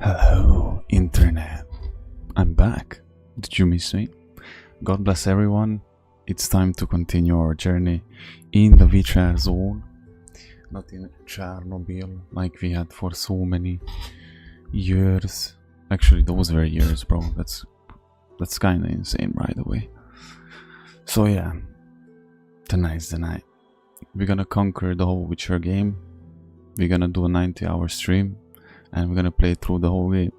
Hello, Internet. I'm back. Did you miss me? God bless everyone. It's time to continue our journey in the VR zone, not in Chernobyl like we had for so many years. Actually, those were years, bro. That's kind of insane, by the way. So yeah, tonight's the night. We're gonna conquer the whole Witcher game. We're gonna do a 90-hour stream, and we're gonna play through the whole game.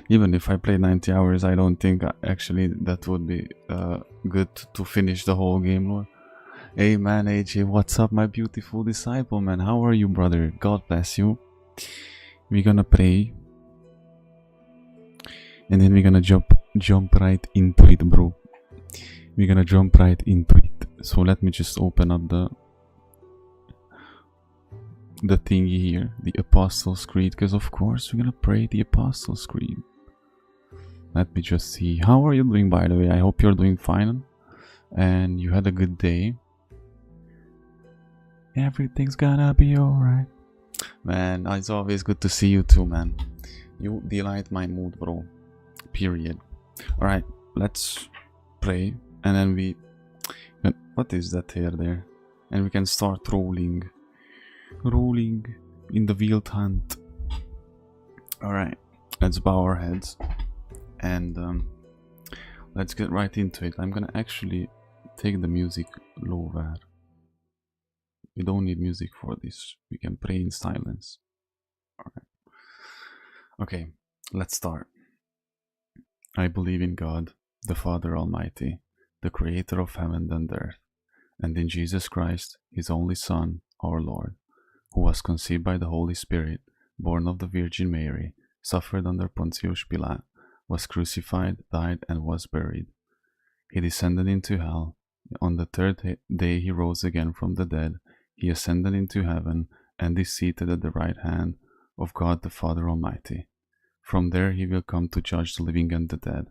Even if I play 90 hours, I don't think actually that would be good to finish the whole game, Lord. Hey man, AJ, what's up, my beautiful disciple, man? How are you, brother? God bless you. We're gonna pray, and then we're gonna jump right into it, bro. We're gonna jump right into it. So let me just open up the thingy here, the Apostles' Creed, because of course we're gonna pray the Apostles' Creed. Let me just see. How are you doing, by the way? I hope you're doing fine and you had a good day. Everything's gonna be alright. Man, it's always good to see you too, man. You delight my mood, bro. Period. Alright, let's pray, and then we... What is that here there? And we can start rolling in the wild hunt. Alright, let's bow our heads and let's get right into it. I'm gonna actually take the music lower. We don't need music for this. We can pray in silence. Alright. Okay, let's start. I believe in God, the Father Almighty, the Creator of heaven and earth, and in Jesus Christ, His only Son, our Lord, who was conceived by the Holy Spirit, born of the Virgin Mary, suffered under Pontius Pilate, was crucified, died, and was buried. He descended into hell. On the third day he rose again from the dead. He ascended into heaven, and is seated at the right hand of God the Father Almighty. From there he will come to judge the living and the dead.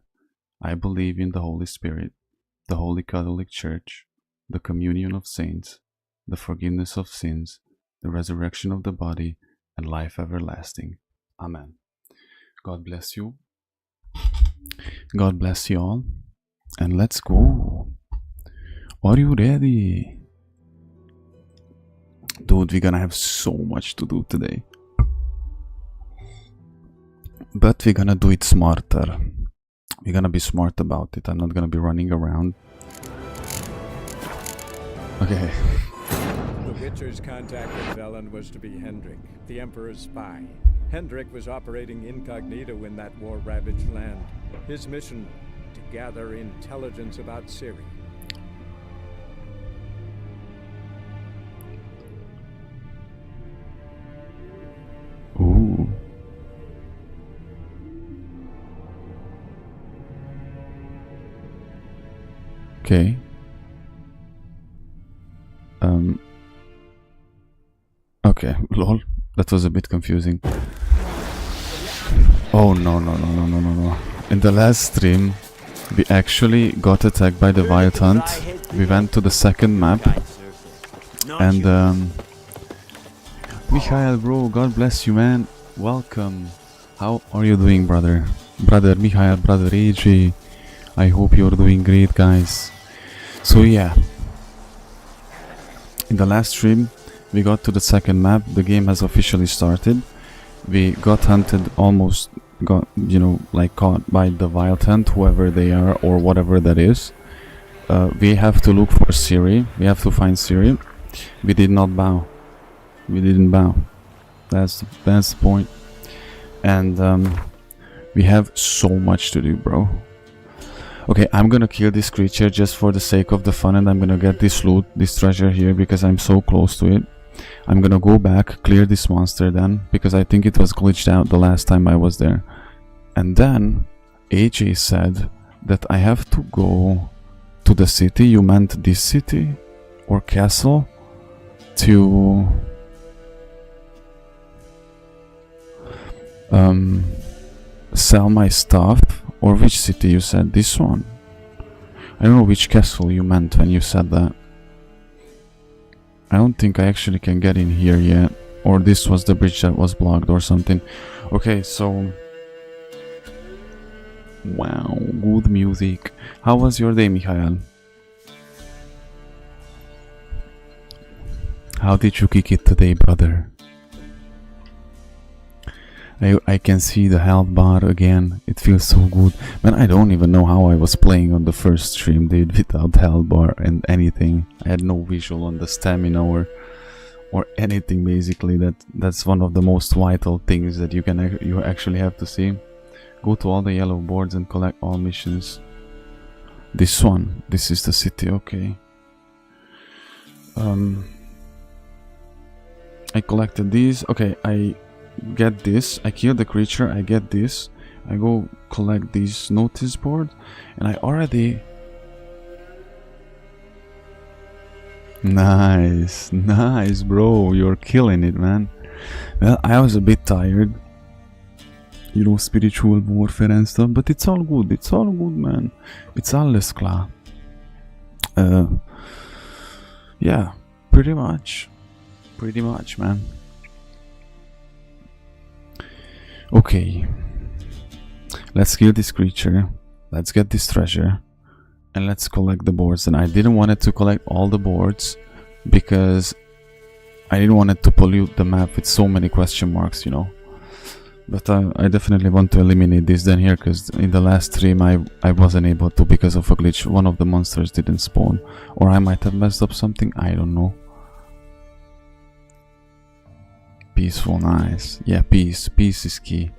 I believe in the Holy Spirit, the Holy Catholic Church, the communion of saints, the forgiveness of sins, the resurrection of the body, and life everlasting. Amen. God bless you. God bless you all. And let's go. Are you ready? Dude, we're gonna have so much to do today. But we're gonna do it smarter. We're gonna be smart about it. I'm not gonna be running around. Okay. The Witcher's contact with Velen was to be Hendrik, the Emperor's spy. Hendrik was operating incognito in that war-ravaged land. His mission, to gather intelligence about Ciri. Ooh. Okay. Okay, lol. That was a bit confusing. Oh no. In the last stream, we actually got attacked by the Wild Hunt. We went to the second map. And Mikhail, bro, God bless you, man. Welcome. How are you doing, brother? Brother Mikhail, brother AJ. I hope you're doing great, guys. So yeah, in the last stream we got to the second map. The game has officially started. We got hunted, almost got, like caught by the Wild Hunt, whoever they are or whatever that is. We have to look for Ciri. We have to find Ciri. We did not bow. We didn't bow. That's the point. And we have so much to do, bro. Okay, I'm gonna kill this creature just for the sake of the fun, and I'm gonna get this loot, this treasure here, because I'm so close to it. I'm gonna go back, clear this monster then, because I think it was glitched out the last time I was there. And then AJ said that I have to go to the city. You meant this city or castle? To sell my stuff. Or which city you said? This one? I don't know which castle you meant when you said that. I don't think I actually can get in here yet. Or this was the bridge that was blocked or something. Okay, so Wow, good music. How was your day, Mikhail? How did you kick it today, brother? I can see the health bar again. It feels so good. Man, I don't even know how I was playing on the first stream, dude, without health bar and anything. I had no visual on the stamina or anything, basically. That's one of the most vital things that you actually have to see. Go to all the yellow boards and collect all missions. This one. This is the city, okay. I collected these. Okay, I get this. I kill the creature. I get this. I go collect these notice board, and I already... Nice, nice, bro. You're killing it, man. Well, I was a bit tired. You know, spiritual warfare and stuff, but it's all good. It's all good, man. It's alles klar. Yeah, pretty much. Pretty much, man. Okay. Let's kill this creature. Let's get this treasure. And let's collect the boards. And I didn't want it to collect all the boards because I didn't want it to pollute the map with so many question marks, you know. But I definitely want to eliminate this then here, because in the last stream I wasn't able to because of a glitch. One of the monsters didn't spawn. Or I might have messed up something, I don't know. Peaceful, nice. Yeah, peace. Peace is key.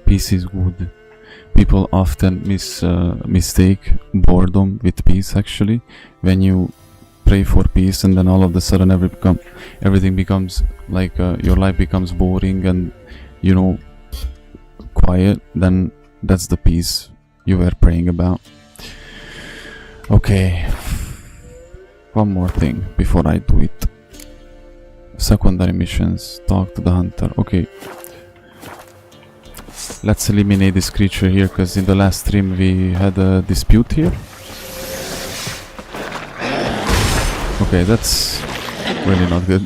Peace is good. People often mistake boredom with peace, actually. When you pray for peace and then all of a sudden everything becomes like your life becomes boring and, you know, quiet, then that's the peace you were praying about. Okay. One more thing before I do it. Secondary missions. Talk to the hunter. Okay. Let's eliminate this creature here, because in the last stream we had a dispute here. Okay, that's really not good.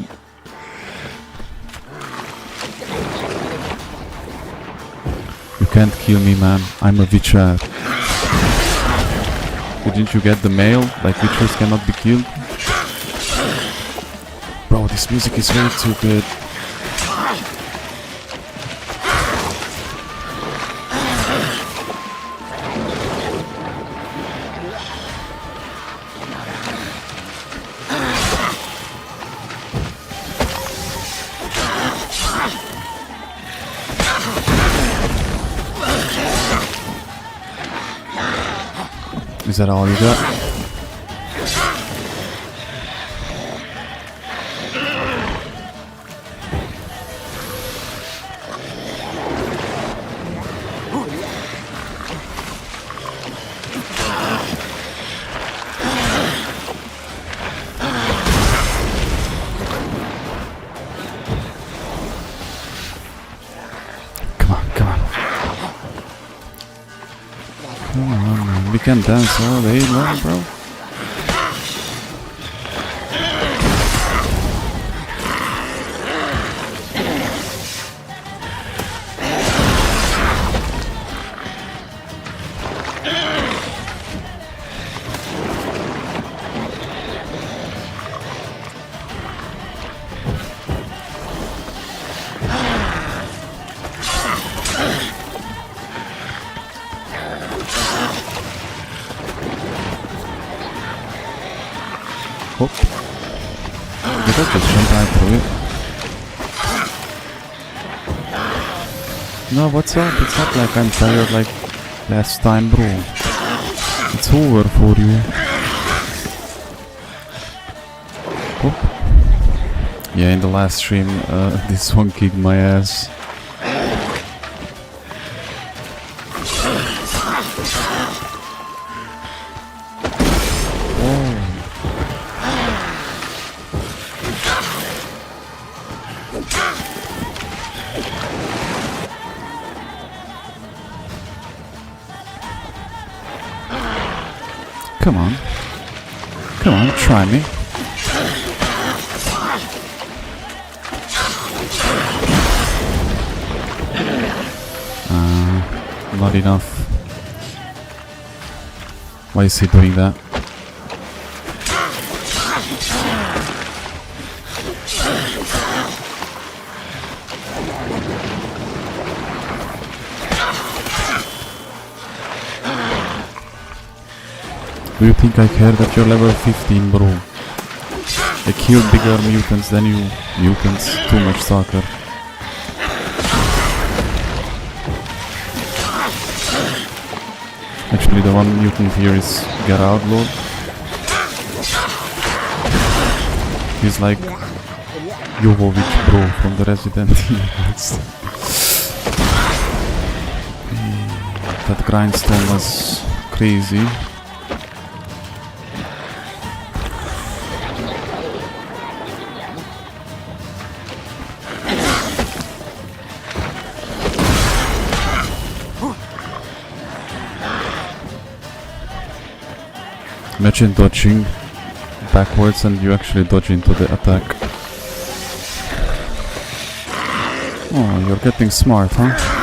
You can't kill me, man. I'm a witcher. Didn't you get the mail? Like, witchers cannot be killed? Bro, this music is way too good. Is that all you got? We can dance all day long, bro. Hop. Did I just jump right through it? No, what's up? It's not like I'm tired like last time, bro. It's over for you. Hop. Yeah, in the last stream, this one kicked my ass. Come on. Come on, try me. Not enough. Why is he doing that? Do you think I care that you're level 15, bro? I killed bigger mutants than you. Mutants, too much stalker. Actually, the one mutant here is Get Out Lord. He's like Jovovich, bro, from the Resident Evil. That grindstone was crazy. Imagine dodging backwards and you actually dodge into the attack. Oh, you're getting smart, huh?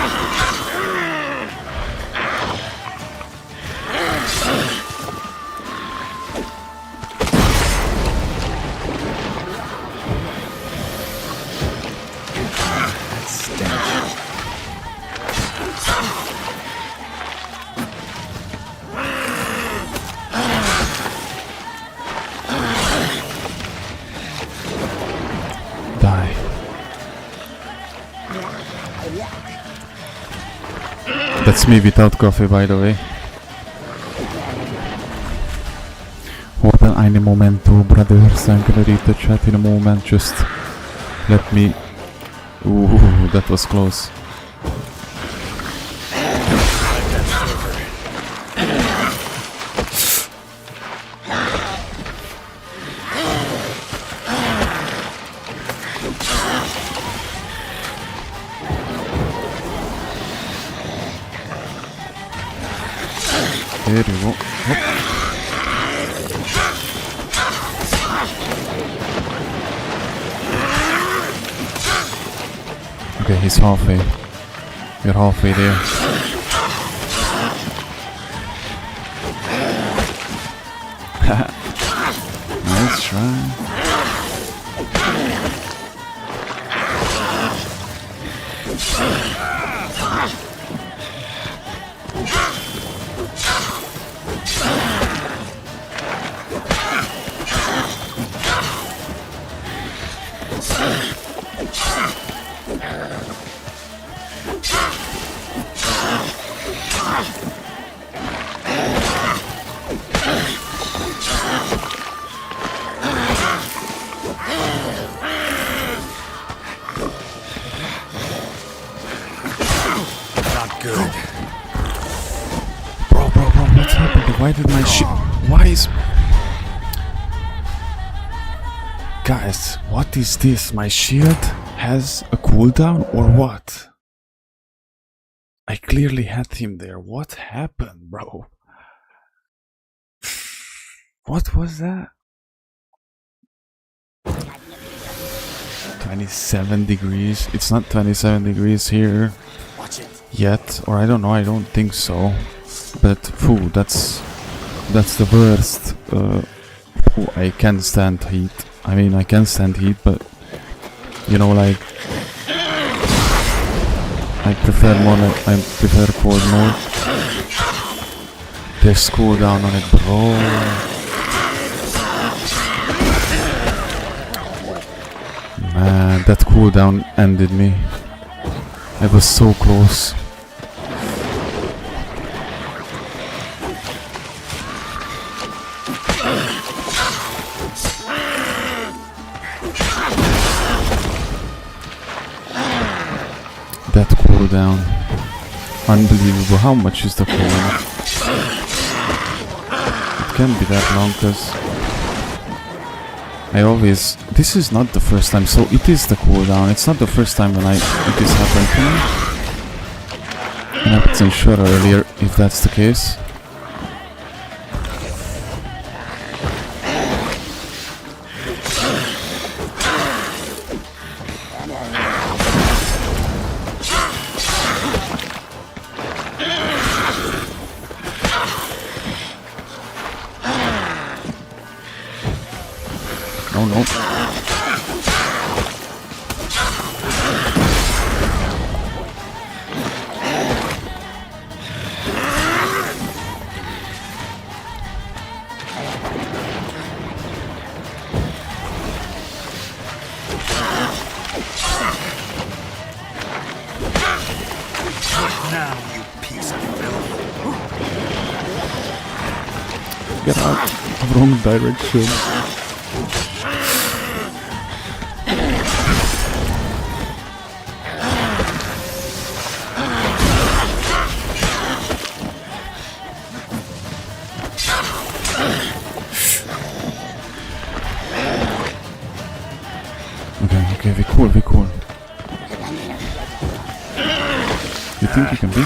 That's me without coffee, by the way. What an momento, brothers. I'm gonna read the chat in a moment. Just let me... Ooh, that was close. There you go. Hop. Okay, he's halfway. You're halfway there. Nice try. Why did my shit... Why is... Guys, what is this? My shield has a cooldown or what? I clearly had him there. What happened, bro? What was that? 27 degrees. It's not 27 degrees here yet. Or I don't know, I don't think so. But, phew, that's the worst. Phew, I can't stand heat. I mean, I can stand heat, but you know, like I prefer cold more. There's cooldown on it, bro. Man, that cooldown ended me. I was so close. That cooldown. Unbelievable. How much is the cooldown? It can't be that long because I always... This is not the first time, so it is the cooldown. It's not the first time when this happened to me. And I wasn't sure earlier if that's the case. no. Now, you piece of filth. Get out. Wrong direction. Okay, we cool. You think you can beat me?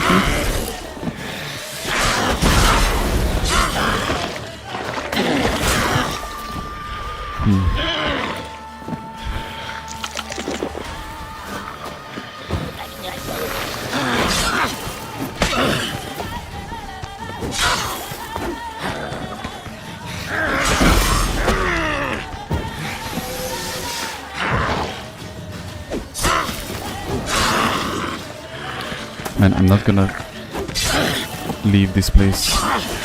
Man, I'm not gonna leave this place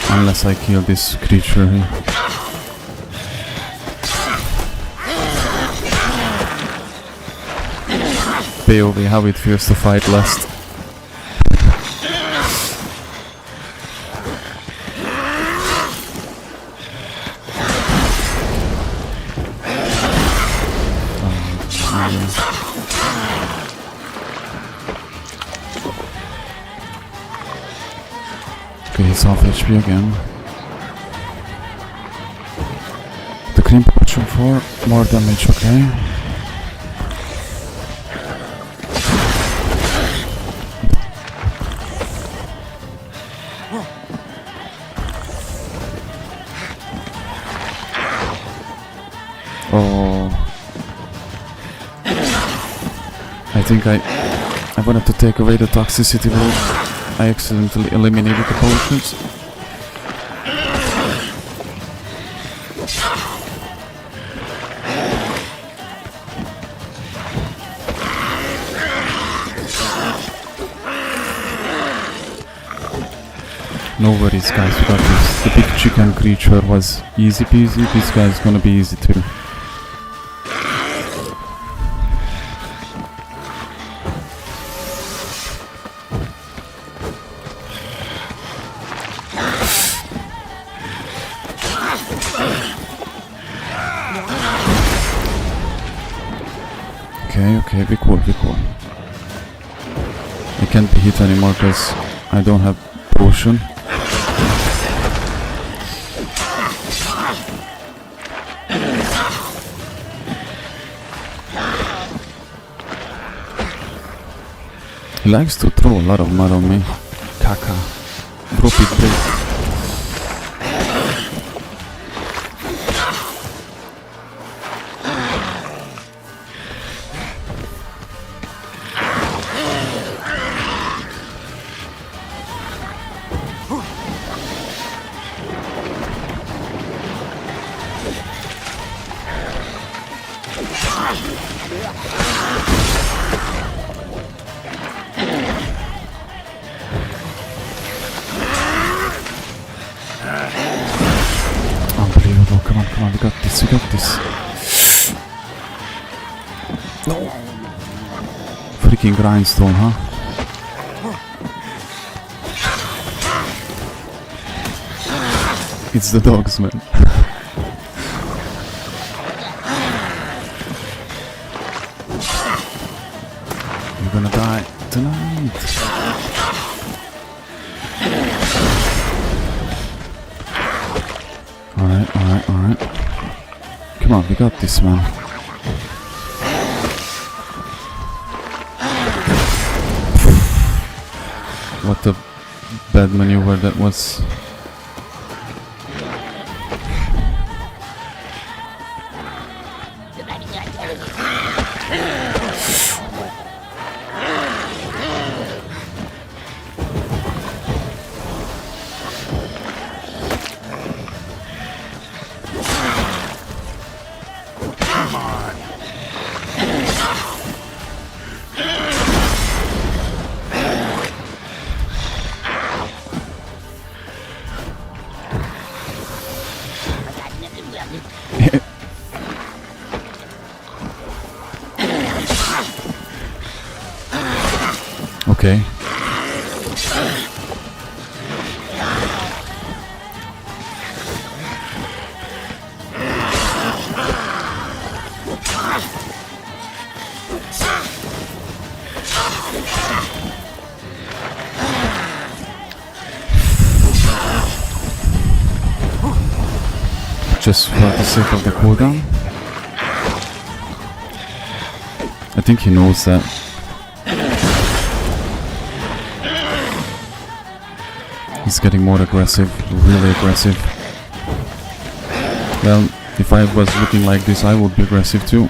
unless I kill this creature here. POV, how it feels to fight last. Okay, he's off HP again. The cream potion for more damage, okay. Oh, I think I wanted to take away the toxicity, but I accidentally eliminated the potions. No worries, guys, we got this. The big chicken creature was easy peasy. This guy's gonna be easy too. Okay, be cool. I can't be hit anymore because I don't have potion. He likes to throw a lot of mud on me. Caca. Drop it, break. Unbelievable, come on, we got this. No! Freaking grindstone, huh? It's the dogs, man. You're gonna die tonight. Alright. Come on, we got this, man. What a bad maneuver that was. Okay. Just for the sake of the cooldown. I think he knows that. He's getting more aggressive, really aggressive. Well, if I was looking like this, I would be aggressive too.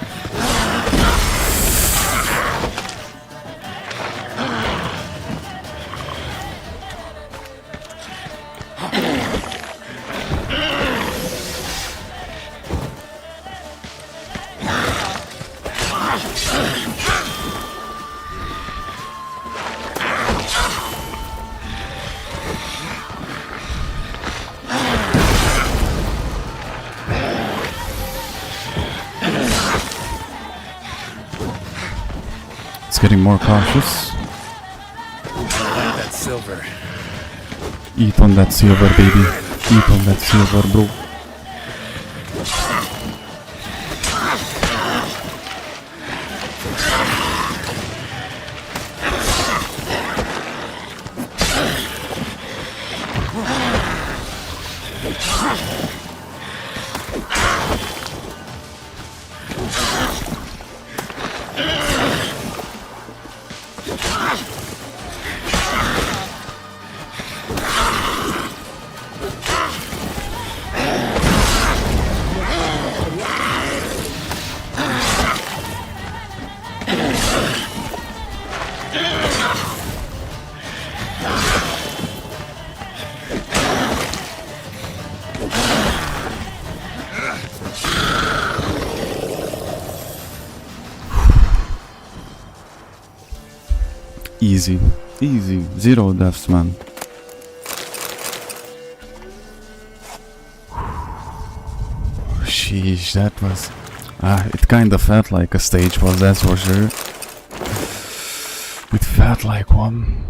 Getting more cautious. That silver. Eat on that silver, baby. Eat on that silver, bro. Easy, easy, 0 deaths, man. Sheesh, that was... it kinda felt like a stage boss, that's for sure. It felt like one.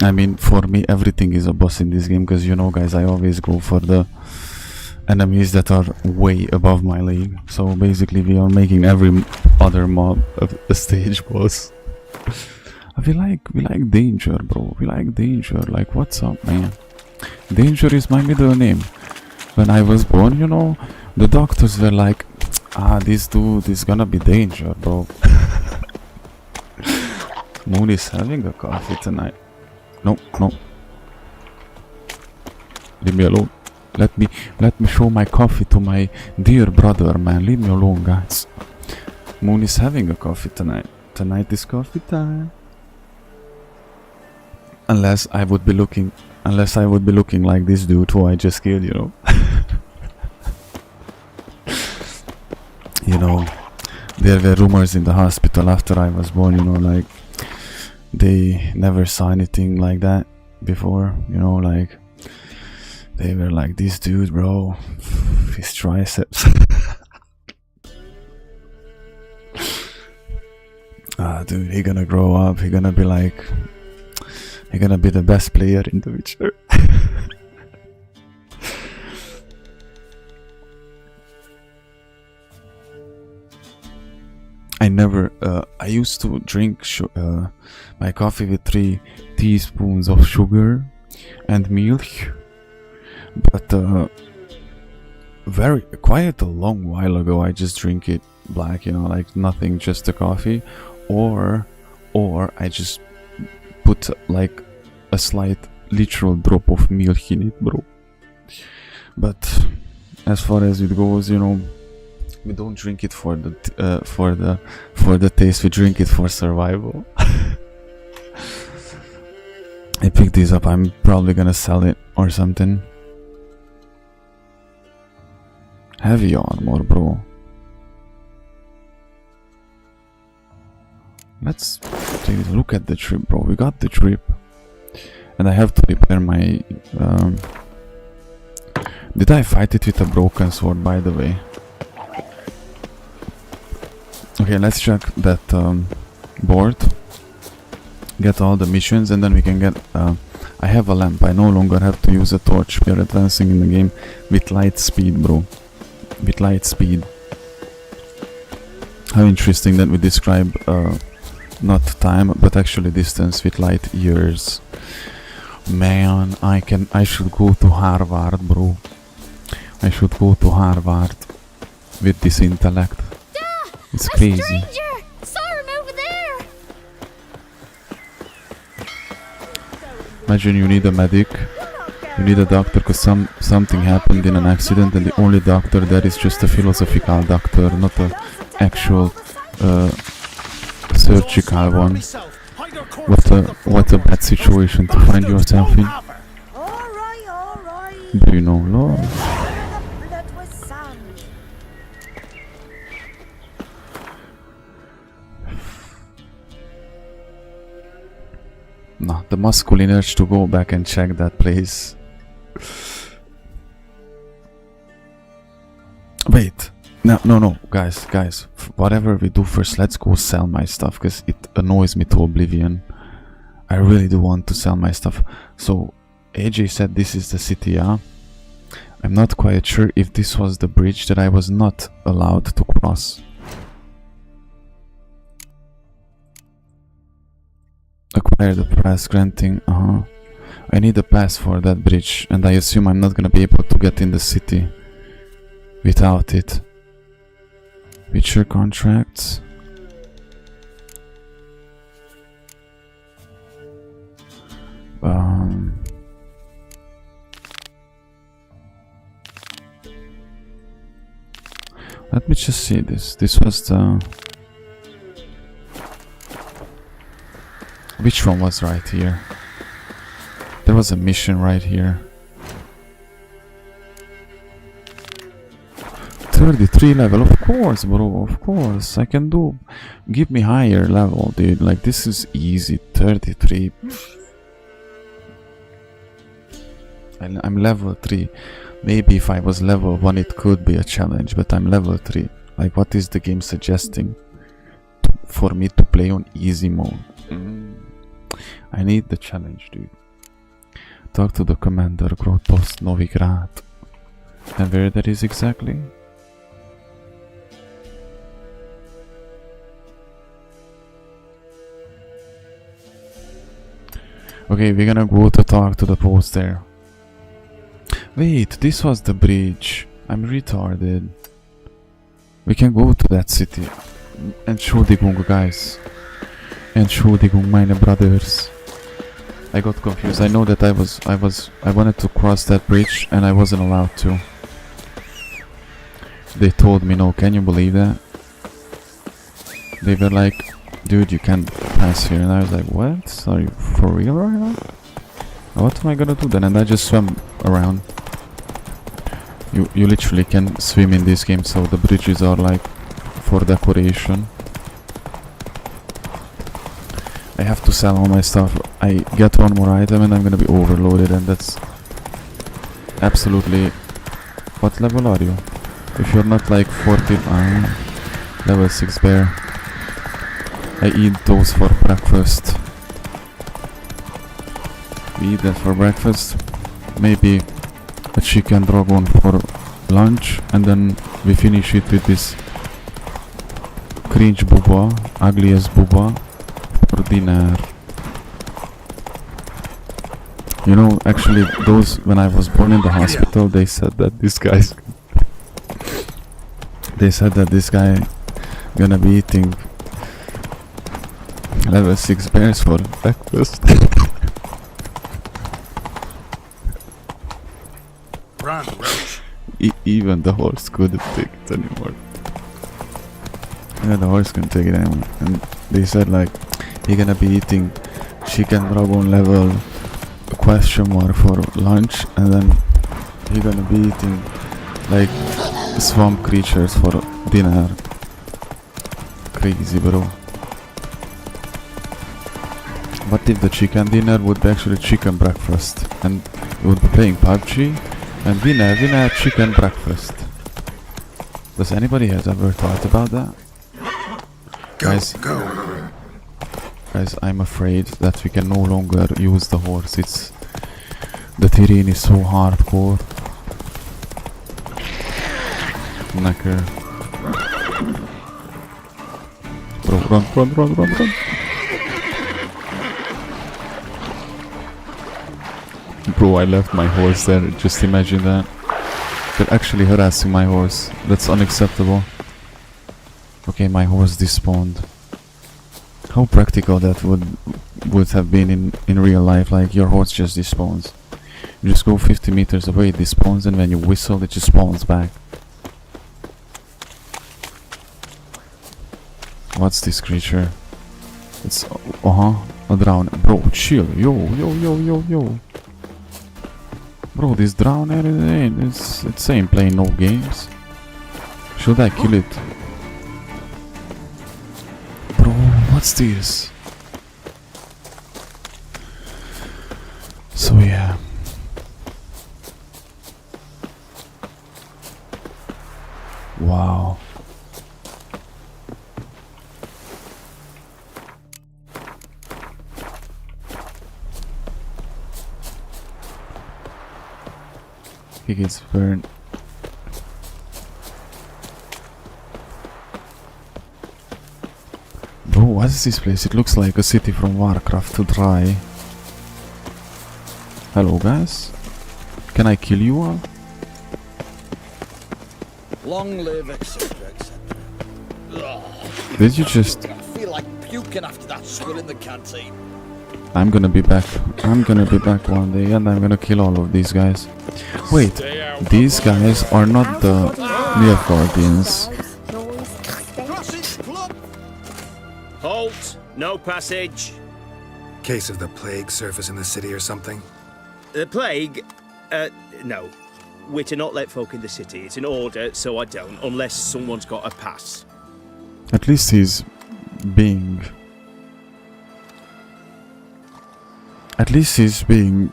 I mean, for me, everything is a boss in this game, because you know, guys, I always go for the enemies that are way above my league. So basically, we are making every other mob a stage boss. We like danger, bro. We like danger. Like, what's up, man? Danger is my middle name. When I was born, you know, the doctors were like, this dude is gonna be danger, bro. Moon is having a coffee tonight. No, no. Leave me alone. Let me show my coffee to my dear brother, man. Leave me alone, guys. Moon is having a coffee tonight. Tonight is coffee time. Unless I would be looking like this dude who I just killed, you know. You know, there were rumors in the hospital after I was born, you know, like they never saw anything like that before, you know, like they were like, this dude, bro, his triceps. Dude, he gonna grow up, he gonna be like, he gonna be the best player in The Witcher. I used to drink my coffee with 3 teaspoons of sugar and milk, but quite a long while ago I just drink it black, you know, like nothing, just the coffee, or I just put like a slight literal drop of milk in it, bro. But as far as it goes, you know, we don't drink it for the taste, we drink it for survival. I picked these up, I'm probably gonna sell it or something. Heavy armor, bro. Let's take a look at the trip, bro. We got the trip. And I have to repair my... Did I fight it with a broken sword, by the way? Okay, let's check that board. get all the missions, and then we can get I have a lamp. I no longer have to use a torch. We are advancing in the game with light speed, bro. With light speed. How interesting that we describe not time but actually distance with light years. Man, I should go to Harvard, bro. I should go to Harvard with this intellect. It's crazy. Stranger! Saw him over there! Imagine you need a medic, you need a doctor because something happened in an accident, and the only doctor there is just a philosophical doctor, not a actual surgical one. What a bad situation to find yourself in. Alright. Do you know Lord? The blood was sand. No, the masculine urge to go back and check that place. Wait. No, guys. Whatever we do first, let's go sell my stuff, because it annoys me to oblivion. I really do want to sell my stuff. So, AJ said this is the city, yeah? I'm not quite sure if this was the bridge that I was not allowed to cross. Acquire the pass granting, I need a pass for that bridge, and I assume I'm not gonna be able to get in the city without it. Witcher contracts. Let me just see this. This was the... Which one was right here? There was a mission right here. 33 level, of course, bro, of course. I can do... Give me higher level, dude. Like, this is easy. 33. I'm level 3. Maybe if I was level 1 it could be a challenge, but I'm level 3. Like, what is the game suggesting for me to play on easy mode? I need the challenge, dude. Talk to the commander, Grotos Novigrad. And where that is exactly? Okay, we're gonna go to talk to the post there. Wait, this was the bridge. I'm retarded. We can go to that city. Entschuldigung, guys. Entschuldigung, meine brothers. I got confused. I know that I wanted to cross that bridge and I wasn't allowed to. They told me no, can you believe that? They were like, dude, you can't pass here, and I was like, what? Are you for real right now? What am I gonna do then? And I just swam around. You literally can swim in this game, so the bridges are like for decoration. I have to sell all my stuff. I get one more item and I'm gonna be overloaded, and that's absolutely... What level are you? If you're not like 40... level 6 bear. I eat those for breakfast. We eat that for breakfast. Maybe a chicken dragon for lunch, and then we finish it with this cringe booba, ugliest booba, for dinner. You know, actually, those, when I was born in the hospital, they said that this guy's... They said that this guy gonna be eating level 6 bears for breakfast. Run, Roach. Even the horse couldn't take it anymore. Yeah, the horse couldn't take it anymore. And they said like, you're gonna be eating chicken dragon level question mark for lunch, and then you're gonna be eating like swamp creatures for dinner. Crazy, bro. What if the chicken dinner would be actually chicken breakfast, and we would be playing PUBG and winner chicken breakfast? Does anybody has ever thought about that? Go, Guys, go. Guys, I'm afraid that we can no longer use the horse. The terrain is so hardcore. Knacker. Bro, run. Bro, I left my horse there. Just imagine that. They're actually harassing my horse. That's unacceptable. Okay, my horse despawned. How practical that would have been in real life. Like, your horse just despawns. You just go 50 meters away, it despawns, and when you whistle, it just spawns back. What's this creature? It's a drown. Bro, chill. Yo. Bro, this drowner it's ain't playing no games. Should I kill it? Bro, what's this? So yeah. Wow. He gets burned. Bro, what is this place? It looks like a city from Warcraft to dry. Hello guys. Can I kill you all? Long live, etc., etc. Did you just... I feel like puking after that swill in the canteen. I'm gonna be back. I'm gonna be back one day and I'm gonna kill all of these guys. Wait, these guys are not the Nilf Guardians. Halt! No passage. Case of the plague surface in the city or something? The plague? No. We're to not let folk in the city. It's an order, so I don't, unless someone's got a pass. At least he's being... At least he's being...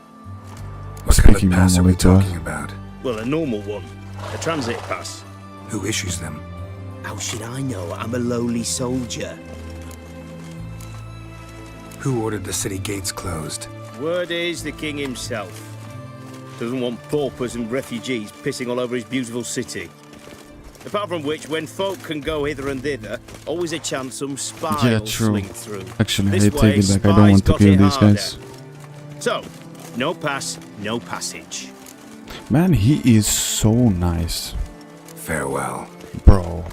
What kind of speaking pass are we normally to us. talking about? Well, a normal one. A transit pass. Who issues them? How should I know? I'm a lowly soldier. Who ordered the city gates closed? Word is the king himself. Doesn't want paupers and refugees pissing all over his beautiful city. Apart from which, when folk can go hither and thither, always a chance some spies Yeah, will true. slink through. Actually, This I take it way, back. I don't want to spies kill got it these harder. guys. So, no pass, no passage. Man, he is so nice. Farewell. Bro.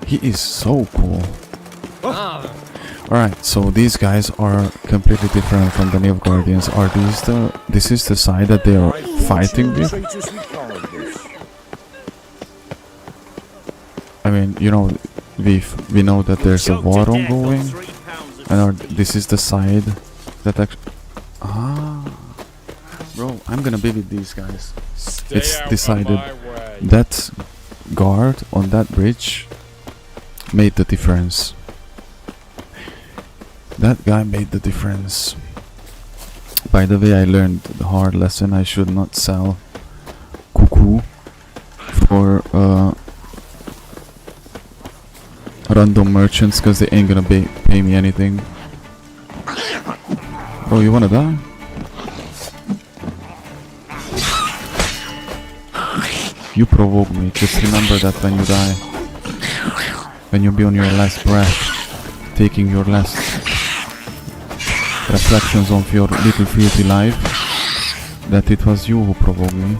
He is so cool. Alright, so these guys are completely different from the Nilf Guardians. Are these the... This is the side that they are fighting with? I mean, you know, we know that there's a war ongoing. And this is the side that actually... Ah... Bro, I'm gonna be with these guys. It's decided that guard on that bridge made the difference. That guy made the difference. By the way, I learned the hard lesson. I should not sell cuckoo for random merchants because they ain't gonna pay me anything. Oh, you wanna die? You provoke me. Just remember that when you die. When you be on your last breath, taking your last reflections of your little filthy life, that it was you who provoked me.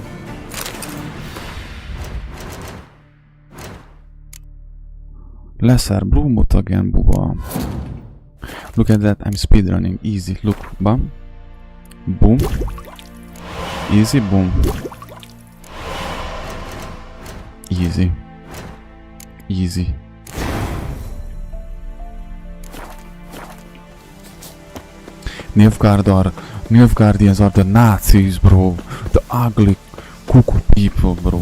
Lesser Broomot again, Buba. Look at that, I'm speedrunning. Easy. Look, bam. Boom. Easy, boom. Easy. Easy. Nilfgaardians are the Nazis, bro. The ugly cuckoo people, bro.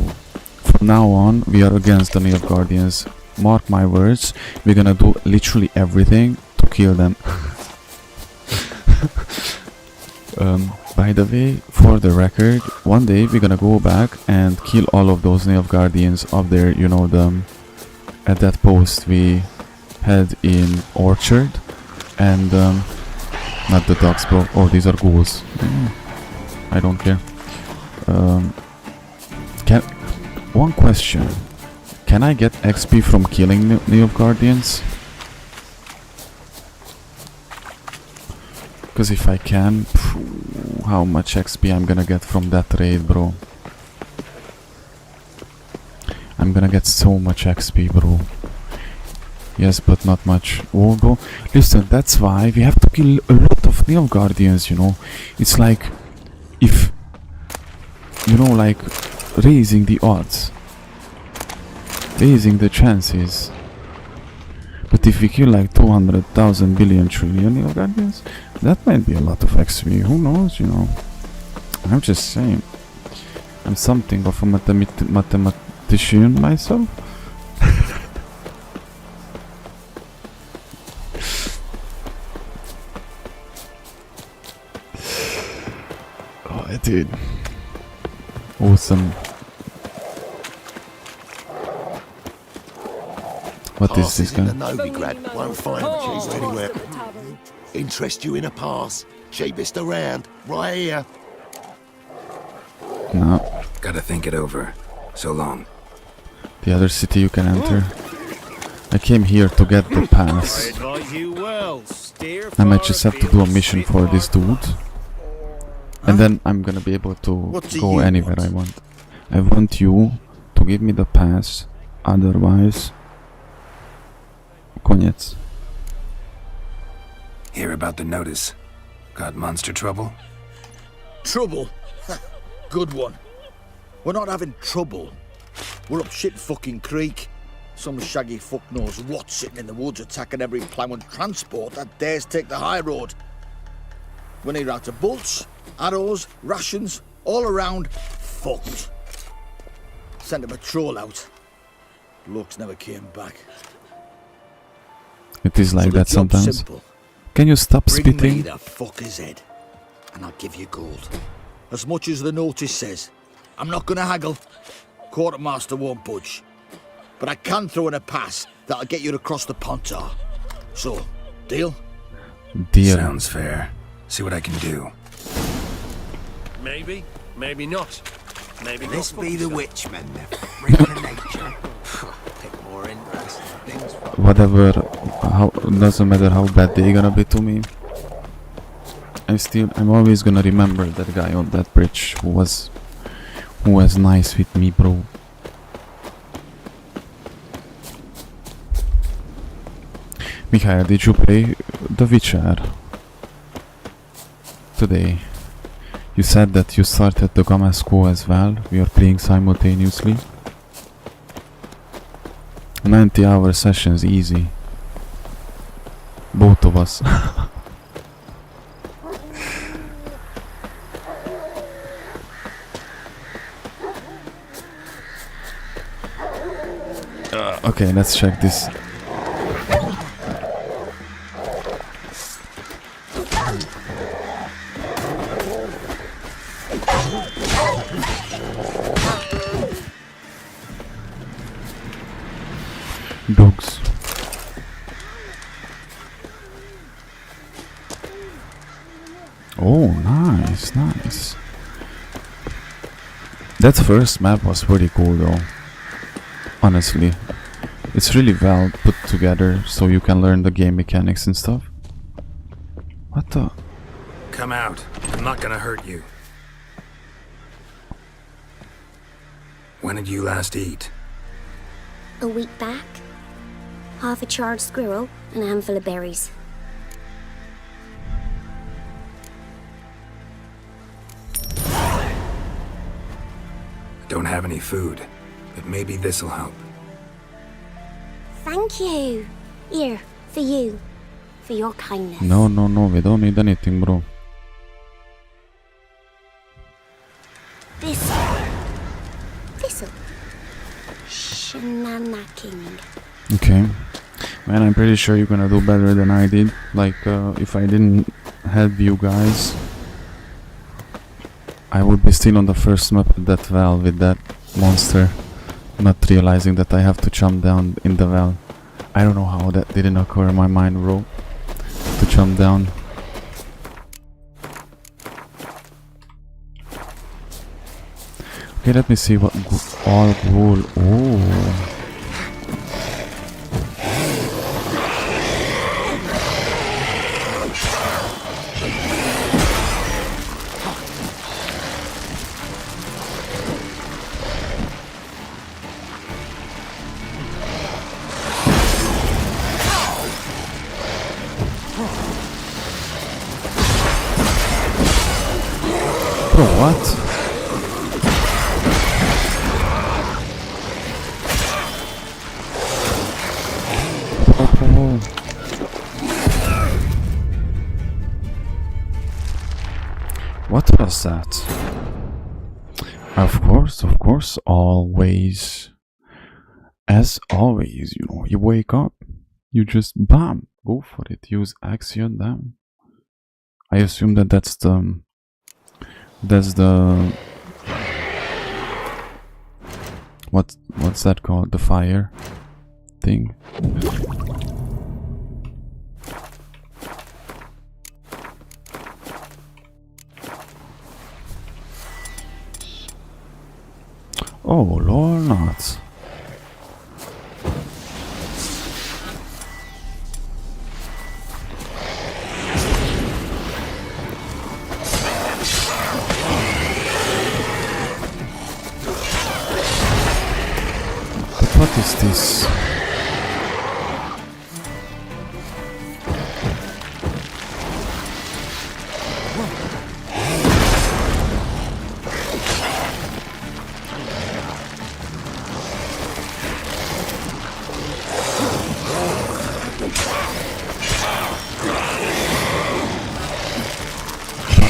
From now on, we are against the Nilfgaardians. Mark my words, we're gonna do literally everything to kill them. By the way, for the record, one day we're gonna go back and kill all of those Nilfgaardians up there, you know, at that post we had in Orchard. And not the dogs, bro. Oh, these are ghouls. I don't care. One question. Can I get XP from killing Nilfgaardians? Because if I can, how much XP I'm gonna get from that raid, bro. I'm gonna get so much XP, bro. Yes, but not much. Oh, bro, listen, that's why we have to kill a lot of Nilfgaardians, you know. It's like, if, you know, like, raising the odds. Raising the chances. But if we kill like 200,000 billion trillion Nilfgaardians, that might be a lot of XP. Who knows, you know. I'm just saying. I'm something of a mathematician myself. Oh, dude. Awesome. What is this guy? The Novigrad won't find cheap anywhere. Interest you in a pass? Cheapest around, right here. No. Gotta think it over. So long. The other city you can enter. I came here to get the pass. I might just have to do a mission for this dude. And then I'm gonna be able to go anywhere I want. I want you to give me the pass. Otherwise... Koniec. Hear about the notice. Got monster trouble? Trouble? Good one. We're not having trouble. We're up shit fucking creek. Some shaggy fuck knows what sitting in the woods attacking every plough and transport that dares take the high road. We're near out of bolts, arrows, rations, all around, fucked. Sent a patrol out. Blokes never came back. It is like So the that job's sometimes. simple. Can you stop Bring me spitting? the fucker's head, and I'll give you gold. As much as the notice says. I'm not gonna haggle. Quartermaster won't budge. But I can throw in a pass that'll get you across the Pontar. So, deal? Deal. Sounds fair. See what I can do. Maybe, maybe not. Maybe This not. be the witchmen, freak of nature. Take more interest in things. Whatever, how, doesn't matter how bad they gonna be to me. I'm always gonna remember that guy on that bridge who was nice with me, bro. Mikhail, did you play The Witcher today? You said that you started the Gamasco as well. We are playing simultaneously. 90-hour sessions, easy. Both of us. Okay, let's check this. Dogs. Oh, nice, nice. That first map was pretty cool though. Honestly. It's really well put together so you can learn the game mechanics and stuff. What the? Come out. I'm not gonna hurt you. When did you last eat? A week back. Half a charred squirrel and a handful of berries. I don't have any food, but maybe this'll help. Thank you. Here, for you. For your kindness. No, no, no, we don't need anything, bro. This'll. Shenanacking. Okay. Man, I'm pretty sure you're gonna do better than I did. Like, if I didn't help you guys, I would be still on the first map at that well with that monster. Not realizing that I have to jump down in the well. I don't know how that didn't occur in my mind, bro. to jump down. Okay, let me see what all ghoul. Oh. Bro, what? Oh. What was that? Of course, always. As always, you know, you wake up, you just bam, go for it. Use action down. I assume that that's the what's that called? The fire thing. Oh, lol, not. What is this?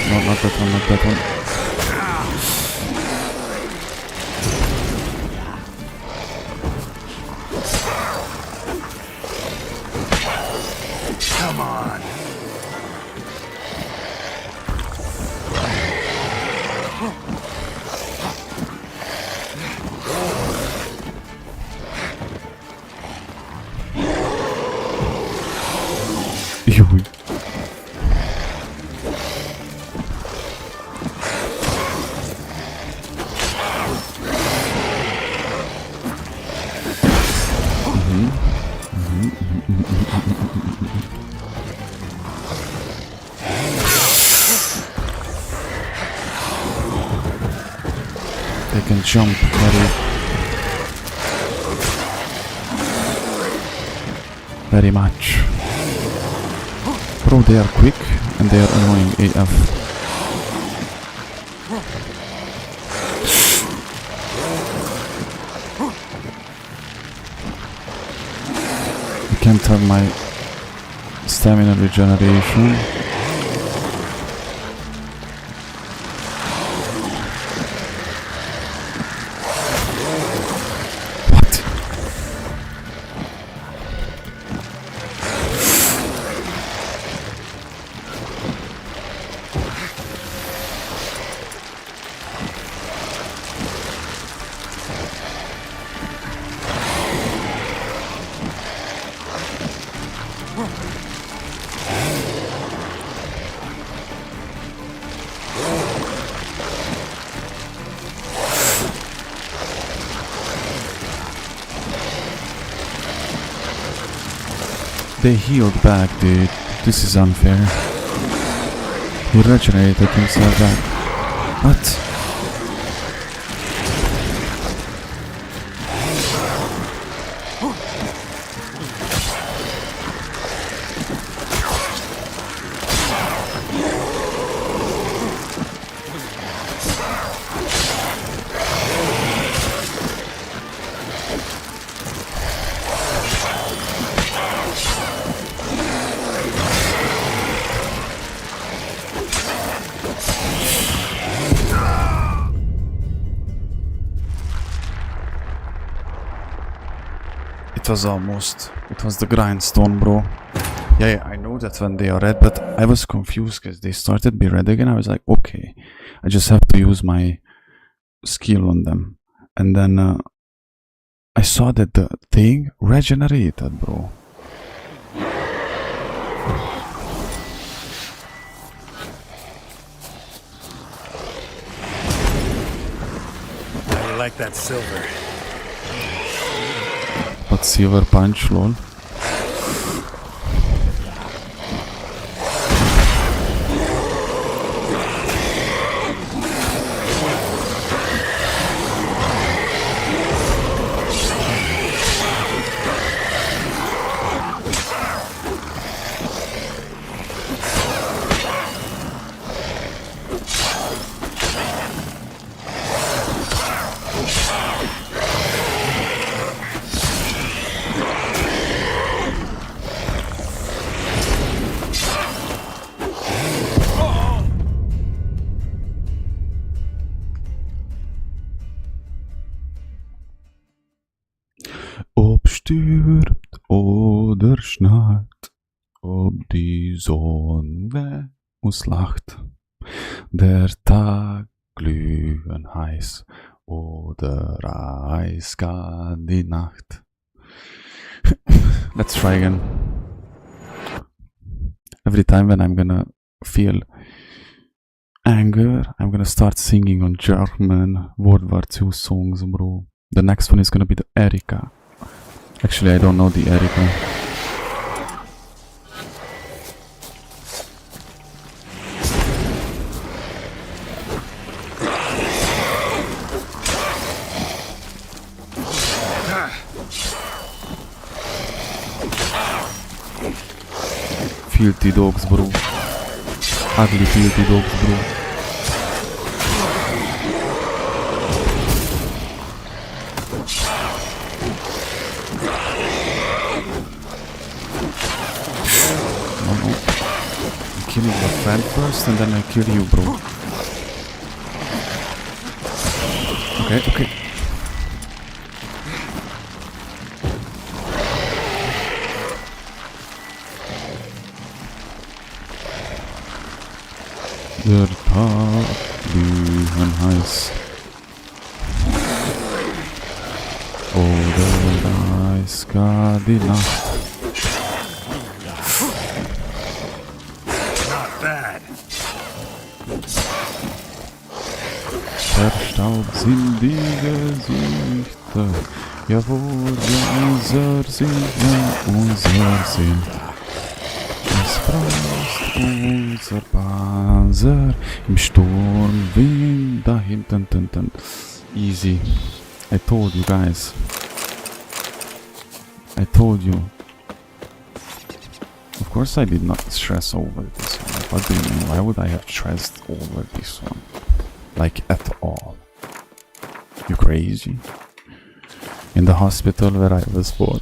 No, not that one, not that one. Come on. They can jump very much. Bro, they are quick and they are annoying AF. I can't have my stamina regeneration. They healed back, dude. This is unfair. He regenerated himself back. What? It was almost. It was the grindstone, bro. Yeah, I know that when they are red, but I was confused because they started to be red again. I was like, okay, I just have to use my skill on them. And then I saw that the thing regenerated, bro. like that silver. But silver punch, lol. Ob stürmt oder schneit, ob die Sonne uns lacht, der Tag glühen heiß oder eiskalt die Nacht. Let's try again. Every time when I'm gonna feel anger, I'm gonna start singing on German World War II songs, bro. The next one is gonna be the Erika. Actually, I don't know the Erika. Filthy dogs, bro. Ugly filthy dogs, bro. Killing my friend first and then I kill you, bro. Okay. Der Tag glühen heiß oder eiskalt die Nacht. Verstaubt sind die Gesichter, jawohl, unser Sinn, ja, unser Sinn. Es braust unser Panzer im Sturmwind da hinten. Easy. I told you guys. I told you. Of course I did not stress over this one. Like, what do you mean? Why would I have stressed over this one? Like, at all. You crazy? In the hospital where I was born,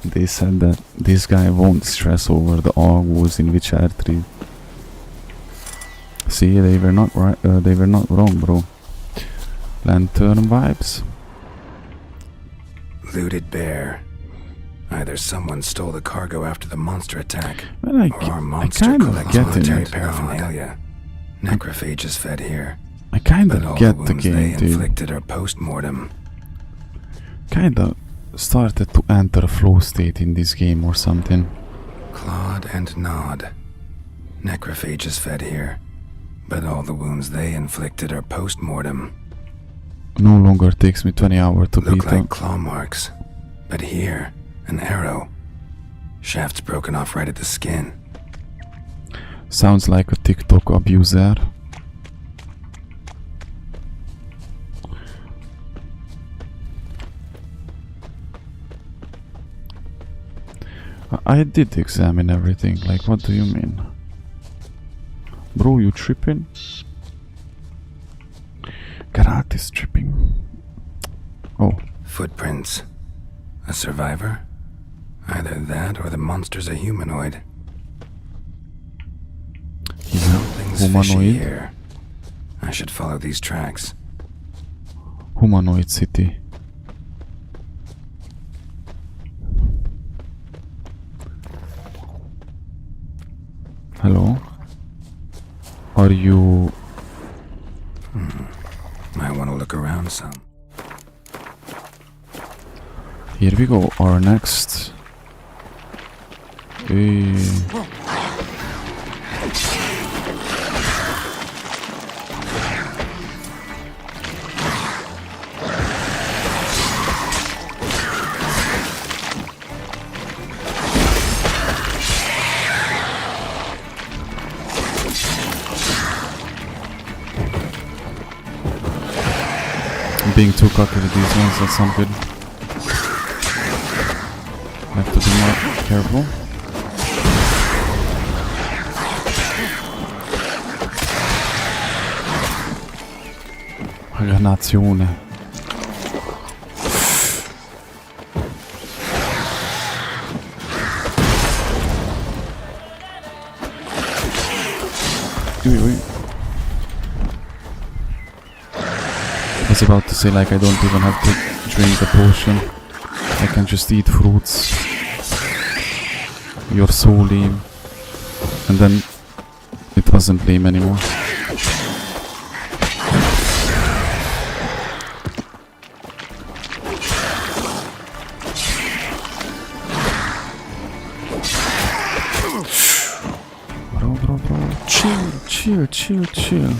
they said that this guy won't stress over the all wounds in Witcher 3. See, they were not right. They were not wrong, bro. Lantern vibes. Looted bear. Either someone stole the cargo after the monster attack, Well, or our I monster kind of collects get military it. paraphernalia. Necrophages fed here. I kind But of all get the the wounds game, they dude. inflicted are post-mortem. Kind of started to enter a flow state in this game or something. Clawed and gnawed. Necrophages fed here. But all the wounds they inflicted are post-mortem. No longer takes me 20 hours to Look beat like up. claw marks. But here, an arrow. Shaft's broken off right at the skin. Sounds like a TikTok abuser. I did examine everything. Like, what do you mean? Bro, you tripping? Karate is tripping. Oh. Footprints. A survivor? Either that or the monster's a humanoid. Something's fishy Humanoid? here. I should follow these tracks. Humanoid city. Hello? Are you... Might want to look around some. Here we go, our next... being too cocky with these ones, that's not good. I have to be more careful. Granazione. I was about to say, like, I don't even have to drink the potion. I can just eat fruits. You're so lame. And then it wasn't lame anymore. Bro. Chill.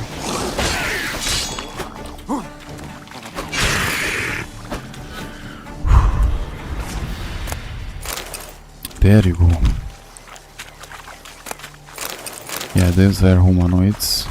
There you go. Yeah, these are humanoids.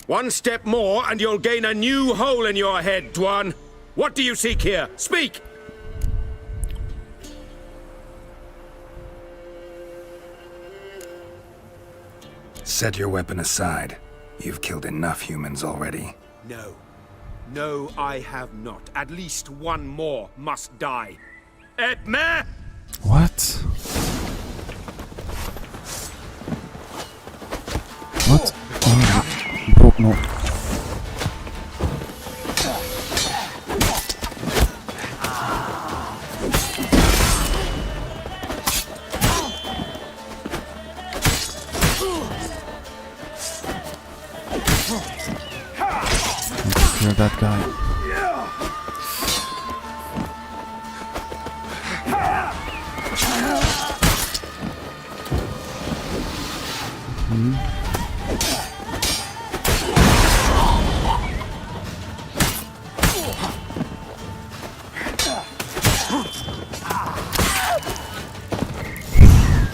One step more and you'll gain a new hole in your head, Dwan. What do you seek here? Speak! Set your weapon aside. You've killed enough humans already. No. No, I have not. At least one more must die. Etme! What? What? Oh, bro, no. Kill that guy.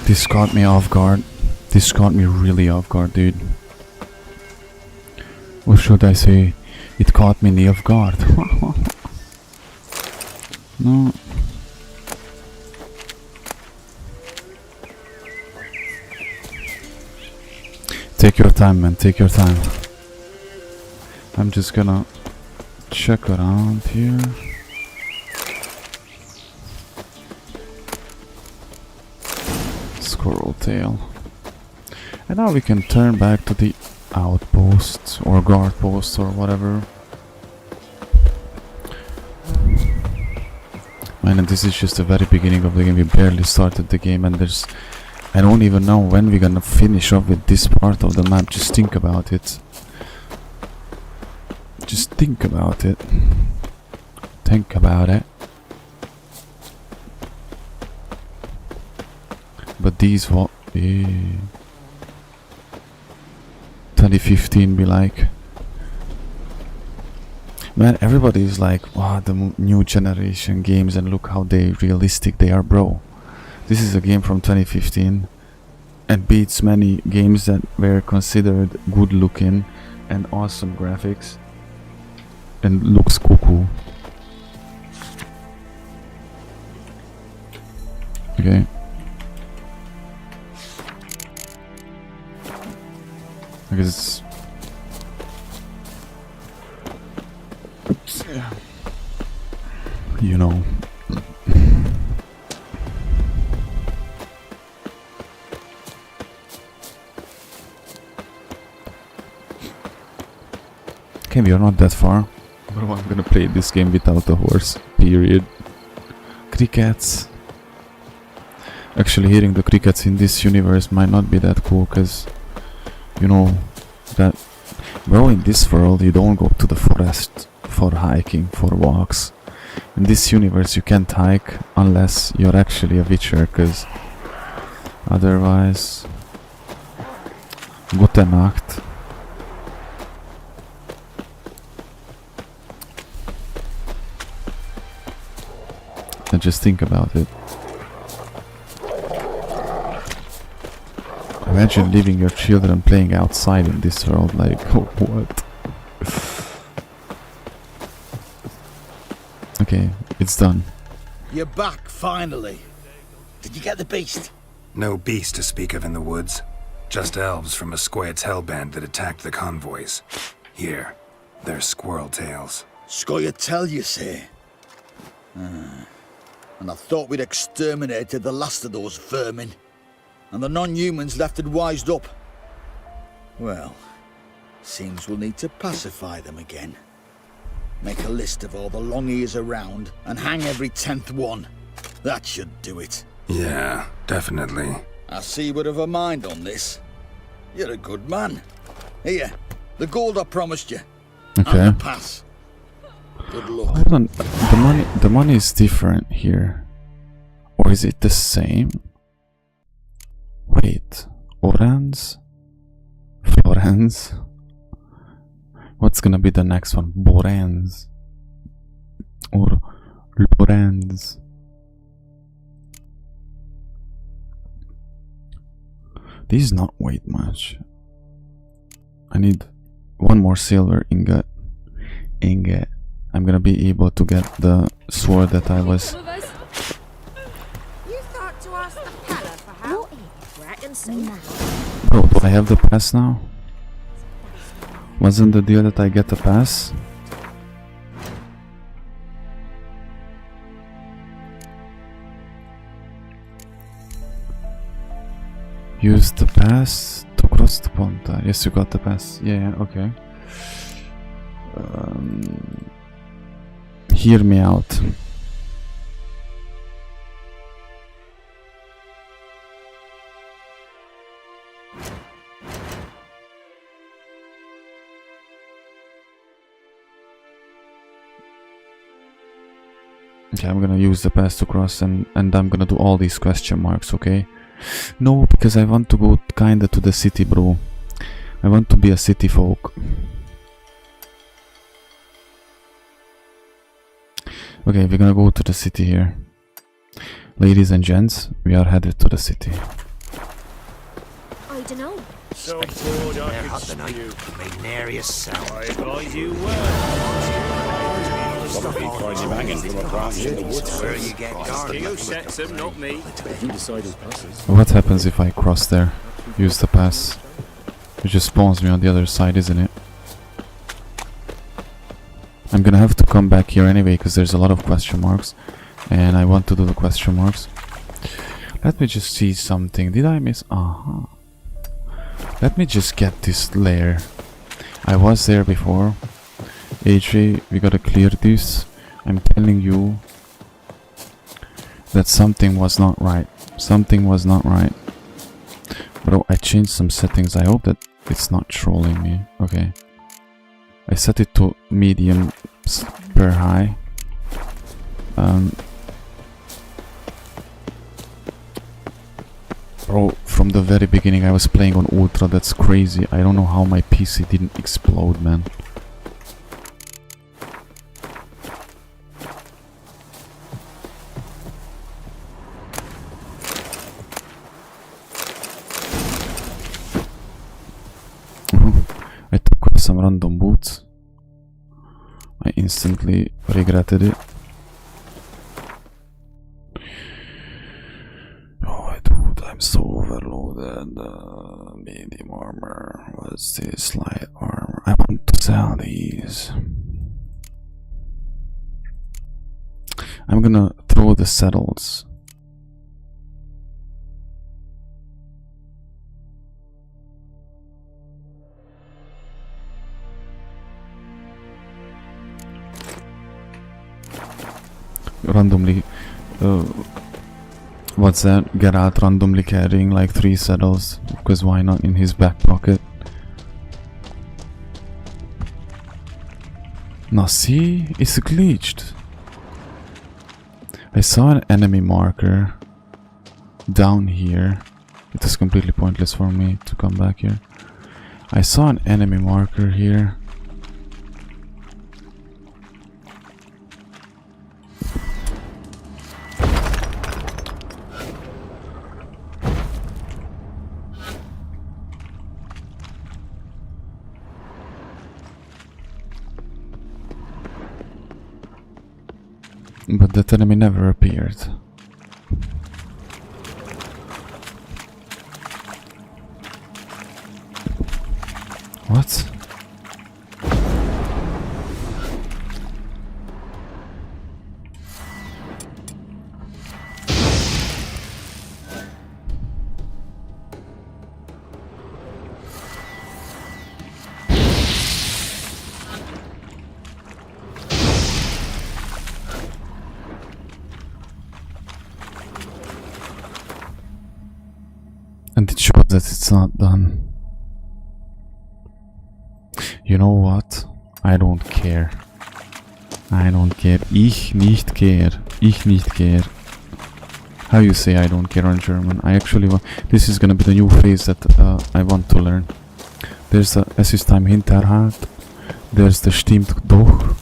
This caught me off guard. This caught me really off guard, dude. Or should I say, it caught me off guard. No. Take your time, man. Take your time. I'm just gonna check around here. Squirrel tail. And now we can turn back to the outposts or guard posts or whatever. Man, and this is just the very beginning of the game. We barely started the game, and I don't even know when we're gonna finish up with this part of the map. Just think about it. Just think about it. Think about it. But these what? 2015 be like. Man, everybody is like, wow, the new generation games, and look how realistic they are, bro. This is a game from 2015 and beats many games that were considered good looking and awesome graphics and looks cuckoo. Okay. I guess you know. Okay, we are not that far. Bro, I'm gonna play this game without a horse. Period. Crickets. Actually, hearing the crickets in this universe might not be that cool, cause you know that, bro, in this world you don't go to the forest for hiking, for walks. In this universe you can't hike unless you're actually a witcher, cause otherwise, gute Nacht. And just think about it. Imagine leaving your children playing outside in this world, like, oh, what? Okay, it's done. You're back, finally. Did you get the beast? No beast to speak of in the woods. Just elves from a Squared's hellband that attacked the convoys. Here, they're squirrel tails. Scoia'tael, you say? And I thought we'd exterminated the last of those vermin. And the non-humans left it wised up. Well, seems we'll need to pacify them again. Make a list of all the long ears around and hang every 10th one. That should do it. Yeah, definitely. I see you would have a mind on this. You're a good man. Here, the gold I promised you. Okay. And the pass. Good luck. Hold on, the money is different here. Or is it the same? Wait, Orans? Florens? What's gonna be the next one? Borans? Or Lorenz? These not weight much. I need one more silver ingot. I'm gonna be able to get the sword that I was. You thought to ask the fella for help? Bro, do I have the pass now? Wasn't the deal that I get the pass? Use the pass to cross the Ponta. Yes, you got the pass. Yeah, okay. Hear me out. Okay, I'm gonna use the pass to cross and I'm gonna do all these question marks, okay? No, because I want to go kinda to the city, bro. I want to be a city folk. Okay, we're gonna go to the city here. Ladies and gents, we are headed to the city. I don't know. So bored I could spew. I advise you well. Probably find him hanging from a branch in the woods. Where you get guarded. Who sets them, not me. You decide who passes. What happens if I cross there? Use the pass. It just spawns me on the other side, isn't it? I'm gonna have to come back here anyway because there's a lot of question marks and I want to do the question marks. Let me just see something. Did I miss? Let me just get this layer. I was there before. AJ, we gotta clear this. I'm telling you that something was not right. Something was not right. Bro, I changed some settings. I hope that it's not trolling me. Okay. I set it to medium per high. Bro, from the very beginning I was playing on ultra. That's crazy. I don't know how my PC didn't explode, man. I took some random boots. I instantly regretted it. Oh, dude, I'm so overloaded. Medium armor. What's this? Light armor. I want to sell these. I'm gonna throw the saddles. Randomly, what's that? Geralt randomly carrying like 3 saddles, because why not, in his back pocket? Now see, it's glitched. I saw an enemy marker down here. It is completely pointless for me to come back here. I saw an enemy marker here. But that enemy never appeared. What? And it shows that it's not done. You know what? I don't care. I don't care. Ich nicht care. Ich nicht care. How you say I don't care on German? I actually want... This is gonna be the new phrase that I want to learn. There's the Es ist ein Hinterhalt. There's the stimmt doch.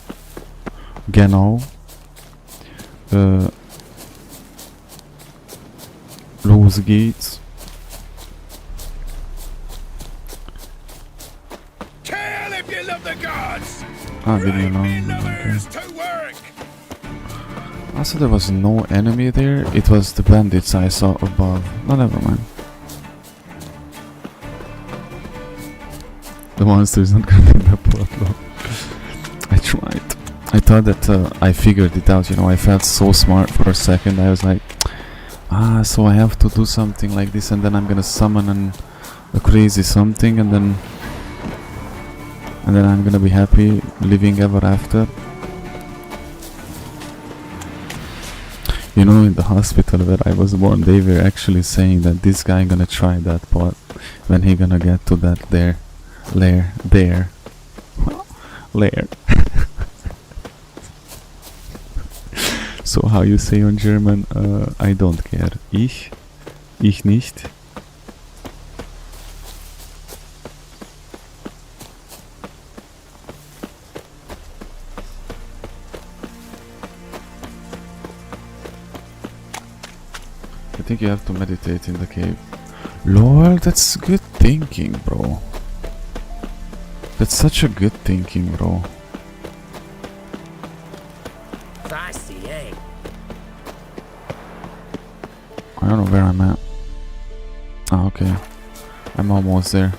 Genau. Los geht's. Ah, leave me alone. Okay. Also, there was no enemy there. It was the bandits I saw above. No, never mind. The monster is not gonna be in the portal. I tried. I thought that I figured it out. You know, I felt so smart for a second. I was like, so I have to do something like this, and then I'm gonna summon a crazy something, and then I'm gonna be happy living ever after. You know, in the hospital where I was born, they were actually saying that this guy gonna try that part when he gonna get to that lair. So how you say on German, I don't care. Ich nicht. I think you have to meditate in the cave. Lord, that's good thinking, bro. That's such a good thinking, bro. Fancy, eh? I don't know where I'm at. Ah, okay. I'm almost there.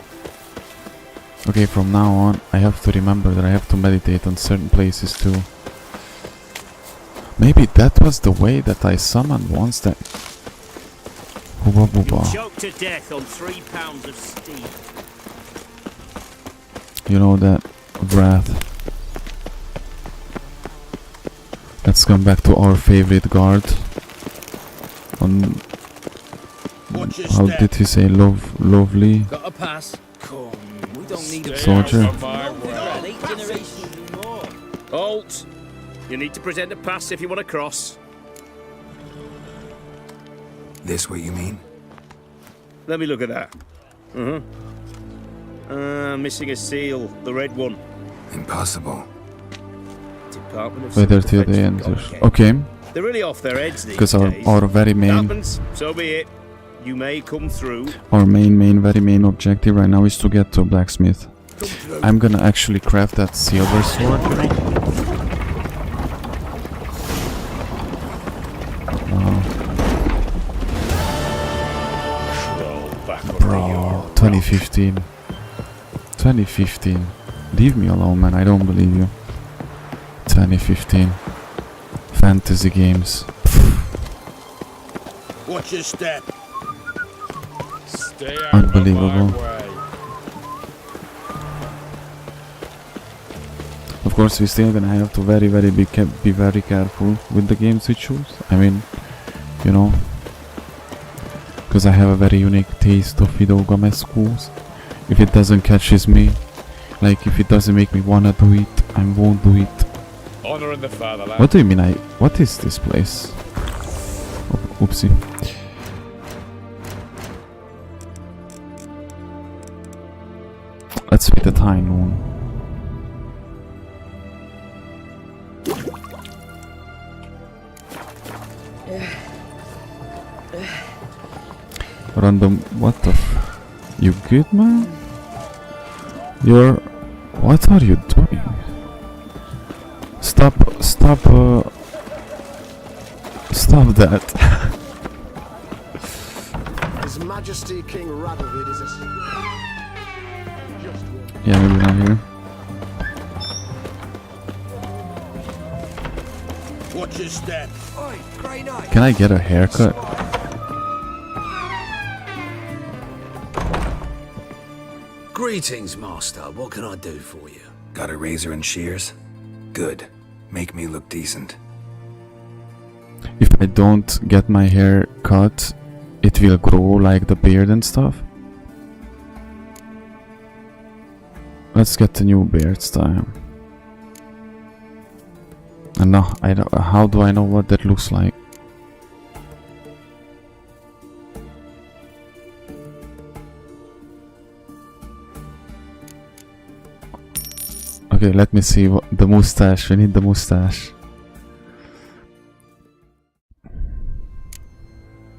Okay, from now on, I have to remember that I have to meditate on certain places too. Maybe that was the way that I summoned once that... You're choked to death on 3 pounds of steam. You know that wrath. Let's come back to our favorite guard. On how did he say lovely? Got a pass. Come, we don't need a soldier. Halt! You need to present a pass if you want to cross. This what you mean? Let me look at that. Missing a seal, the red one. Impossible. Department of Whether till they enter. Okay. They're really off their heads these Because days. our very main... Happens, so be it. You may come through. Our very main objective right now is to get to a blacksmith. I'm gonna actually craft that silver sword, you know? Bro, 2015. 2015. Leave me alone, man. I don't believe you. 2015. Fantasy games. Watch your step. Stay out Unbelievable. of my way. Of course, we're still gonna have to be very careful with the games we choose. I mean, you know, because I have a very unique taste of video game schools. If it doesn't catches me, like if it doesn't make me wanna do it, I won't do it. Honor in the fatherland. What do you mean? What is this place? Oh, oopsie. Let's wait at high noon. Random, what the f... You good, man? You're... What are you doing? Stop Stop that. His Majesty King Radovid is a... Yeah, maybe not here. Watch your step. Can I get a haircut? Greetings, Master. What can I do for you? Got a razor and shears? Good. Make me look decent. If I don't get my hair cut, it will grow like the beard and stuff. Let's get the new beard style. And now, how do I know what that looks like? Okay, let me see what the mustache. We need the mustache.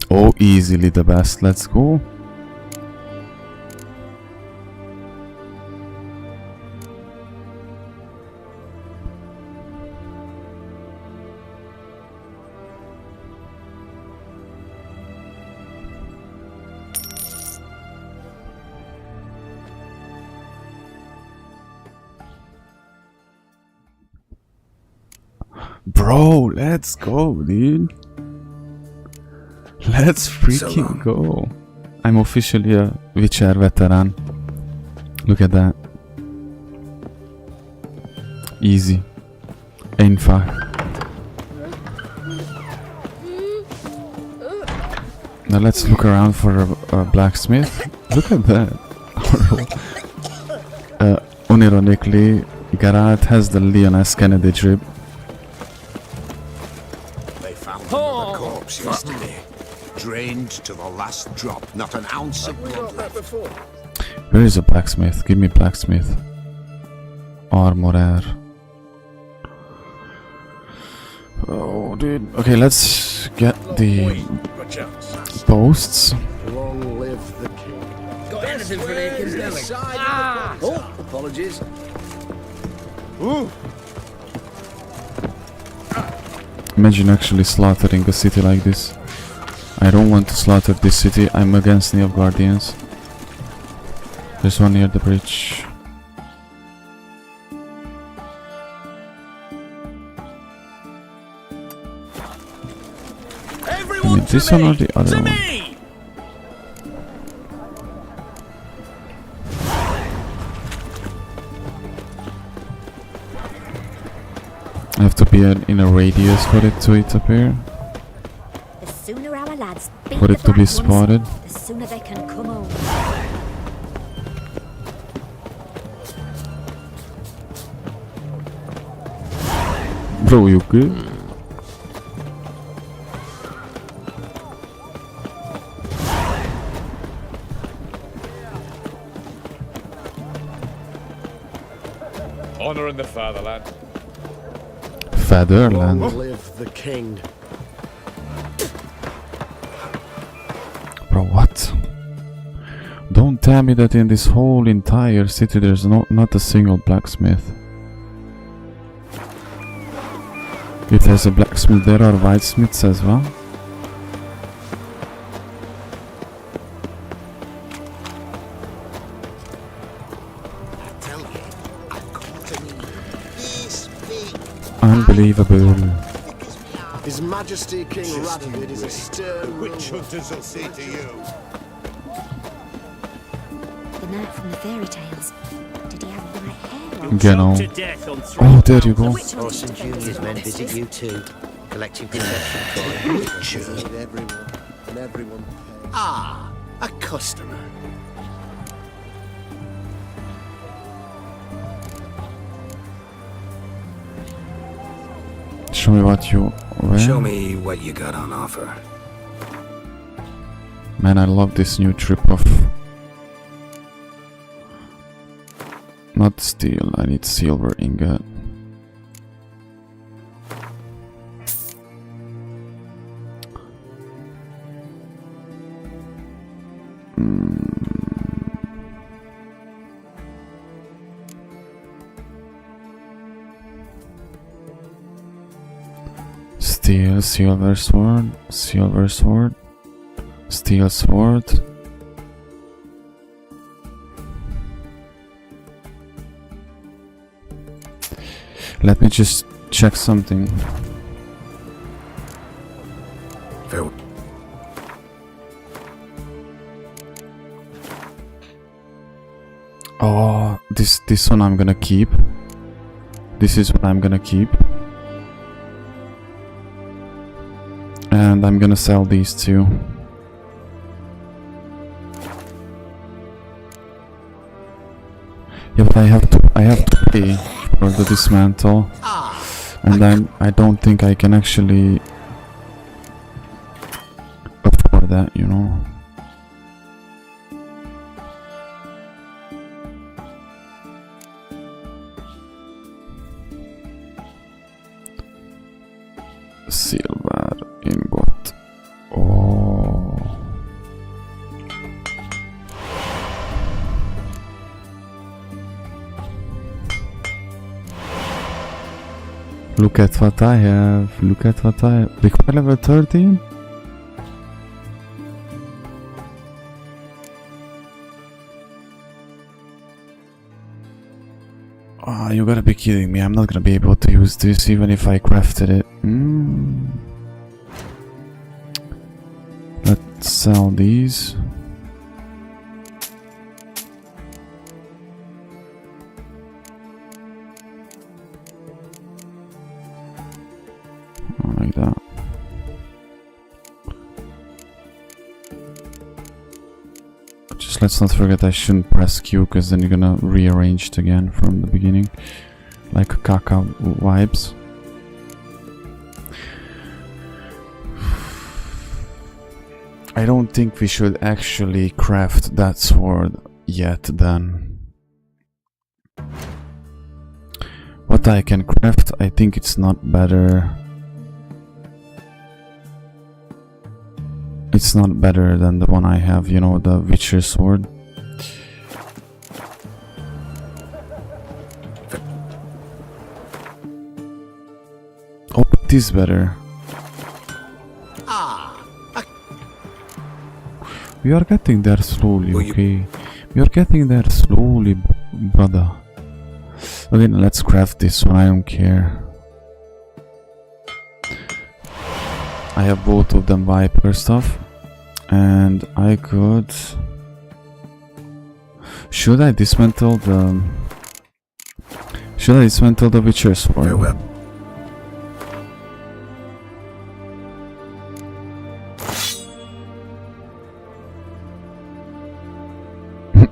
Oh, easily the best. Let's go. Bro, let's go, dude. Let's freaking go. I'm officially a Witcher veteran. Look at that. Easy. Einfach. Now let's look around for a blacksmith. Look at that. Unironically, Geralt has the Leon Kennedy drip. Yesterday, drained to the last drop, not an ounce of blood left. Where is a blacksmith? Give me blacksmith. Armorer. Oh, dude. Okay, let's get the posts. Long live the king. Got anything for the Oh, apologies. Ooh. Imagine actually slaughtering a city like this. I don't want to slaughter this city. I'm against Nilfgaardians. There's one near the bridge. I mean, this one or the other one? I have to be in a radius for it to appear. The sooner our lads beat For it the to be black spotted. ones, the sooner they can come home. Bro, you good? Honor in the fatherland. Fatherland. Long live the king. Bro, what? Don't tell me that in this whole entire city there's not a single blacksmith. If there's a blacksmith, there are whitesmiths as well. Unbelievable. His Majesty King Radovid is a stern Witch hunters will see to you. The knight from the fairy tales. Did he have white hair on? Get on. To death on three. Oh, there you go. Orson Junior's men visit you too, collecting protection for you. everyone, and everyone pays. Ah, a customer. Show me what you wear. Show me what you got on offer. Man, I love this new trip of... Not steel, I need silver ingot. Steel, silver sword, steel sword. Let me just check something. Phil. Oh, this one I'm gonna keep. This is what I'm gonna keep. And I'm gonna sell these two. Yeah, but I have to pay for the dismantle. And I don't think I can actually afford that, you know. Silver ingot. Oh. Look at what I have. Look at what I have. Require level 13? Oh, you gotta be kidding me. I'm not gonna be able to use this even if I crafted it. Let's sell these. Like that. Just let's not forget I shouldn't press Q because then you're gonna rearrange it again from the beginning. Like caca vibes. I don't think we should actually craft that sword yet then. What I can craft, I think it's not better. It's not better than the one I have, you know, the Witcher sword. Oh, it is better. We are getting there slowly, okay? We are getting there slowly, brother. Okay, let's craft this one, I don't care. I have both of them Viper stuff. And I could... Should I dismantle the... Should I dismantle the Witcher sword? Farewell.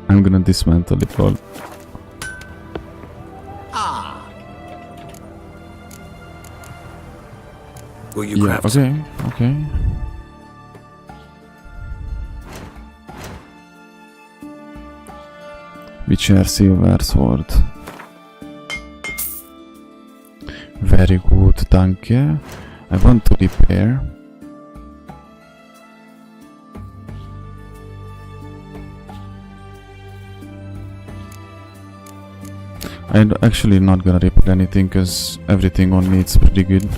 I'm gonna dismantle it all. Will you craft? Okay, okay. Witcher silver sword. Very good, thank you. I want to repair. I'm actually not gonna repair anything because everything on me is pretty good.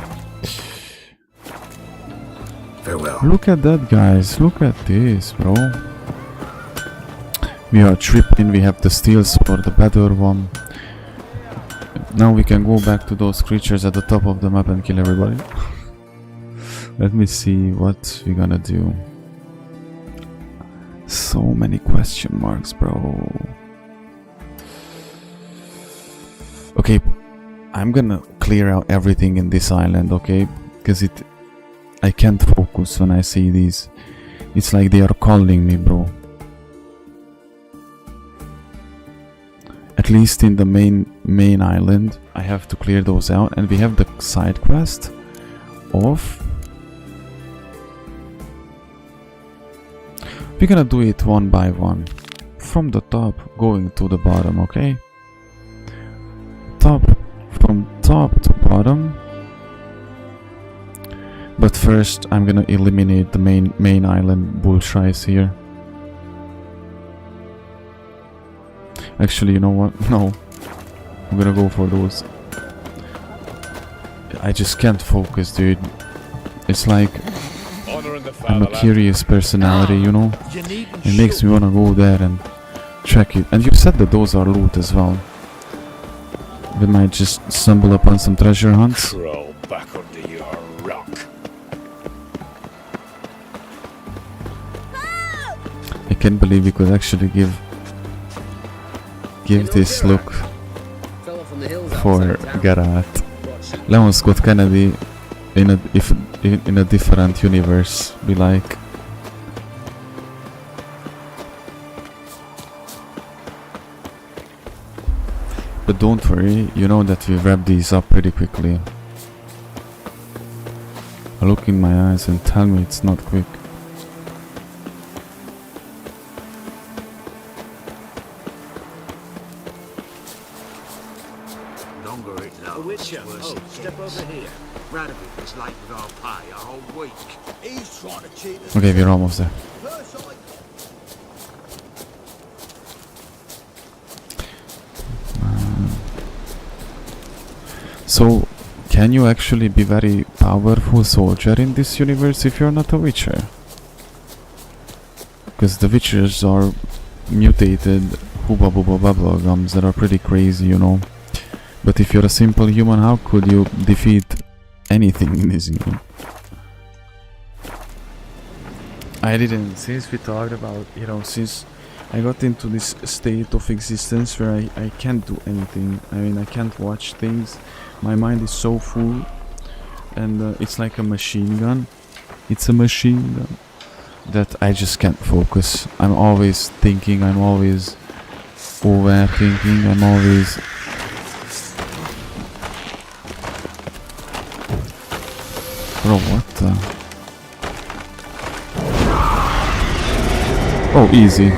Farewell. Look at that, guys. Look at this, bro. We are tripping. We have the steel sword, the better one. Now we can go back to those creatures at the top of the map and kill everybody. Let me see what we're gonna do. So many question marks, bro. Okay, I'm gonna clear out everything in this island, okay? Because I can't focus when I see these. It's like they are calling me, bro. At least in the main island, I have to clear those out, and we have the side quest of... We're gonna do it one by one, from the top going to the bottom, okay? From top to bottom. But first, I'm gonna eliminate the main island bullshit here. Actually, you know what? No. I'm gonna go for those. I just can't focus, dude. it's like Honor in the I'm a fatherland. curious personality, you know? It makes me wanna go there and check it. And you said that those are loot as well. We might just stumble upon some treasure hunts. Crawl back under your rock. I can't believe we could actually give this look for Geralt. Leon Scott Kennedy in a different universe, be like. But don't worry, you know that we wrap these up pretty quickly. Look in my eyes and tell me it's not quick. Longer it lasts, Witcher, worse it step gets. over here. Radovid was late with our pay a whole week. He's trying to cheat us. Okay, we're almost there. So, can you actually be very powerful soldier in this universe if you're not a witcher? Because the witchers are mutated hooba booba bubblegums that are pretty crazy, you know. But if you're a simple human, how could you defeat anything in this game? I didn't, since we talked about, you know, since I got into this state of existence where I can't do anything. I mean, I can't watch things. My mind is so full, and it's like a machine gun. It's a machine gun that I just can't focus. I'm always thinking, I'm always overthinking, I'm always... Bro, what the... Oh, easy.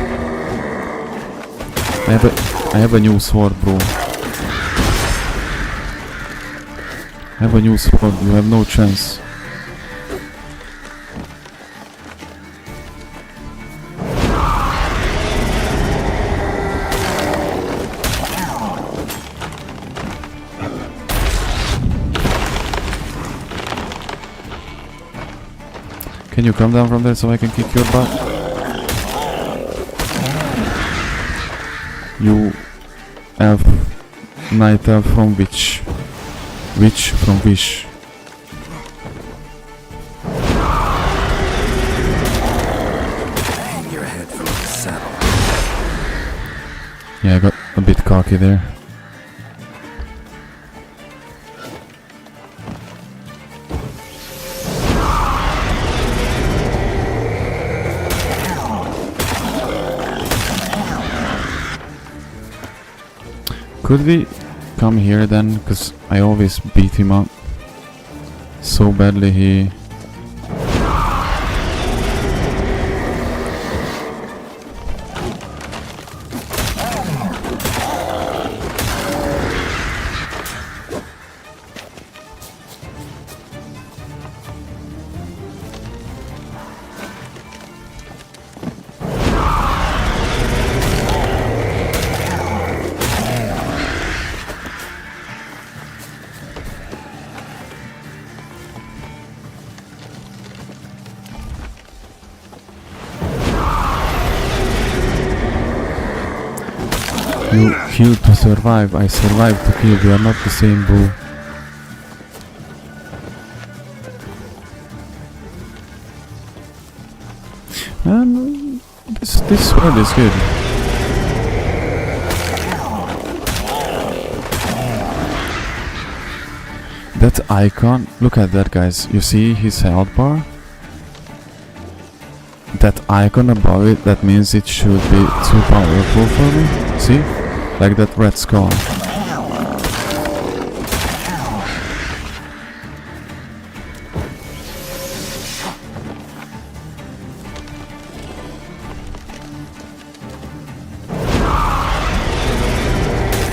I have a new sword, bro. I have a new sword, you have no chance. Can you come down from there so I can kick your butt? You elf, night elf from which? Witch from Wish. Hang your head from the saddle. Yeah, I got a bit cocky there. Could we come here then? Because I always beat him up so badly he... You killed to survive, I survived to kill, we are not the same, bro. And this sword is good. That icon, look at that, guys, you see his health bar? That icon above it, that means it should be too powerful for me. See? Like that red skull.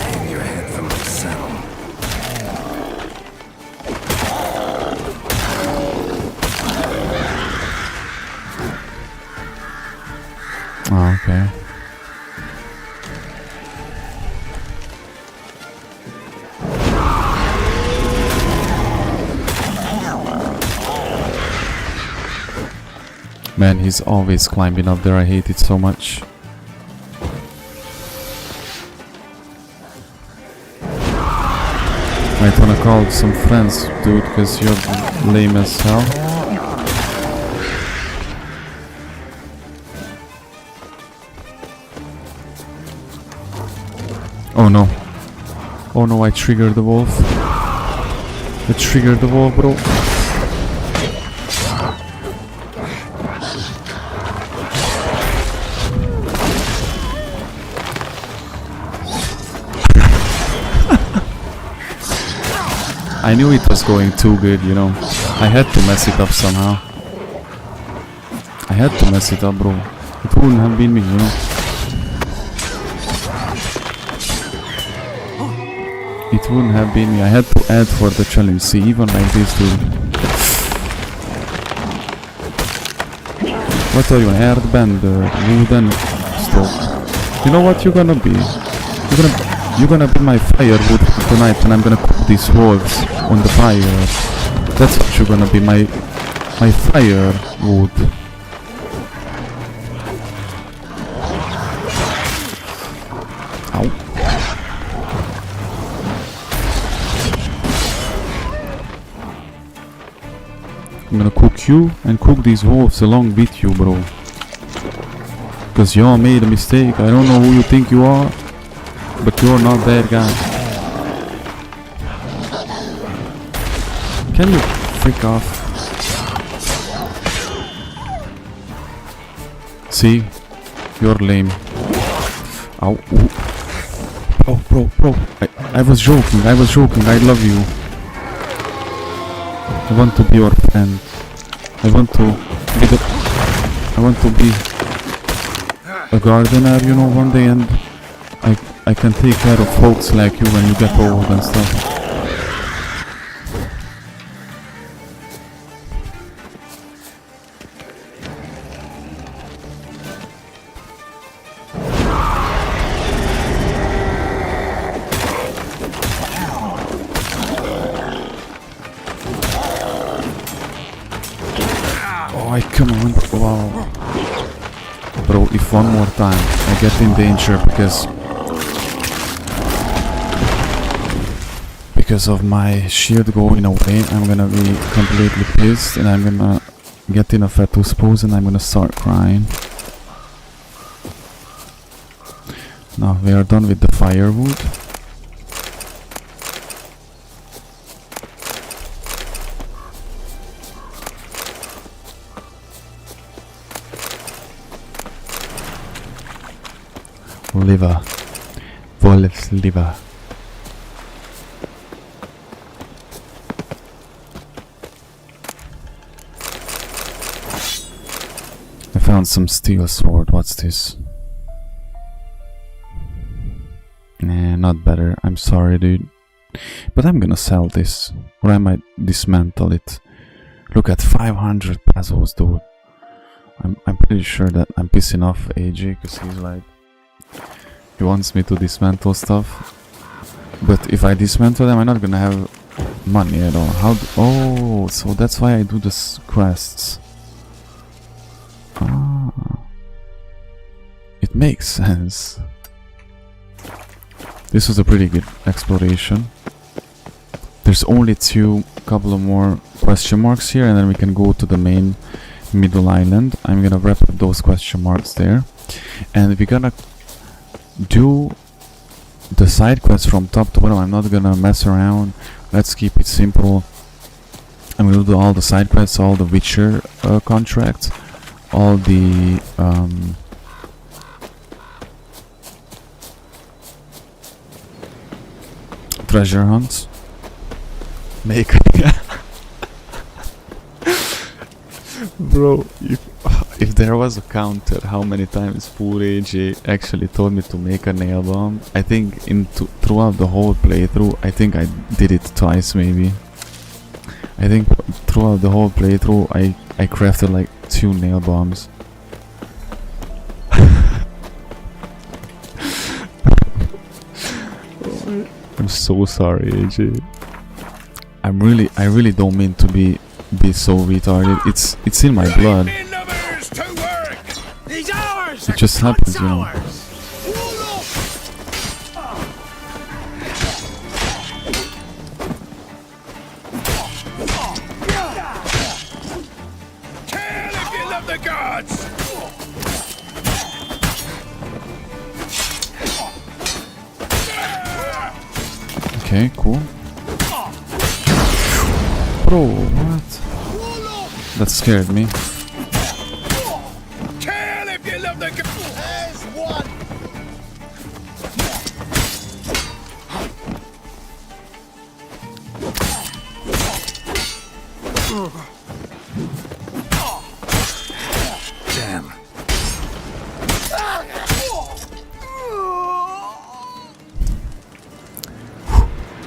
Hang your head from the saddle. Oh, okay. Man, he's always climbing up there. I hate it so much. Might wanna call some friends, dude, because you're lame as hell. Oh no. Oh no, I triggered the wolf. I triggered the wolf, bro. I knew it was going too good, you know. I had to mess it up somehow. I had to mess it up, bro. It wouldn't have been me, you know. It wouldn't have been me. I had to add for the challenge. See, even like this, dude. What are you, an earthband, wooden stove? You know what you're gonna be? You're gonna be my firewood tonight, and I'm gonna cook these wolves on the fire. That's what you're gonna be, my firewood. Ow. I'm gonna cook you and cook these wolves along with you, bro. Because y'all made a mistake. I don't know who you think you are, but you're not that guy. Can you freak off? See? You're lame. Ow. Ooh. Bro. I was joking. I love you. I want to be your friend. I want to be a gardener, you know, one day, and I can take care of folks like you when you get old and stuff. Oh, come on, wow. Bro, if one more time I get in danger because of my shield going away, I'm gonna be completely pissed, and I'm gonna get in a fetus pose and I'm gonna start crying. Now we are done with the firewood. Liver. Wolf's liver. I found some steel sword. What's this? Nah, not better. I'm sorry, dude. But I'm gonna sell this. Or I might dismantle it. Look at 500 pesos, dude. I'm pretty sure that I'm pissing off AJ because he's like, he wants me to dismantle stuff, but if I dismantle them, I'm not gonna have money at all. Oh, so that's why I do the quests. Ah, it makes sense. This was a pretty good exploration. There's only couple of more question marks here, and then we can go to the main middle island. I'm gonna wrap up those question marks there, and we're gonna do the side quests from top to bottom. I'm not gonna mess around. Let's keep it simple. I'm gonna do all the side quests, all the Witcher contracts, all the treasure hunts. Make bro, if there was a counter how many times poor AJ actually told me to make a nail bomb, I think throughout the whole playthrough, I think I did it twice maybe. I think throughout the whole playthrough I crafted like 2 nail bombs. I'm so sorry, AJ. I really don't mean to be so retarded. It's in my blood. Numbers to It just happens, you know. Kill if you love the gods! Okay, cool. Bro, what? That scared me. Kill if you love the gods! There's one! Damn.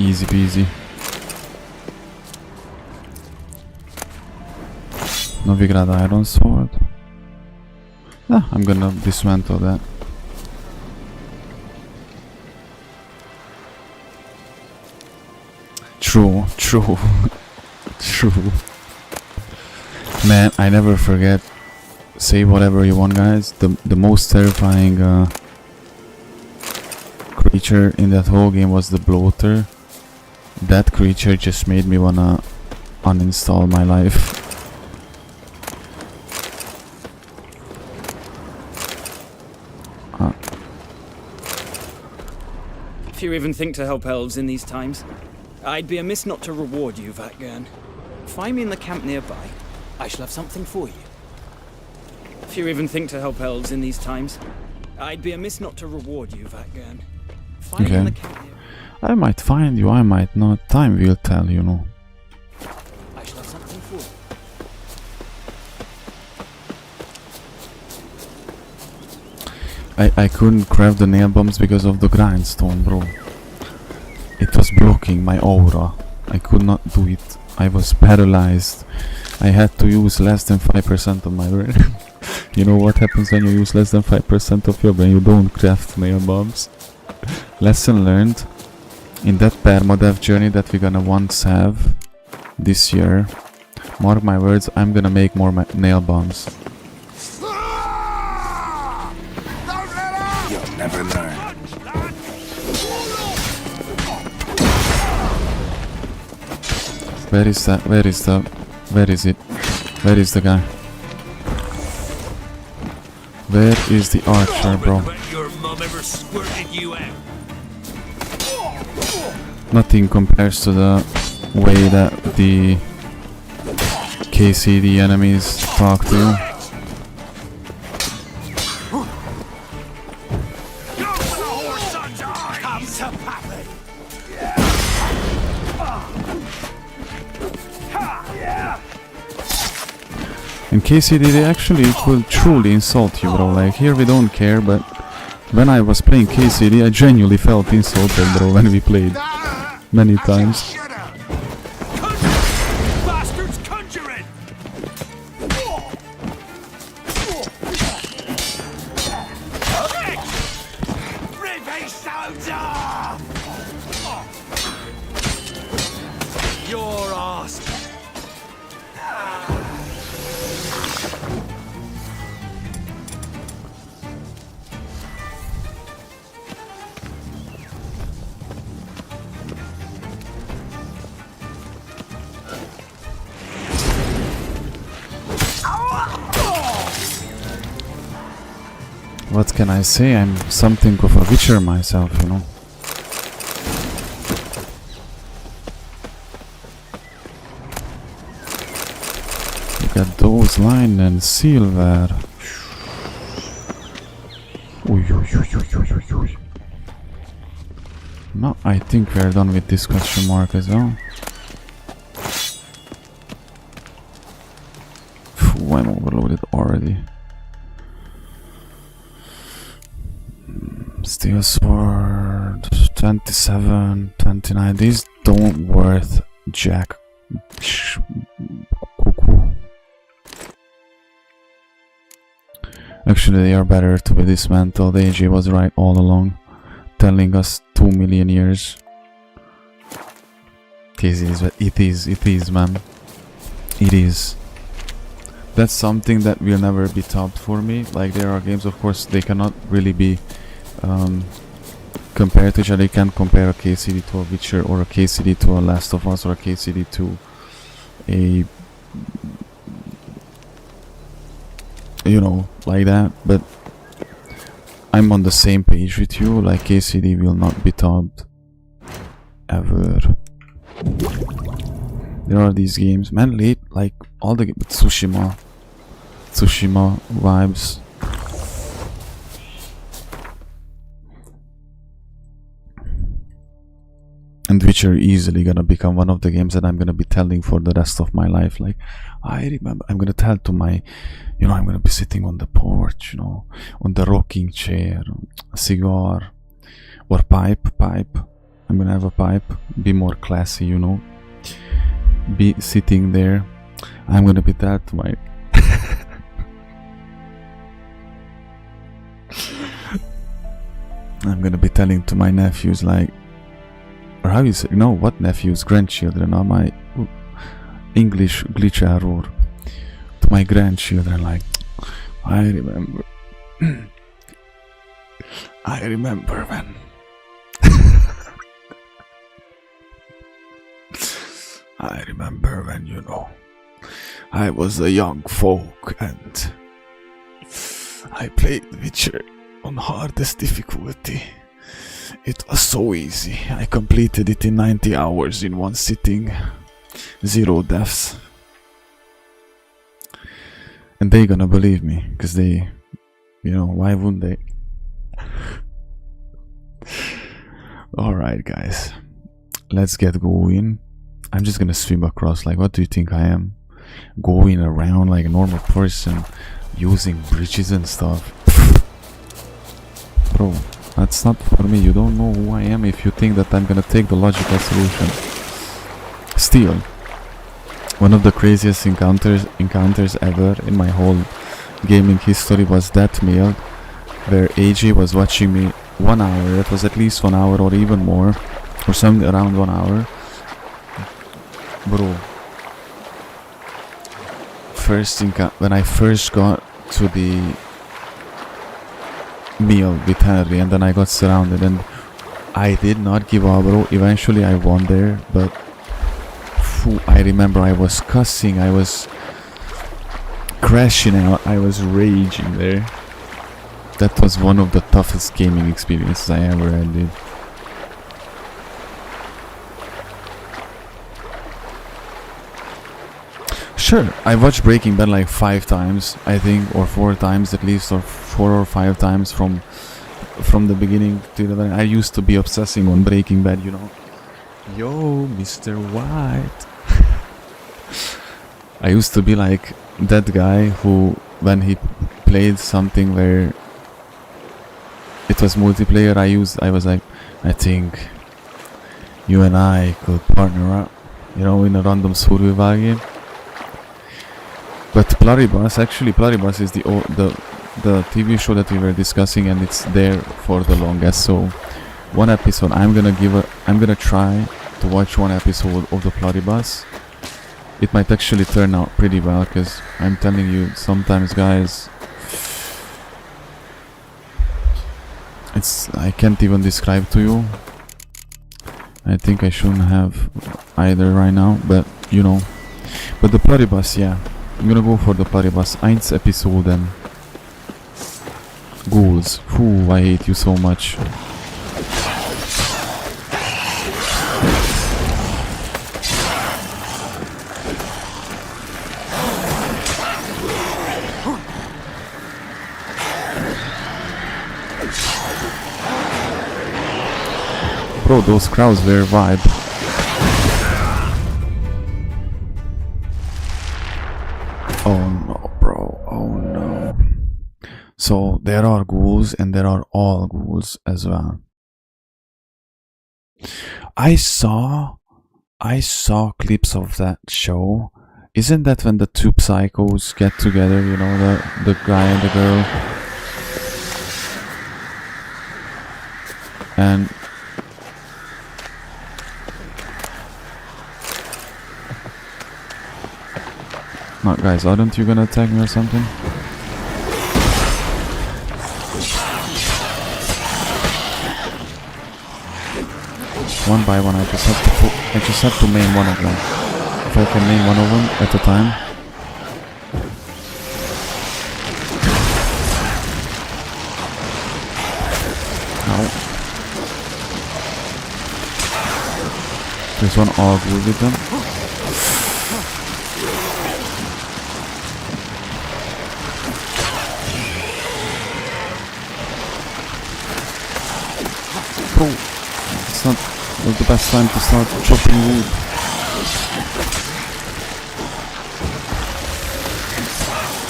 Easy peasy. Novigrad iron sword. Ah, I'm gonna dismantle that. True, true, true. Man, I never forget. Say whatever you want, guys. The most terrifying creature in that whole game was the bloater. That creature just made me wanna uninstall my life. If you even think to help elves in these times, I'd be amiss not to reward you, Vatgern. Find me in the camp nearby. I shall have something for you. If you even think to help elves in these times, I'd be amiss not to reward you, Vatgern. Find me in the camp nearby. I might find you, I might not. Time will tell, you know. I shall have something for you. I couldn't craft the nail bombs because of the grindstone, bro. It was blocking my aura. I could not do it. I was paralyzed. I had to use less than 5% of my brain. You know what happens when you use less than 5% of your brain? You don't craft nail bombs. Lesson learned. In that permadeath journey that we're gonna once have this year, mark my words, I'm gonna make more nail bombs. You'll never learn. Where is that? Where is the... Where is it? Where is the guy? Where is the archer, bro? Your mom ever squirted you out? Nothing compares to the way that the KCD enemies talk to you. In KCD they actually could truly insult you, bro. Like here we don't care, but when I was playing KCD I genuinely felt insulted, bro, when we played. Many times. Bastards conjuring! Your ass! What can I say? I'm something of a witcher myself, you know. Look at those line and silver. Uy, uy, uy, uy, uy, uy, uy. No, I think we're done with this question mark as well. Phew, I'm overloaded already. Steel sword, 27, 29. These don't worth jack. Cuckoo. Actually, they are better to be dismantled. AJ was right all along, telling us 2 million years. It is, man. It is. that's something that will never be topped for me. Like, there are games, of course, they cannot really be compared to each other. You can't compare a KCD to a Witcher, or a KCD to a Last of Us, or a KCD to a, you know, like that. But I'm on the same page with you. Like, KCD will not be topped ever. There are these games, man. Late, like all the Tsushima vibes. And Witcher easily gonna become one of the games that I'm gonna be telling for the rest of my life. Like, I remember, I'm gonna tell to my, you know, I'm gonna be sitting on the porch, you know, on the rocking chair, a cigar, or pipe. I'm gonna have a pipe, be more classy, you know. Be sitting there. I'm gonna be that to my I'm gonna be telling to my nephews, like, or how you say, no, what nephews, grandchildren, or my English glitch error, to my grandchildren, like, I remember when I remember when, you know, I was a young folk and I played Witcher on hardest difficulty. It was so easy. I completed it in 90 hours in one sitting. 0 deaths. And they gonna believe me, because they, you know, why wouldn't they? Alright guys, let's get going. I'm just gonna swim across. Like, what do you think I am? Going around like a normal person, using bridges and stuff. Bro, that's not for me. You don't know who I am if you think that I'm gonna take the logical solution. Still, one of the craziest encounters ever in my whole gaming history was that meal where AJ was watching me 1 hour. That was at least 1 hour or even more, or something around 1 hour. Bro, when I first got to the meal with Henry, and then I got surrounded, and I did not give up, bro. Eventually I won there, but I remember I was cussing, I was crashing out, I was raging there. That was one of the toughest gaming experiences I ever had. Sure, I watched Breaking Bad like 5 times, I think, or 4 times at least, or 4 or 5 times from the beginning to the end. I used to be obsessing on Breaking Bad, you know. Yo, Mr. White. I used to be like that guy who, when he played something where it was multiplayer, I was like, I think you and I could partner up, you know, in a random survival game. But Pluribus is the TV show that we were discussing, and it's there for the longest. So one episode, I'm gonna try to watch one episode of the Pluribus. It might actually turn out pretty well, because I'm telling you, sometimes, guys, I can't even describe to you. I think I shouldn't have either right now, but you know. But the Pluribus, yeah, I'm gonna go for the Pluribus. 1 Episoden. Ghouls. Ooh, I hate you so much. Bro, those crowds were vibe. Oh no, bro. Oh no. So there are ghouls and there are all ghouls as well. I saw clips of that show. Isn't that when the two psychos get together, you know, the guy and the girl? And Oh, guys, aren't you gonna attack me or something? One by one, I just have to main one of them. If I can main one of them at a time. Ow. There's one Ogre with them. Bro, it's not the best time to start chopping wood.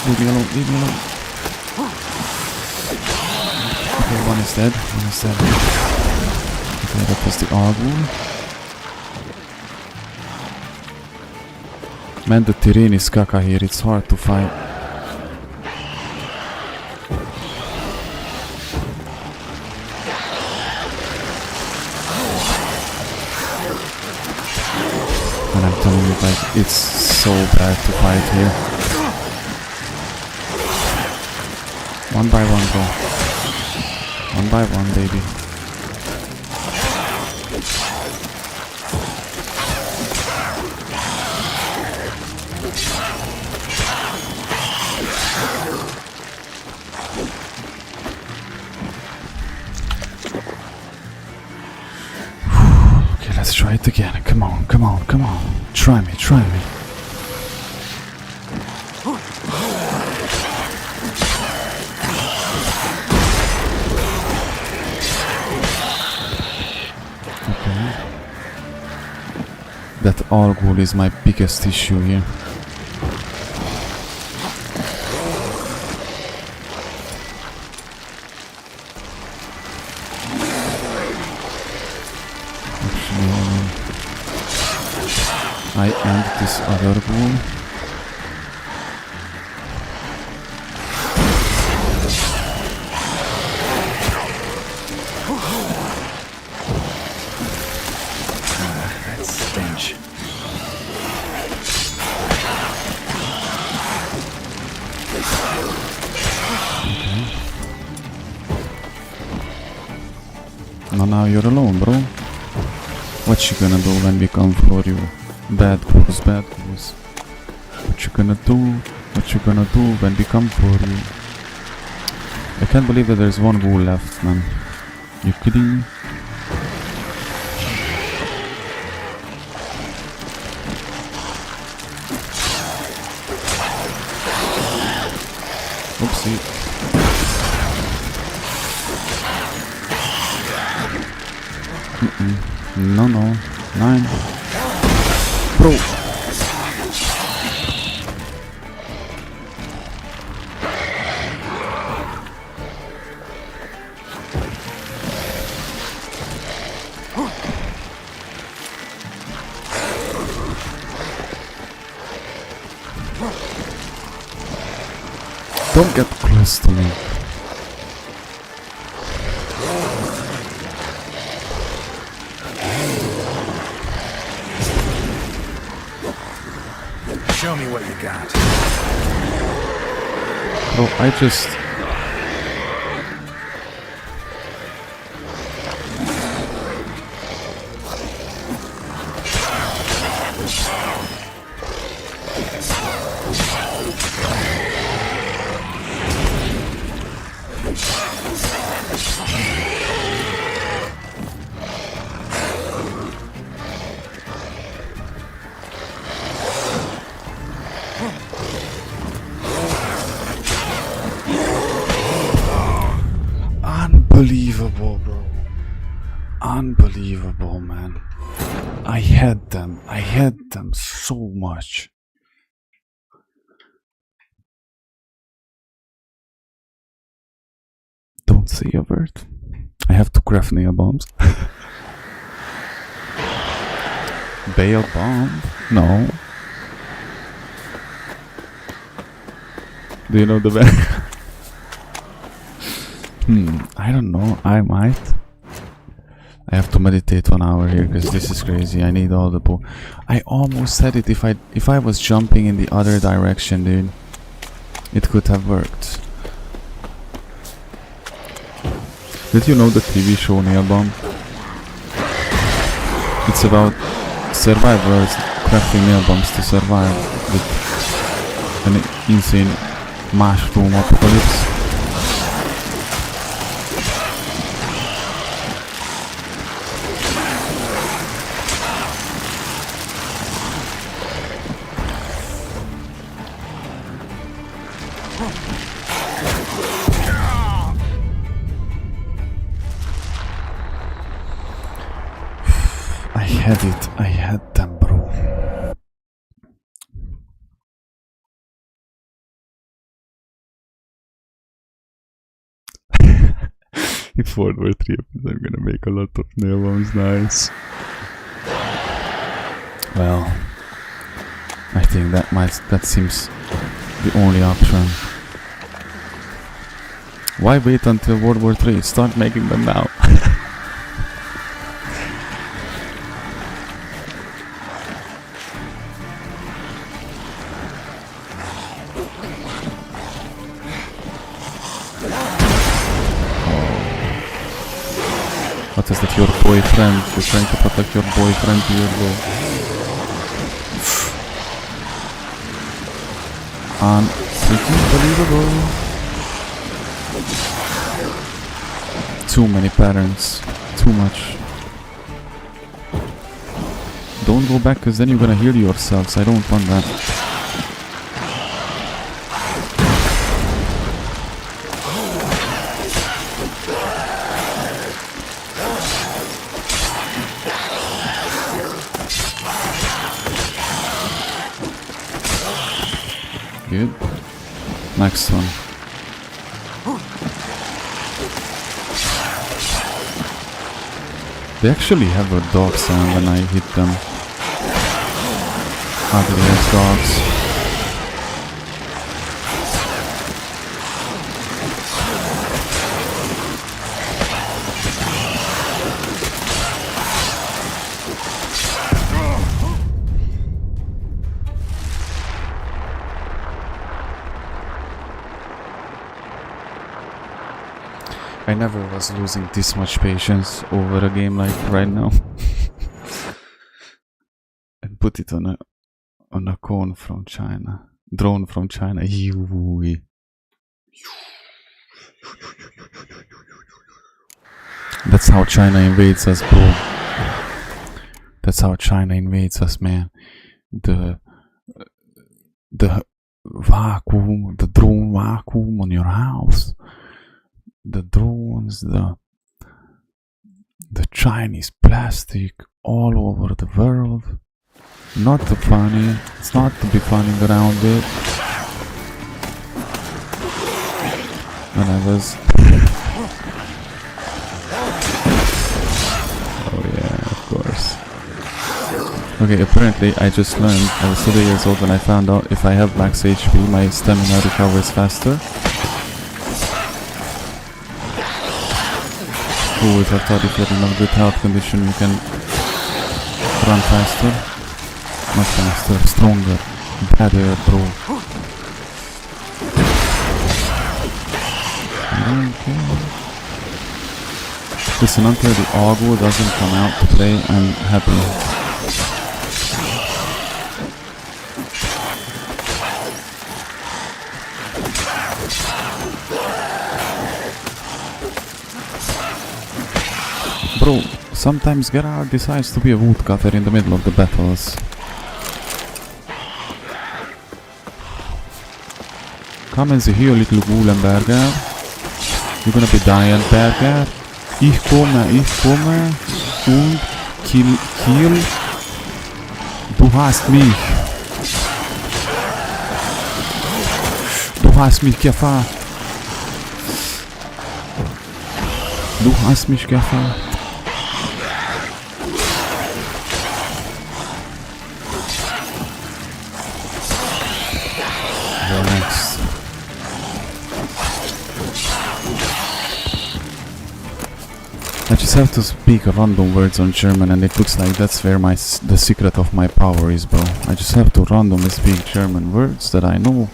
Leave me alone, leave me alone. Okay, one is dead, one is dead. Okay, that was the Ogre. Man, the terrain is caca here, it's hard to fight. And I'm telling you, like, it's so bad to fight here. One by one, bro. One by one, baby. Okay, let's try it again. Come on, come on, come on. Try me, try me. Okay. That Argul is my biggest issue here. I end this other ghoul. That stench. Okay. Now you're alone, bro. What you gonna do when we come for you? Bad ghouls, bad ghouls. What you gonna do? What you gonna do when we come for you? I can't believe that there's one ghoul left, man. You kidding? Oopsie. No, no. 9. Bro. Don't get close to me. Show me what you got. Oh, I just... Unbelievable, bro. Unbelievable, man. I had them so much. Don't say a word. I have to craft nail bombs. Bale bomb? No. Do you know the band? I don't know. I might. I have to meditate 1 hour here because this is crazy. I need all the bow. I almost said it. If I was jumping in the other direction, dude, it could have worked. Did you know the TV show Nail Bomb? It's about survivors crafting nail bombs to survive with an insane mushroom apocalypse. I had them, bro. If World War 3 happens, I'm gonna make a lot of nail bombs. Nice. Well, I think that seems the only option. Why wait until World War 3? Start making them now. What is that, your boyfriend? You're trying to protect your boyfriend here, bro. Unfreaking believable. Too many patterns. Too much. Don't go back, because then you're gonna heal yourselves. I don't want that. Good. Next one. They actually have a dog sound when I hit them. Ugly ass dogs. I never was losing this much patience over a game like right now. And put it on a cone from China. Drone from China. That's how China invades us, bro. That's how China invades us, man. The vacuum, the drone vacuum on your house. The drones, the Chinese plastic all over the world. Not too funny. It's not to be funning around with. When I was... Oh yeah, of course. Okay, apparently I just learned, I was 30 years old when I found out if I have max HP, my stamina recovers faster. Who would have thought if you're in a good health condition you can run faster? Not faster, stronger, better, bro. Okay. Listen, until the Augur doesn't come out to play, I'm happy. Bro, sometimes Geralt decides to be a woodcutter in the middle of the battles. Come and see here, little Gulenberger. You're gonna be dying, Berger. Ich komme und kill. Du hast mich. Du hast mich gefahren. Du hast mich gefahren. Next. I just have to speak random words on German, and it looks like that's where the secret of my power is, bro. I just have to randomly speak German words that I know.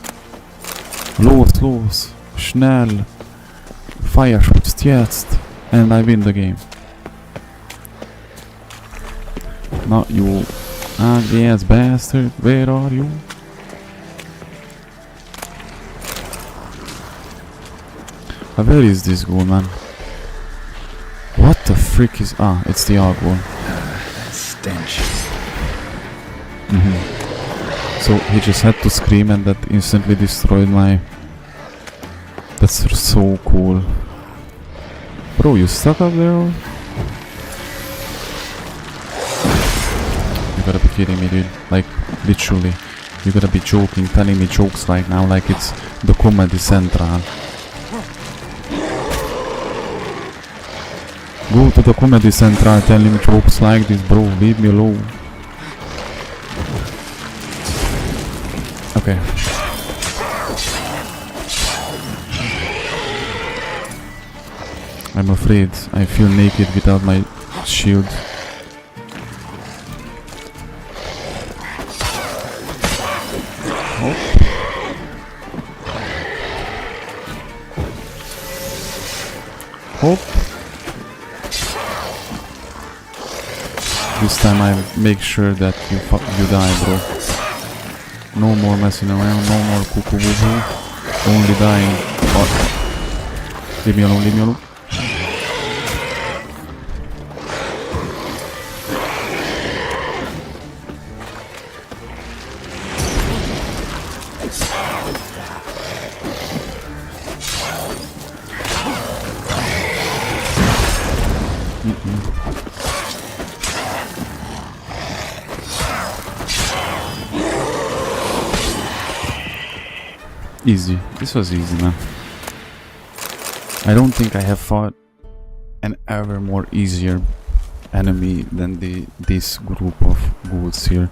Los, los, schnell, Feierschutz jetzt, and I win the game. Not you, ugly ass bastard, where are you? Where is this goal, man? What the frick is... Ah, it's the arc one. Stench. So he just had to scream and that instantly destroyed my... That's so cool. Bro, you stuck up there? You gotta be kidding me, dude. Like, literally. You gotta be joking, telling me jokes right now like it's the Comedy Central. Go to the Comedy Central telling jokes like this, bro. Leave me alone. Okay. I'm afraid I feel naked without my shield. Hope. This time I make sure that you die, bro. No more messing around, no more cuckoo woo woo. Only dying. Oh. Leave me alone, leave me alone. Easy. This was easy, man. I don't think I have fought an ever more easier enemy than this group of ghouls here.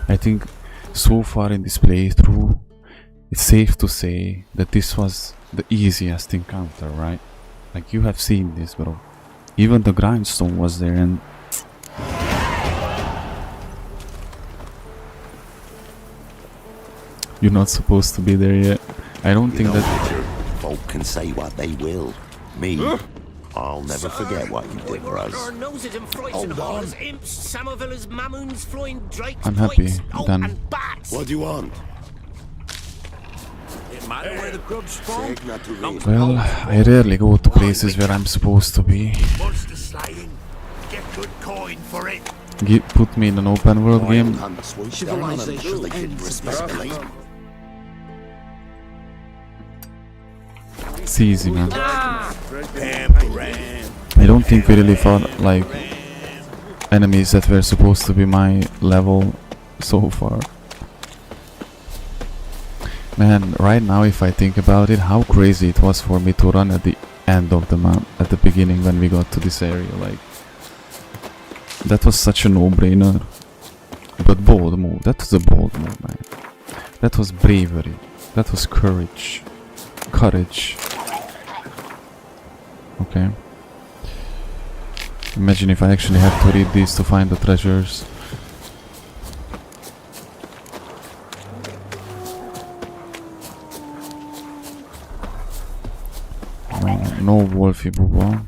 I think so far in this playthrough, it's safe to say that this was the easiest encounter, right? Like, you have seen this, bro. Even the grindstone was there, and you're not supposed to be there yet. I don't think that... Folk can say what they will. Me, I'll never forget what you did for us. Hold on. I'm happy, then. What do you want? Well, I rarely go to places where I'm supposed to be. Put me in an open world game. It's easy, man. I don't think we really fought like enemies that were supposed to be my level so far. Man, right now if I think about it, how crazy it was for me to run at the end of the map, at the beginning when we got to this area, like... That was such a no-brainer. But bold move, that was a bold move, man. That was bravery, that was courage. Courage. Okay. Imagine if I actually have to read these to find the treasures. No Wolfie Booba.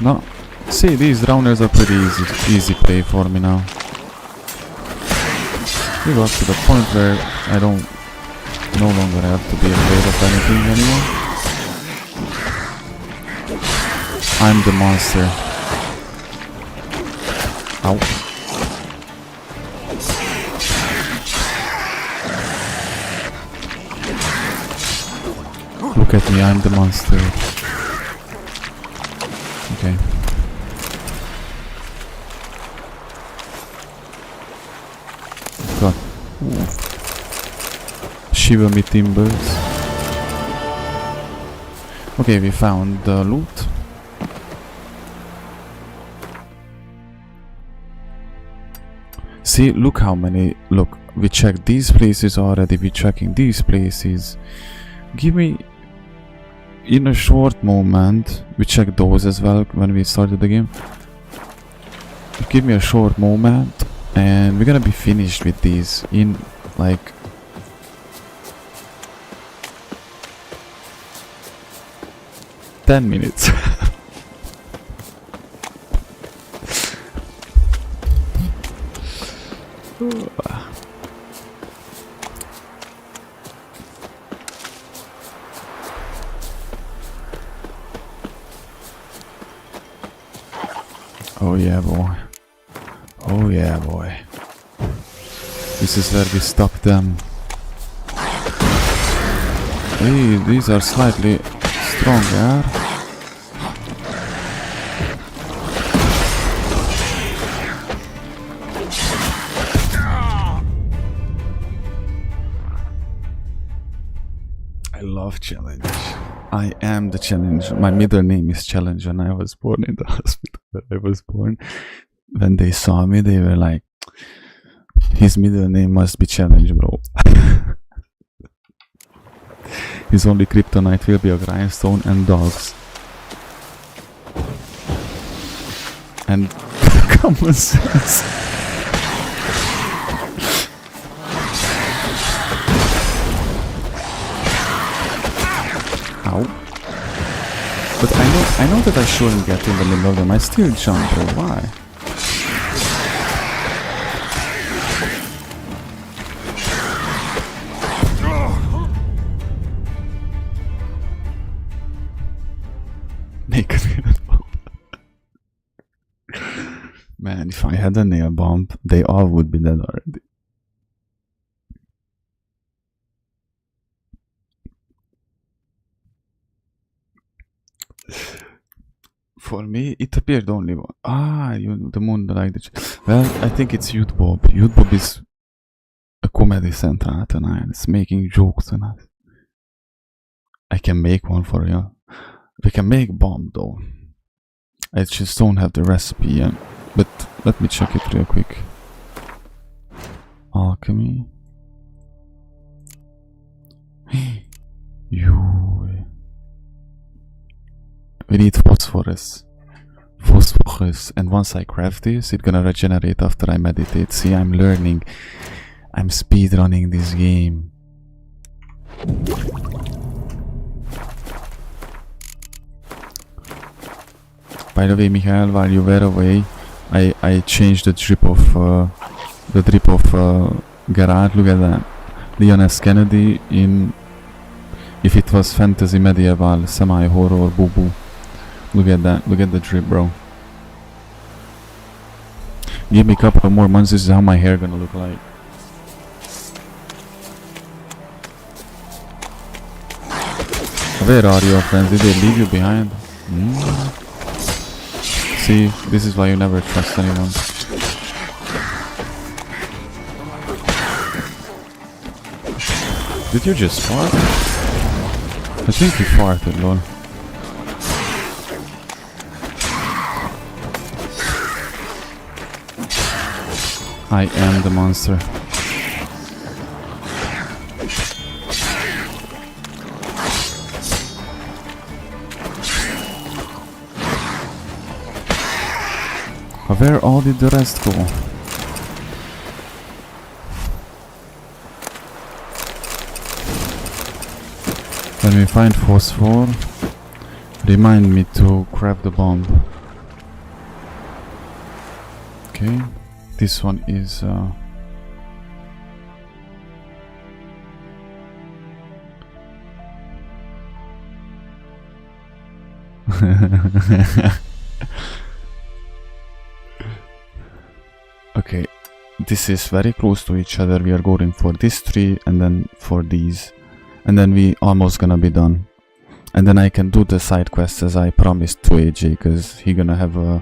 No. See, these drowners are pretty easy play for me now. We got to the point where I don't no longer have to be afraid of anything anymore. I'm the monster. Ow. Look at me, I'm the monster. Okay. God. Ooh. Shiver me timbers. Okay, we found the loot. See, look how many... Look, we checked these places already, we're checking these places. Give me... in a short moment, we checked those as well when we started the game. Give me a short moment and we're gonna be finished with these in like 10 minutes. Oh yeah, boy. Oh yeah, boy. This is where we stop them. Hey, these are slightly stronger. I love challenge. I am the challenge. My middle name is Challenge. When I was born in the hospital where I was born, when they saw me, they were like, his middle name must be Challenge, bro. His only kryptonite will be a grindstone and dogs. And common sense. Ow. But I know that I shouldn't get in the middle of them. I still jump, bro. Why? Man, if I had a nail bomb, they all would be dead already. For me, it appeared only one. Ah, the moon like the. Well, I think it's YouTube. YouTube is a comedy central tonight. It's making jokes on us. I can make one for you. We can make bomb though. I just don't have the recipe yet. But let me check it real quick. Alchemy. We need phosphorus. Phosphorus. And once I craft this, it's gonna regenerate after I meditate. See, I'm learning. I'm speedrunning this game. By the way, Michael, while you were away, I changed the drip of Gerard. Look at that. Leon S. Kennedy in if it was fantasy, medieval, semi-horror, boo-boo. Look at that. Look at the drip, bro. Give me a couple of more months. This is how my hair gonna look like. Where are your friends? Did they leave you behind? See, this is why you never trust anyone. Did you just fart? I think he farted, lol. I am the monster. Where all did the rest go? When we find phosphor, remind me to grab the bomb. Okay, this one is okay, this is very close to each other. We are going for this tree and then for these. And then we almost gonna be done. And then I can do the side quests as I promised to AJ, because he gonna have a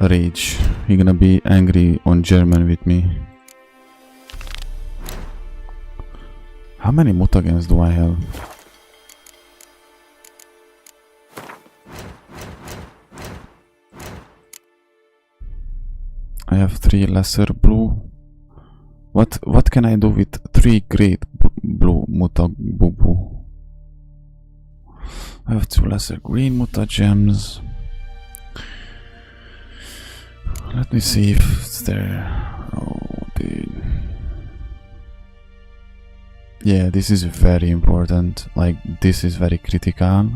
rage. He gonna be angry on German with me. How many mutagens do I have? I have 3 lesser blue. What can I do with 3 great blue mutag boo boo? I have 2 lesser green mutagems. Let me see if it's there. Oh, dude. Yeah, this is very important. Like, this is very critical.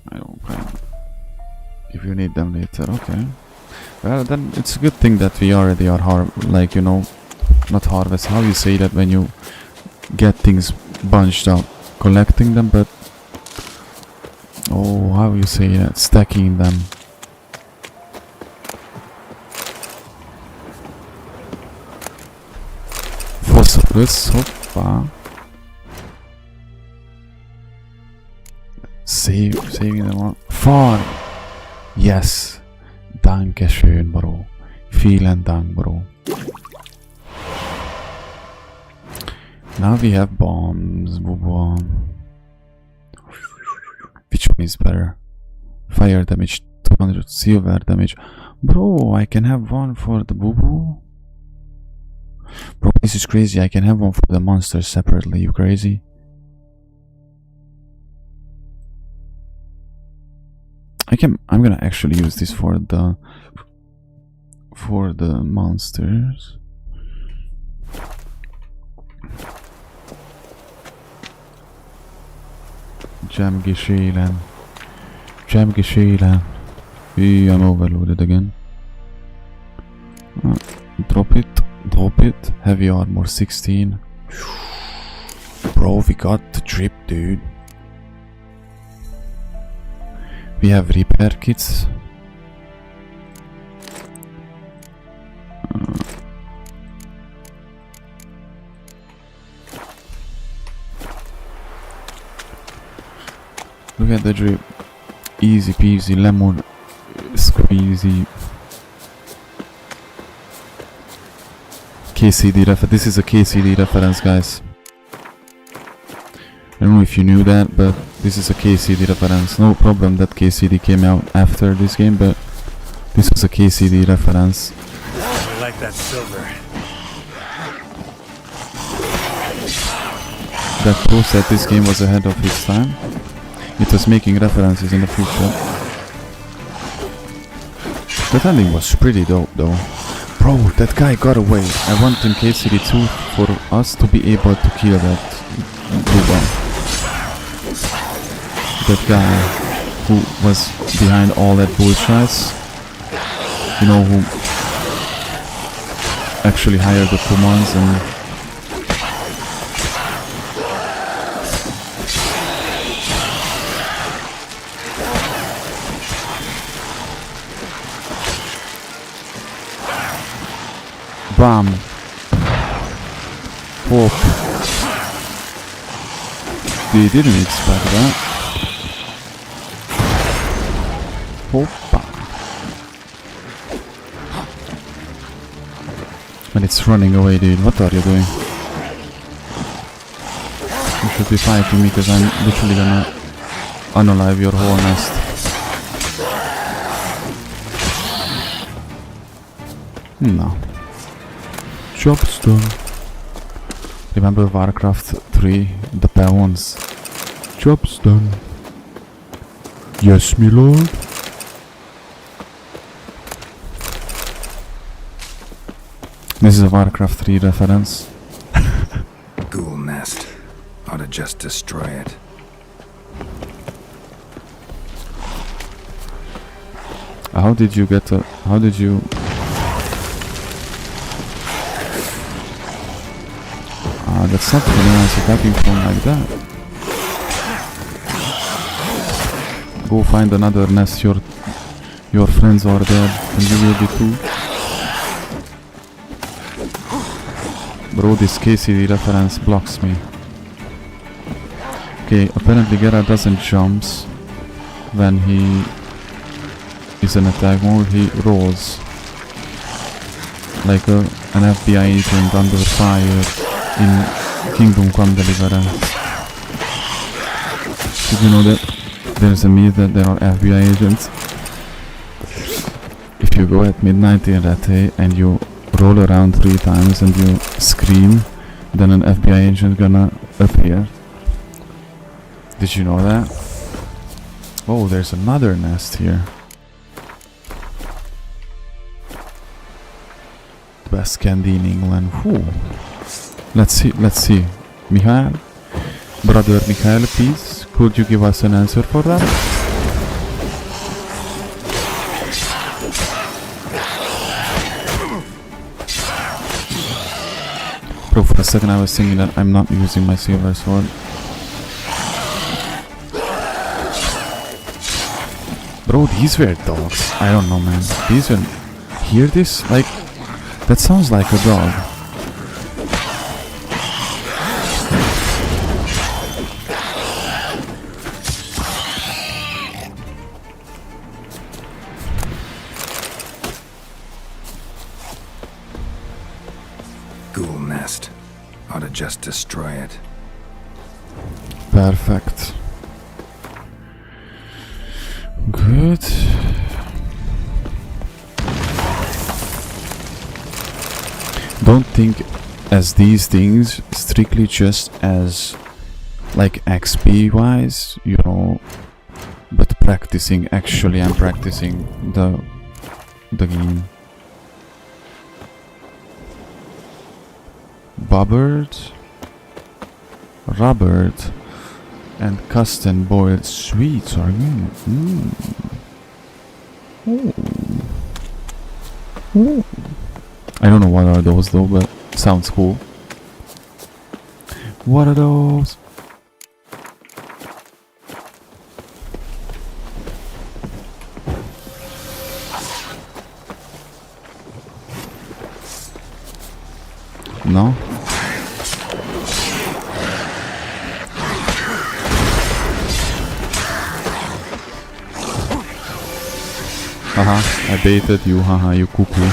I don't care. If you need them later, okay. Well, then it's a good thing that we already are like, you know, not harvest. How you say that when you get things bunched up? Collecting them, but oh, how you say that? Stacking them. Phosphorus, hoppa. Saving them all. Farm! Yes! Danke schön, bro. Vielen Dank, bro. Now we have bombs. Which one is better? Fire damage, 200 silver damage. Bro, I can have one for the boo-boo. Bro, this is crazy. I can have one for the monsters separately. You crazy? I'm gonna actually use this for the monsters. Jam geschehen. I'm overloaded again. Drop it. Heavy armor 16. Bro, we got the trip, dude. We have repair kits. Look at the drip. Easy peasy, lemon squeezy. KCD reference. This is a KCD reference, guys. I don't know if you knew that, but this is a KCD reference. No problem that KCD came out after this game, but this was a KCD reference. I like that silver. That proves that this game was ahead of its time. It was making references in the future. That ending was pretty dope though. Bro, that guy got away. I want in KCD2 for us to be able to kill that that guy who was behind all that bullshit. You know, who actually hired the Pumas and bam. Hope. They didn't expect that. Hoppa. And it's running away, dude. What are you doing? You should be fighting me because I'm literally gonna unalive your whole nest. No. Job's done. Remember Warcraft 3, the pawns? Job's done. Yes, my lord. This is a Warcraft 3 reference. Ghoul nest. Ought to just destroy it. How did you get a... How did you... That's not really nice attacking from like that. Go find another nest, your friends are there and you will be too. Bro, this KCD reference blocks me. Okay, apparently Geralt doesn't jump when he is in attack mode, he rolls. Like an FBI agent under fire in Kingdom Come Deliverance. Did you know that there's a myth that there are FBI agents? If you go at midnight in Rattay and you roll around 3 times and you scream, then an FBI agent gonna appear. Did you know that? Oh, there's another nest here. Best candy in England. Whew. Let's see. Mikhail? Brother Mikhail, please, could you give us an answer for that? Bro, for a second I was thinking that I'm not using my silver sword. Bro, these were dogs. I don't know, man. These were... Hear this? Like... That sounds like a dog. Ghoul nest. Ought to just destroy it. Perfect. Good. Don't think as these things strictly just as like XP wise, you know, but practicing, actually I'm practicing the game. Bobbard, Robert, and custom boiled sweets are good. Ooh. Ooh. I don't know what are those though, but sounds cool. What are those? No? Haha, I baited you, haha, you cuckoo.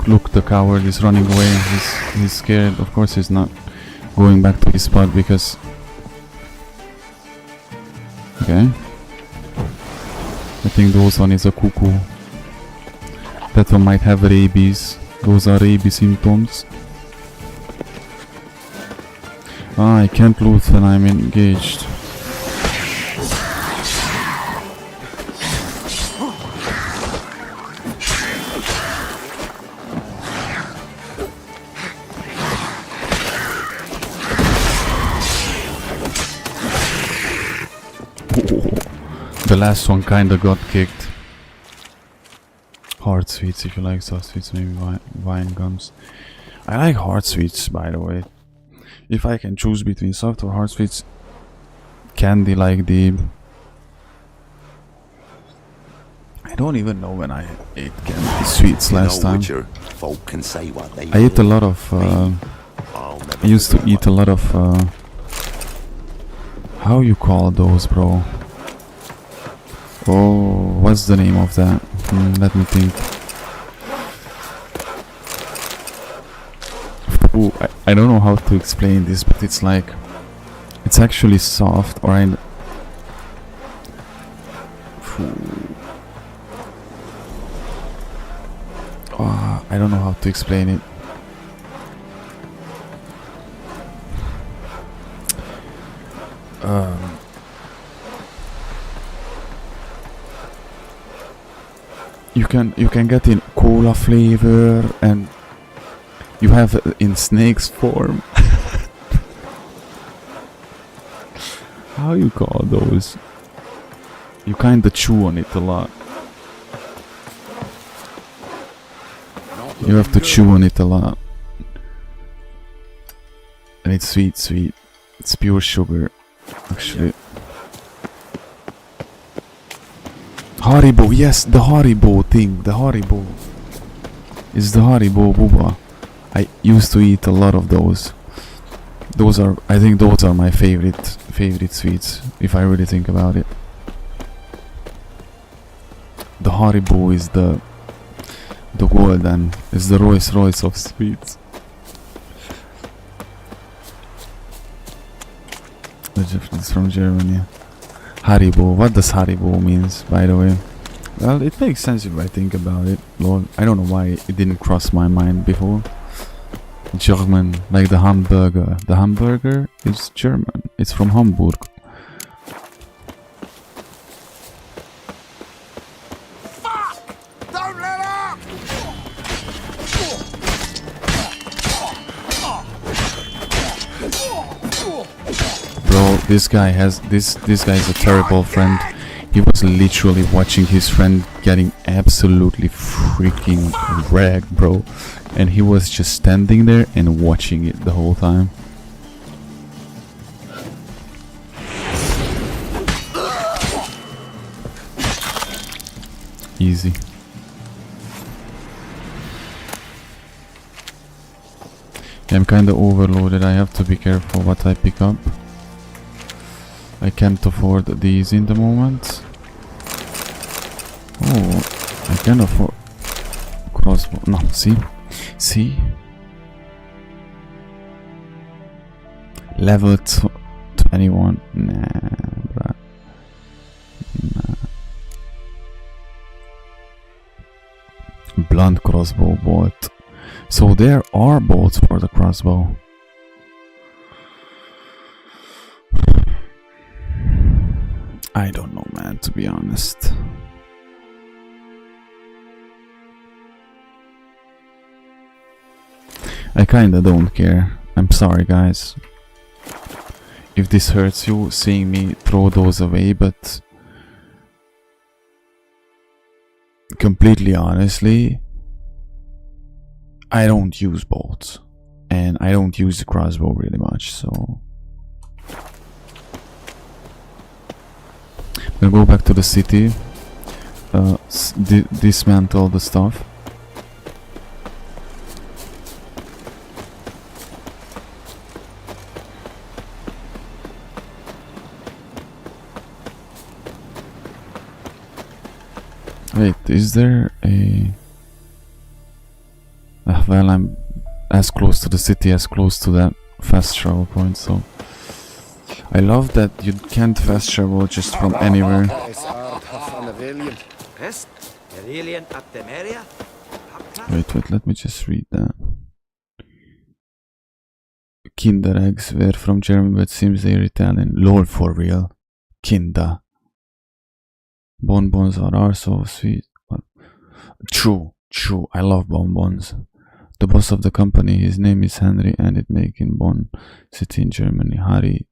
Look, the coward is running away. He's scared. Of course he's not going back to his spot because... Okay. I think those one is a cuckoo. That one might have rabies. Those are rabies symptoms. Ah, I can't loot when I'm engaged. The last one kinda got kicked. Hard sweets if you like soft sweets, maybe wine gums. I like hard sweets, by the way. If I can choose between soft or hard sweets, candy like the... I don't even know when I ate candy sweets last time. Folk can say what they I ate a lot of... I used to eat a lot of... how you call those, bro? Oh, what's the name of that? Let me think. Ooh, I don't know how to explain this, but it's like... It's actually soft, or I don't know how to explain it. You can get in cola flavor, and you have in snake's form. How you call those? You kinda chew on it a lot. You have to chew on it a lot. And it's sweet. It's pure sugar, actually. Haribo, yes, the Haribo thing, the Haribo. It's the Haribo Booba. I used to eat a lot of those. I think those are my favorite sweets, if I really think about it. The Haribo is the golden, is the Rolls Royce of sweets. The Japanese from Germany. Haribo. What does Haribo means, by the way? Well, it makes sense if I think about it. Lord, I don't know why it didn't cross my mind before. German, like the hamburger. The hamburger is German. It's from Hamburg. Don't let up! Bro, this guy has this guy is a terrible friend. He was literally watching his friend getting absolutely freaking wrecked, bro. And he was just standing there and watching it the whole time. Easy. Yeah, I'm kinda overloaded. I have to be careful what I pick up. I can't afford these in the moment. Oh, I can afford crossbow. No, see? See? Level 21. Nah, bruh. Nah. Blunt crossbow bolt. So there are bolts for the crossbow. I don't know, man, to be honest. I kinda don't care. I'm sorry, guys, if this hurts you, seeing me throw those away, but completely honestly, I don't use bolts, and I don't use the crossbow really much, so we'll go back to the city, dismantle the stuff. Wait, is there a... well, I'm as close to the city, as close to that fast travel point, so... I love that you can't fast travel just from anywhere. Wait, let me just read that. Kinder eggs were from Germany, but seems they're Italian. Lol, for real. Kinder. Bonbons are so sweet. True. I love bonbons. The boss of the company, his name is Henry, and it make in Bonn city in Germany. Harry.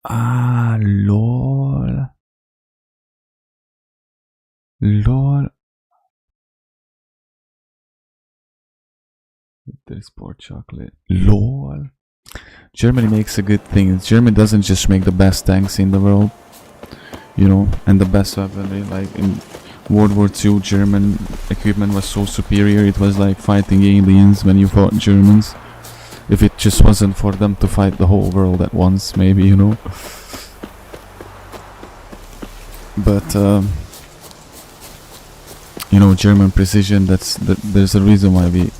Ah, lol. There's pork chocolate. Lol. Germany makes a good thing. Germany doesn't just make the best tanks in the world, you know, and the best weaponry. Like in World War II, German equipment was so superior, it was like fighting aliens when you fought Germans. If it just wasn't for them to fight the whole world at once, maybe, you know. But you know, German precision, there's a reason why we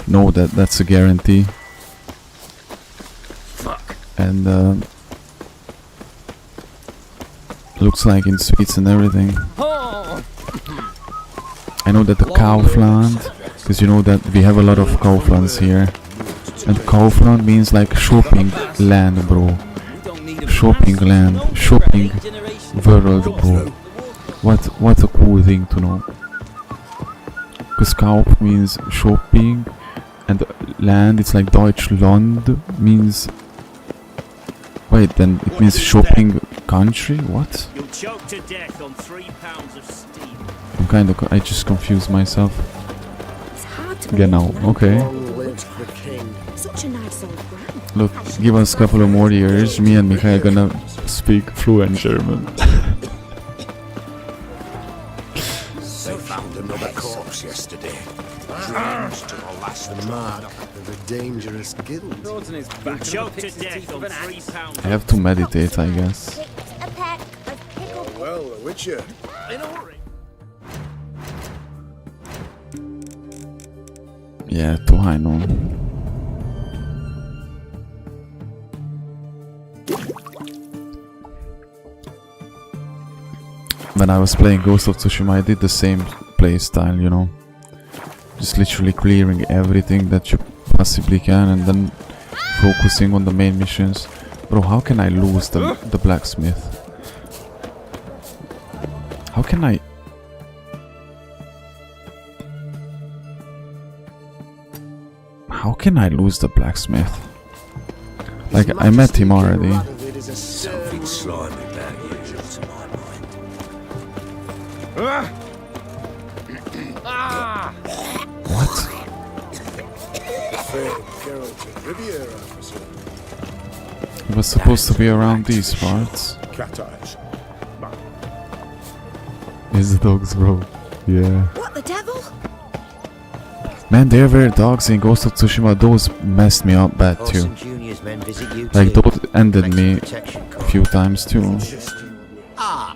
know that that's a guarantee. Fuck. And looks like in sweets and everything. I know that the Kaufland, because you know that we have a lot of Kauflands here, and Kaufland means like shopping land, bro. Shopping land, shopping world, bro. What a cool thing to know. Because Kauf means shopping, and land, it's like Deutschland means... Wait, then it means shopping country? What? You'll choke to death on 3 pounds of steam. I'm kinda... I just confused myself. It's hard to Genau, okay. Such a nice old ground. Look, give us a couple of more years, me and Mikhail gonna speak fluent German. They found another corpse yesterday. Dreams to the last mark of a dangerous guild. Choke to death on 3 pounds. I have to meditate, I guess. A peck of pickled Well, the Witcher. In a hurry. Yeah, too high, no. When I was playing Ghost of Tsushima, I did the same playstyle, you know. Just literally clearing everything that you possibly can and then focusing on the main missions. Bro, how can I lose the blacksmith? How can I... How can I lose the blacksmith? Like, I met him already. Something slimy about you, to my mind. What? It was supposed to be around these parts. Cat eyes. Is the dogs, bro? Yeah. What the devil? Man, there were dogs in Ghost of Tsushima. Those messed me up bad too. Like, those ended me a few times too. Ah!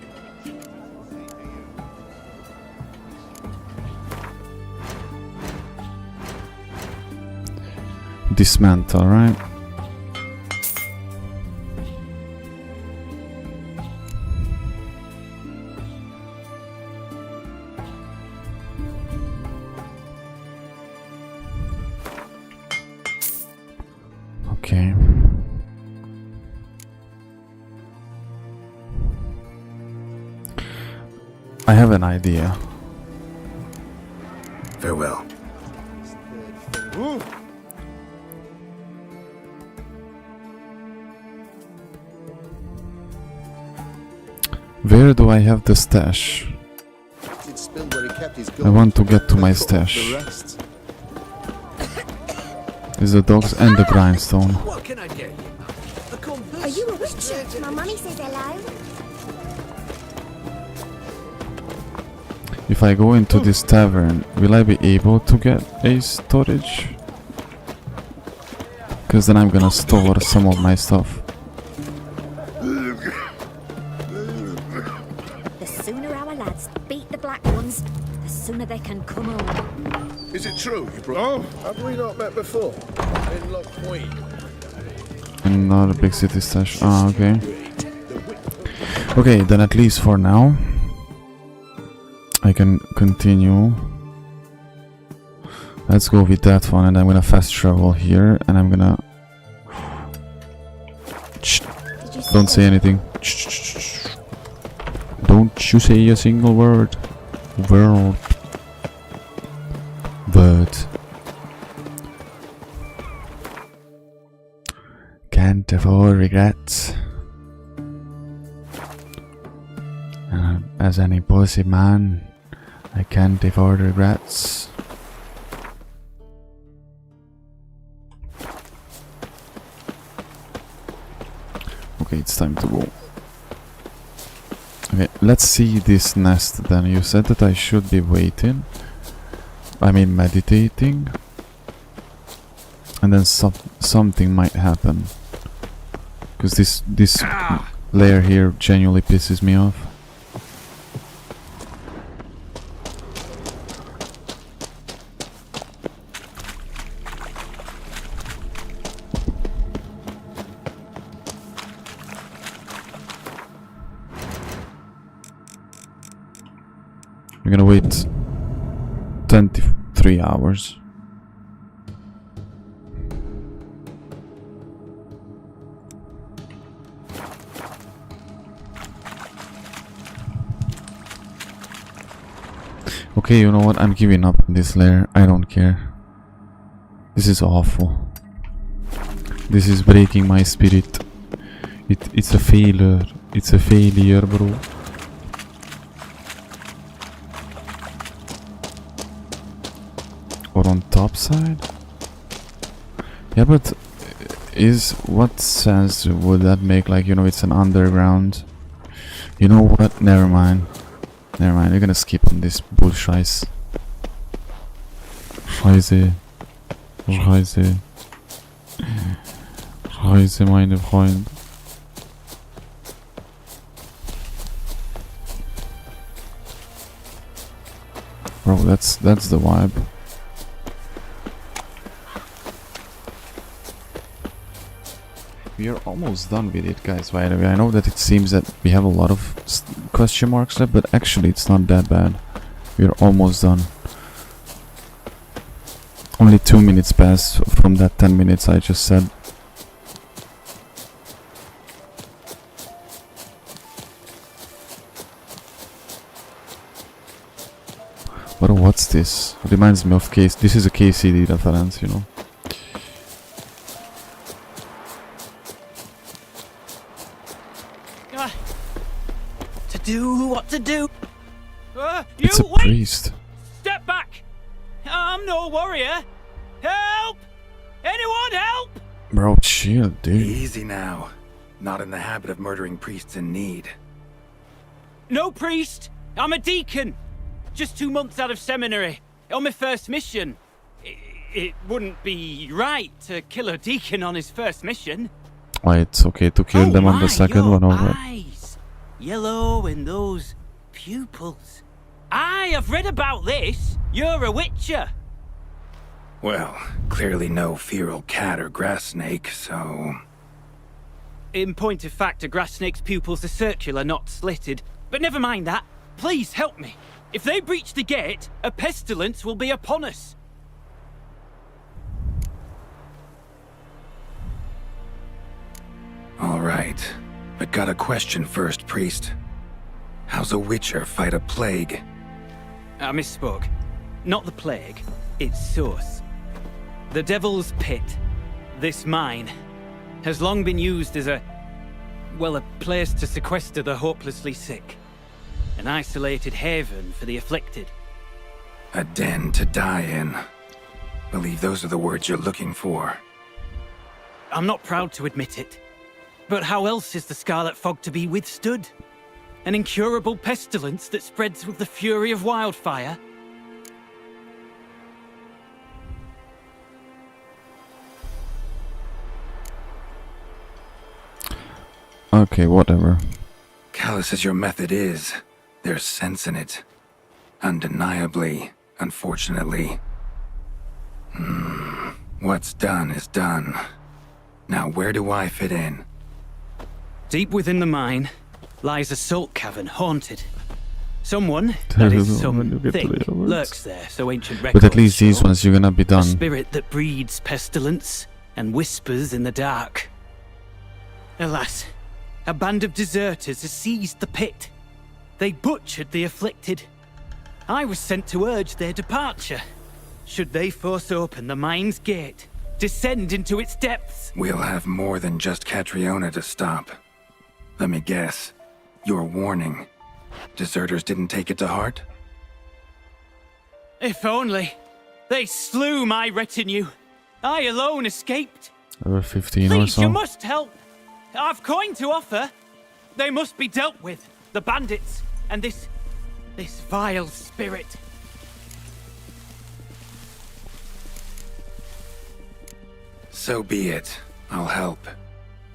Dismantle, right? Okay. I have an idea. Farewell. Where do I have the stash? I want to get to my stash. Is the dogs and the grindstone. What can I get you? Are you a witcher? My mummy says hello. If I go into this tavern, will I be able to get a storage? Because then I'm gonna store some of my stuff. The sooner our lads beat the black ones, the sooner they can come home. Is it true you brought... Oh, have we not met before? In Loch Queen. Another big city stash. Ah, okay. Okay, then at least for now, I can continue. Let's go with that one, and I'm gonna fast travel here, and I'm gonna... Don't say anything. Don't you say a single word. Word. Can't afford regrets. As any pussy man, I can't afford regrets. Okay, it's time to go. Okay, let's see this nest then. You said that I should be waiting. I mean meditating. And then something might happen. Because this layer here genuinely pisses me off. We're gonna wait 23 hours. Okay, you know what? I'm giving up on this layer. I don't care. This is awful. This is breaking my spirit. It's a failure. It's a failure, bro. Or on top side? Yeah, but what sense would that make? Like, you know, it's an underground. You know what? Never mind. Never mind. We're gonna skip on this bullshit. Scheiße. Scheiße. Scheiße, meine Freunde. Bro, that's the vibe. We are almost done with it, guys, by the way. I know that it seems that we have a lot of question marks left, but actually it's not that bad. We are almost done. Only 2 minutes passed from that 10 minutes I just said. But what's this? Reminds me of Case. This is a KCD reference, you know. To do what to do. It's a priest. Step back. I'm no warrior. Help! Anyone help? Bro, chill, dude. Easy now. Not in the habit of murdering priests in need. No priest. I'm a deacon. Just 2 months out of seminary. On my first mission. It wouldn't be right to kill a deacon on his first mission. Why, it's okay to kill them on the second one, alright. Eyes. Yellow and those pupils. I've read about this. You're a witcher. Well, clearly no feral cat or grass snake, so... In point of fact, a grass snake's pupils are circular, not slitted. But never mind that. Please help me. If they breach the gate, a pestilence will be upon us. All right, but got a question first, priest. How's a witcher fight a plague? I misspoke. Not the plague, its source. The Devil's Pit, this mine, has long been used as a place to sequester the hopelessly sick. An isolated haven for the afflicted. A den to die in. Believe those are the words you're looking for. I'm not proud to admit it. But how else is the Scarlet Fog to be withstood? An incurable pestilence that spreads with the fury of wildfire? Okay, whatever. Callous as your method is, there's sense in it. Undeniably, unfortunately. What's done is done. Now where do I fit in? Deep within the mine lies a salt cavern haunted. Someone, that is some thing, lurks there, so ancient records. But at least these ones you're gonna be done. A spirit that breeds pestilence and whispers in the dark. Alas, a band of deserters has seized the pit. They butchered the afflicted. I was sent to urge their departure. Should they force open the mine's gate, descend into its depths? We'll have more than just Catriona to stop. Let me guess. Your warning. Deserters didn't take it to heart? If only. They slew my retinue. I alone escaped. Over 15 Please, or so. you must help. I've coin to offer. They must be dealt with. The bandits and this vile spirit. So be it. I'll help.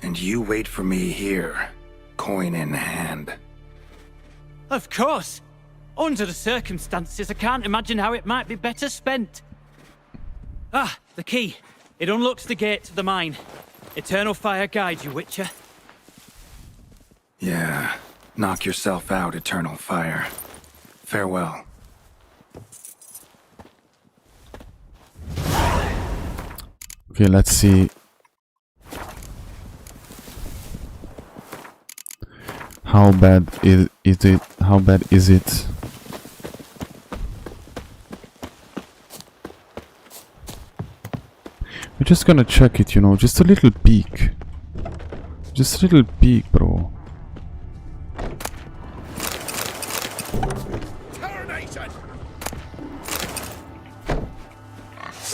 And you wait for me here, coin in hand. Of course. Under the circumstances, I can't imagine how it might be better spent. Ah, the key. It unlocks the gate to the mine. Eternal fire guide you, Witcher. Yeah. Knock yourself out, Eternal Fire. Farewell. Okay, let's see. How bad is it? How bad is it? We're just gonna check it, you know, just a little peek. Just a little peek, bro. Tarnation!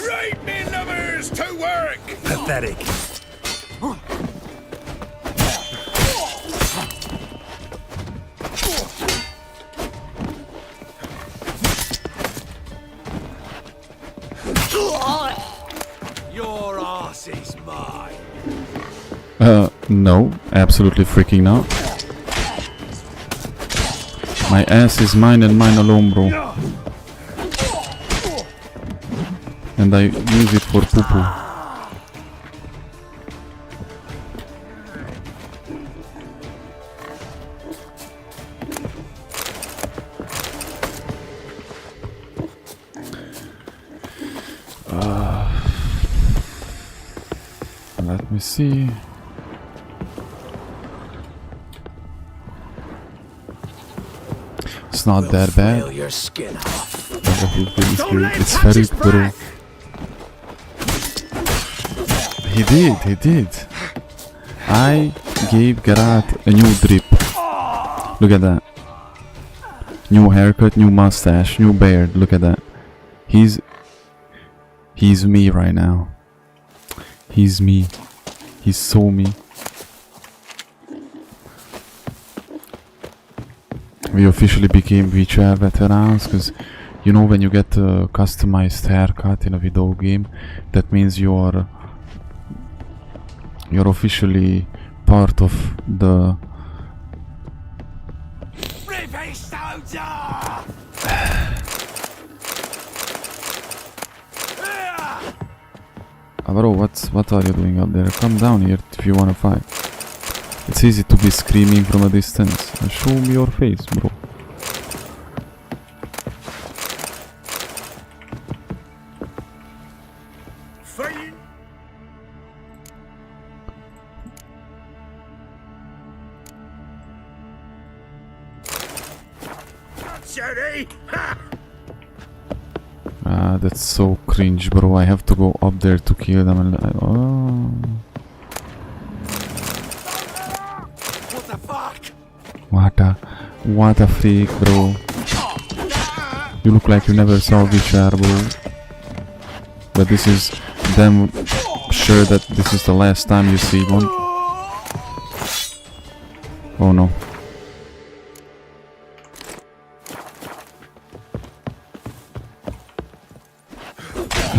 Right, me lovers, to work! Pathetic. Your arse is mine. No, absolutely freaking not. My ass is mine and mine alone, bro. And I use it for poo-poo. Let me see. It's not that bad. Your skin off. It's very bro. He did. I gave Geralt a new drip. Look at that. New haircut, new mustache, new beard. Look at that. He's me right now. He's me. He's so me. We officially became Witcher veterans, because you know, when you get a customized haircut in a video game, that means you're officially part of the bro, what are you doing up there? Come down here if you wanna fight. It's easy to be screaming from a distance. Show me your face, bro. That's so cringe, bro. I have to go up there to kill them and oh. What the fuck? What a freak, bro. You look like you never saw Witcher, bro. But this is damn sure that this is the last time you see one. Oh no.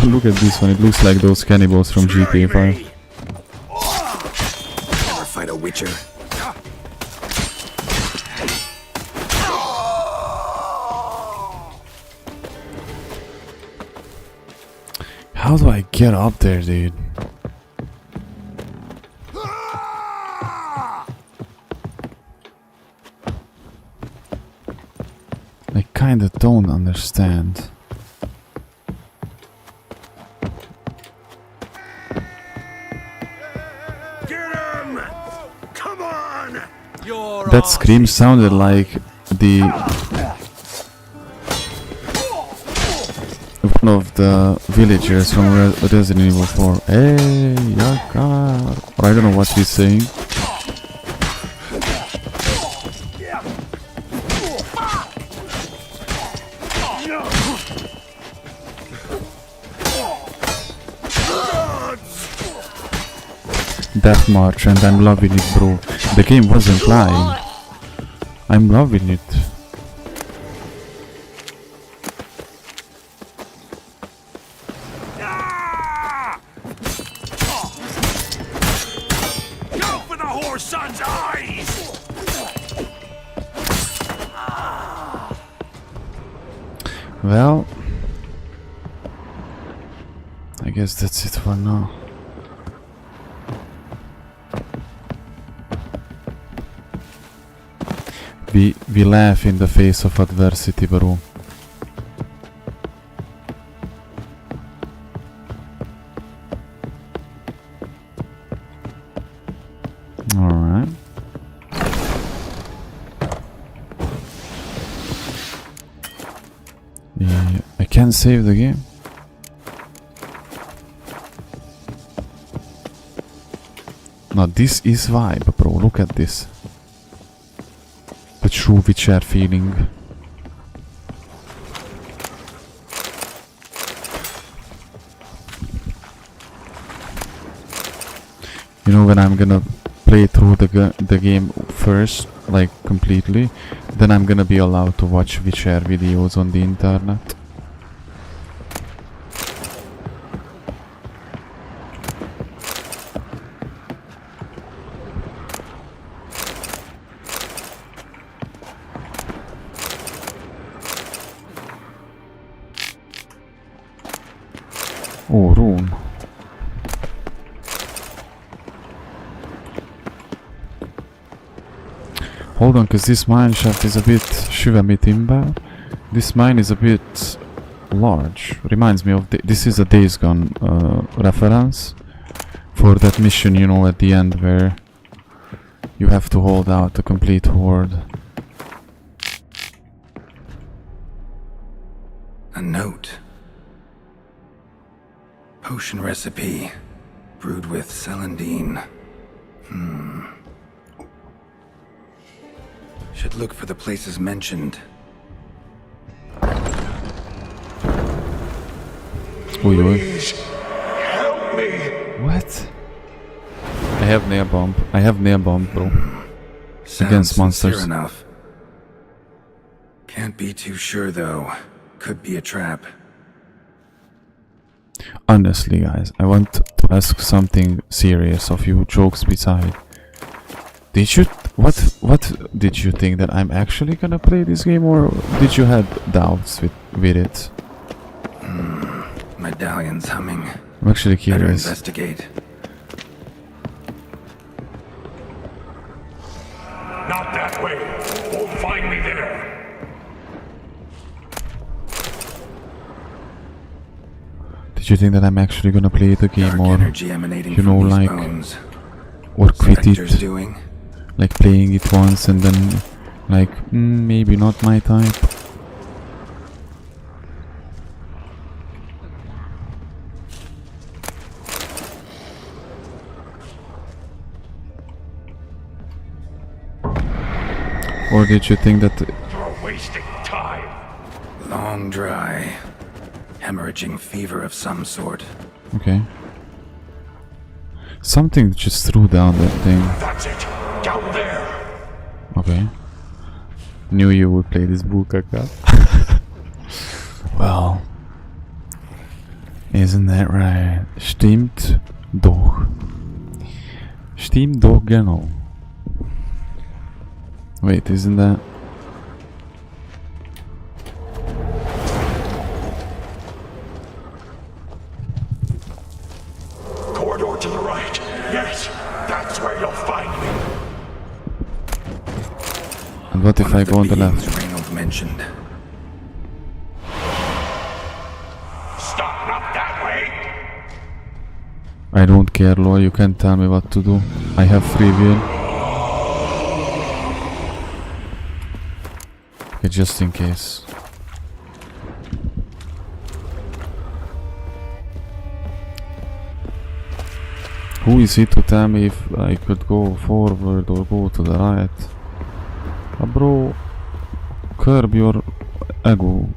Look at this one, it looks like those cannibals from GTA 5. Never fight a Witcher. How do I get up there, dude? I kinda don't understand. That scream sounded like the one of the villagers from Resident Evil 4. Hey, Yakar. Or I don't know what he's saying. Death March, and I'm loving it, bro. The game wasn't lying. I'm loving it. Go for the whore son's eyes! Well, I guess that's it for now. We laugh in the face of adversity, bro. Alright. Yeah, I can't save the game. Now this is vibe, bro. Look at this. The true Witcher feeling. You know, when I'm gonna play through the game first, like completely, then I'm gonna be allowed to watch Witcher videos on the internet. Oh, rune. Hold on, cause this mine shaft is a bit Shivami timber. This mine is a bit large. Reminds me of this is a Days Gone reference for that mission, you know, at the end where you have to hold out a complete horde. A note. Potion recipe. Brewed with celandine. Should look for the places mentioned. Please help me. What? I have nail bomb. I have nail bomb, bro. Sounds Against monsters. sincere enough. Can't be too sure though. Could be a trap. Honestly, guys, I want to ask something serious of you, jokes beside. Did you what did you think, that I'm actually gonna play this game, or did you have doubts with it? Medallion's humming. I'm actually Better curious. investigate. Not that way. Won't find me there. Did you think that I'm actually gonna play the game, Dark or energy emanating you know, from these like, bones. or quit Spectres it, doing? like playing it once and then like maybe not my type? Or did you think that You're wasting time. Long dry. Hemorrhaging fever of some sort. okay, something just threw down that thing? That's it. Down there. Okay, knew you would play this Bukaka. Well, isn't that right? Stimmt doch. Stimmt doch genau. Wait, isn't that? Corridor to the right. Yes, that's where you'll find me. And what if I go on the left? Reynold mentioned. Stop, not that way. I don't care, Lord, you can't tell me what to do. I have free will. Okay, just in case. Who is it to tell me if I could go forward or go to the right? Bro, curb your ego.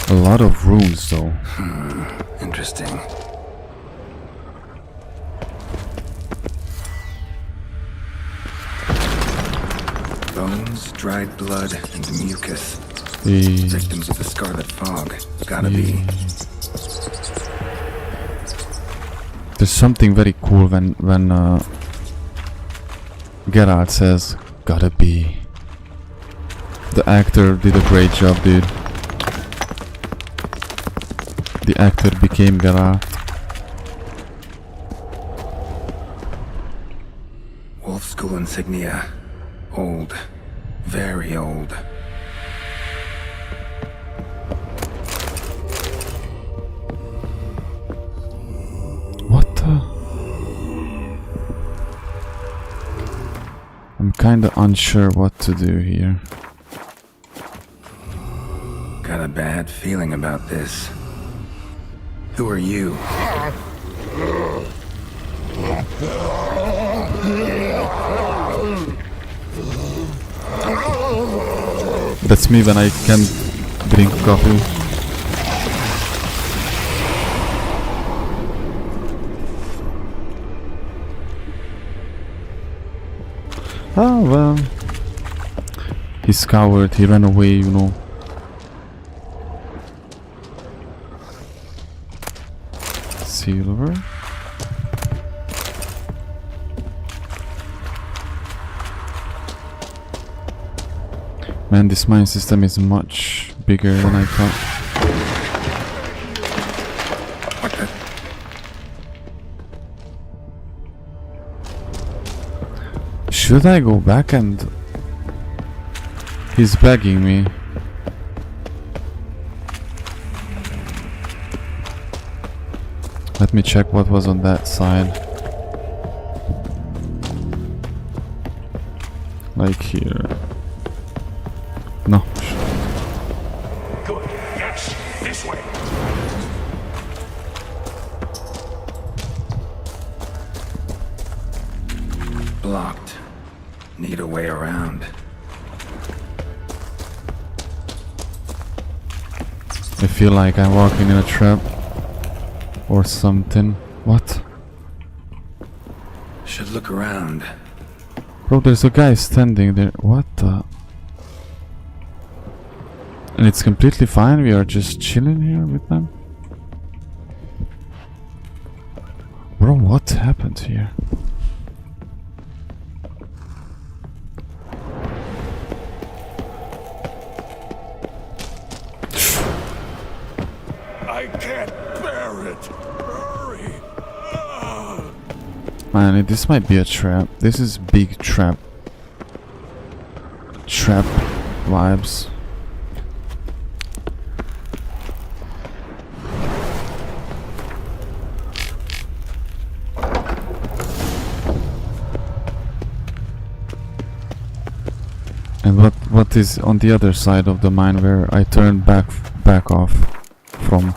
A lot of runes though. Interesting. Bones, dried blood, and mucus. Victims of the Scarlet Fog. Gotta be. There's something very cool when Geralt says, "Gotta be." The actor did a great job, dude. The actor became Geralt. Wolf School insignia. Old. Very old. What the? I'm kinda unsure what to do here. Got a bad feeling about this. Who are you? That's me when I can't drink coffee. Oh well. He's coward, he ran away, you know. Silver. Man, this mine system is much bigger than I thought. Should I go back and... He's begging me. Let me check what was on that side. Like here. No. Good. Yes, this way. Blocked. Need a way around. I feel like I'm walking in a trap. Or something. What? Should look around. Bro, there's a guy standing there. What the? And it's completely fine. We are just chilling here with them. Bro, what happened here? I can't bear it. Hurry. Man, this might be a trap. This is big trap. Trap vibes. And what is on the other side of the mine where I turned back off from?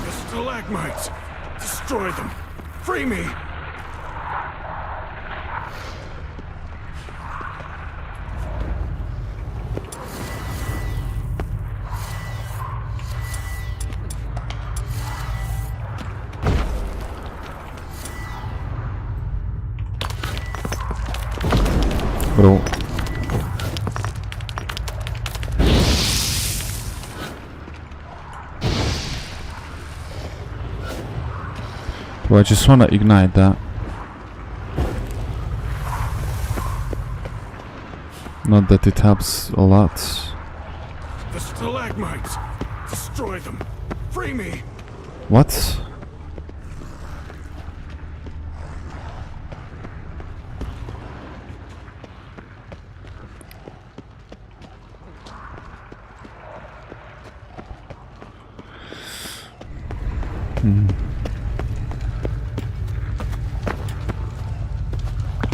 The stalagmites. Destroy them. Free me. Bro. Bro, I just wanna ignite that. Not that it helps a lot. The stalagmites. Destroy them. Free me. What?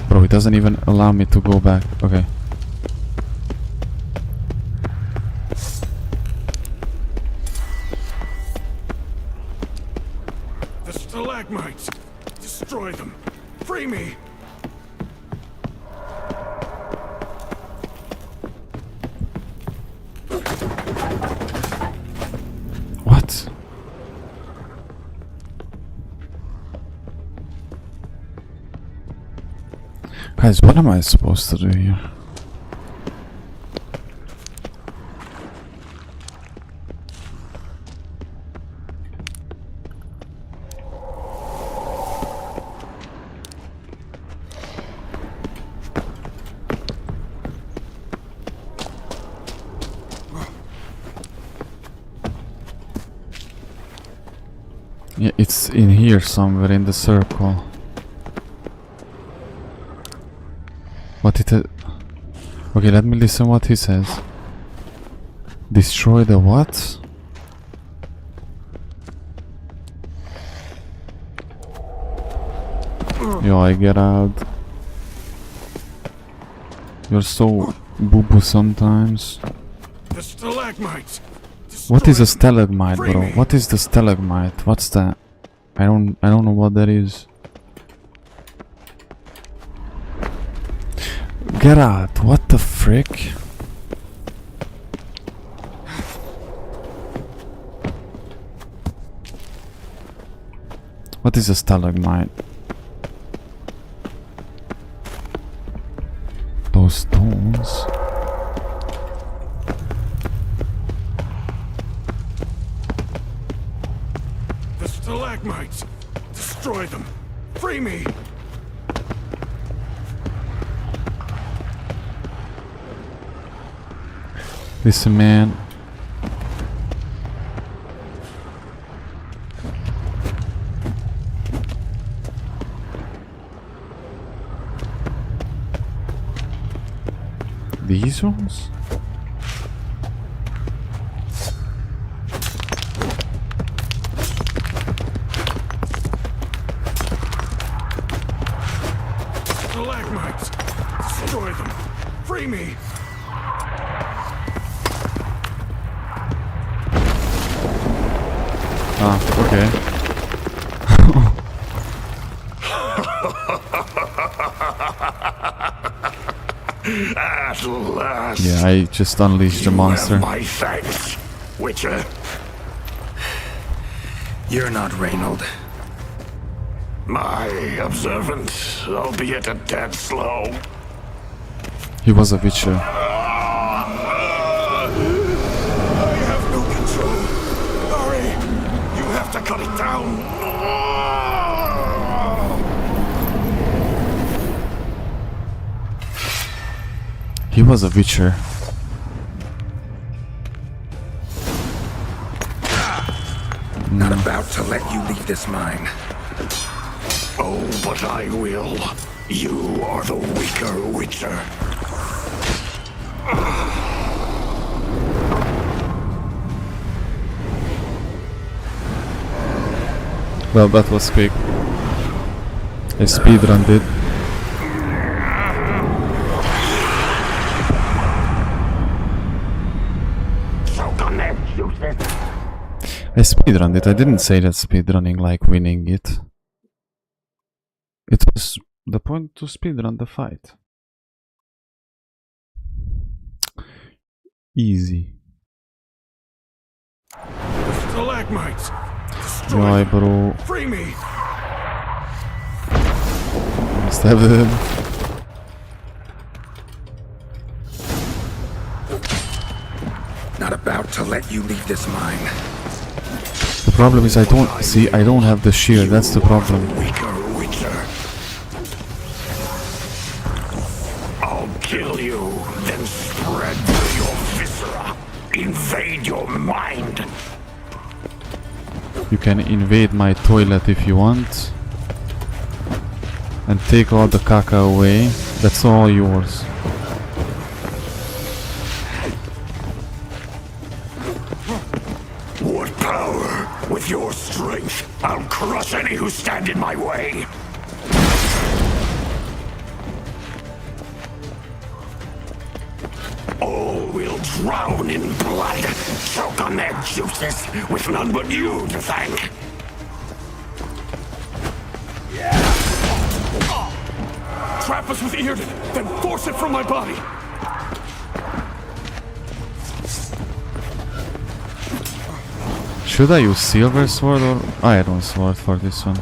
Bro, it doesn't even allow me to go back. Okay. The stalagmites. Destroy them. Free me. What? Guys, what am I supposed to do here? Yeah, it's in here somewhere in the circle. What it? Okay, let me listen what he says. Destroy the what? Yo, I get out. You're so boo-boo sometimes. The stalagmites. What is a stalagmite, bro? What is the stalagmite? What's that? I don't know what that is. Get out! What the frick? What is a stalagmite? Those stones. The stalagmites. Destroy them. Free me. Listen, man. these ones? Stalagmites! Destroy them! Free me! Ah, okay. At last! Yeah, I just unleashed the monster. My thanks, Witcher. You're not Reynold. My observant, albeit a tad slow. He was a Witcher. I have no control. Hurry! You have to cut it down. He was a Witcher. Not about to let you leave this mine. Oh, but I will. You are the weaker Witcher. Well, that was quick. I speedrunned it. I speedrunned it. I didn't say that speedrunning like winning it. It was the point to speedrun the fight. Easy. Stalagmites! Jaj, bro. Free me! Stab him. Not about to let you leave this mine. The problem is I don't have the shield, that's the problem. Weaker Witcher. I'll kill you, then spread through your viscera. Invade your mind. You can invade my toilet if you want. And take all the caca away. That's all yours. What power? With your strength, I'll crush any who stand in my way. All will drown in blood, choke on their juices, with none but you to thank. Trap us with Earden, then force it from my body. Should I use silver sword or iron sword for this one?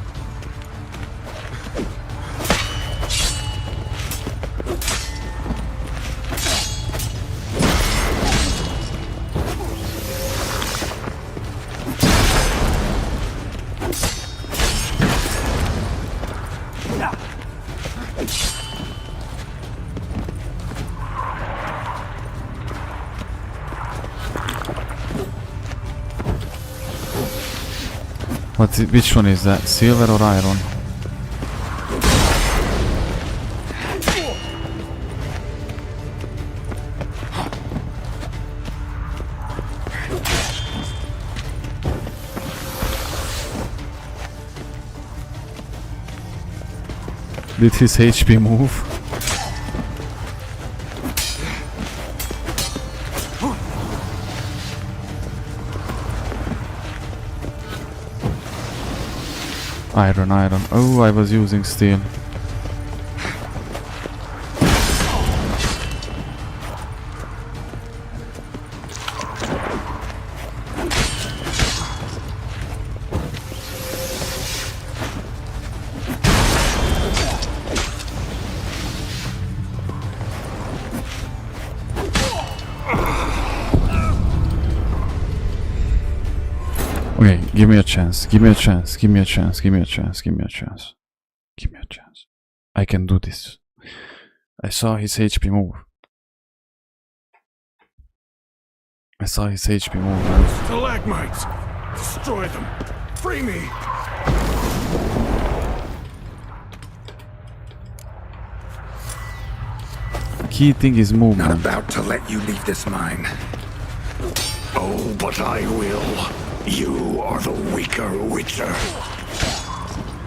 Which one is that? Silver or iron? Did his HP move? Iron. Oh, I was using steel. Okay, give me a chance. I can do this. I saw his HP move. Stalagmites! Destroy them! Free me! key thing is movement. Not about to let you leave this mine. Oh, but I will. You are the weaker Witcher.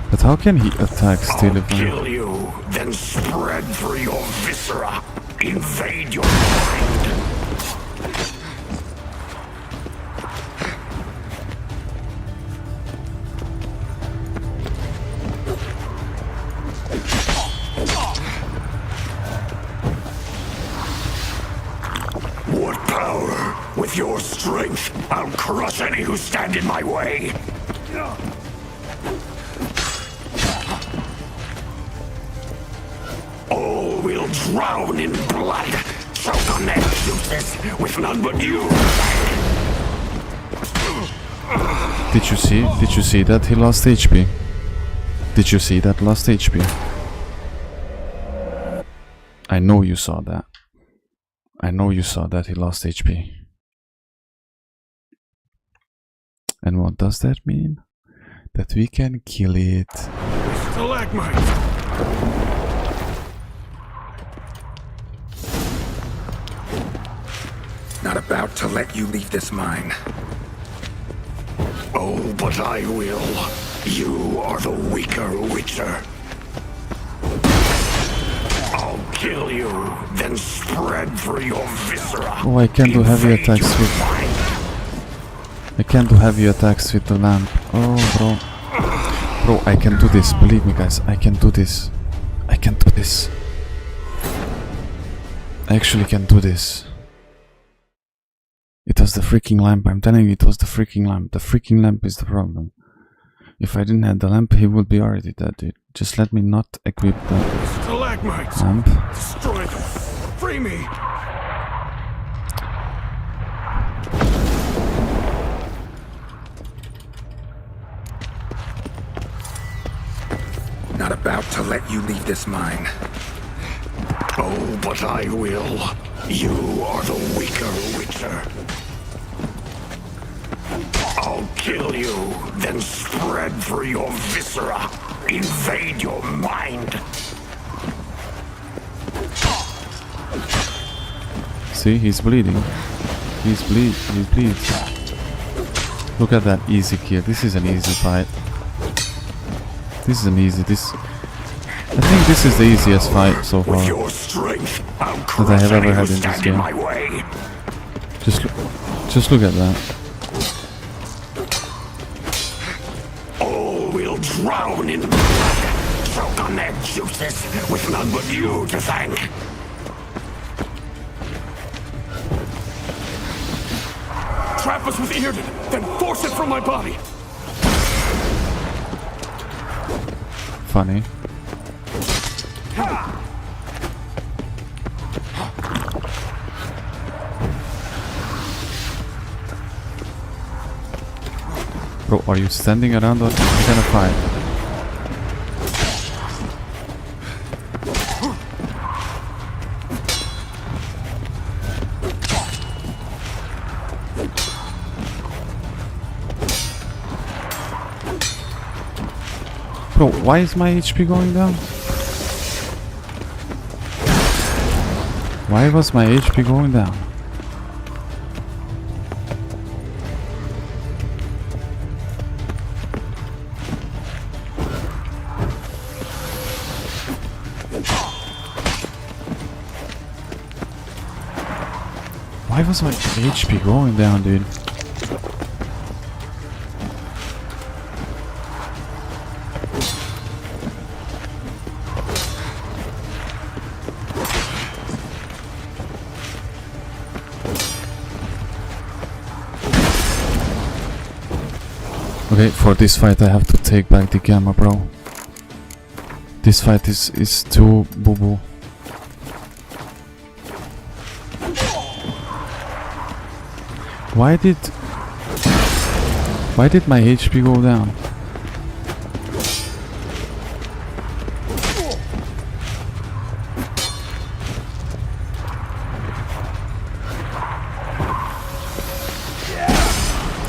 But how can he attack still? I'll kill you, then spread through your viscera. Invade your mind. What power? With your strength, I'll crush any who stand in my way. All will drown in blood, choke on their juices, with none but you. Did you see? Did you see that he lost HP? Did you see that lost HP? I know you saw that. I know you saw that he lost HP. And what does that mean? That we can kill it. Stalagmite! Not about to let you leave this mine. Oh, but I will. You are the weaker Witcher. I'll kill you, then spread through your viscera. Oh, I can do heavy attacks with... I can do heavy attacks with the lamp. Oh, bro. Bro, I can do this. Believe me, guys. I can do this. I can do this. I actually can do this. It was the freaking lamp. I'm telling you, it was the freaking lamp. The freaking lamp is the problem. If I didn't have the lamp, he would be already dead, dude. Just let me not equip the Stalagmites! lamp. Destroy them! Free me! Not about to let you leave this mine. Oh, but I will. You are the weaker Witcher. I'll kill you, then spread through your viscera. Invade your mind. See, he's bleeding. He bleeds. Look at that easy kill. This is an easy fight. This is an easy. I think this is the easiest fight so far that I have ever had in this game. Just look at that. All will drown in blood, choke on their juices, with none but you to thank. Trap us with Earden, then force it from my body. Funny. Bro, are you standing around or are you gonna fight? Bro, why is my HP going down? Why was my HP going down? Why was my HP going down, dude? Okay, for this fight I have to take back the gamma, bro. This fight is too boo-boo. Why did my HP go down?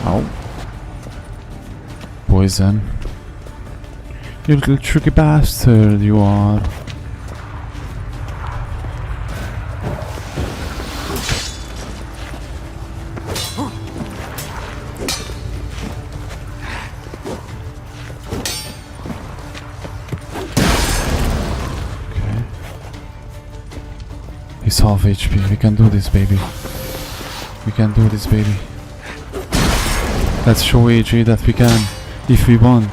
Ow. Poison. You little tricky bastard, you are. He's half HP. We can do this, baby. We can do this, baby. Let's show AJ that we can, if we want.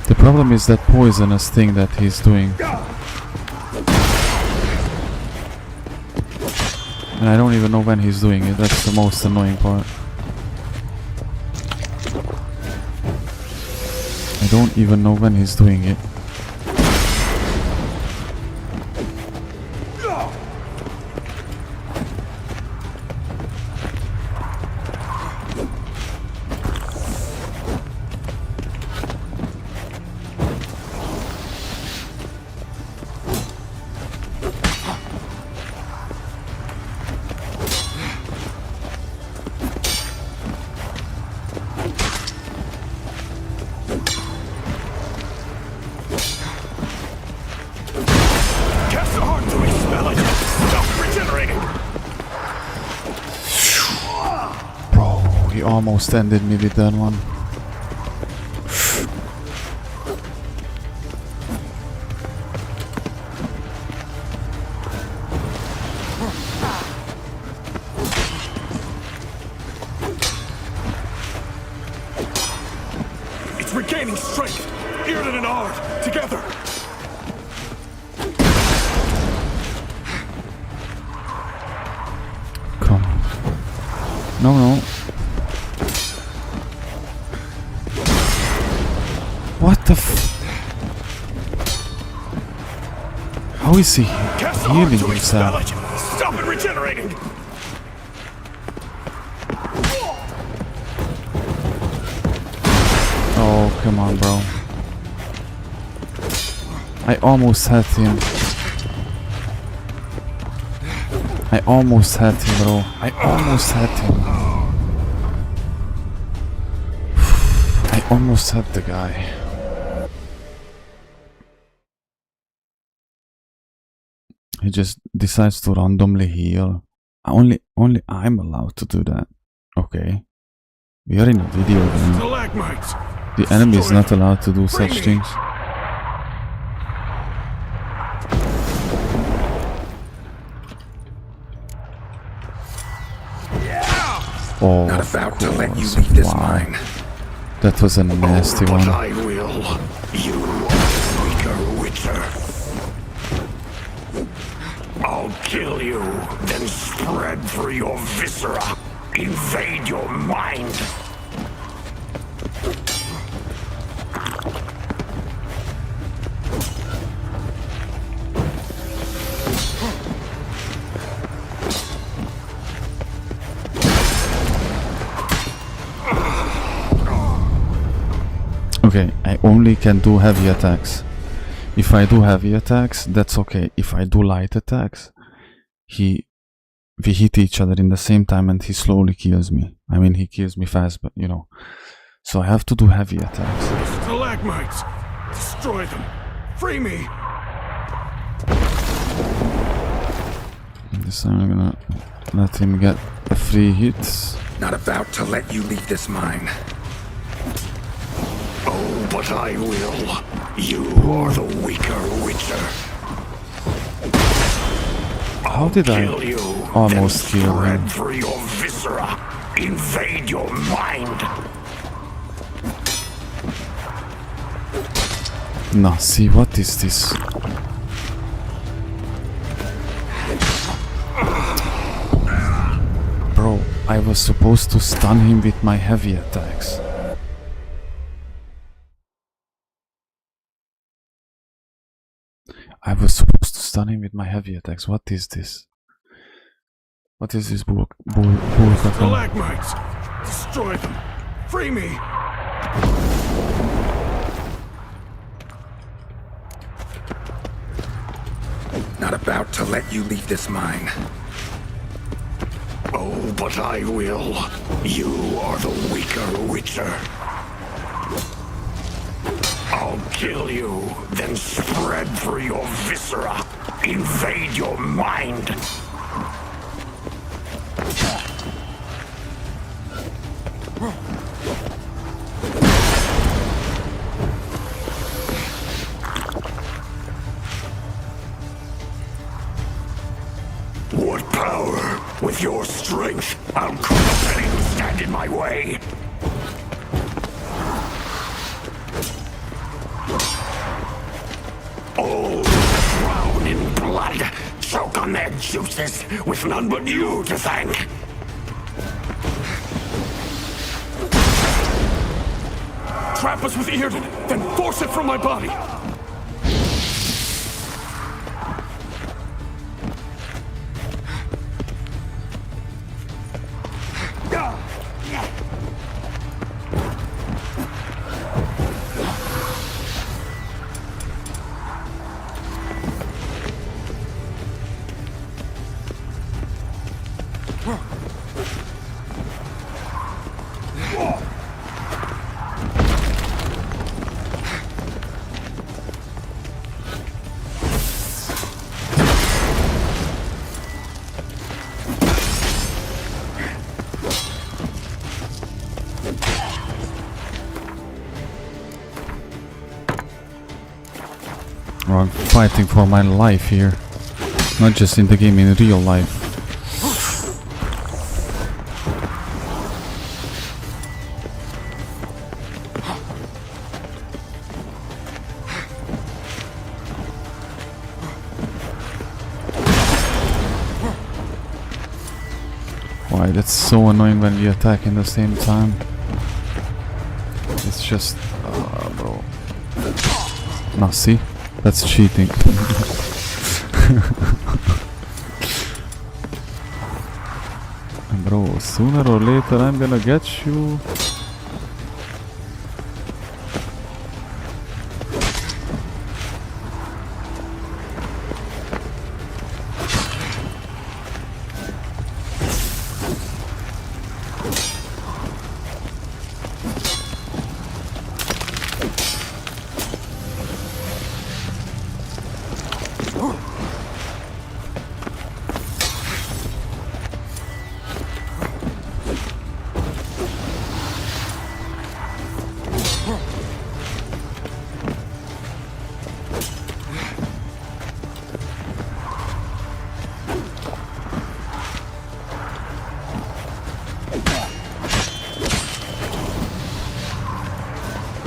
The problem is that poisonous thing that he's doing. And I don't even know when he's doing it. That's the most annoying part. I don't even know when he's doing it. Almost ended me with that one. It's regaining strength. Earden and Ard, together. Come on. No. What the How is he healing himself? Stop it regenerating! Oh, come on, bro. I almost had him. I almost had him, bro. I almost had him. I almost had the guy. He just decides to randomly heal. Only I'm allowed to do that. Okay. We are in a video game. The enemy is not allowed to do such things. Oh, not about to let you leave this mine. That was a nasty one. I will. You weaker witcher. I'll kill you, then spread through your viscera. Invade your mind. Okay, I only can do heavy attacks. If I do heavy attacks, that's okay. If I do light attacks, we hit each other in the same time and he slowly kills me. I mean, he kills me fast, but you know. So I have to do heavy attacks. Stalagmites! Destroy them! Free me! This time I'm gonna let him get a free hit. Not about to let you leave this mine. Oh, but I will. You are the weaker witcher. How did I almost kill him? Spread through your viscera. Invade your mind. No, see, what is this? Bro, I was supposed to stun him with my heavy attacks. I was supposed to stun him with my heavy attacks. What is this? What is this bull? Stalagmites! Destroy them! Free me! Not about to let you leave this mine. Oh, but I will. You are the weaker witcher. I'll kill you, then spread through your viscera. Invade your mind. With your strength, I'll crush any who stand in my way. All drown in blood, choke on their juices, with none but you to thank. Trap us with Earden, then force it from my body. I'm fighting for my life here, not just in the game, in real life. Why, that's so annoying when we attack in the same time. It's just... bro. Now see? That's cheating. Bro, sooner or later I'm gonna get you.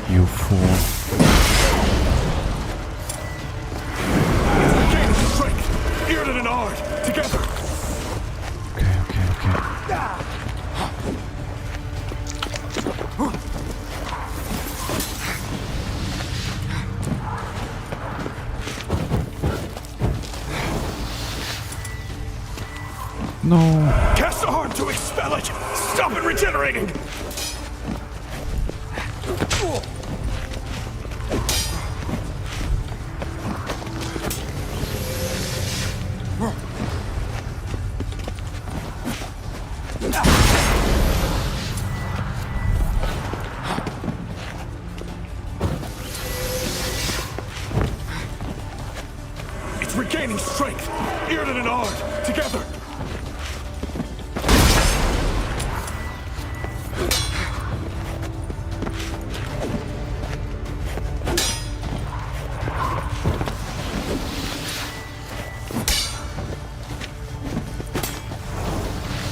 You fool. Gain strength! Earden and Ard, together! Okay. No. Cast a Ard to expel it! Stop it regenerating! It's regaining strength! Earden and Ard, together!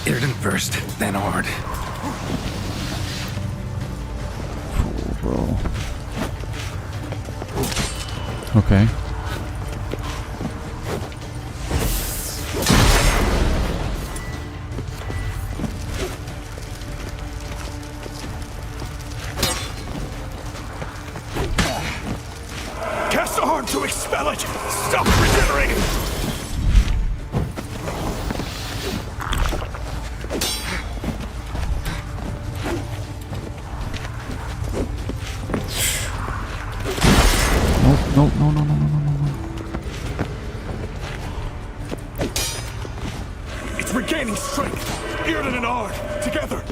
Earden first, then Ard. Bro. Okay. Cast a Ard to expel it! Stop it regenerating! No. It's regaining strength! Earden and Ard, together!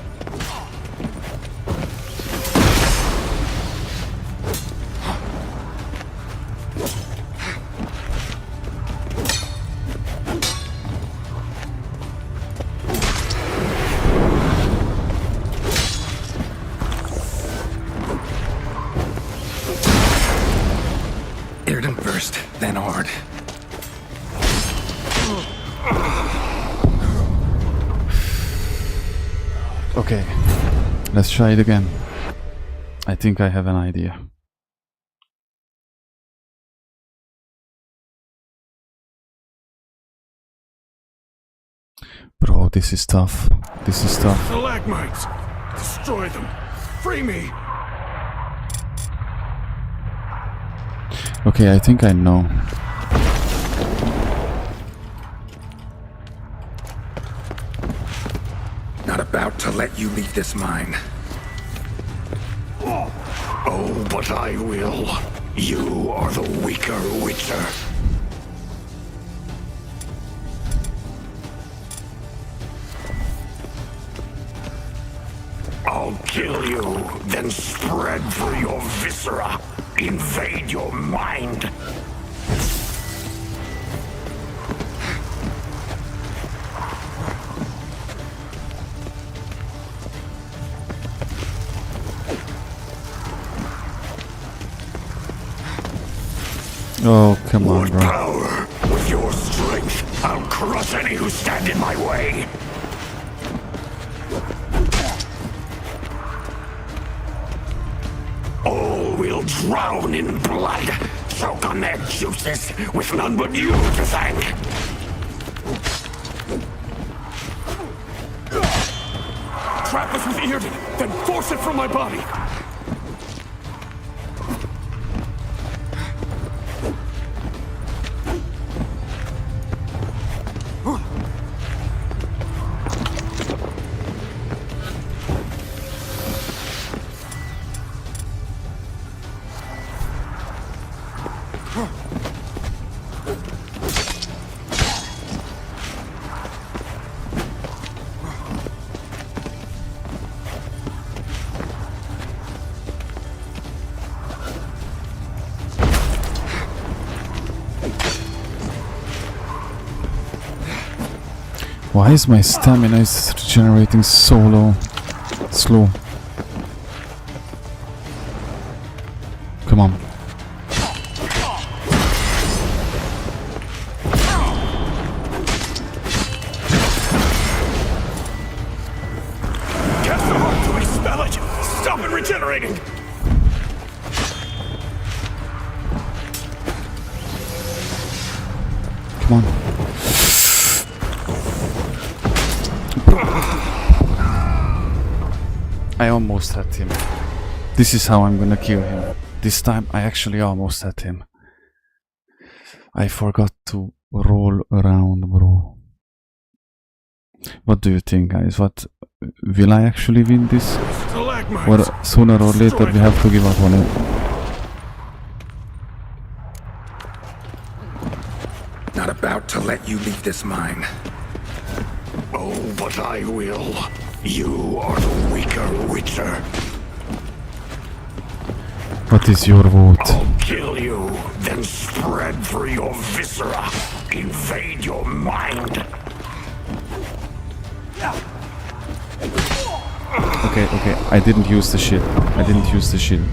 Earden first, then Ard. Okay, let's try it again. I think I have an idea. Bro, this is tough. This is tough. Stalagmites! Destroy them! Free me! Okay, I think I know. Not about to let you leave this mine. Oh, but I will. You are the weaker Witcher. I'll kill you, then spread through your viscera. Invade your mind. Oh, come on, bro. Power. With your strength, I'll crush any who stand in my way. All will drown in blood, choke on their juices, with none but you to thank. Trap us with Earden, then force it from my body! Why is my stamina regenerating so low? Slow. Come on. Cast the heart to expel it! Stop it regenerating! Come on. I almost had him. This is how I'm gonna kill him. This time I actually almost had him. I forgot to roll around, bro. What do you think, guys? What will I actually win this? Or sooner or later we have to give up on it? Not about to let you leave this mine. Oh, but I will. You are the weaker Witcher. What is your vote? I'll kill you, then spread through your viscera. Invade your mind. Okay, I didn't use the shield. I didn't use the shield.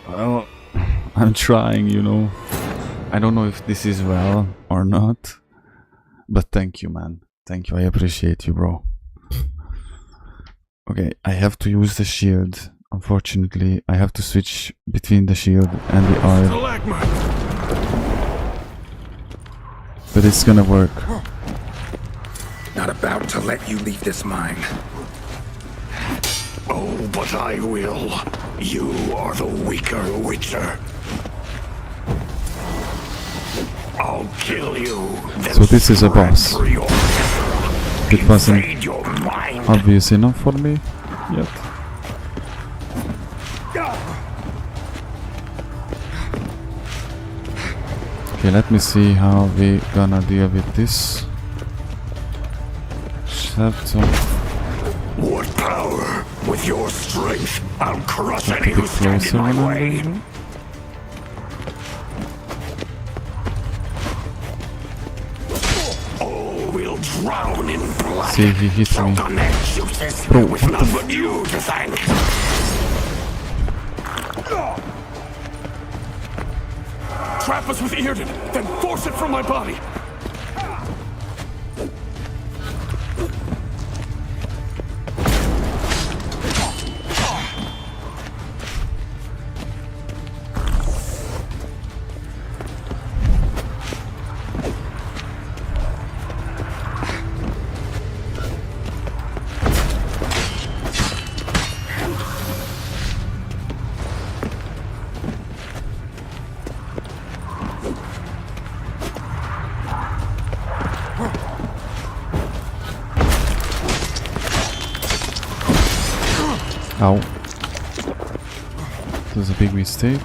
Well, I'm trying, you know. I don't know if this is well or not. But thank you, man. Thank you. I appreciate you, bro. Okay, I have to use the shield. Unfortunately, I have to switch between the shield and the arm. But it's gonna work. Not about to let you leave this mine. Oh, but I will. You are the weaker Witcher. I'll kill you. So this is a boss. It wasn't obvious enough for me yet. Okay, let me see how we gonna deal with this. Just have to... What power? With your strength, I'll crush any who stand in my way. All will drown in blood. See, he hit me. Bro, with none but you to thank. trap us with Earden, then force it from my body. Ow. This is a big mistake.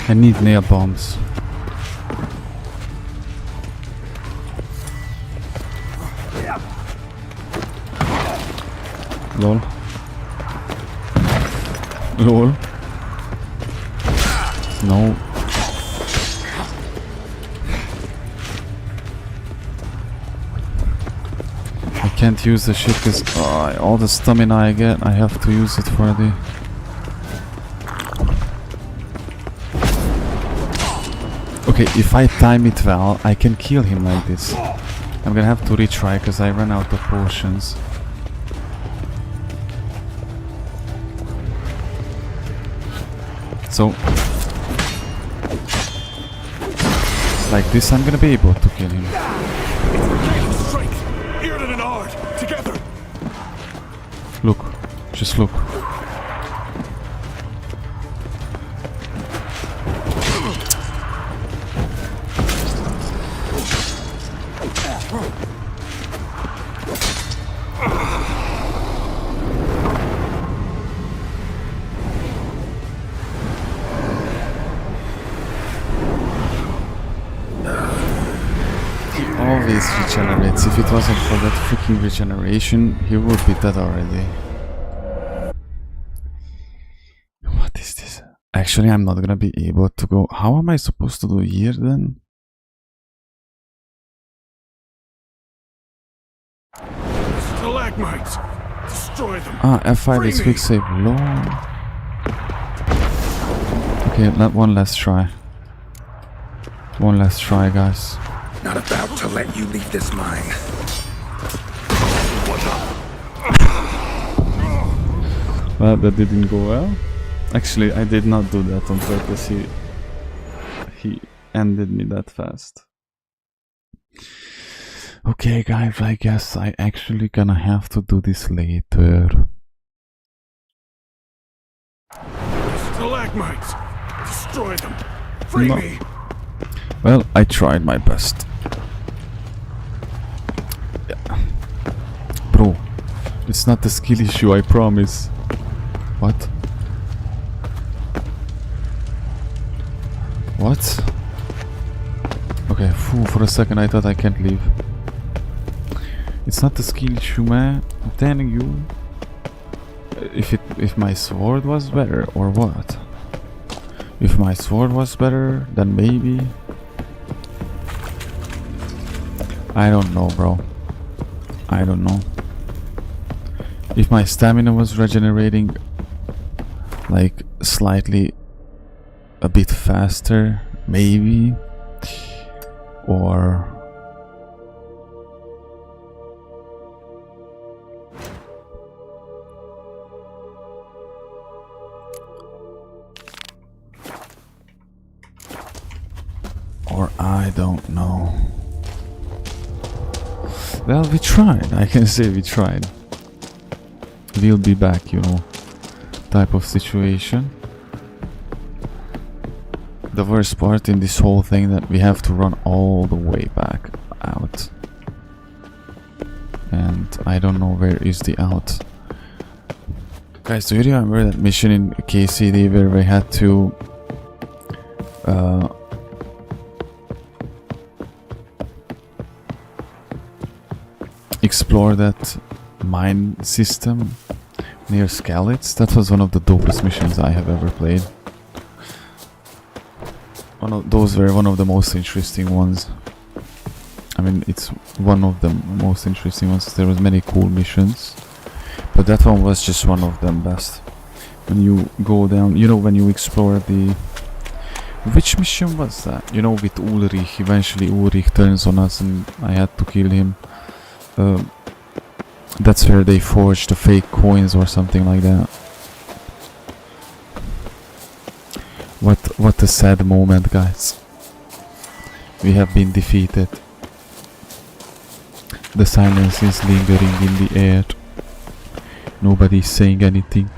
I need nail bombs. Lol. Lol. No. I can't use the shit because all the stamina I get, I have to use it for the... Okay, if I time it well, I can kill him like this. I'm gonna have to retry because I ran out of potions. So, like this, I'm gonna be able to kill him. Strength, Earden and Ard, together. Look, just look. Always regenerates. If it wasn't for that freaking regeneration, he would be dead already. What is this? Actually, I'm not gonna be able to go. How am I supposed to do here then? Stalagmites! Destroy them! Ah, F5 is quick save. Lol. Okay, one last try. One last try, guys. Not about to let you leave this mine. Well, that didn't go well. Actually, I did not do that on purpose. He ended me that fast. Okay, guys, I guess I actually gonna have to do this later. Stalagmites! Destroy them! Free me! Well, I tried my best. Yeah. Bro, it's not a skill issue, I promise. What? What? Okay, for a second I thought I can't leave. It's not a skill issue, man. I'm telling you. If my sword was better, or what? If my sword was better, then maybe. I don't know, bro. I don't know. If my stamina was regenerating like slightly a bit faster, maybe. Or I don't know. Well, we tried. I can say we tried. We'll be back, you know, type of situation. The worst part in this whole thing that we have to run all the way back out. And I don't know where is the out. Guys, do you remember that mission in KCD where we had to explore that mine system near Skalitz? That was one of the dopest missions I have ever played. Those were one of the most interesting ones. I mean, it's one of the most interesting ones. There was many cool missions, but that one was just one of them best. When you go down, you know, when you explore the... Which mission was that? You know, with Ulrich. Eventually Ulrich turns on us and I had to kill him. That's where they forged the fake coins or something like that. What a sad moment, guys. We have been defeated. The silence is lingering in the air. Nobody's saying anything.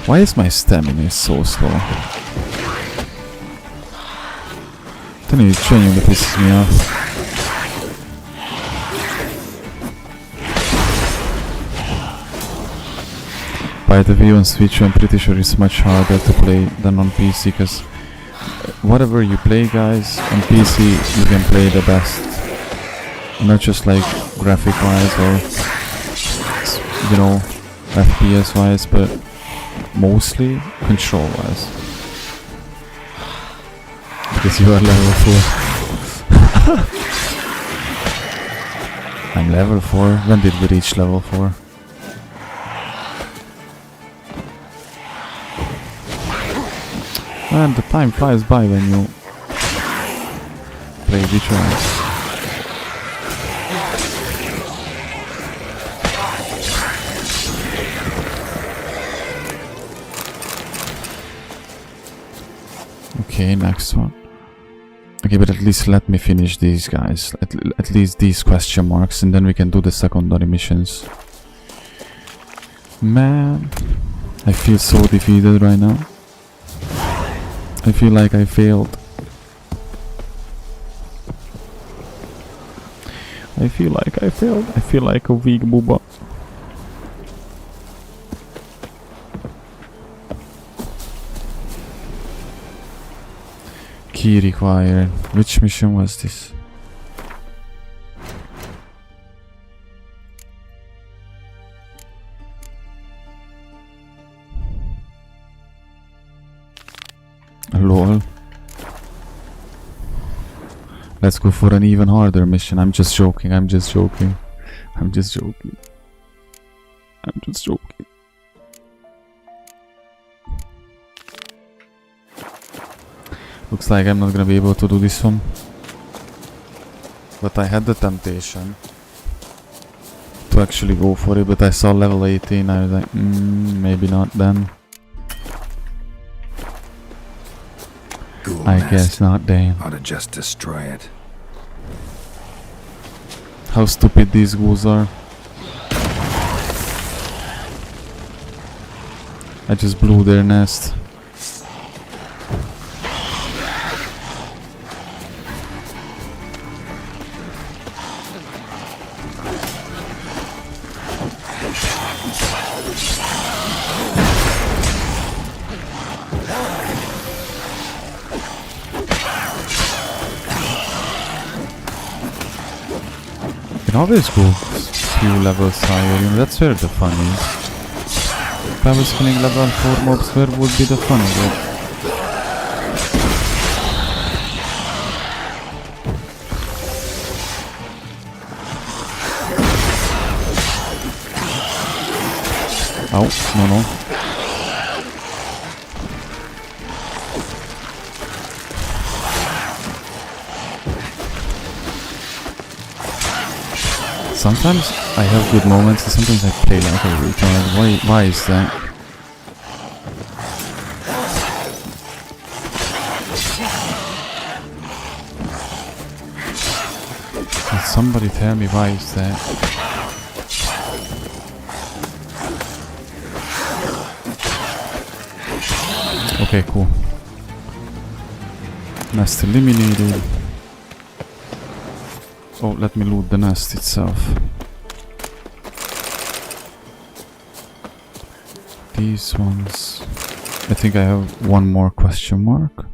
Why is my stamina so slow? Ten is genuinely pisses me off. By the way, on Switch I'm pretty sure it's much harder to play than on PC, because whatever you play, guys, on PC you can play the best. Not just like graphic wise or, you know, FPS wise, but mostly control wise. Because you are level 4. I'm level 4. When did we reach level 4? And the time flies by when you play Detroit. Okay, next one. Okay, but at least let me finish these guys. At least these question marks, and then we can do the secondary missions. Man, I feel so defeated right now. I feel like I failed. I feel like I failed. I feel like a weak booba. Key required. Which mission was this? Lol. Let's go for an even harder mission. I'm just joking. I'm just joking. I'm just joking. I'm just joking. Looks like I'm not gonna be able to do this one. But I had the temptation to actually go for it, but I saw level 18. I was like, maybe not then. I guess not, then. Ought to just destroy it. How stupid these ghouls are. I just blew their nest. You can always go a few levels higher, you know, that's where the fun is. If I was killing level 4 mobs, where would be the fun of it? Oh, no. Sometimes I have good moments and sometimes I play like a retard. Why is that? Somebody tell me why is that? Okay, cool. Nest eliminated. Oh, let me loot the nest itself. These ones. I think I have one more question mark.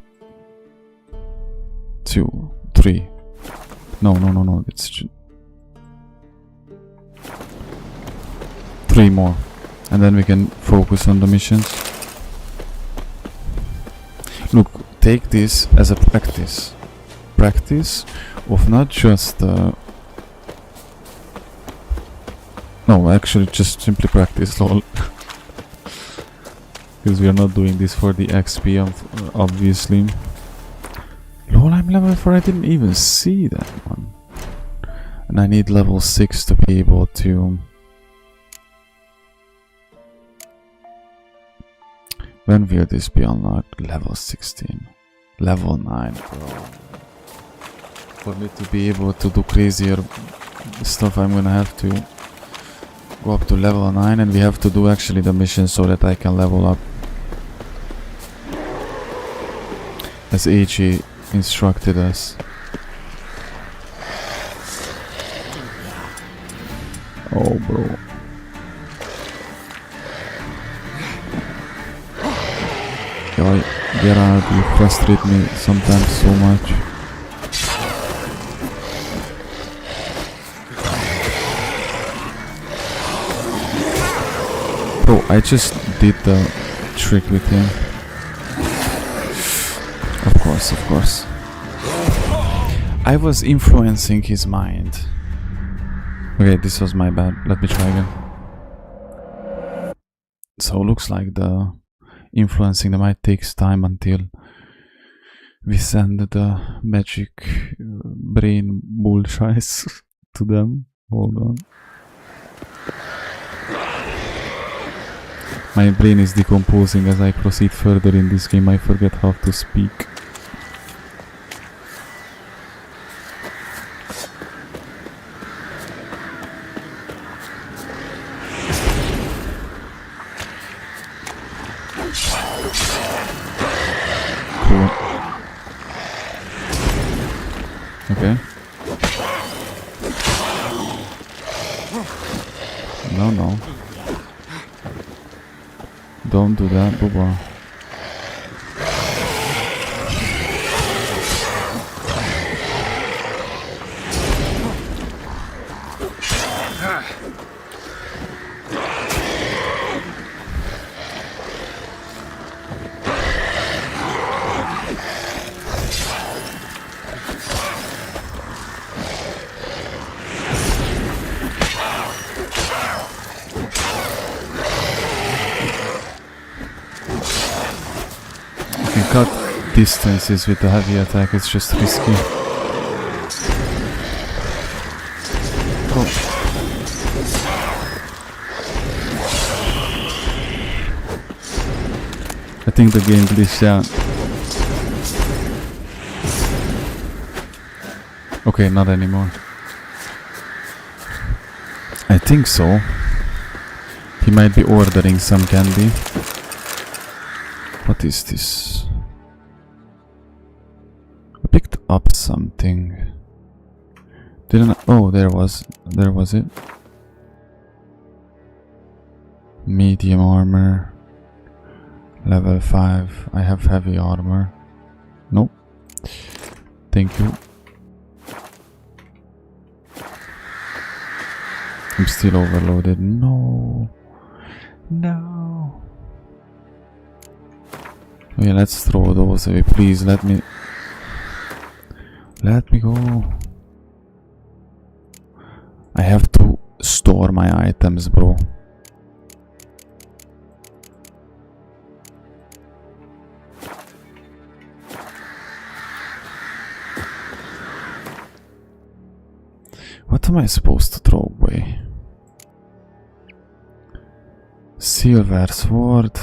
2, 3. No. It's 3 more. And then we can focus on the missions. Look, take this as a practice. Practice of not just... no, actually just simply practice, lol. Because we are not doing this for the XP, obviously. Lol, I'm level 4, I didn't even see that one. And I need level 6 to be able to... When will this be unlocked? Level 16. Level 9, bro. For me to be able to do crazier stuff, I'm gonna have to go up to level 9, and we have to do actually the mission so that I can level up. As AG instructed us. Oh, bro. Yo, get out, you frustrate me sometimes so much. Bro, I just did the trick with him. Of course. I was influencing his mind. Okay, this was my bad. Let me try again. So looks like the influencing the mind takes time until we send the magic brain bullshit to them. Hold on. My brain is decomposing as I proceed further in this game. I forget how to speak. Cool. Okay. No. Don't do that, Booba. Cut distances with the heavy attack, it's just risky. Oh. I think the game glitched out. Okay, not anymore. I think so. He might be ordering some candy. What is this? I picked up something. Didn't I? Oh, there was it. Medium armor. Level 5. I have heavy armor. Nope. Thank you. I'm still overloaded. No. Okay, let's throw those away. Please let me go. I have to store my items, bro. What am I supposed to throw away? Silver sword.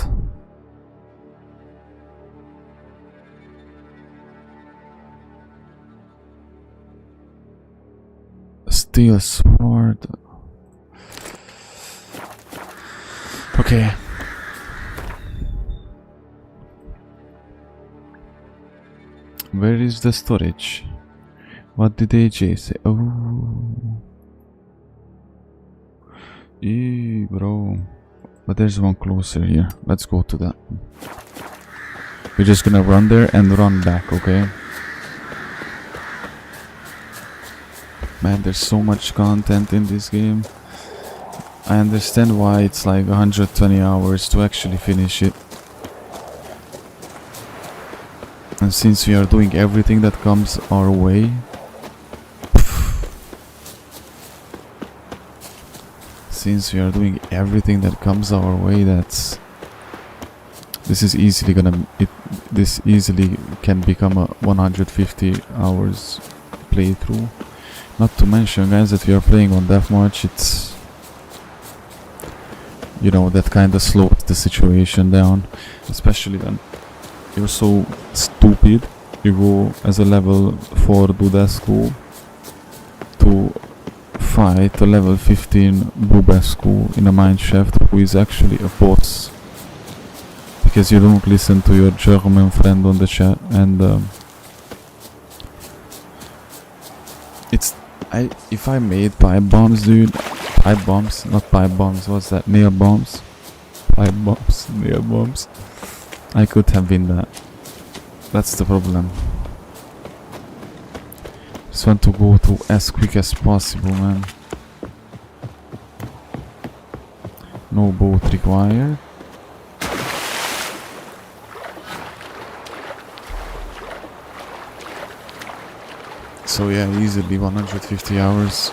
steel sword. Okay. Where is the storage? What did AJ say? Oh. Eee, bro. But there's one closer here. Let's go to that. We're just gonna run there and run back, okay? Man, there's so much content in this game. I understand why it's like 120 hours to actually finish it. And since we are doing everything that comes our way, this is easily gonna this easily can become a 150 hours playthrough. Not to mention, guys, that we are playing on deathmatch. It's, you know, that kind of slows the situation down, especially when you're so stupid. You go as a level 4 Dudescu to fight a level 15 Bubescu in a mineshaft who is actually a boss, because you don't listen to your German friend on the chat. And if I made pipe bombs, dude, pipe bombs, not pipe bombs, what's that, nail bombs, pipe bombs, nail bombs, I could have been that. That's the problem. Just want to go through as quick as possible, man. No boat required. So yeah, easily 150 hours.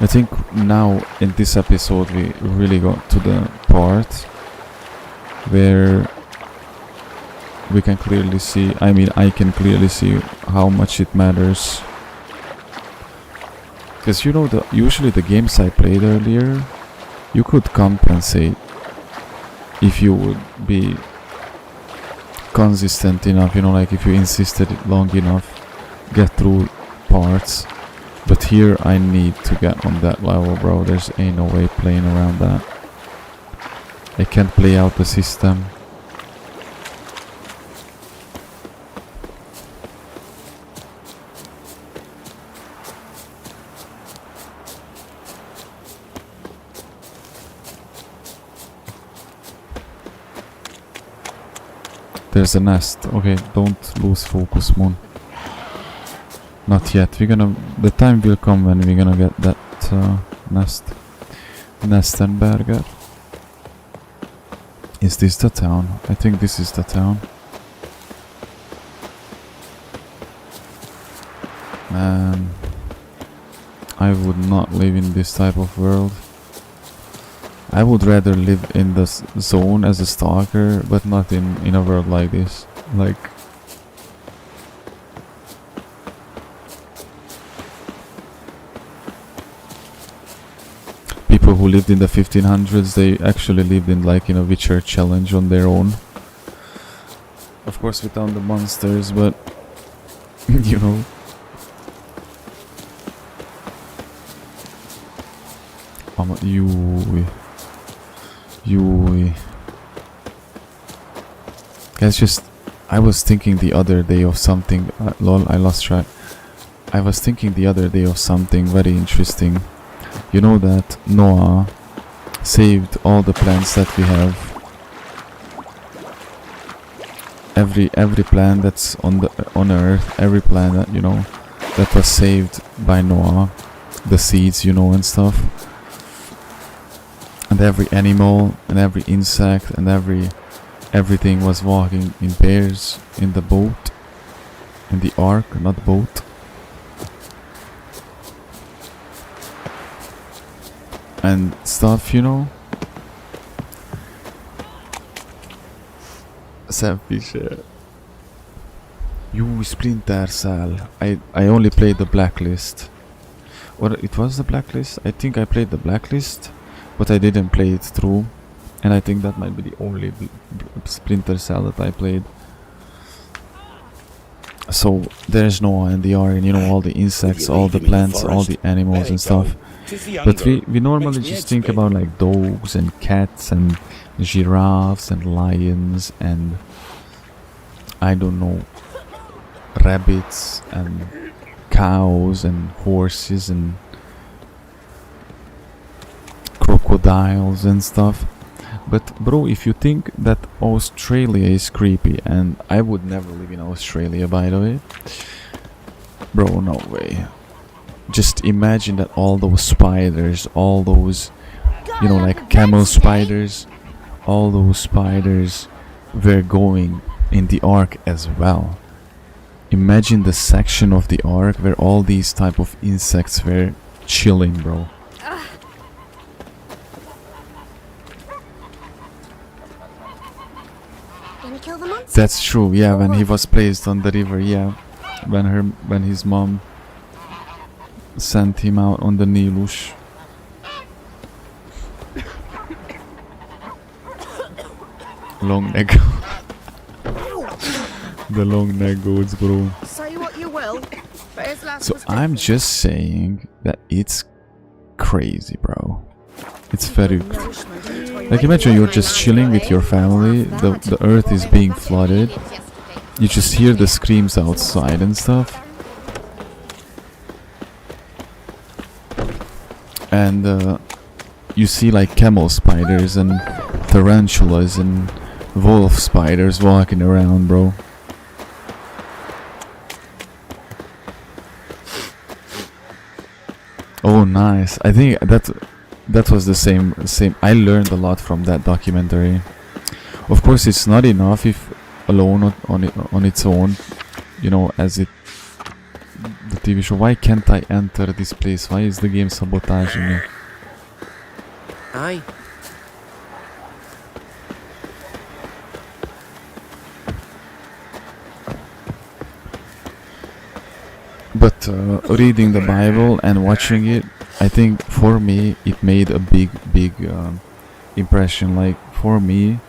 I think now in this episode we really got to the part where we can clearly see, I mean I can clearly see how much it matters. Because you know, usually the games I played earlier, you could compensate if you would be consistent enough, you know, like if you insisted long enough, get through parts. But here I need to get on that level, bro. There's ain't no way playing around that. I can't play out the system. There's a nest. Okay, don't lose focus, Moon. Not yet. We're gonna. The time will come when we're gonna get that nest. Nestenberger. Is this the town? I think this is the town. Man, I would not live in this type of world. I would rather live in the zone as a stalker, but not in a world like this. Like, people who lived in the 1500s, they actually lived in like in a Witcher challenge on their own. Of course without the monsters, but you know. Guys, just, I was thinking the other day of something, lol, I lost track. I was thinking the other day of something very interesting. You know that Noah saved all the plants that we have. Every plant that's on Earth, every plant that, you know, that was saved by Noah, the seeds, you know, and stuff. And every animal and every insect and everything was walking in pairs in the boat, in the ark, not boat. And stuff, you know. Selfish. You Splinter Cell. I only played the Blacklist. Or it was the Blacklist? I think I played the Blacklist, but I didn't play it through. And I think that might be the only Splinter Cell that I played. So there's no in the Ark, and you know, all the insects, all the plants, all the animals and stuff. But we normally just think about like dogs and cats and giraffes and lions and I don't know, rabbits and cows and horses and crocodiles and stuff. But bro, if you think that Australia is creepy, and I would never live in Australia by the way, bro, no way. Just imagine that all those spiders, all those, you know, like camel spiders, all those spiders were going in the Ark as well. Imagine the section of the Ark where all these type of insects were chilling, bro. That's true, yeah, when he was placed on the river, yeah. When his mom sent him out on the Nilus. Long neck. The long neck goats, bro. Say what you will. So I'm just saying that it's crazy, bro. It's very... Like imagine you're just chilling with your family, the earth is being flooded, you just hear the screams outside and stuff. And you see like camel spiders and tarantulas and wolf spiders walking around, bro. Oh nice, I think that was the same. I learned a lot from that documentary. Of course, it's not enough if alone on its own, you know, as the TV show. Why can't I enter this place? Why is the game sabotaging me? Aye. But reading the Bible and watching it, I think for me it made a big impression. Like for me,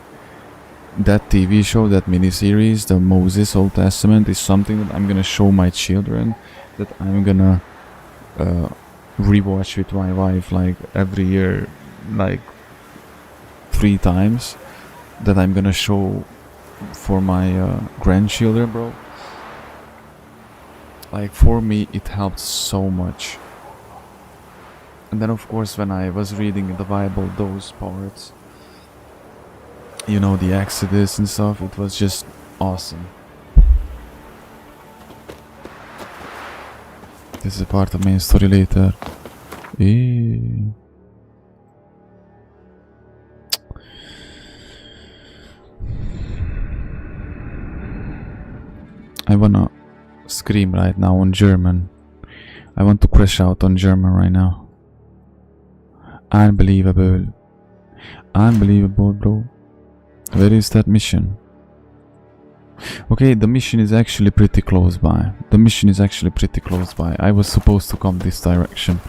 that TV show, that miniseries, the Moses Old Testament, is something that I'm gonna show my children, that I'm gonna rewatch with my wife like every year, like 3 times, that I'm gonna show for my grandchildren, bro. Like for me it helped so much. And then of course when I was reading the Bible, those parts, you know, the Exodus and stuff, it was just awesome. This is a part of main story later. I wanna scream right now on German. I want to crash out on German right now. Unbelievable. Unbelievable, bro. Where is that mission? Okay, the mission is actually pretty close by. The mission is actually pretty close by. I was supposed to come this direction.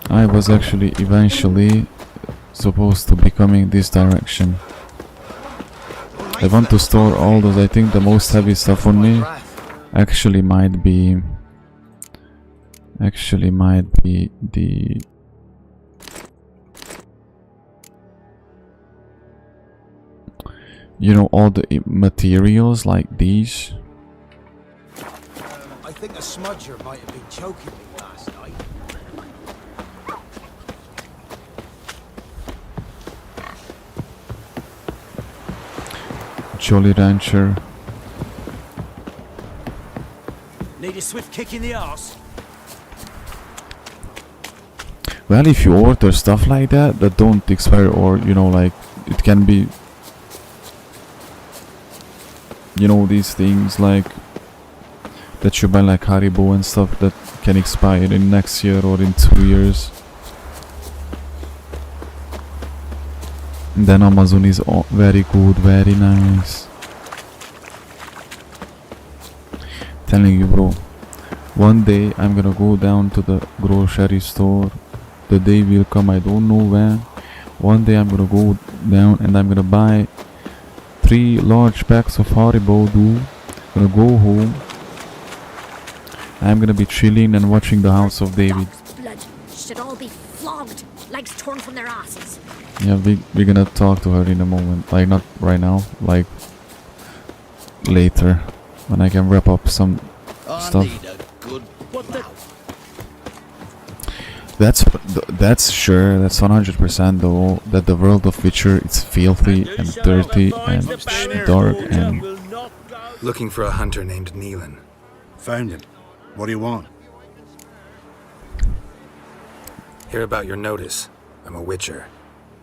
I was actually eventually supposed to be coming this direction. I want to store all those. I think the most heavy stuff on me actually might be the you know, all the materials like these. I think a smudger might have been choking me last night. Jolly Rancher. Need a swift kick in the arse. Well, if you order stuff like that don't expire, or you know, like it can be, you know, these things like that you buy like Haribo and stuff that can expire in next year or in 2 years. And then Amazon is very good, very nice. Telling you, bro, one day I'm gonna go down to the grocery store. The day will come, I don't know when. One day I'm gonna go down and I'm gonna buy 3 large packs of Haribo, dude. Gonna go home. I'm gonna be chilling and watching the House of David. Blood should all be flogged, legs torn from their asses. Yeah, we're gonna talk to her in a moment. Like, not right now, like later, when I can wrap up some stuff. That's sure, that's 100% though, that the world of Witcher is filthy and dirty and dark and... Looking for a hunter named Neelan. Found him. What do you want? Hear about your notice. I'm a Witcher.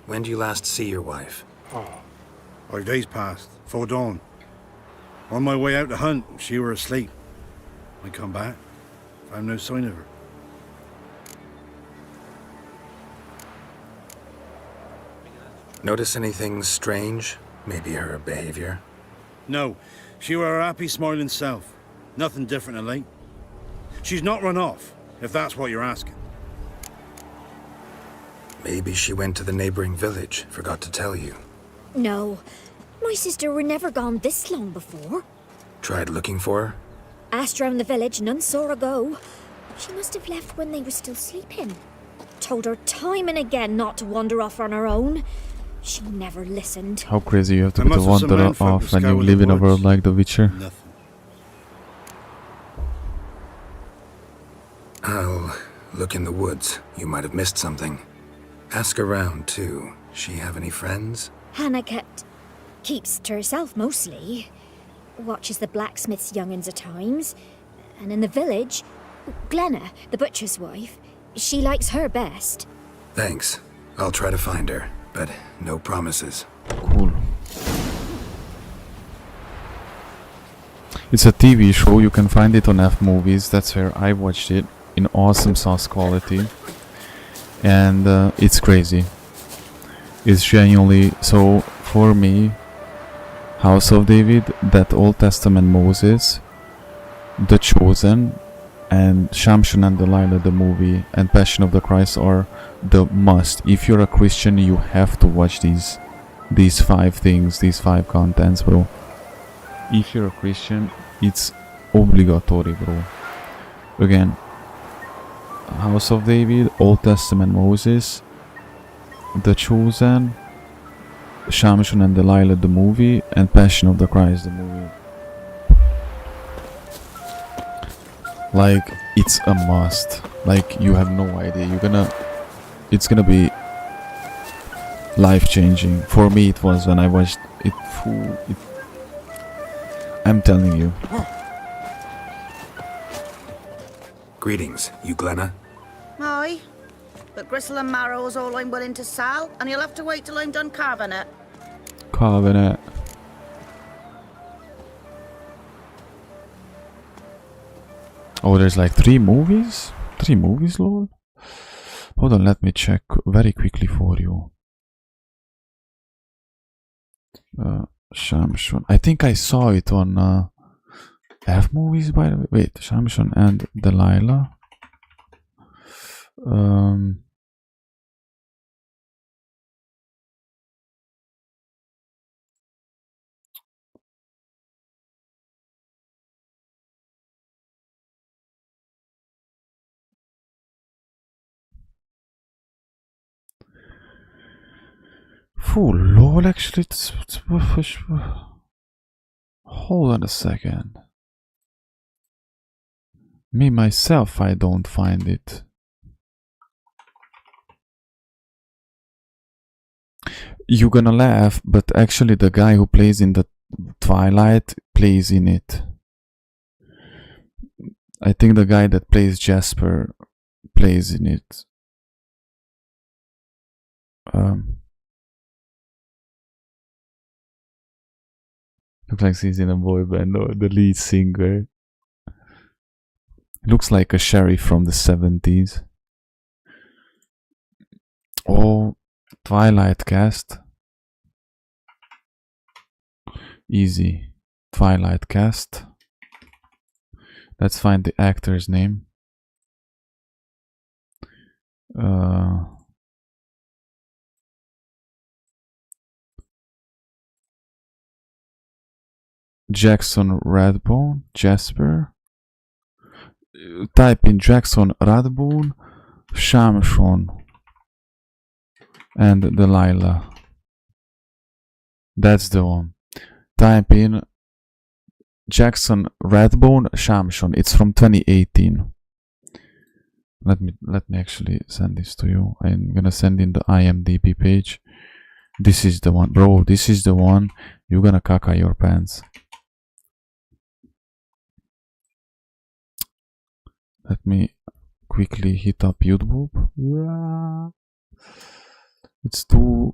When do you last see your wife? Oh, 5 days passed, 'fore dawn. On my way out to hunt, she were asleep. I come back, found no sign of her. Notice anything strange? Maybe her behavior? No, she were her happy, smiling self. Nothing different of late. She's not run off, if that's what you're asking. Maybe she went to the neighboring village, forgot to tell you. No, my sister were never gone this long before. Tried looking for her? Asked round the village, none saw her go. She must have left when they were still sleeping. Told her time and again not to wander off on her own. She never listened. How crazy you have to be to wander off when you live in a world like The Witcher. Nothing. I'll look in the woods. You might have missed something. Ask around, too. She have any friends? Hannah keeps to herself mostly. Watches the blacksmith's young'uns at times. And in the village, Glenna, the butcher's wife, she likes her best. Thanks. I'll try to find her, but no promises. Cool. It's a TV show, you can find it on F Movies, that's where I watched it, in awesome sauce quality. And it's crazy. It's genuinely, so for me, House of David, that Old Testament Moses, The Chosen, and Shamshon and Delilah the movie, and Passion of the Christ are the must. If you're a Christian, you have to watch these 5 things, these 5 contents, bro. If you're a Christian, it's obligatory, bro. Again, House of David, Old Testament Moses, The Chosen, Shamshon and Delilah the movie, and Passion of the Christ the movie. Like, it's a must. Like, you have no idea. It's gonna be life-changing. For me, it was when I watched it. I'm telling you. Greetings, you Glenna? Aye, but gristle and marrow's all I'm willing to sell, and you'll have to wait till I'm done carving it. Carving it. Oh, there's like 3 movies? 3 movies, Lord? Hold on, let me check very quickly for you. Shamshon. I think I saw it on F Movies, by the way. Wait, Shamshon and Delilah. Oh lol, actually hold on a second. Me myself, I don't find it. You're gonna laugh, but actually the guy who plays in the Twilight plays in it. I think the guy that plays Jasper plays in it. Looks like he's in a boy band, or the lead singer. Looks like a sheriff from the 70s. Oh, Twilight cast. Easy. Twilight cast. Let's find the actor's name. Jackson Radbone, Jasper. Type in Jackson Radbone, Shamshon, and Delilah. That's the one. Type in Jackson Radbone, Shamshon. It's from 2018. Let me actually send this to you. I'm gonna send in the IMDb page. This is the one, bro. This is the one. You're gonna caca your pants. Let me quickly hit up YouTube. Yeah. It's too...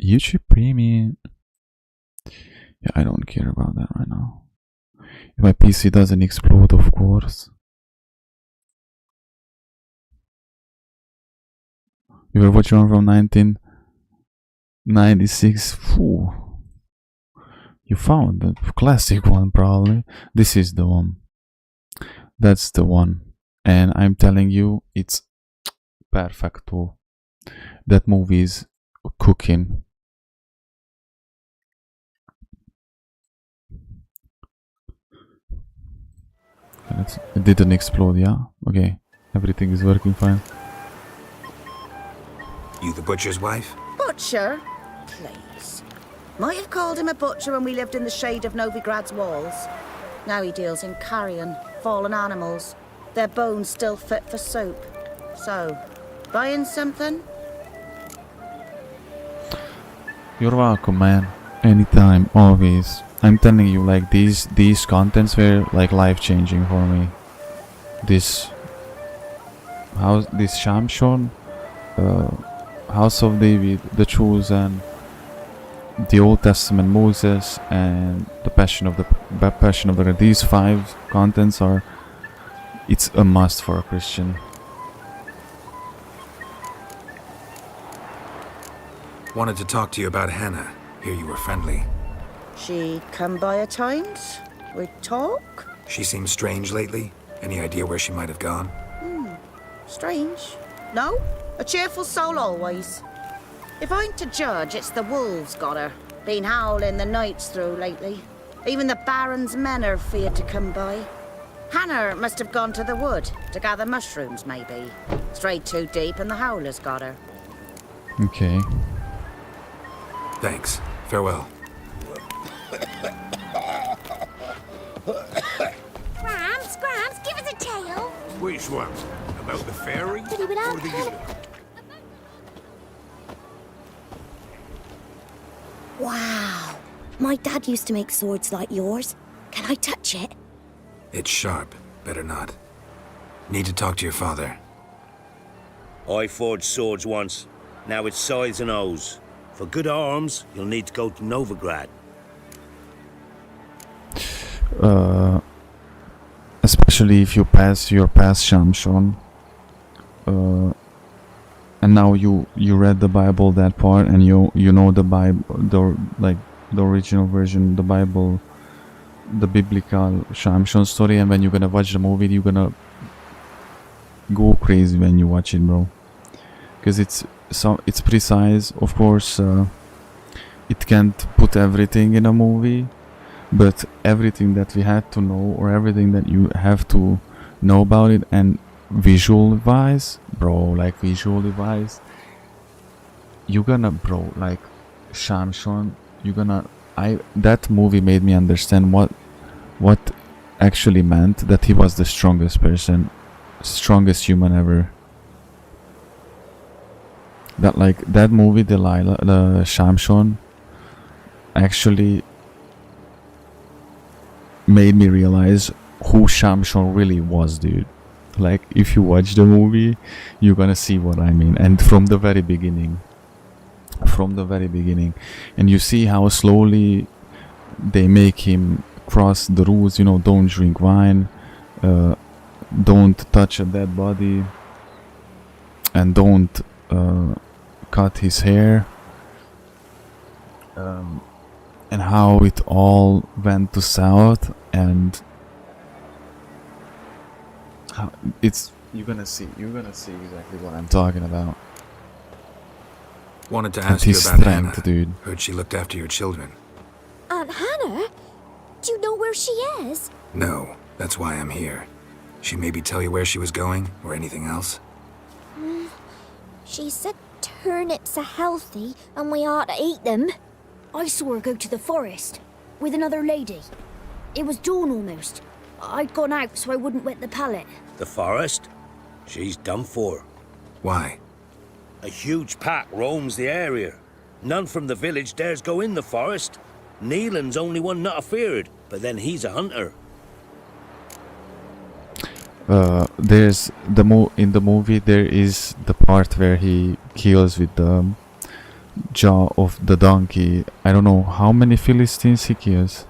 YouTube Premium. Yeah, I don't care about that right now. If my PC doesn't explode, of course. You were watching one from 1996. Phew. You found the classic one, probably. This is the one. That's the one. And I'm telling you, it's perfecto. That movie is cooking. It didn't explode, yeah? Okay. Everything is working fine. You the butcher's wife? Butcher? Please. Might have called him a butcher when we lived in the shade of Novigrad's walls. Now he deals in carrion, fallen animals. Their bones still fit for soup. So, buying something? You're welcome, man. Anytime, always. I'm telling you, like, these contents were like life-changing for me. This Shamshon, House of David, the Chosen, the Old Testament Moses, and the Passion of the Christ. These 5 contents are, it's a must for a Christian. Wanted to talk to you about Hannah. Hear you were friendly. She come by at times? We talk? She seems strange lately. Any idea where she might have gone? Strange. No, a cheerful soul always. If I'm to judge, it's the wolves got her. Been howling the nights through lately. Even the Baron's men are feared to come by. Hannah must have gone to the wood to gather mushrooms, maybe. Strayed too deep and the howlers got her. Okay. Thanks. Farewell. Grams, give us a tale. Which one? About the fairy or the unicorn? Wow. My dad used to make swords like yours. Can I touch it? It's sharp. Better not. Need to talk to your father. I forged swords once. Now it's scythes and hoes. For good arms, you'll need to go to Novigrad. Especially if you pass your past Shamshon, and now you read the Bible, that part, and you know the Bible, the original version, the Bible, the biblical Shamshon story, and when you're gonna watch the movie, you're gonna go crazy when you watch it, bro, because it's precise. Of course, it can't put everything in a movie. But everything that we had to know, or everything that you have to know about it, and visual-wise, bro, like visual-wise, you're gonna, bro, like Shamshon, you're gonna, that movie made me understand what actually meant that he was the strongest person, strongest human ever. That, like, that movie, Delilah, the Shamshon, actually made me realize who Shamshon really was, dude. Like, if you watch the movie, you're gonna see what I mean. And from the very beginning, and you see how slowly they make him cross the rules, you know, don't drink wine, don't touch a dead body, and don't cut his hair, and how it all went to south, and how you're gonna see exactly what I'm talking about. Wanted to And ask you his about strength, Hannah. dude. Heard she looked after your children. Aunt Hannah? Do you know where she is? No, that's why I'm here. She maybe tell you where she was going, or anything else? She said turnips are healthy and we ought to eat them. I saw her go to the forest with another lady. It was dawn almost. I'd gone out so I wouldn't wet the pallet. The forest? She's done for. Why? A huge pack roams the area. None from the village dares go in the forest. Neelan's only one not afeared, but then he's a hunter. There's in the movie there is the part where he kills with the jaw of the donkey. I don't know how many Philistines he kills.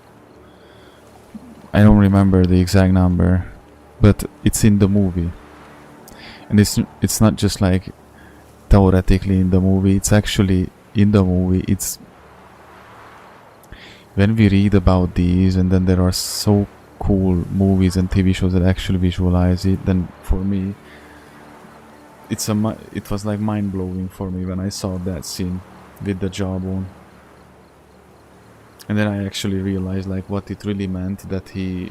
I don't remember the exact number, but it's in the movie. And it's not just like theoretically in the movie, it's actually in the movie. It's when we read about these, and then there are so cool movies and TV shows that actually visualize it, then for me it was like mind-blowing for me when I saw that scene with the jawbone. And then I actually realized like what it really meant, that he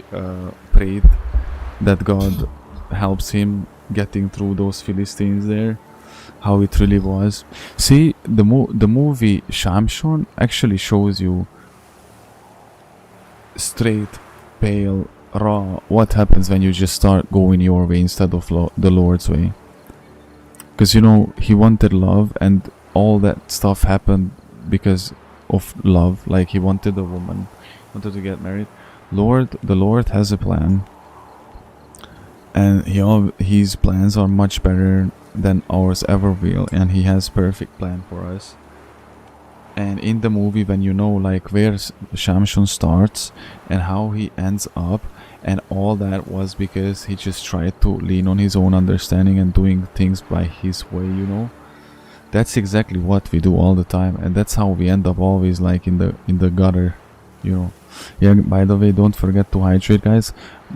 prayed that God helps him getting through those Philistines there, how it really was. See, the movie Shamshon actually shows you straight, pale, raw what happens when you just start going your way instead of the Lord's way. Because you know, he wanted love, and all that stuff happened because of love. Like he wanted a woman, wanted to get married. The Lord has a plan, and his plans are much better than ours ever will, and he has perfect plan for us. And in the movie, when you know like where Shamshon starts and how he ends up, and all that was because he just tried to lean on his own understanding and doing things by his way, you know. That's exactly what we do all the time, and that's how we end up always like in the gutter, you know. Yeah, by the way, don't forget to hydrate, guys.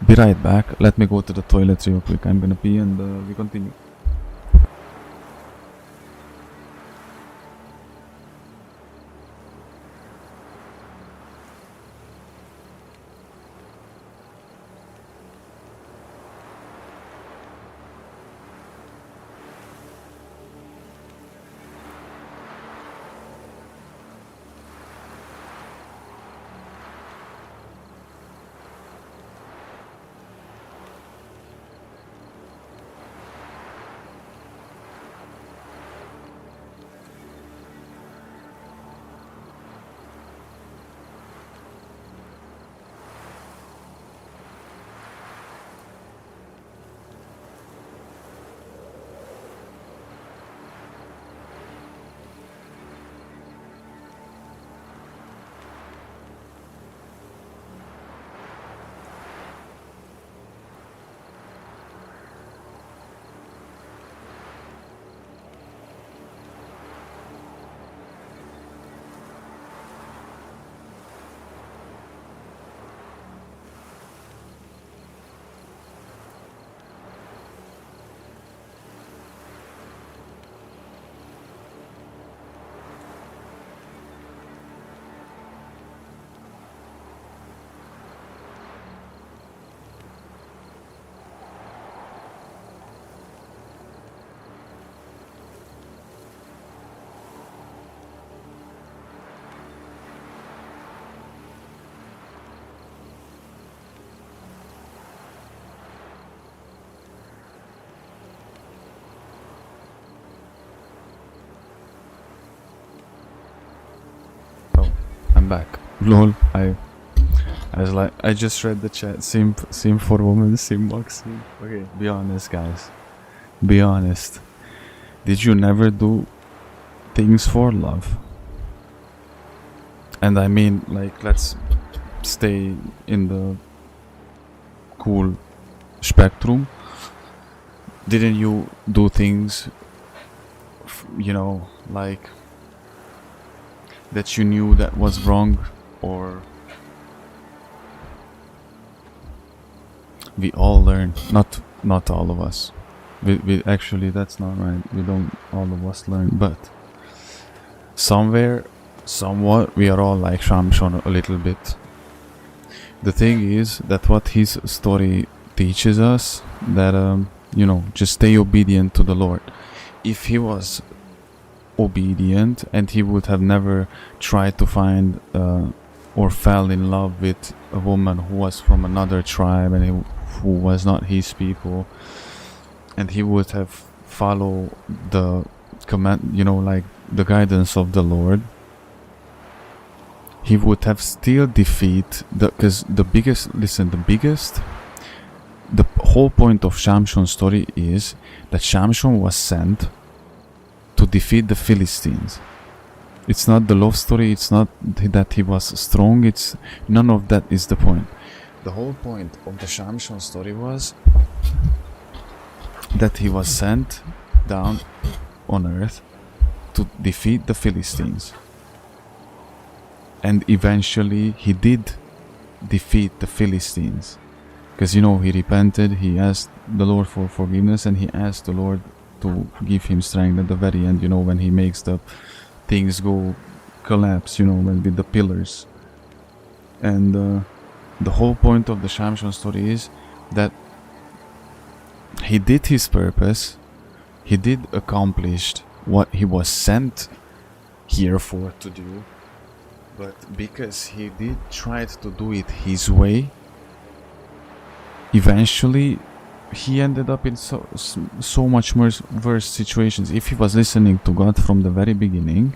Be right back. Let me go to the toilet real quick. I'm gonna pee, and we continue. Back. Lol. I was like, I just read the chat. Sim for women, sim boxing. Okay, be honest, guys. Be honest. Did you never do things for love? And I mean, like, let's stay in the cool spectrum. Didn't you do things, you know, like that you knew that was wrong, or we all learn, not all of us, we actually, that's not right, we don't all of us learn, but somewhere, somewhat, we are all like Shamshon a little bit. The thing is that what his story teaches us, that you know, just stay obedient to the Lord. If he was obedient and he would have never tried to find or fell in love with a woman who was from another tribe and who was not his people, and he would have followed the command, you know, like the guidance of the Lord, he would have still defeat the, because the whole point of Shamshon's story is that Shamshon was sent to defeat the Philistines. It's not the love story, it's not that he was strong, it's none of that is the point. The whole point of the Shamshon story was that he was sent down on earth to defeat the Philistines. And eventually he did defeat the Philistines. Because, you know, he repented, he asked the Lord for forgiveness, and he asked the Lord to give him strength at the very end, you know, when he makes the things go collapse, you know, when with the pillars. And the whole point of the Shamshon story is that he did his purpose, he did accomplish what he was sent here for to do, but because he did try to do it his way, eventually he ended up in so much worse situations. If he was listening to God from the very beginning,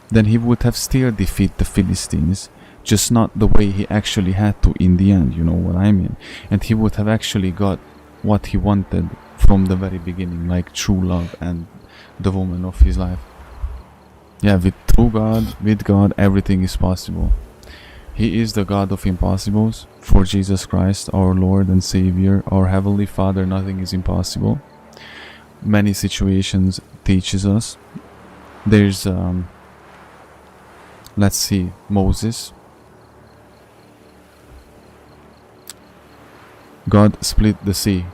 then he would have still defeated the Philistines, just not the way he actually had to in the end, you know what I mean? And he would have actually got what he wanted from the very beginning, like true love and the woman of his life. Yeah, with God, everything is possible. He is the God of impossibles. For Jesus Christ, our Lord and Savior, our Heavenly Father, nothing is impossible. Many situations teaches us. There's, let's see, Moses. God split the sea.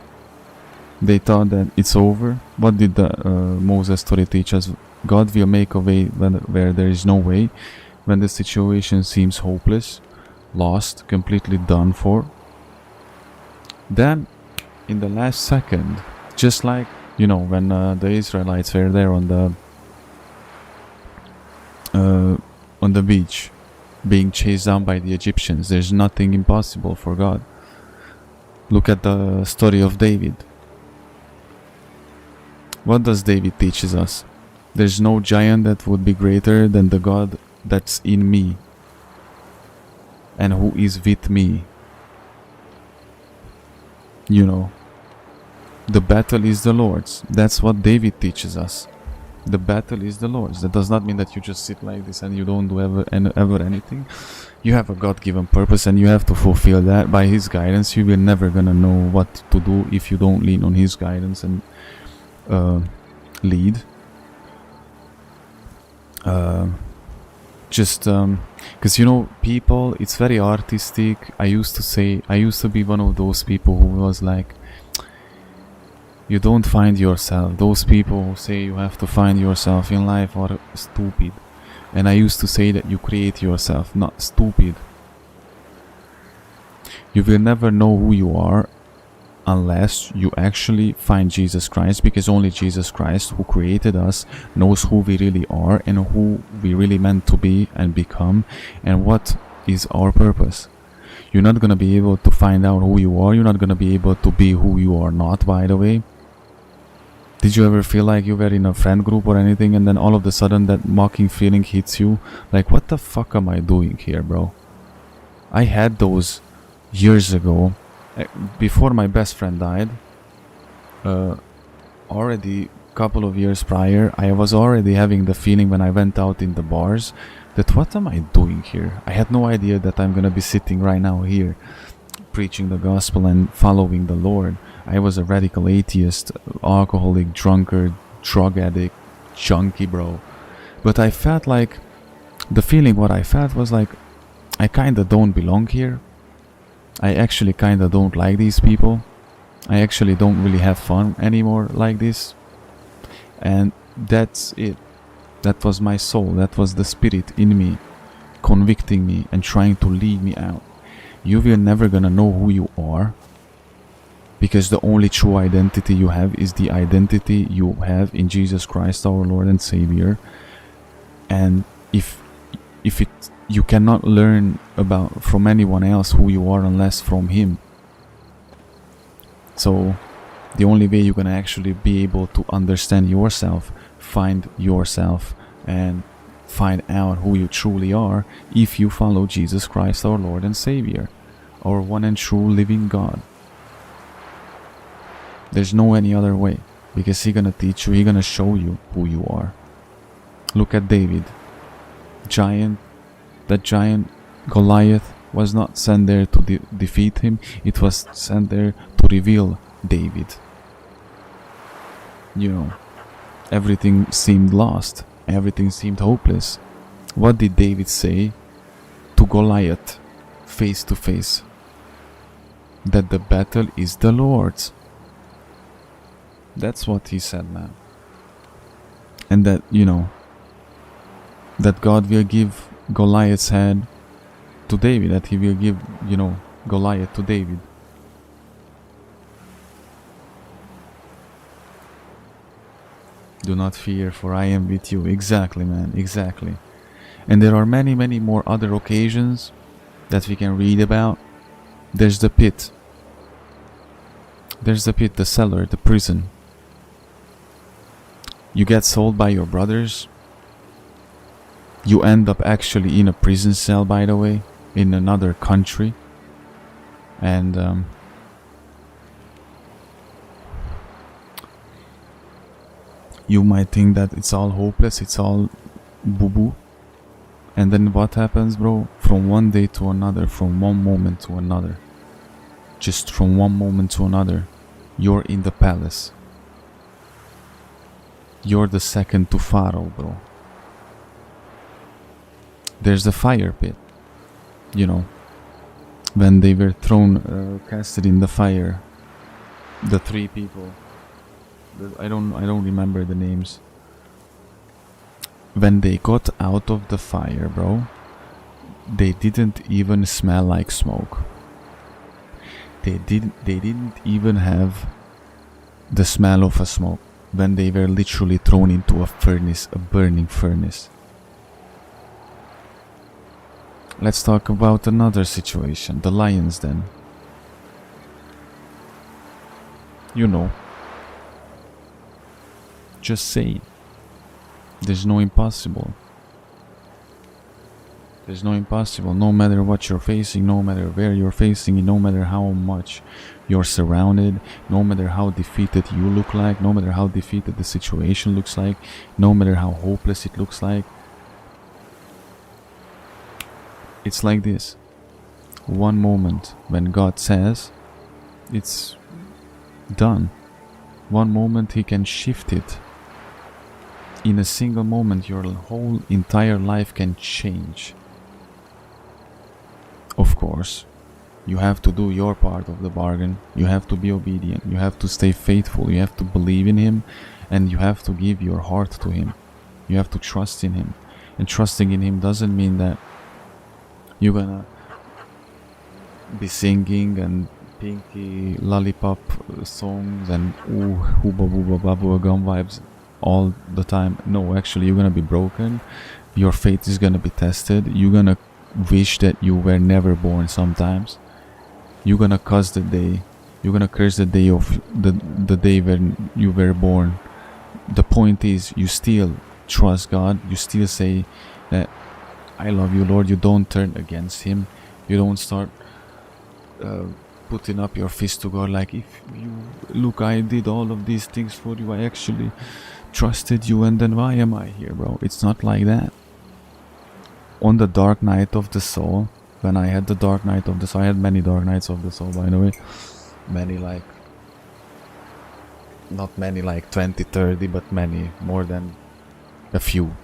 They thought that it's over. What did the Moses story teach us? God will make a way where there is no way. When the situation seems hopeless, lost, completely done for, then in the last second, just like, you know, when the Israelites were there on the beach being chased down by the Egyptians, there's nothing impossible for God. Look at the story of David. What does David teaches us? There's no giant that would be greater than the God that's in me and who is with me. You know, the battle is the Lord's. That's what David teaches us. The battle is the Lord's. That does not mean that you just sit like this and you don't do ever anything. You have a God-given purpose and you have to fulfill that. By His guidance, you will never gonna know what to do if you don't lean on His guidance and lead. Because, you know, people, it's very artistic. I used to be one of those people who was like, you don't find yourself. Those people who say you have to find yourself in life are stupid. And I used to say that you create yourself, not stupid. You will never know who you are unless you actually find Jesus Christ, because only Jesus Christ, who created us, knows who we really are and who we really meant to be and become and what is our purpose. You're not gonna be able to find out who you are. You're not gonna be able to be who you are not, by the way. Did you ever feel like you were in a friend group or anything and then all of a sudden that mocking feeling hits you? Like, what the fuck am I doing here, bro? I had those years ago. Before my best friend died, already a couple of years prior, I was already having the feeling when I went out in the bars that what am I doing here? I had no idea that I'm gonna be sitting right now here preaching the gospel and following the Lord. I was a radical atheist, alcoholic, drunkard, drug addict, junkie, bro. But I felt like, the feeling what I felt was like, I kinda don't belong here. I actually kinda don't like these people. I actually don't really have fun anymore like this. And that's it. That was my soul. That was the spirit in me, convicting me and trying to lead me out. You will never gonna know who you are, because the only true identity you have is the identity you have in Jesus Christ, our Lord and Savior. And if you cannot learn about from anyone else who you are unless from Him. So the only way you're gonna actually be able to understand yourself, find yourself, and find out who you truly are, if you follow Jesus Christ, our Lord and Savior, our one and true living God. There's no any other way, because He's gonna teach you, He's gonna show you who you are. Look at David. That giant Goliath was not sent there to defeat him, it was sent there to reveal David. You know, everything seemed lost, everything seemed hopeless. What did David say to Goliath face to face? That the battle is the Lord's. That's what he said, man. And that, you know, that God will give Goliath's head to David, that He will give, you know, Goliath to David. Do not fear, for I am with you. Exactly, man, exactly. And there are many, many more other occasions that we can read about. There's the pit. There's the pit, the cellar, the prison. You get sold by your brothers. You end up actually in a prison cell, by the way, in another country. And you might think that it's all hopeless, it's all boo-boo. And then what happens, bro? From one day to another, from one moment to another, just from one moment to another, you're in the palace. You're the second to Pharaoh, bro. There's the fire pit. You know, when they were thrown, casted in the fire, the three people. I don't remember the names. When they got out of the fire, bro, they didn't even smell like smoke. They didn't even have the smell of a smoke when they were literally thrown into a furnace, a burning furnace. Let's talk about another situation, the lion's den. You know. Just say it. There's no impossible. There's no impossible. No matter what you're facing, no matter where you're facing, no matter how much you're surrounded, no matter how defeated you look like, no matter how defeated the situation looks like, no matter how hopeless it looks like. It's like this. One moment when God says it's done. One moment He can shift it. In a single moment your whole entire life can change. Of course, you have to do your part of the bargain. You have to be obedient. You have to stay faithful. You have to believe in Him, and you have to give your heart to Him. You have to trust in Him. And trusting in Him doesn't mean that you're gonna be singing and pinky lollipop songs and ooh hooba booba babua gum vibes all the time. No, actually you're gonna be broken. Your faith is gonna be tested. You're gonna wish that you were never born sometimes. You're gonna curse the day. You're gonna curse the day of the day when you were born. The point is, you still trust God. You still say that I love you, Lord. You don't turn against Him. You don't start putting up your fist to God like, if you look, I did all of these things for you. I actually trusted you, and then why am I here, bro? It's not like that. On the dark night of the soul, when I had the dark night of the soul, I had many dark nights of the soul, by the way. Many, like, not many like 20, 30, but many, more than a few.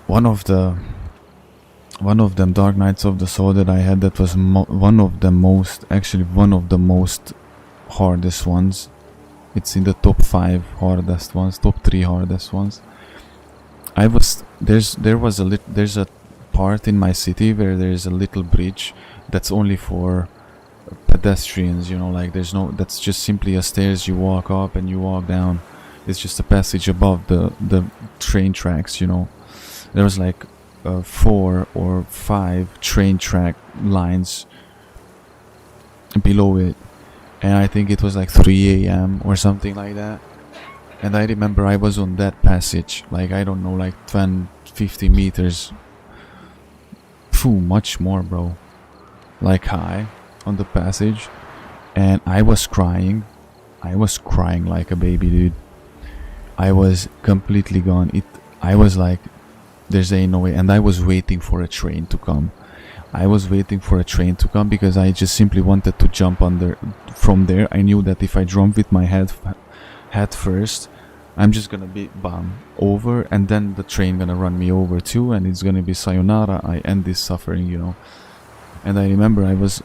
One of them dark nights of the soul that I had, that was one of the most hardest ones. It's in the top 5 hardest ones, top 3 hardest ones. there's a part in my city where there's a little bridge that's only for pedestrians, you know, like that's just simply a stairs you walk up and you walk down. It's just a passage above the train tracks, you know. There was like 4 or 5 train track lines below it, and I think it was like 3 a.m. or something like that. And I remember I was on that passage, like I don't know, like 50 meters, much more, bro, like high on the passage, and I was crying like a baby, dude. I was completely gone. I was like, there's no way. And I was waiting for a train to come. Because I just simply wanted to jump from there. I knew that if I jump with my head first, I'm just gonna be over, and then the train gonna run me over too, and it's gonna be sayonara. I end this suffering, you know. And I remember I was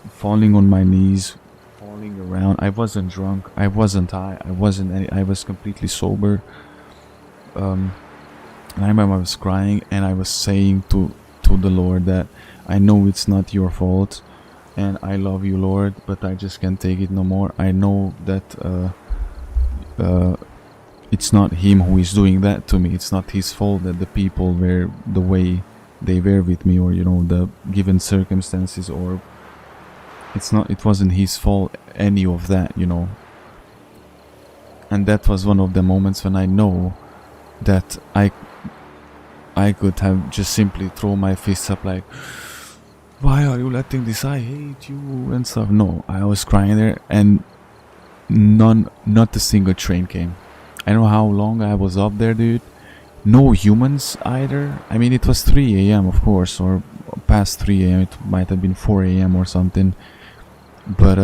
falling on my knees, falling around. I wasn't drunk, I wasn't high, I was completely sober. And I remember I was crying, and I was saying to the Lord that I know it's not your fault, and I love you, Lord, but I just can't take it no more. I know that it's not him who is doing that to me. It's not his fault that the people were the way they were with me, or, you know, the given circumstances, or it wasn't his fault, any of that, you know. And that was one of the moments when I know that I could have just simply thrown my fists up like, why are you letting this, I hate you and stuff. No, I was crying there, and not a single train came. I don't know how long I was up there, dude. No humans either. I mean, it was 3 a.m. of course, or past 3 a.m. It might have been 4 a.m. or something. But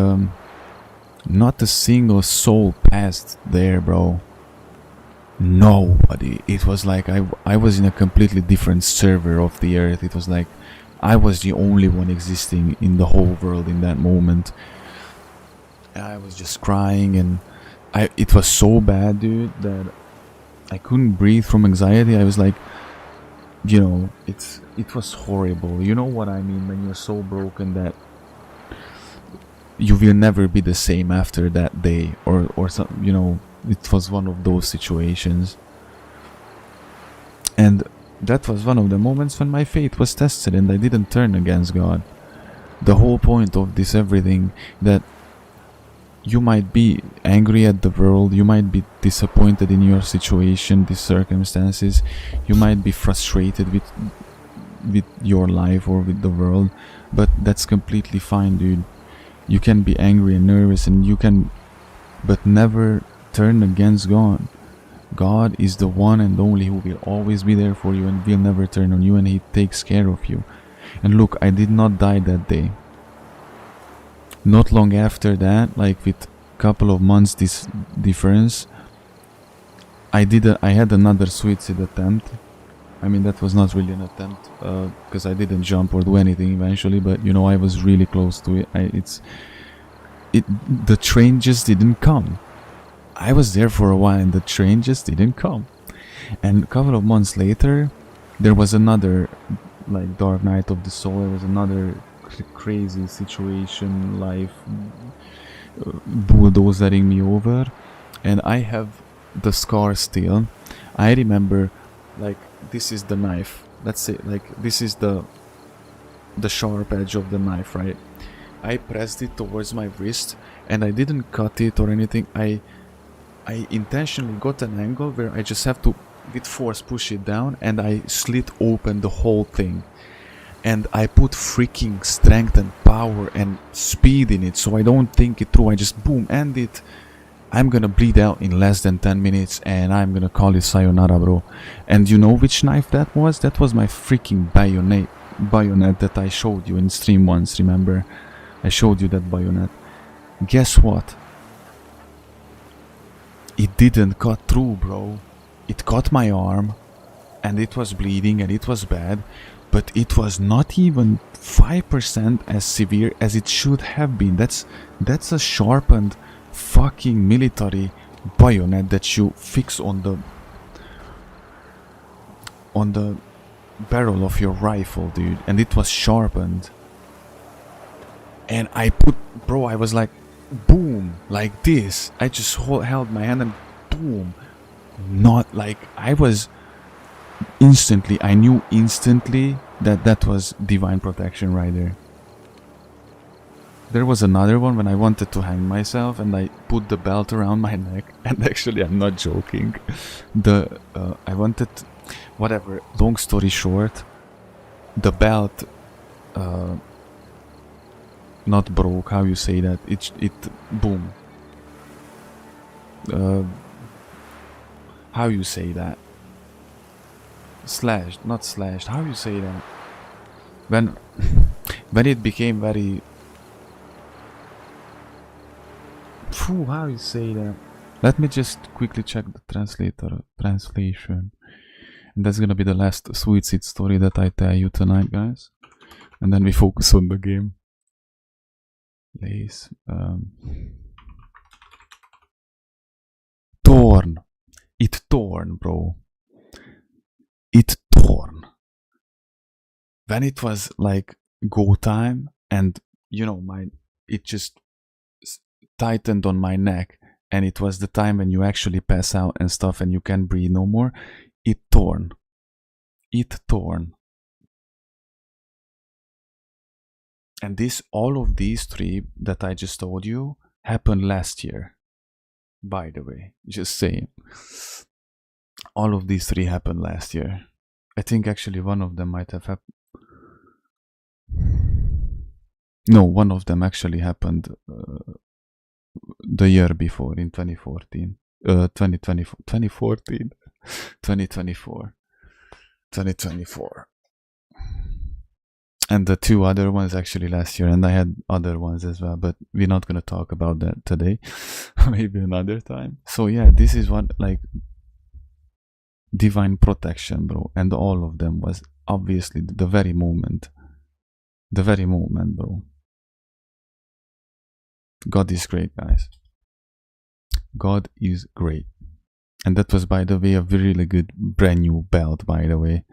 not a single soul passed there, bro. Nobody. It was like I was in a completely different server of the earth. It was like I was the only one existing in the whole world in that moment. And I was just crying, and it was so bad, dude, that I couldn't breathe from anxiety. I was like, you know, it was horrible. You know what I mean, when you're so broken that you will never be the same after that day, or some, you know. It was one of those situations, and that was one of the moments when my faith was tested, and I didn't turn against God. The whole point of this everything, that you might be angry at the world, you might be disappointed in your situation, these circumstances, you might be frustrated with your life or with the world, but that's completely fine, dude. You can be angry and nervous, and you can, but never turn against God. God is the one and only who will always be there for you and will never turn on you, and he takes care of you. And look, I did not die that day. Not long after that, like with couple of months this difference, I had another suicide attempt. I mean, that was not really an attempt, because I didn't jump or do anything eventually, but you know, I was really close to it. The train just didn't come. I was there for a while and the train just didn't come. And a couple of months later, there was another, like, dark night of the soul. There was another crazy situation, life bulldozering me over, and I have the scar still. I remember, like, this is the knife. Let's say, like, this is the sharp edge of the knife, right? I pressed it towards my wrist, and I didn't cut it or anything. I intentionally got an angle where I just have to, with force, push it down, and I slit open the whole thing. And I put freaking strength and power and speed in it, so I don't think it through. I just boom, end it. I'm gonna bleed out in less than 10 minutes, and I'm gonna call it sayonara, bro. And you know which knife that was? That was my freaking bayonet that I showed you in stream once, remember? I showed you that bayonet. Guess what? It didn't cut through, bro. It cut my arm, and it was bleeding, and it was bad, but it was not even 5% as severe as it should have been. That's a sharpened fucking military bayonet that you fix on on the barrel of your rifle, dude, and it was sharpened. And I was like, boom, like this. I just held my hand and boom. Not like, I knew instantly that was divine protection right there. There was another one when I wanted to hang myself and I put the belt around my neck, and actually I'm not joking. I wanted, whatever, long story short, the belt not broke, how you say that, it boom. How you say that? Slashed, not slashed, how you say that? When it became very... Phew, how you say that? Let me just quickly check the translation. And that's gonna be the last suicide story that I tell you tonight, guys. And then we focus on the game. Lace. Torn. It torn, bro. It torn. When it was like go time, and you know, it just tightened on my neck, and it was the time when you actually pass out and stuff and you can't breathe no more. It torn. It torn. And all of these three that I just told you happened last year. By the way, just saying. All of these three happened last year. I think actually one of them might have happened. No, one of them actually happened the year before, in 2014. 2014. 2024. And the two other ones actually last year, and I had other ones as well, but we're not gonna talk about that today. Maybe another time. So yeah, this is one, like, divine protection, bro, and all of them was obviously the very moment, bro. God is great, guys. God is great. And that was, by the way, a really good brand new belt, by the way.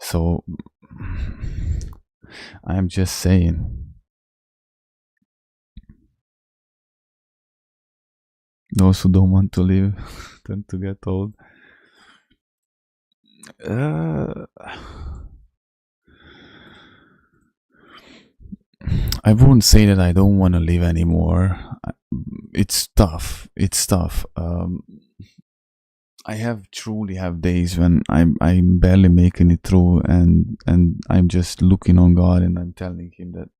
So I'm just saying, those who don't want to live tend to get old. I wouldn't say that I don't want to live anymore. It's tough. I truly have days when I'm barely making it through, and I'm just looking on God and I'm telling Him that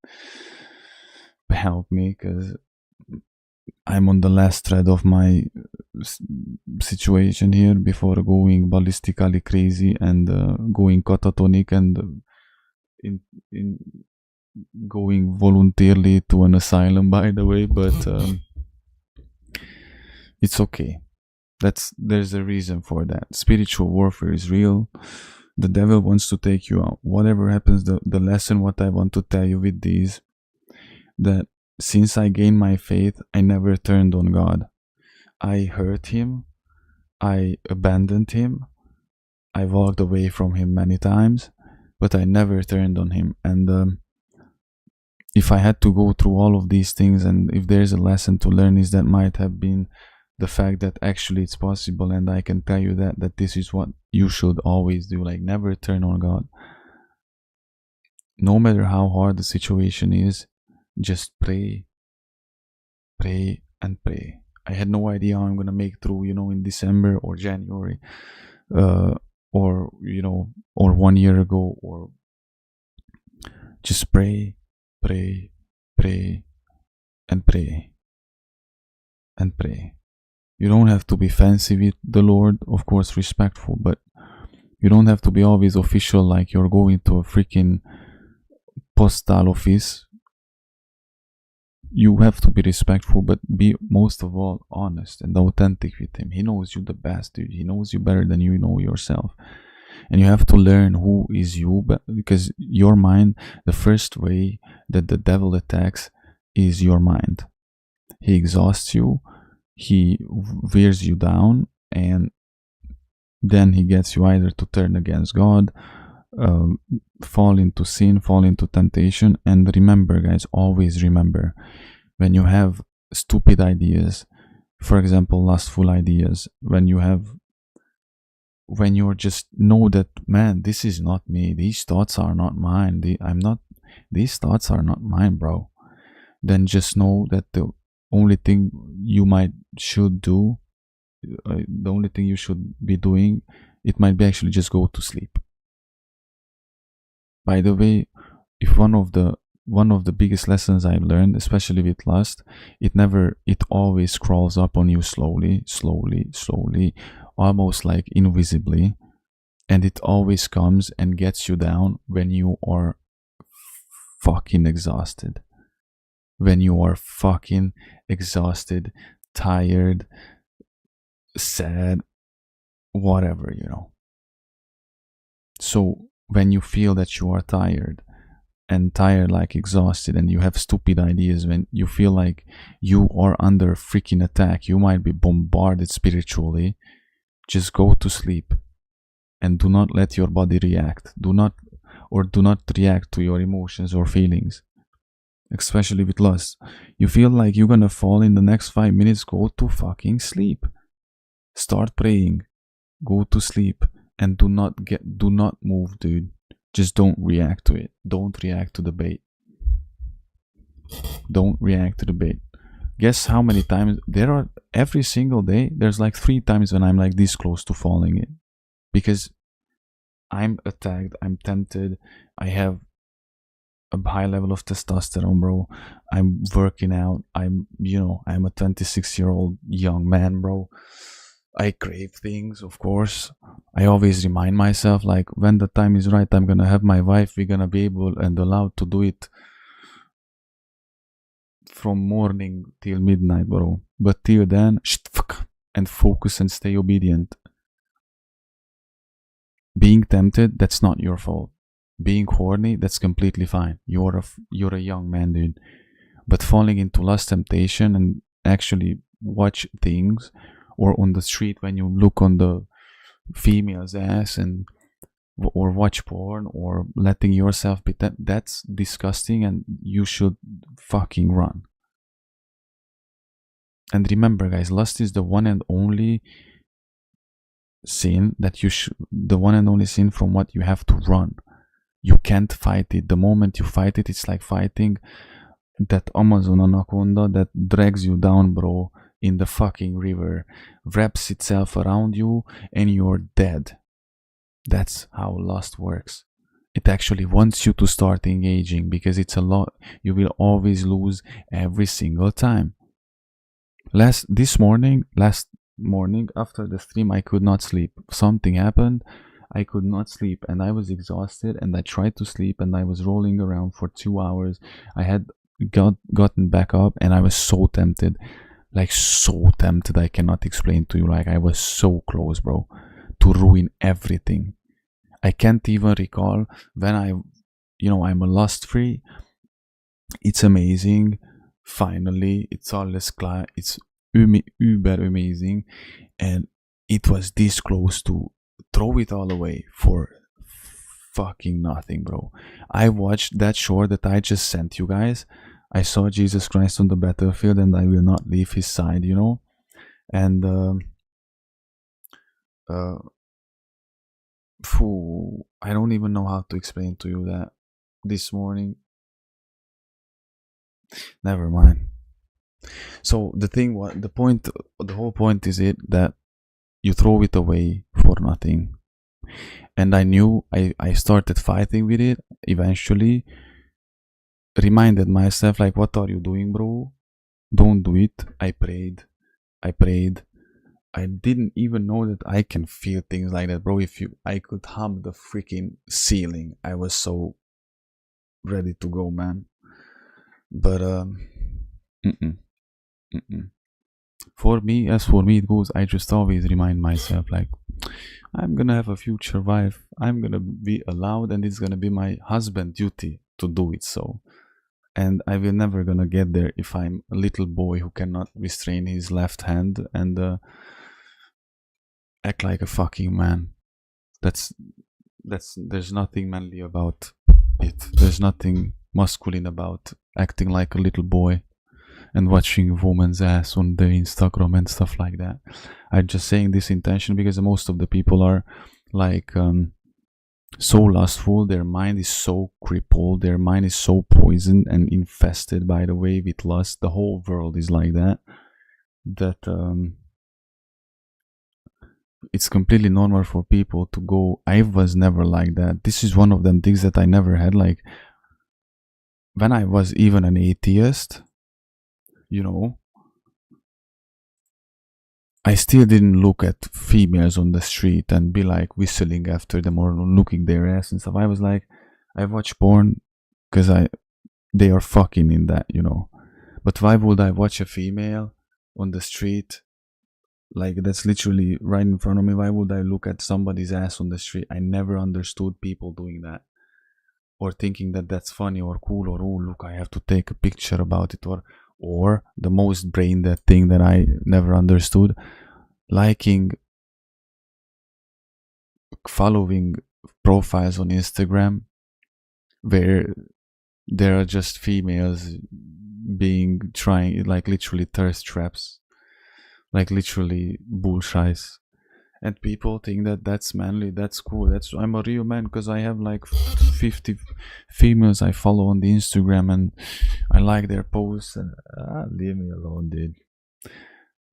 help me, because I'm on the last thread of my situation here before going ballistically crazy and going catatonic and in going voluntarily to an asylum, by the way, but it's okay. There's a reason for that. Spiritual warfare is real. The devil wants to take you out. Whatever happens, the lesson, what I want to tell you with these, that since I gained my faith, I never turned on God. I hurt Him. I abandoned Him. I walked away from Him many times, but I never turned on Him. And if I had to go through all of these things, and if there's a lesson to learn, is that might have been the fact that actually it's possible, and I can tell you that this is what you should always do. Like, never turn on God. No matter how hard the situation is, just pray, pray, and pray. I had no idea how I'm gonna make through, in December or January, or 1 year ago, or just pray, pray, pray, and pray, and pray. You don't have to be fancy with the Lord, of course, respectful, but you don't have to be always official, like you're going to a freaking postal office. You have to be respectful, but be most of all honest and authentic with Him. He knows you the best, dude. He knows you better than you know yourself. And you have to learn who is you, because your mind, the first way that the devil attacks is your mind. He exhausts you. He wears you down, and then he gets you either to turn against God, fall into sin, fall into temptation. And remember, guys, always remember, when you have stupid ideas, for example, lustful ideas, when you just know that, man, this is not me, these thoughts are not mine, these thoughts are not mine, bro, then just know that the only thing you should do, the only thing you should be doing, it might be actually just go to sleep. By the way, if one of the biggest lessons I've learned, especially with lust, it always crawls up on you slowly, almost like invisibly, and it always comes and gets you down when you are fucking exhausted. When you are fucking exhausted, tired, sad, whatever, So when you feel that you are tired, like exhausted, and you have stupid ideas, when you feel like you are under freaking attack, you might be bombarded spiritually, just go to sleep and do not let your body react. Do not react to your emotions or feelings, especially with lust. You feel like you're gonna fall in the next 5 minutes, go to fucking sleep. Start praying, go to sleep, and do not move, dude. Just don't react to it. Don't react to the bait. Don't react to the bait. Guess how many times there are every single day? There's like 3 times when I'm like this close to falling in, because I'm attacked, I'm tempted, I have a high level of testosterone, bro. I'm working out. I'm a 26-year-old young man, bro. I crave things, of course. I always remind myself, like, when the time is right, I'm gonna have my wife. We're gonna be able and allowed to do it from morning till midnight, bro. But till then, and focus and stay obedient. Being tempted, that's not your fault. Being horny, that's completely fine. You're a young man, dude. But falling into lust, temptation, and actually watch things, or on the street when you look on the female's ass or watch porn, or letting yourself be that's disgusting, and you should fucking run. And remember, guys, lust is the one and only sin from what you have to run. You can't fight it. The moment you fight it, it's like fighting that Amazon anaconda that drags you down, bro, in the fucking river, wraps itself around you, and you're dead. That's how lust works. It actually wants you to start engaging, because it's a lot. You will always lose every single time. Last morning after the stream, I could not sleep. Something happened. I could not sleep, and I was exhausted, and I tried to sleep, and I was rolling around for 2 hours. I had gotten back up, and I was so tempted, like so tempted, I cannot explain to you. Like, I was so close, bro, to ruin everything. I can't even recall when I'm a lust free. It's amazing. Finally, it's alles klar. It's uber amazing, and it was this close to throw it all away for fucking nothing, bro. I watched that short that I just sent you guys. I saw Jesus Christ on the battlefield, and I will not leave his side, and I don't even know how to explain to you that this morning. Never mind. So the whole point is that you throw it away for nothing. And I knew I started fighting with it. Eventually reminded myself, like, what are you doing, bro? Don't do it. I prayed. I didn't even know that I can feel things like that, bro. I could hum the freaking ceiling. I was so ready to go, man. But for me it goes, I just always remind myself, like, I'm gonna have a future wife, I'm gonna be allowed, and it's gonna be my husband duty to do it. So, and I will never gonna get there if I'm a little boy who cannot restrain his left hand, and act like a fucking man. That's there's nothing manly about it. There's nothing masculine about acting like a little boy and watching a woman's ass on the Instagram and stuff like that. I'm just saying this intention because most of the people are like so lustful, their mind is so crippled, their mind is so poisoned and infested, by the way, with lust. The whole world is like that, that it's completely normal for people to go. I was never like that. This is one of them things that I never had. Like when I was even an atheist, you know, I still didn't look at females on the street and be like whistling after them or looking their ass and stuff. I was like, I watch porn because they are fucking in that, you know. But why would I watch a female on the street? Like, that's literally right in front of me. Why would I look at somebody's ass on the street? I never understood people doing that, or thinking that that's funny or cool, or oh look, I have to take a picture about it, or the most brain dead thing that I never understood, liking, following profiles on Instagram where there are just females trying like literally thirst traps, like literally bullshies, and people think that that's manly, that's cool, I'm a real man because I have like 50 females I follow on the Instagram and I like their posts. And leave me alone, dude.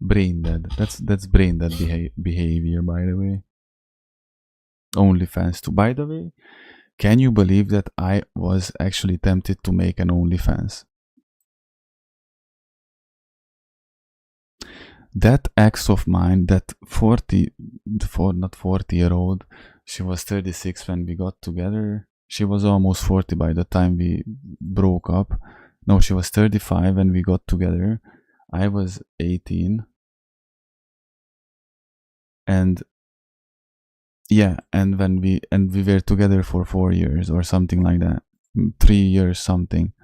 Brain dead. That's brain dead behavior, by the way. OnlyFans too. By the way, can you believe that I was actually tempted to make an OnlyFans? That ex of mine, that 40-year-old, she was 36 when we got together. She was almost 40 by the time we broke up. No, she was 35 when we got together. I was 18. And yeah, and when we were together for 4 years or something like that. 3 years something.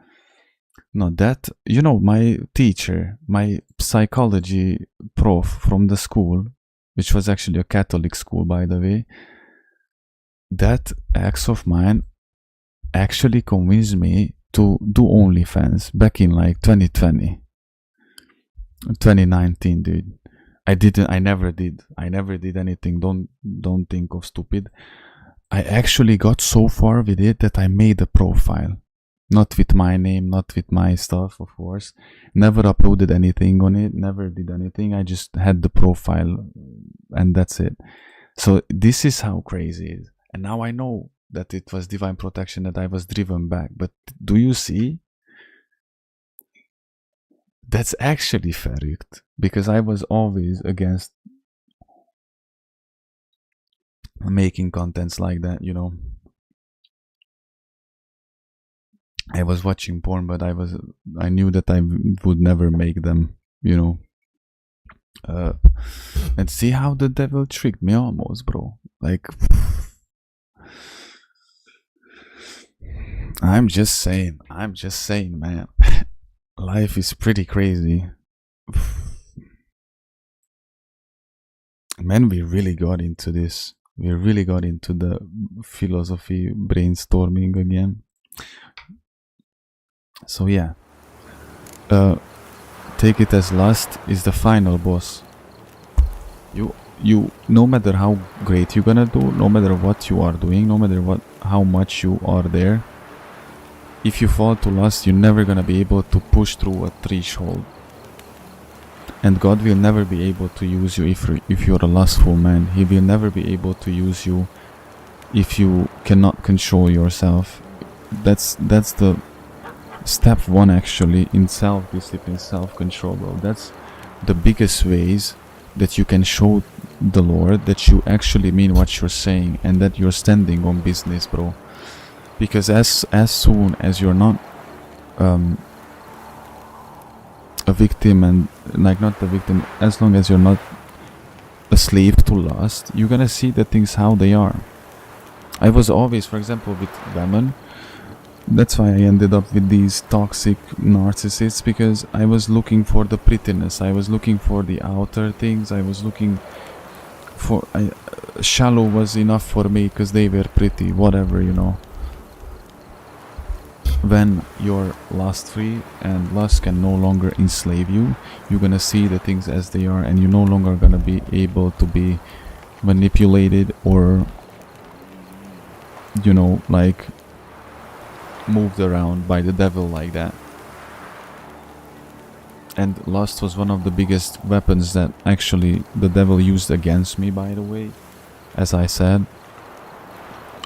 No, that, you know, my teacher, my psychology prof from the school, which was actually a Catholic school, by the way, that ex of mine actually convinced me to do OnlyFans back in like 2020, 2019, dude. I never did anything. Don't think of stupid. I actually got so far with it that I made a profile. Not with my name, not with my stuff, of course. Never uploaded anything on it, never did anything. I just had the profile and that's it. So this is how crazy it is. And now I know that it was divine protection, that I was driven back. But do you see? That's actually verrückt. Because I was always against making contents like that, you know. I was watching porn, but I knew that I would never make them, you know. And see how the devil tricked me almost, bro. Like, I'm just saying, man. Life is pretty crazy. Man, we really got into this. We really got into the philosophy brainstorming again. So yeah, take it as lust is the final boss. You no matter how great you're gonna do, no matter what you are doing, no matter how much you are there, if you fall to lust, you're never gonna be able to push through a threshold. And God will never be able to use you if you're a lustful man. He will never be able to use you if you cannot control yourself. That's the step one, actually, in self-discipline, self-control, bro. That's the biggest ways that you can show the Lord that you actually mean what you're saying and that you're standing on business, bro. Because as soon as you're not a victim, and like not a victim, as long as you're not a slave to lust, you're gonna see the things how they are. I was always, for example, with women. That's why I ended up with these toxic narcissists, because I was looking for the prettiness, I was looking for the outer things, I was looking shallow was enough for me because they were pretty, whatever, you know. When you're lust free and lust can no longer enslave you, you're gonna see the things as they are, and you're no longer gonna be able to be manipulated or, you know, like moved around by the devil like that. And lust was one of the biggest weapons that actually the devil used against me, by the way, as I said,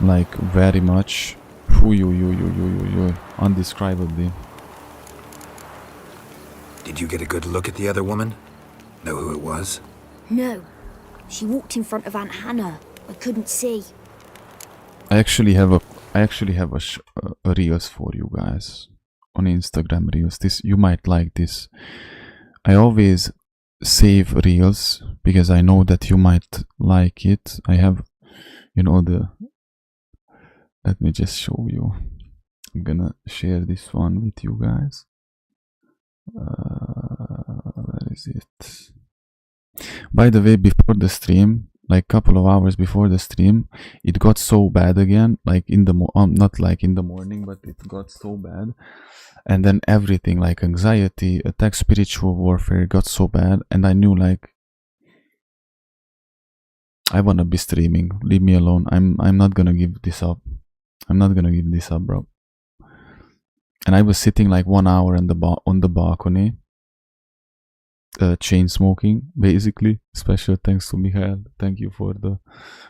like very much, undescribably. Did you get a good look at the other woman? Know who it was? No. She walked in front of Aunt Hannah. I couldn't see. I actually have a reels for you guys on Instagram reels. This, you might like this. I always save reels because I know that you might like it. I have, you know, let me just show you. I'm gonna share this one with you guys. Where is it? By the way, before the stream, like a couple of hours before the stream, it got so bad again, like in the not like in the morning, but it got so bad, and then everything, like anxiety, attack, spiritual warfare, got so bad, and I knew, like, I wanna be streaming. Leave me alone. I'm not gonna give this up. I'm not gonna give this up, bro. And I was sitting like 1 hour on the balcony, chain smoking, basically. Special thanks to Michael. Thank you for the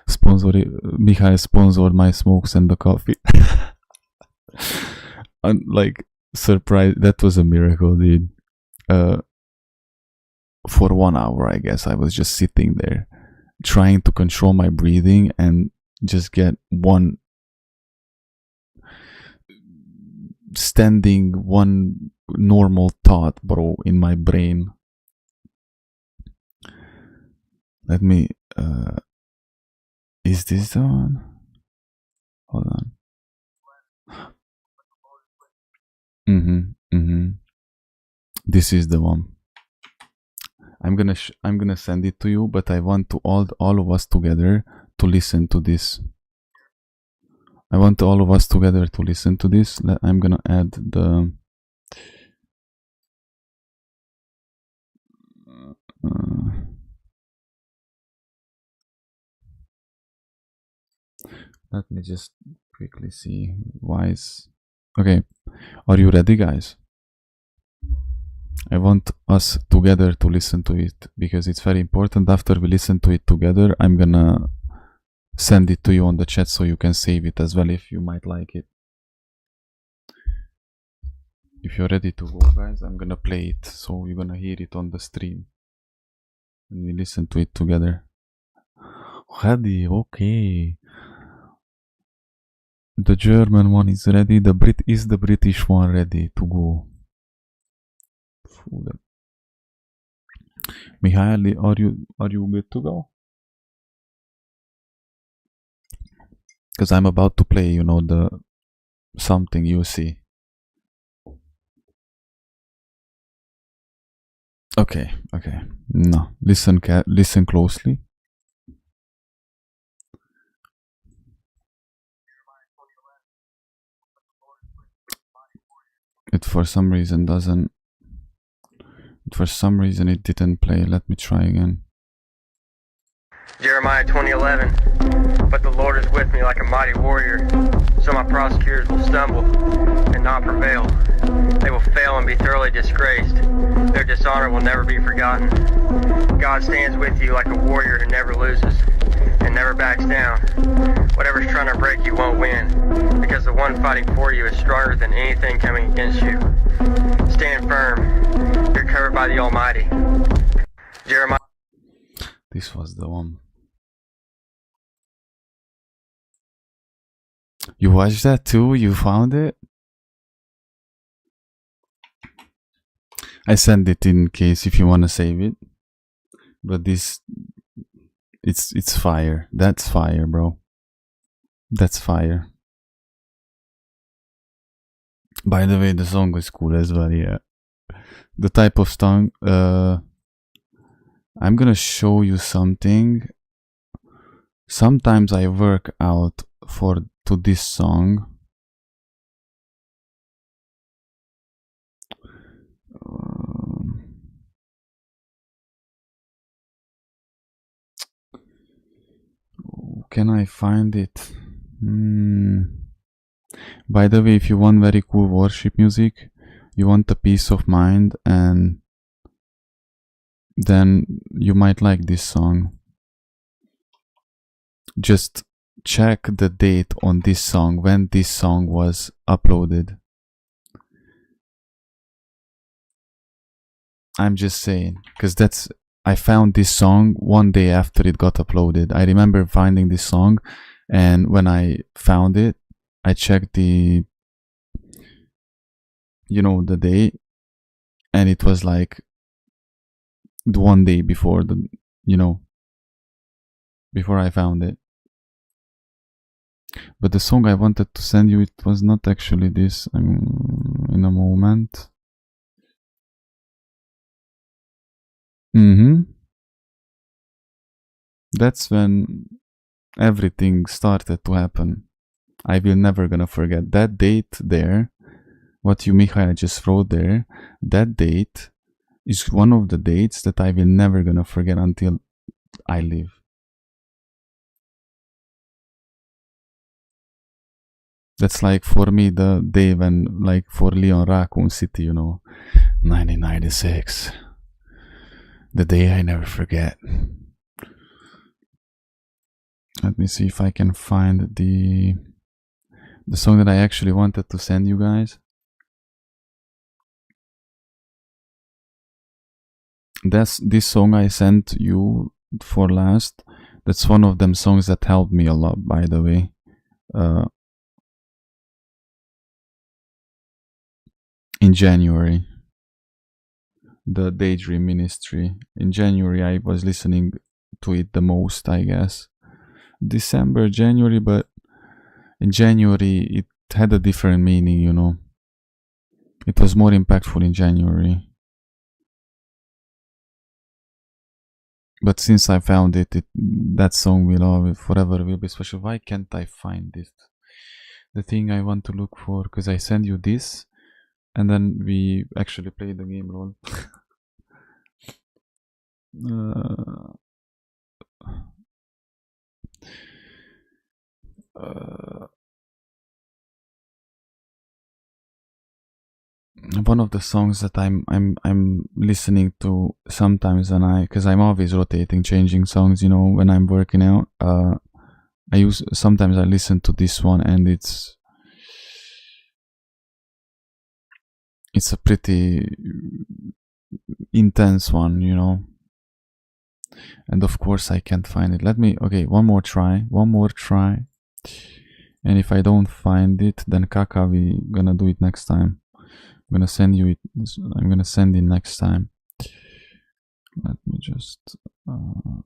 sponsor. Michael sponsored my smokes and the coffee. And like, surprise, that was a miracle, dude. For 1 hour, I guess I was just sitting there trying to control my breathing and just get one normal thought, bro, in my brain. Let me is this the one? Hold on. This is the one. I'm gonna send it to you, but I want to all of us together to listen to this. I want all of us together to listen to this. I'm gonna add the let me just quickly see. Okay, are you ready, guys? I want us together to listen to it because it's very important. After we listen to it together, I'm gonna send it to you on the chat so you can save it as well if you might like it. If you're ready to go, guys, I'm gonna play it so you're gonna hear it on the stream and we listen to it together. Ready? Okay. The German one is ready. The British one ready to go? Mihaly, are you good to go? Because I'm about to play, you know, the something you see. Okay. No, listen closely. It for some reason it didn't play. Let me try again. Jeremiah 20:11. But the Lord is with me like a mighty warrior, so my prosecutors will stumble and not prevail. They will fail and be thoroughly disgraced. Their dishonor will never be forgotten. God stands with you like a warrior who never loses and never backs down. Whatever's trying to break you won't win, because the one fighting for you is stronger than anything coming against you. Stand firm. You're covered by the Almighty. Jeremiah. This was the one. You watched that too? You found it? I send it in case if you want to save it. But this, it's fire. That's fire, bro. That's fire. By the way, the song is cool as well, yeah. The type of song, I'm gonna show you something Sometimes I work out to this song. Can I find it? By the way, if you want very cool worship music, you want a peace of mind, and then you might like this song. Just check the date on this song, when this song was uploaded. I'm just saying, because I found this song one day after it got uploaded. I remember finding this song, and when I found it, I checked the day, and it was like the one day before before I found it. But the song I wanted to send you, it was not actually this. In a moment. That's when everything started to happen. I will never gonna forget that date there. What you, Mikhail, just wrote there, that date is one of the dates that I will never gonna forget until I live. That's like for me the day when, like for Leon, Raccoon City, 1996. The day I never forget. Let me see if I can find the song that I actually wanted to send you guys. This song I sent you for last. That's one of them songs that helped me a lot, by the way. In January, the Daydream Ministry. In January, I was listening to it the most, I guess. December, January, but in January it had a different meaning, It was more impactful in January. But since I found it, that song will forever be special. Why can't I find it? The thing I want to look for, because I send you this, and then we actually play the game roll. One of the songs that I'm listening to sometimes, because I'm always rotating, changing songs, when I'm working out. Sometimes I listen to this one, and it's a pretty intense one, And of course I can't find it. Okay, one more try. And if I don't find it, then Kaka, we gonna do it next time. I'm gonna send you it. I'm gonna send it next time. Let me just. I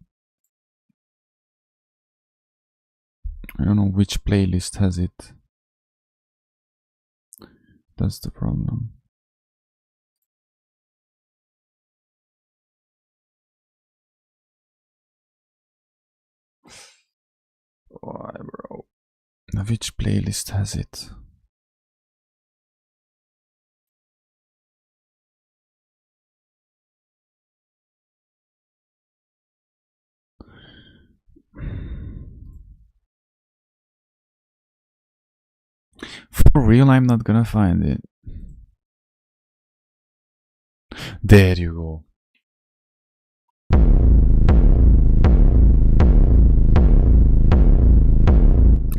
don't know which playlist has it. That's the problem. Why, bro? Which playlist has it? For real, I'm not gonna find it. There you go.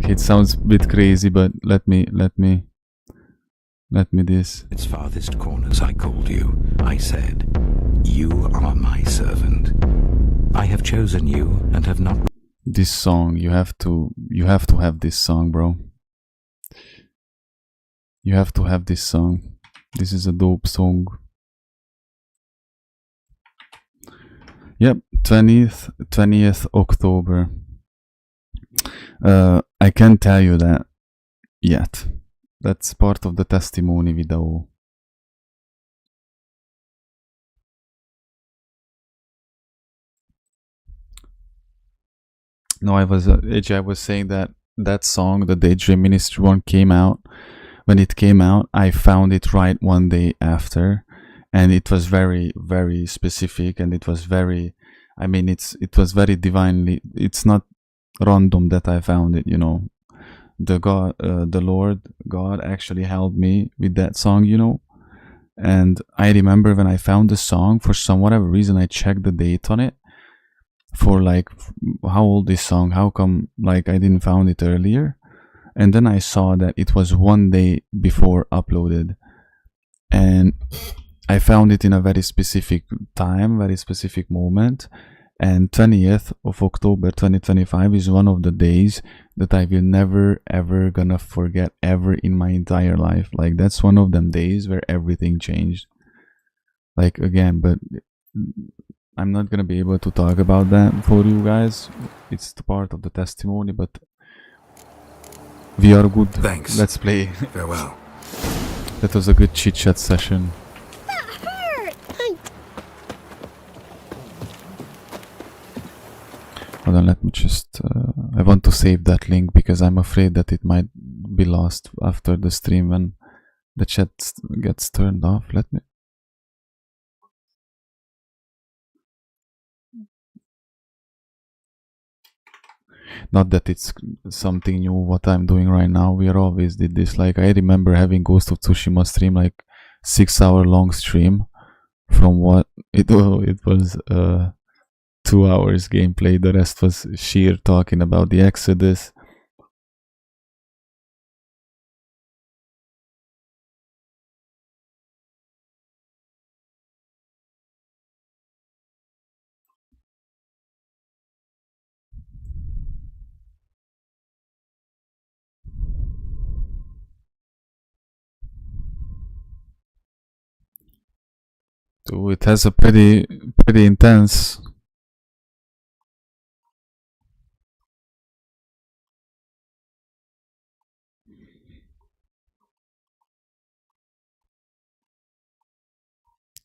It sounds a bit crazy, but let me this. Its farthest corners I called you. I said, you are my servant. I have chosen you and have not. This song, you have to have this song, bro. You have to have this song. This is a dope song. Yep, 20th October. I can't tell you that yet. That's part of the testimony video. No, AJ, I was saying that that song, the Daydream Ministry one, came out. When it came out, I found it right one day after, and it was very, very specific, and it was very, I mean, it was very divinely. It's not random that I found it, you know. The Lord God actually helped me with that song, you know. And I remember when I found the song, for some whatever reason, I checked the date on it for like how old this song, how come like I didn't found it earlier, and then I saw that it was one day before uploaded, and I found it in a very specific time, very specific moment. And 20th of October 2025 is one of the days that I will never ever gonna forget ever in my entire life. Like that's one of them days where everything changed. Like again, but I'm not gonna be able to talk about that for you guys. It's the part of the testimony, but we are good. Thanks. Let's play. Farewell. That was a good chit chat session. Hold on, let me just I want to save that link because I'm afraid that it might be lost after the stream when the chat gets turned off. Let me. Not that it's something new what I'm doing right now. We always did this. Like I remember having Ghost of Tsushima stream, like 6-hour long stream. From what it was 2 hours gameplay. The rest was sheer talking about the Exodus. So it has a pretty intense.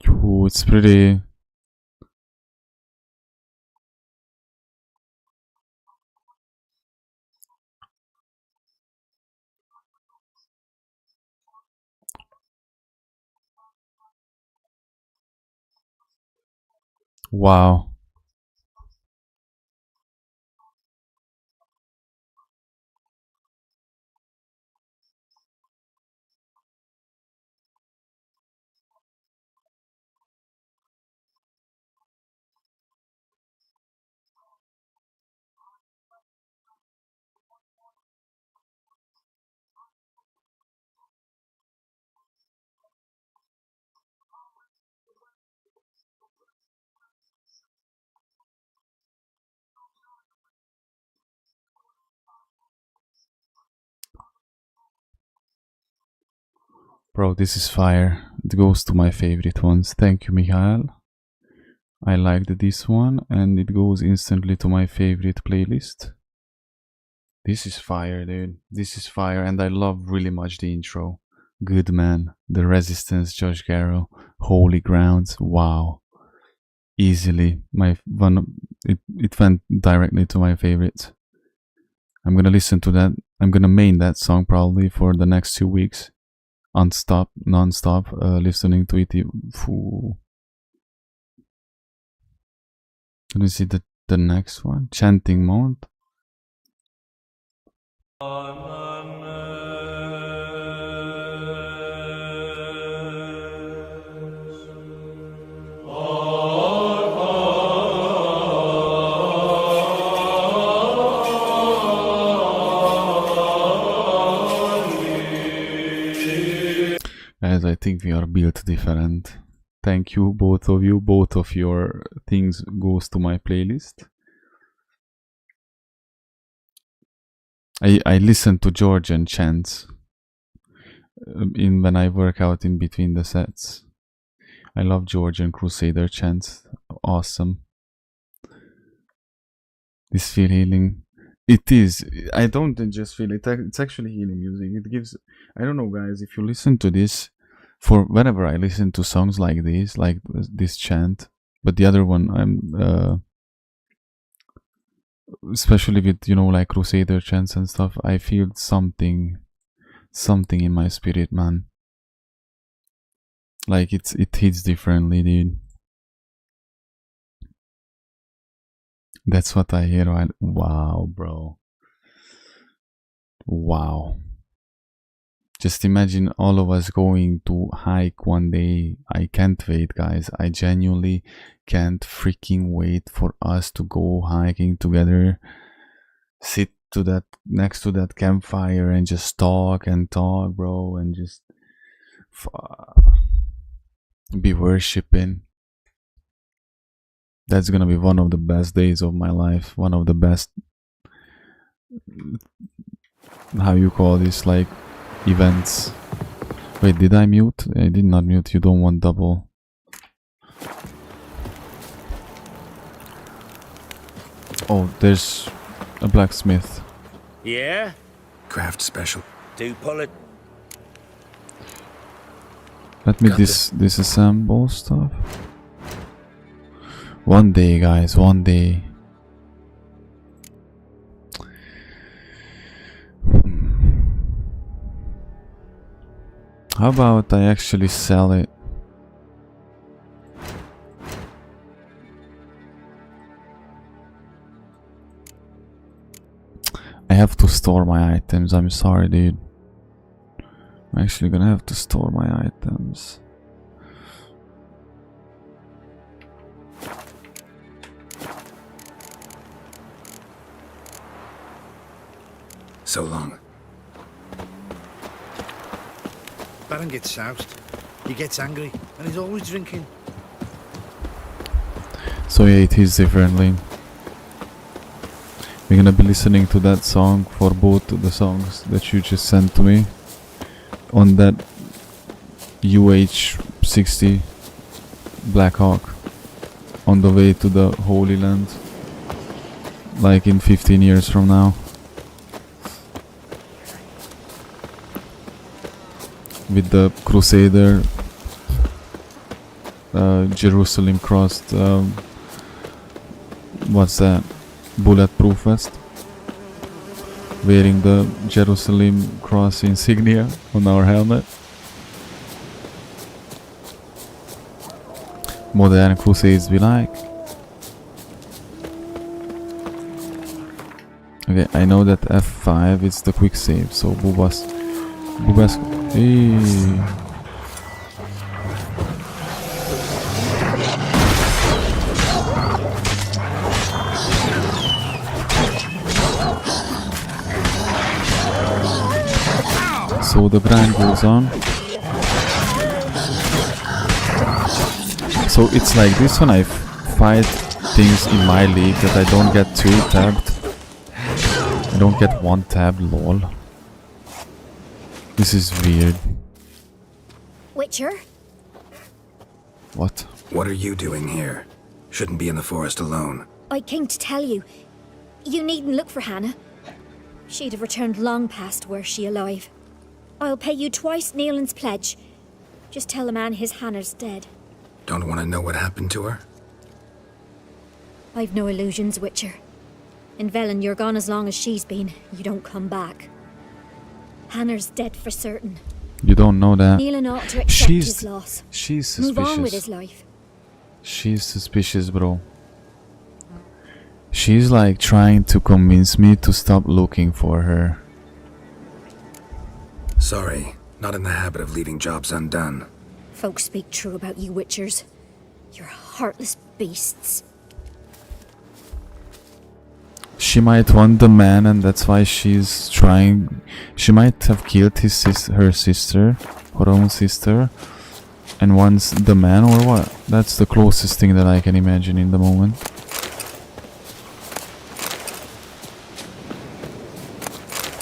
Ooh, it's pretty. Wow. Bro, this is fire. It goes to my favorite ones. Thank you, Michael. I liked this one, and it goes instantly to my favorite playlist. This is fire, dude. This is fire, and I love really much the intro. Good Man, The Resistance, Josh Garrow, Holy Grounds. Wow. Easily my one. It went directly to my favorites. I'm gonna listen to that. I'm gonna main that song probably for the next 2 weeks. Non-stop listening to it. Foo. Let me see the next one. Chanting Mount. Guys, I think we are built different. Thank you, both of you. Both of your things goes to my playlist. I listen to Georgian chants when I work out in between the sets. I love Georgian Crusader chants. Awesome. This feel healing. It is. I don't just feel it. It's actually healing music. It gives. I don't know, guys. If you listen to this, for whenever I listen to songs like this chant, but the other one, especially with, you know, like Crusader chants and stuff, I feel something in my spirit, man. Like it hits differently, dude. That's what I hear. Wow, bro. Wow. Just imagine all of us going to hike one day. I can't wait, guys. I genuinely can't freaking wait for us to go hiking together. Sit to that next to that campfire and just talk and talk, bro, and just be worshipping. That's gonna be one of the best days of my life. One of the best, how you call this, like, events. Wait, did I mute? I did not mute. You don't want double. Oh, there's a blacksmith. Yeah? Craft special. Do pull it. Let me disassemble stuff. One day, guys, one day. How about I actually sell it? I have to store my items. I'm sorry, dude. I'm actually gonna have to store my items. So long. Baron gets soused. He gets angry, and he's always drinking. So yeah, it is differently. We're gonna be listening to that song for both the songs that you just sent to me on that UH-60 Blackhawk on the way to the Holy Land, like in 15 years from now. With the Crusader Jerusalem crossed, what's that? Bulletproof vest, wearing the Jerusalem cross insignia on our helmet. Modern crusades we like. Okay, I know that F5 is the quick save, so Bubas, hey. So the grind goes on. So it's like this when I fight things in my league that I don't get 2 tabbed. I don't get 1 tab, lol. This is weird. Witcher? What? What are you doing here? Shouldn't be in the forest alone. I came to tell you. You needn't look for Hannah. She'd have returned long past were she alive. I'll pay you twice Nealon's pledge. Just tell the man his Hannah's dead. Don't want to know what happened to her? I've no illusions, Witcher. In Velen, you're gone as long as she's been. You don't come back. Hannah's dead for certain. You don't know that. Nealon ought to accept his loss. She's suspicious. Move on with his life. She's suspicious, bro. She's like trying to convince me to stop looking for her. Sorry, not in the habit of leaving jobs undone. Folks speak true about you, Witchers. You're heartless beasts. She might want the man, and that's why she's trying. She might have killed her sister, her own sister, and wants the man, or what? That's the closest thing that I can imagine in the moment.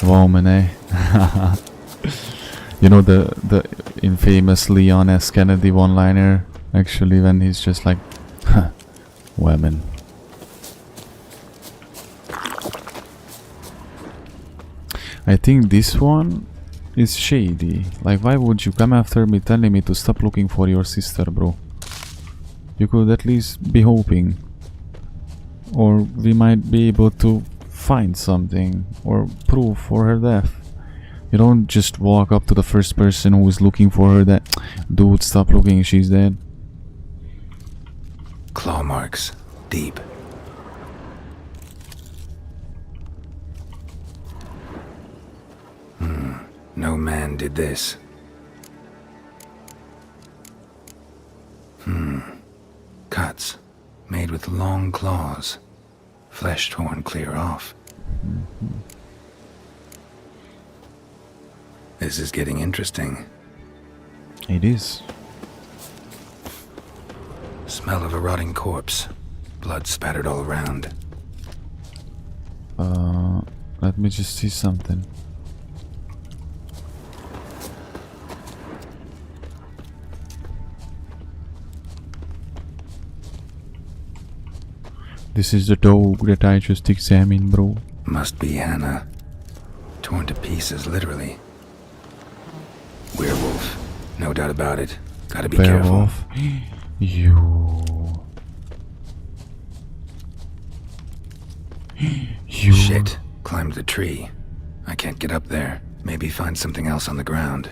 Woman, eh? You know the infamous Leon S. Kennedy one-liner, actually, when he's just like, women. I think this one is shady. Like, why would you come after me telling me to stop looking for your sister, bro? You could at least be hoping. or we might be able to find something or proof for her death. You don't just walk up to the first person who is looking for her that, dude, stop looking, she's dead. Claw marks. Deep. No man did this. Cuts. Made with long claws. Flesh torn clear off. This is getting interesting. It is. Smell of a rotting corpse. Blood spattered all around. Let me just see something. This is the dog that I just examined, bro. Must be Hannah. Torn to pieces, literally. Werewolf. No doubt about it. Gotta be careful. Werewolf. You. Shit. Climbed the tree. I can't get up there. Maybe find something else on the ground.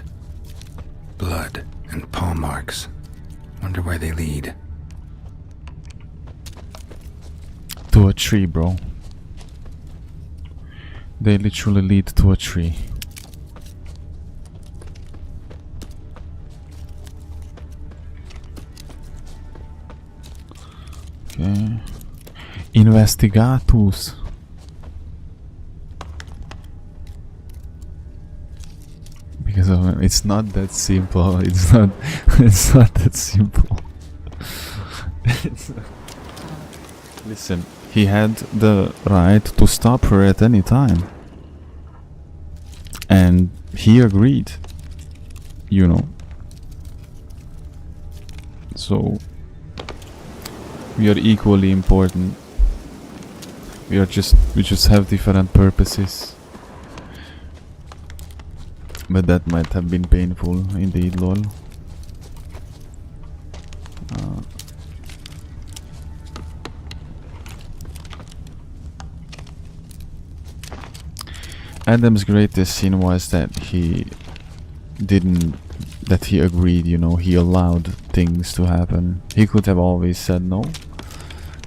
Blood and paw marks. Wonder where they lead. To a tree, bro. They literally lead to a tree. Okay. Investigatus. Because it's not that simple. It's not. It's not that simple. Listen, he had the right to stop her at any time, and he agreed. You know. So we are equally important. We just have different purposes. But that might have been painful indeed, lol. Adam's greatest sin was that he agreed, you know, he allowed things to happen. He could have always said no.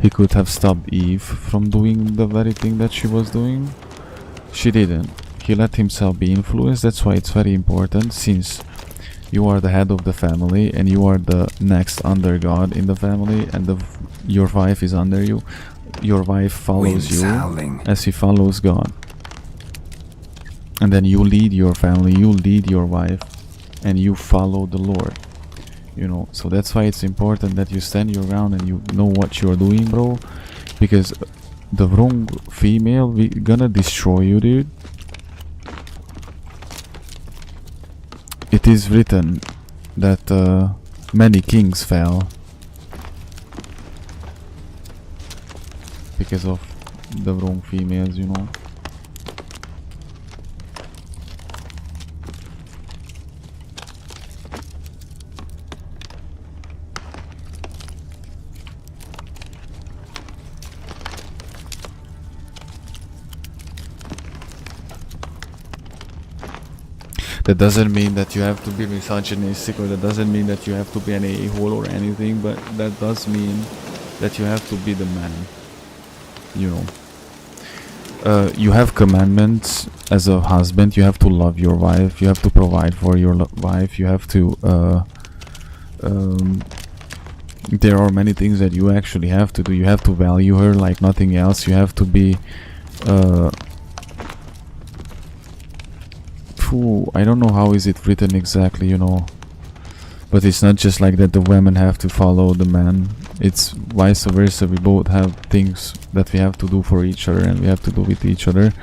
He could have stopped Eve from doing the very thing that she was doing. She didn't. He let himself be influenced. That's why it's very important, since you are the head of the family and you are the next under God in the family, and your wife is under you. Your wife follows you as he follows God. And then you lead your family, you lead your wife, and you follow the Lord. You know, so that's why it's important that you stand your ground and you know what you're doing, bro. Because the wrong female, we gonna destroy you, dude. It is written that many kings fell because of the wrong females, you know. That doesn't mean that you have to be misogynistic, or that doesn't mean that you have to be an a-hole or anything, but that does mean that you have to be the man. You know. You have commandments as a husband. You have to love your wife. You have to provide for your wife. You have to... there are many things that you actually have to do. You have to value her like nothing else. You have to be... I don't know how is it written exactly, you know, but it's not just like that the women have to follow the man. It's vice versa. We both have things that we have to do for each other, and we have to do with each other.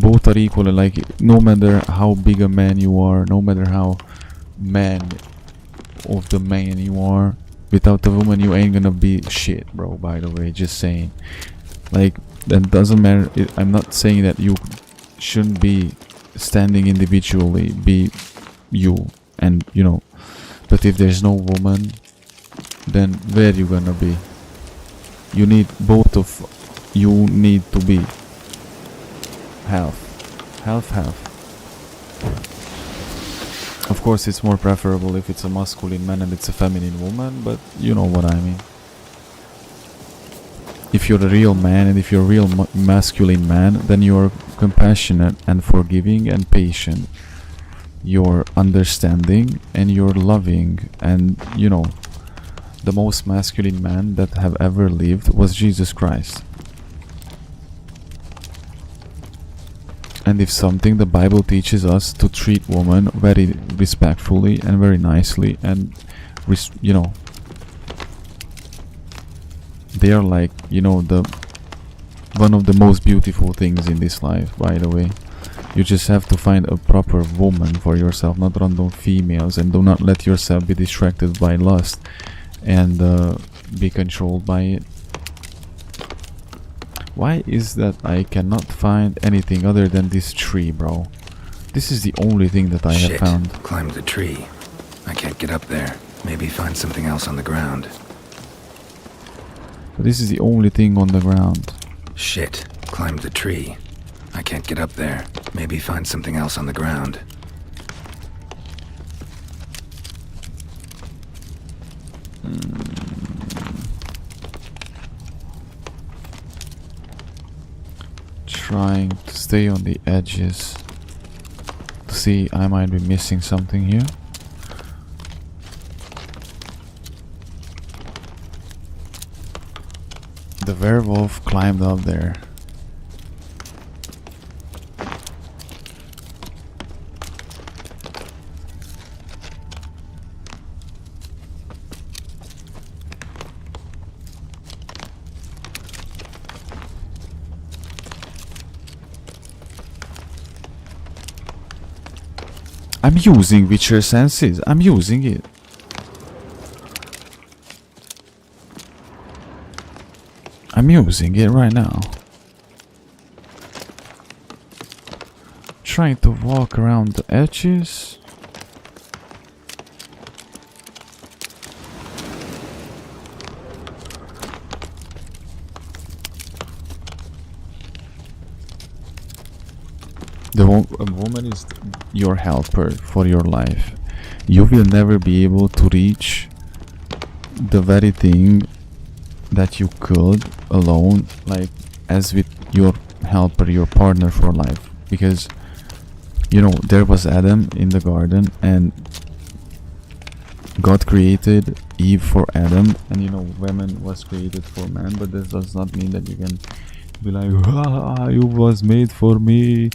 Both are equal. Like, no matter how big a man you are, no matter how man of the man you are, without the woman you ain't gonna be shit, bro, by the way, just saying. Like, that doesn't matter. I'm not saying that you shouldn't be standing individually, be you, and you know, but if there's no woman, then where you gonna be? You need both of you need to be half. Of course, it's more preferable if it's a masculine man and it's a feminine woman, but you know what I mean. If you're a real man and if you're a real masculine man, then you're compassionate and forgiving and patient. You're understanding and you're loving, and you know, the most masculine man that have ever lived was Jesus Christ. And if something, the Bible teaches us to treat women very respectfully and very nicely, and you know, they are like, you know, the one of the most beautiful things in this life, by the way. You just have to find a proper woman for yourself, not random females, and do not let yourself be distracted by lust and be controlled by it. Why is that I cannot find anything other than this tree, bro? This is the only thing that I have found. Climbed the tree. I can't get up there. Maybe find something else on the ground. But this is the only thing on the ground. Shit. Climbed the tree. I can't get up there. Maybe find something else on the ground. Trying to stay on the edges to see I might be missing something here. The werewolf climbed up there. I'm using Witcher senses. I'm using it. I'm using it right now. Trying to walk around the edges. A woman is your helper for your life. You will never be able to reach the very thing that you could alone, like as with your helper, your partner for life. Because, you know, there was Adam in the garden, and God created Eve for Adam, and you know, woman was created for man. But this does not mean that you can be like, ah, you was made for me,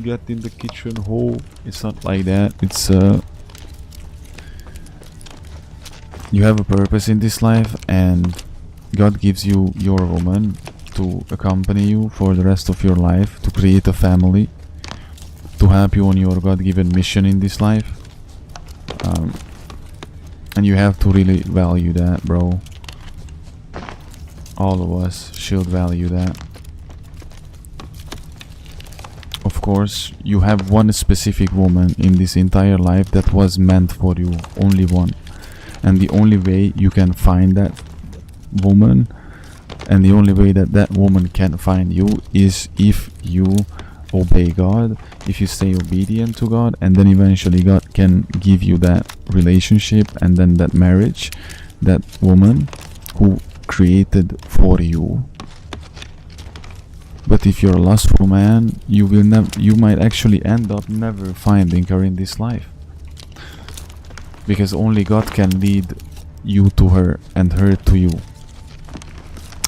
get in the kitchen hole. It's not like that. It's you have a purpose in this life, and God gives you your woman to accompany you for the rest of your life, to create a family, to help you on your God-given mission in this life. And you have to really value that, bro. All of us should value that. Of course, you have one specific woman in this entire life that was meant for you, only one. And the only way you can find that woman, and the only way that that woman can find you, is if you obey God, if you stay obedient to God, and then eventually God can give you that relationship and then that marriage, that woman who created for you. But if you're a lustful man, you might actually end up never finding her in this life, because only God can lead you to her and her to you.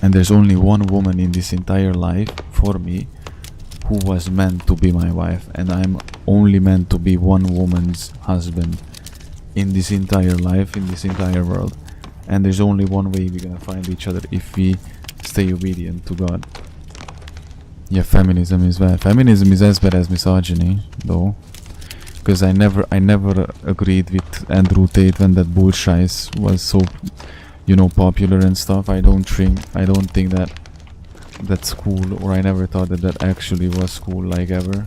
And there's only one woman in this entire life for me who was meant to be my wife, and I'm only meant to be one woman's husband in this entire life, in this entire world. And there's only one way we're gonna find each other: if we stay obedient to God. Yeah, feminism is bad. Feminism is as bad as misogyny, though, because I never agreed with Andrew Tate when that bullshit was so, you know, popular and stuff. I don't think that that's cool, or I never thought that that actually was cool, like, ever.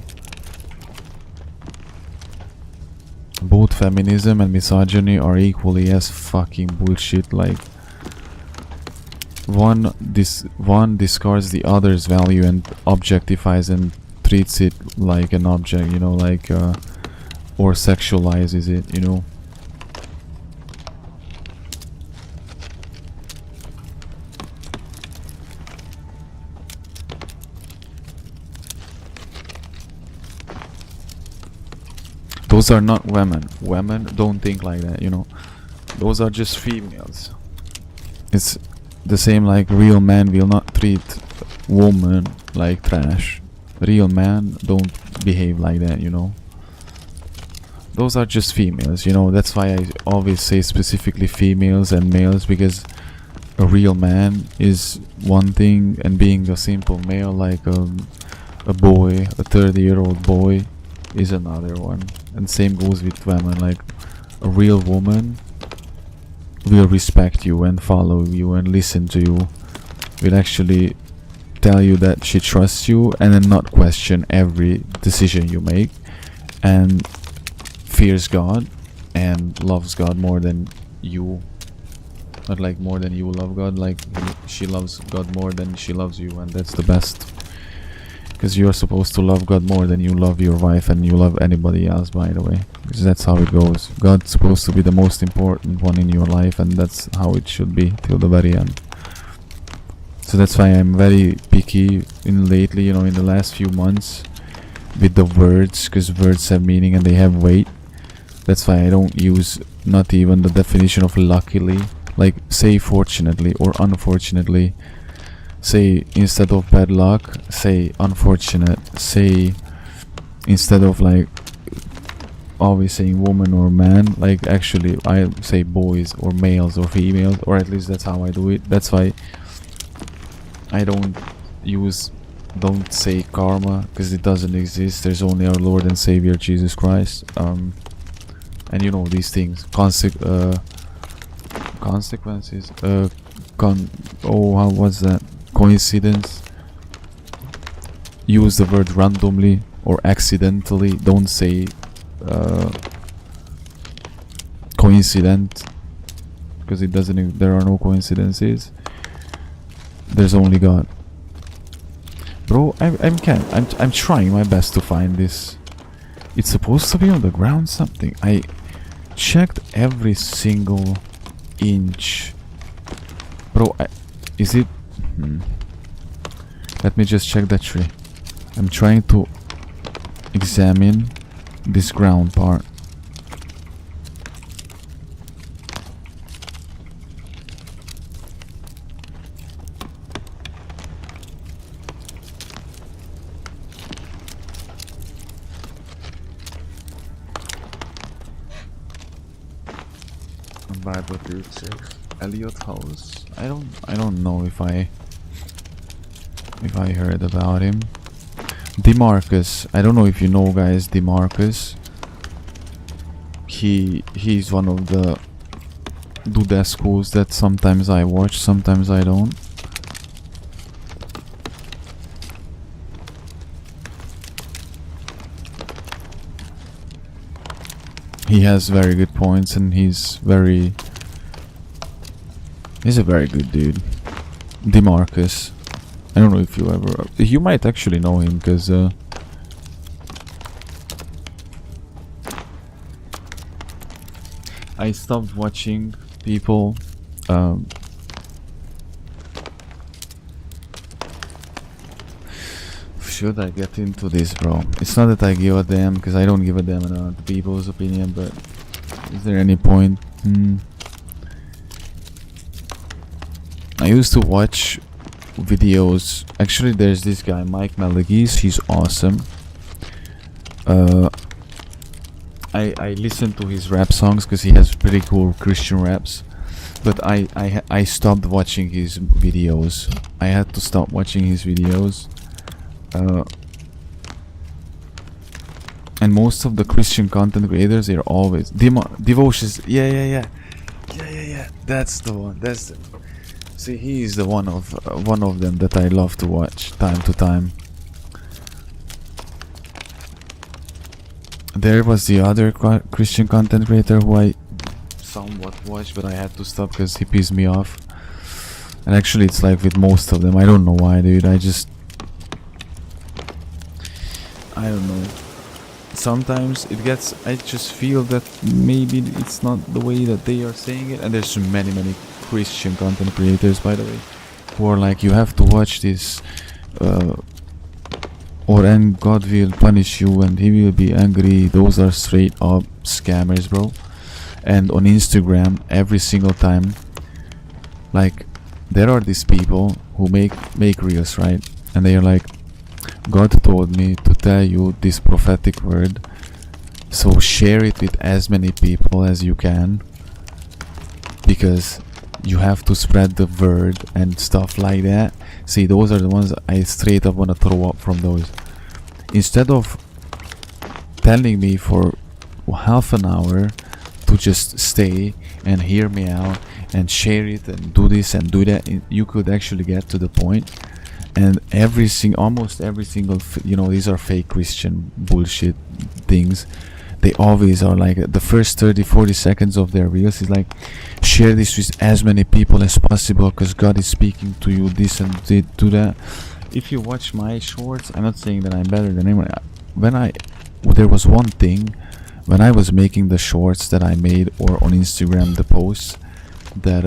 Both feminism and misogyny are equally as fucking bullshit. Like, one discards the other's value and objectifies and treats it like an object, you know, like or sexualizes it, you know. Those are not women. Women don't think like that, you know. Those are just females. It's the same like real men will not treat woman like trash. Real men don't behave like that, you know. Those are just females, you know. That's why I always say specifically females and males, because a real man is one thing and being a simple male like a boy, a 30-year-old boy, is another one. And same goes with women. Like a real woman will respect you and follow you and listen to you, will actually tell you that she trusts you and then not question every decision you make, and fears God and loves God more than you. Not like more than you love God, like she loves God more than she loves you, and that's the best. Because you're supposed to love God more than you love your wife and you love anybody else, by the way. Because that's how it goes. God's supposed to be the most important one in your life, and that's how it should be till the very end. So that's why I'm very picky in lately, you know, in the last few months with the words, because words have meaning and they have weight. That's why I don't use not even the definition of luckily. Like say fortunately or unfortunately. Say instead of bad luck, say unfortunate. Say instead of like always saying woman or man, like actually I say boys or males or females, or at least that's how I do it. That's why I don't say karma, because it doesn't exist. There's only our Lord and Savior Jesus Christ. And you know these things, consequences. How was that? Coincidence. Use the word randomly or accidentally. Don't say coincident, because it doesn't. There are no coincidences. There's only God. Bro, I'm trying my best to find this. It's supposed to be on the ground something. I checked every single inch. Bro, is it? Let me just check that tree. I'm trying to examine this ground part. Bible Group 6. Elliot House. I don't know if I heard about him. DeMarcus. I don't know if you know, guys, DeMarcus. He's one of the Dudescos that sometimes I watch, sometimes I don't. He has very good points, and he's a very good dude. DeMarcus. I don't know if you might actually know him, because I stopped watching people should I get into this, bro? It's not that I give a damn, because I don't give a damn about people's opinion, but is there any point? I used to watch videos. Actually, there's this guy, Mike Malagis. He's awesome. I listen to his rap songs because he has pretty cool Christian raps. But I stopped watching his videos. I had to stop watching his videos. And most of the Christian content creators, they're always devotions. Yeah. That's the one. See, he is the one of them that I love to watch time to time. There was the other Christian content creator who I somewhat watched, but I had to stop because he pissed me off. And actually it's like with most of them. I don't know why, dude. I don't know. Sometimes it gets, I just feel that maybe it's not the way that they are saying it. And there's many Christian content creators, by the way, who are like, you have to watch this, or and God will punish you and he will be angry. Those are straight up scammers, bro. And on Instagram, every single time, like, there are these people who make reels, right? And they are like, God told me to tell you this prophetic word, so share it with as many people as you can, because you have to spread the word and stuff like that. See, those are the ones I straight up want to throw up from those. Instead of telling me for half an hour to just stay and hear me out and share it and do this and do that, you could actually get to the point. And almost every single, you know, these are fake Christian bullshit things. They always are like, the first 30-40 seconds of their reels is like, share this with as many people as possible because God is speaking to you, this and do that. If you watch my shorts, I'm not saying that I'm better than anyone. There was one thing when I was making the shorts that I made, or on Instagram the posts, that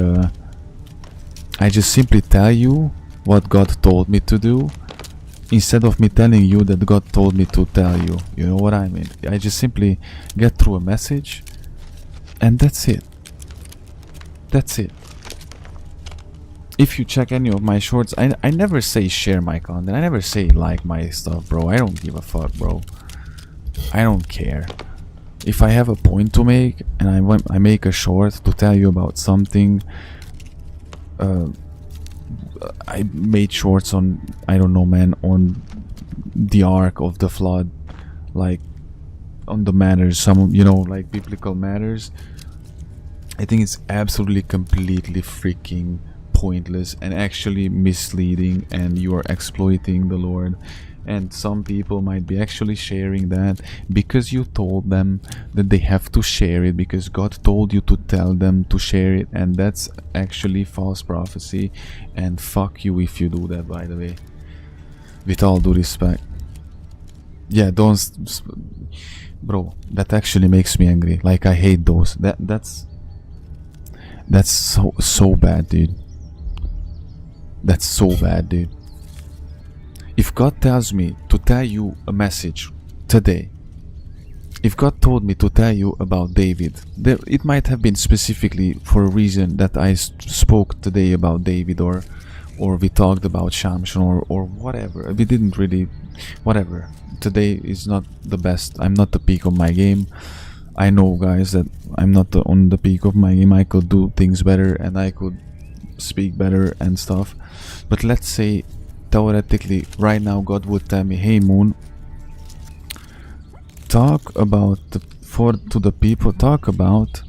I just simply tell you what God told me to do, instead of me telling you that God told me to tell you. You know what I mean? I just simply get through a message, and that's it. That's it. If you check any of my shorts, I never say share my content. I never say like my stuff, bro. I don't give a fuck, bro. I don't care. If I have a point to make and I make a short to tell you about something, I made shorts on, I don't know, man, on the Ark of the Flood, like on the matters, some, you know, like biblical matters. I think it's absolutely completely freaking pointless and actually misleading, and you are exploiting the Lord. And some people might be actually sharing that because you told them that they have to share it, because God told you to tell them to share it, and that's actually false prophecy. And fuck you if you do that, by the way, with all due respect. Yeah, don't, bro, that actually makes me angry. Like, I hate those. That's so bad, dude. That's so bad, dude. If God tells me to tell you a message today, if God told me to tell you about David, it might have been specifically for a reason that I spoke today about David, or we talked about Shamshon, or whatever. We didn't really, whatever. Today is not the best. I'm not the peak of my game. I know, guys, that I'm not on the peak of my game. I could do things better and I could speak better and stuff. But let's say, theoretically, right now God would tell me, hey Moon, talk about to the people, talk about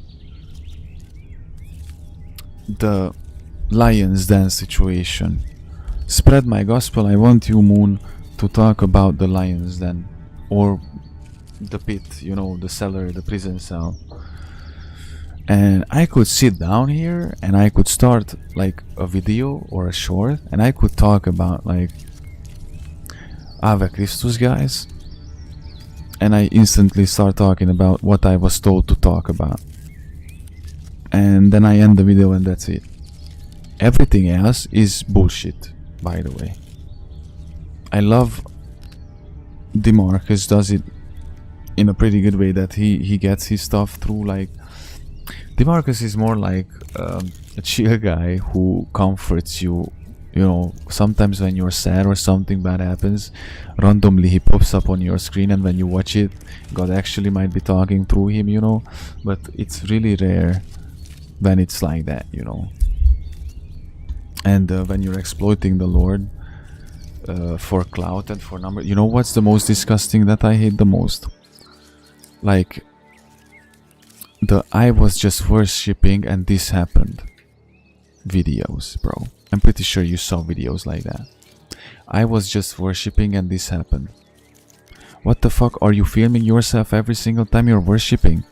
the lion's den situation. Spread my gospel. I want you, Moon, to talk about the lion's den, or the pit, you know, the cellar, the prison cell. And I could sit down here and I could start like a video or a short, and I could talk about like Ave Christus, guys, and I instantly start talking about what I was told to talk about, and then I end the video and that's it. Everything else is bullshit, by the way. I love DeMarcus does it in a pretty good way, that he gets his stuff through. Like, DeMarcus is more like a chill guy who comforts you. You know, sometimes when you're sad or something bad happens, randomly he pops up on your screen, and when you watch it, God actually might be talking through him, you know. But it's really rare when it's like that, you know. And when you're exploiting the Lord for clout and for number, you know what's the most disgusting that I hate the most? Like, I was just worshipping and this happened videos, bro. I'm pretty sure you saw videos like that. I was just worshipping and this happened. What the fuck? Are you filming yourself every single time you're worshipping?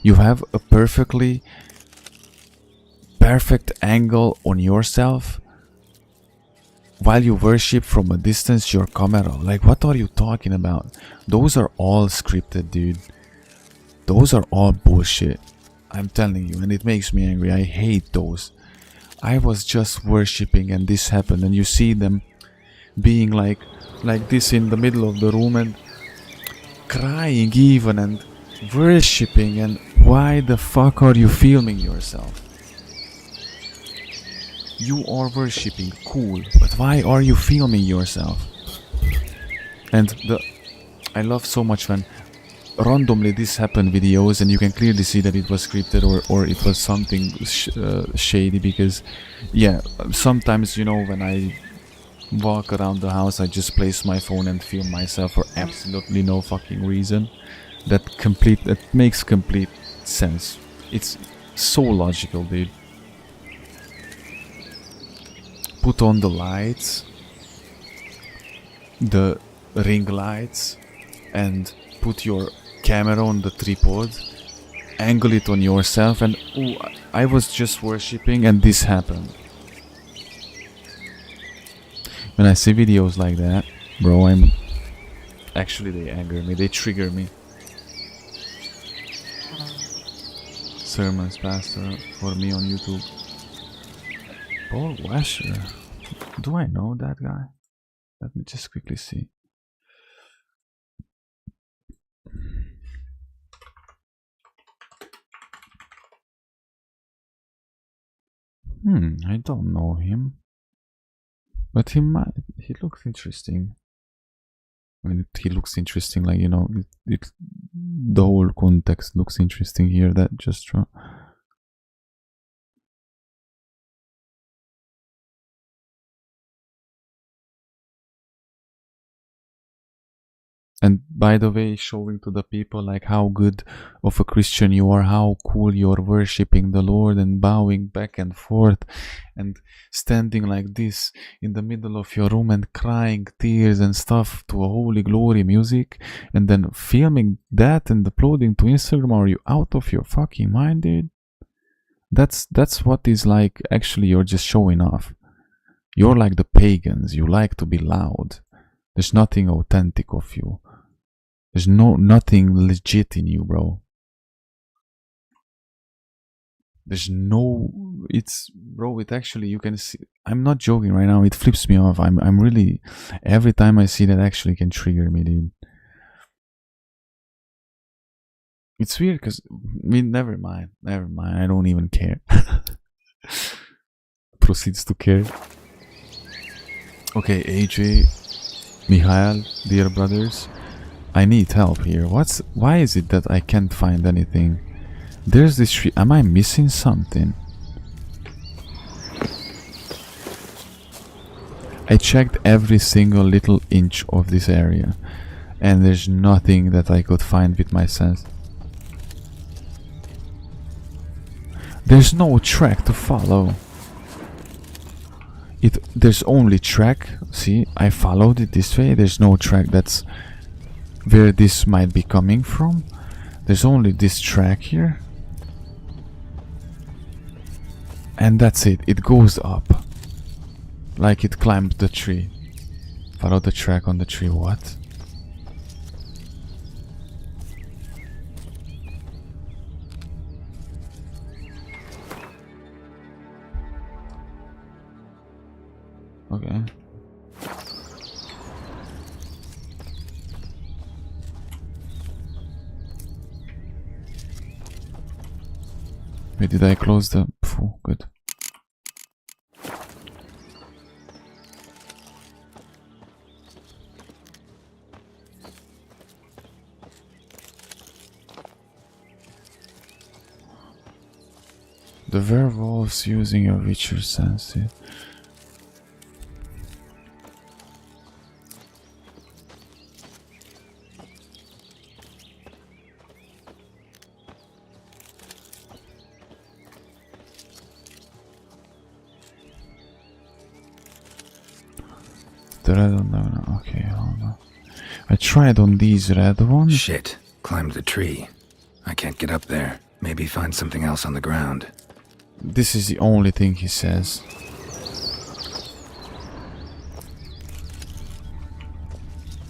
You have a perfect angle on yourself while you worship from a distance your camera. Like, what are you talking about? Those are all scripted, dude. Those are all bullshit. I'm telling you, and it makes me angry. I hate those. I was just worshipping and this happened, and you see them being like this in the middle of the room and crying even and worshipping. And why the fuck are you filming yourself? You are worshipping, cool, but why are you filming yourself? And I love so much when randomly this happened videos and you can clearly see that it was scripted or it was something shady, because yeah, sometimes, you know, when I walk around the house I just place my phone and film myself for absolutely no fucking reason. That makes complete sense. It's so logical, dude. Put on the lights, the ring lights, and put your camera on the tripod, angle it on yourself, and ooh, I was just worshipping and this happened. When I see videos like that, bro, they anger me, they trigger me. Sermons pastor for me on YouTube. Paul Washer. Do I know that guy? Let me just quickly see. I don't know him. But he looks interesting. I mean, he looks interesting, like, you know, the whole context looks interesting here, that just true. And by the way, showing to the people like how good of a Christian you are, how cool you're worshipping the Lord and bowing back and forth and standing like this in the middle of your room and crying tears and stuff to a Holy Glory music, and then filming that and uploading to Instagram. Are you out of your fucking mind, dude? That's what is like, actually you're just showing off. You're like the pagans, you like to be loud. There's nothing authentic of you. There's nothing legit in you, bro. There's no, it actually, you can see, I'm not joking right now, it flips me off. I'm really, every time I see that, actually can trigger me, dude. It's weird because, I mean, never mind, I don't even care. Proceeds to care. Okay, AJ, Mihail, dear brothers, I need help here. Why is it that I can't find anything? There's this tree. Am I missing something? I checked every single little inch of this area and there's nothing that I could find with my sense. There's no track to follow. There's only track. See, I followed it this way. There's no track. That's where this might be coming from. There's only this track here. And that's it. It goes up. Like it climbed the tree. Follow the track on the tree. What? Okay. Wait, did I close the... Phew, good. The werewolves using your Witcher senses. The red one, no, okay, hold on. I tried on these red ones. Shit, climbed the tree. I can't get up there. Maybe find something else on the ground. This is the only thing he says.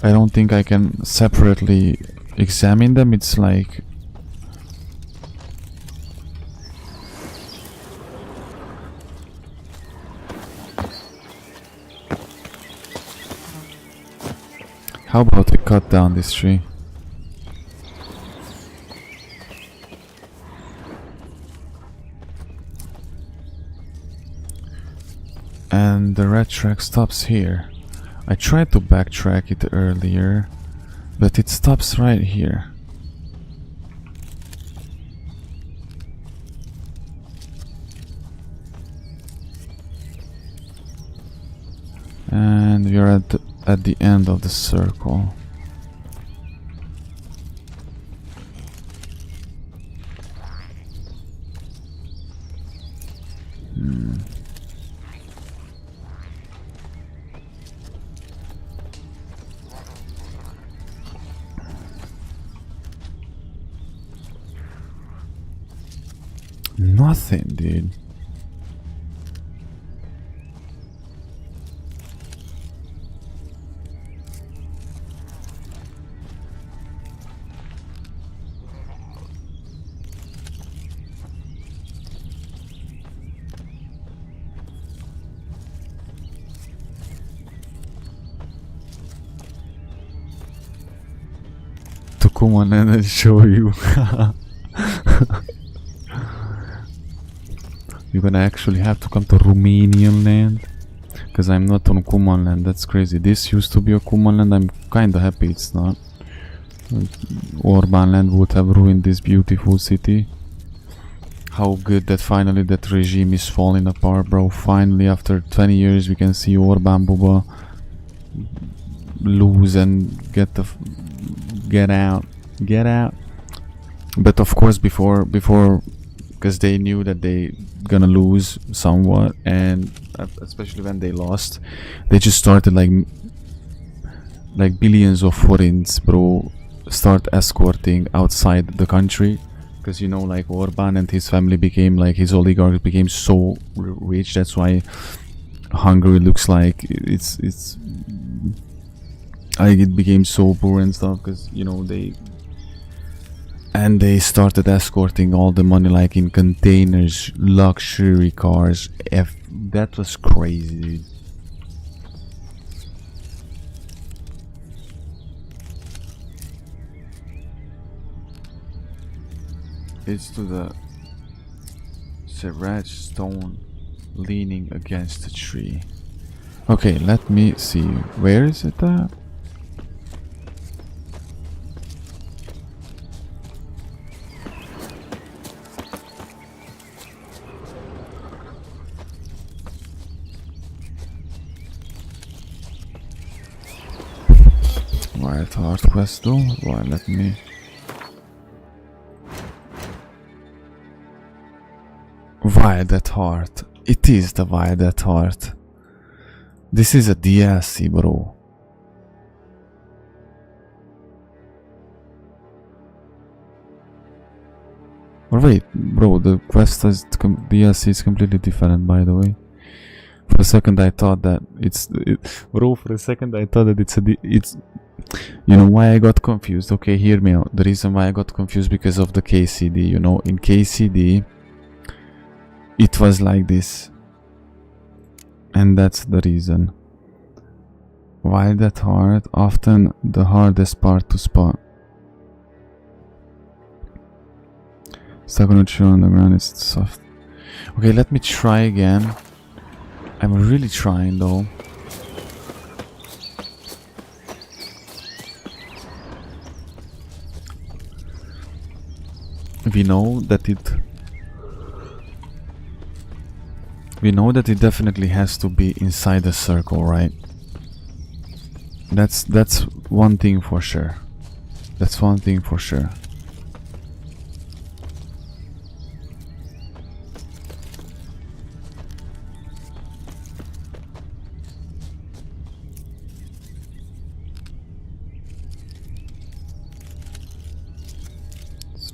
I don't think I can separately examine them. It's like how about we cut down this tree? And the red track stops here. I tried to backtrack it earlier, but it stops right here. And we are at the end of the circle. Nothing, dude. To come on and show you. You're gonna actually have to come to Romanian land, because I'm not on Kuman land. That's crazy. This used to be a Kuman land. I'm kinda happy it's not. Orban land would have ruined this beautiful city. How good that finally that regime is falling apart, bro. Finally, after 20 years, we can see Orban Buba lose and get out. But of course, before, because they knew that they gonna lose somewhat, and especially when they lost, they just started like billions of forints, bro, start escorting outside the country, because you know, like Orban and his family became like, his oligarchs became so rich. That's why Hungary looks like it became so poor and stuff, because you know they started escorting all the money like in containers, luxury cars. That was crazy, dude. It's to the serrage stone leaning against the tree. Okay, let me see. Where is it at? Wild Heart quest though? Why, let me... Wild at Heart. It is the Wild at Heart. This is a DLC, bro. Or wait, bro, the quest is DLC is completely different, by the way. For a second I thought that bro, for a second I thought that it's you know why I got confused? Okay, hear me out. The reason why I got confused because of the KCD. You know, in KCD it was like this, and that's the reason. Wild at Heart, often the hardest part to spot. Stuck on a tree on the ground, it's soft. Okay, let me try again. I'm really trying though. We know that it definitely has to be inside the circle, right? That's one thing for sure. That's one thing for sure.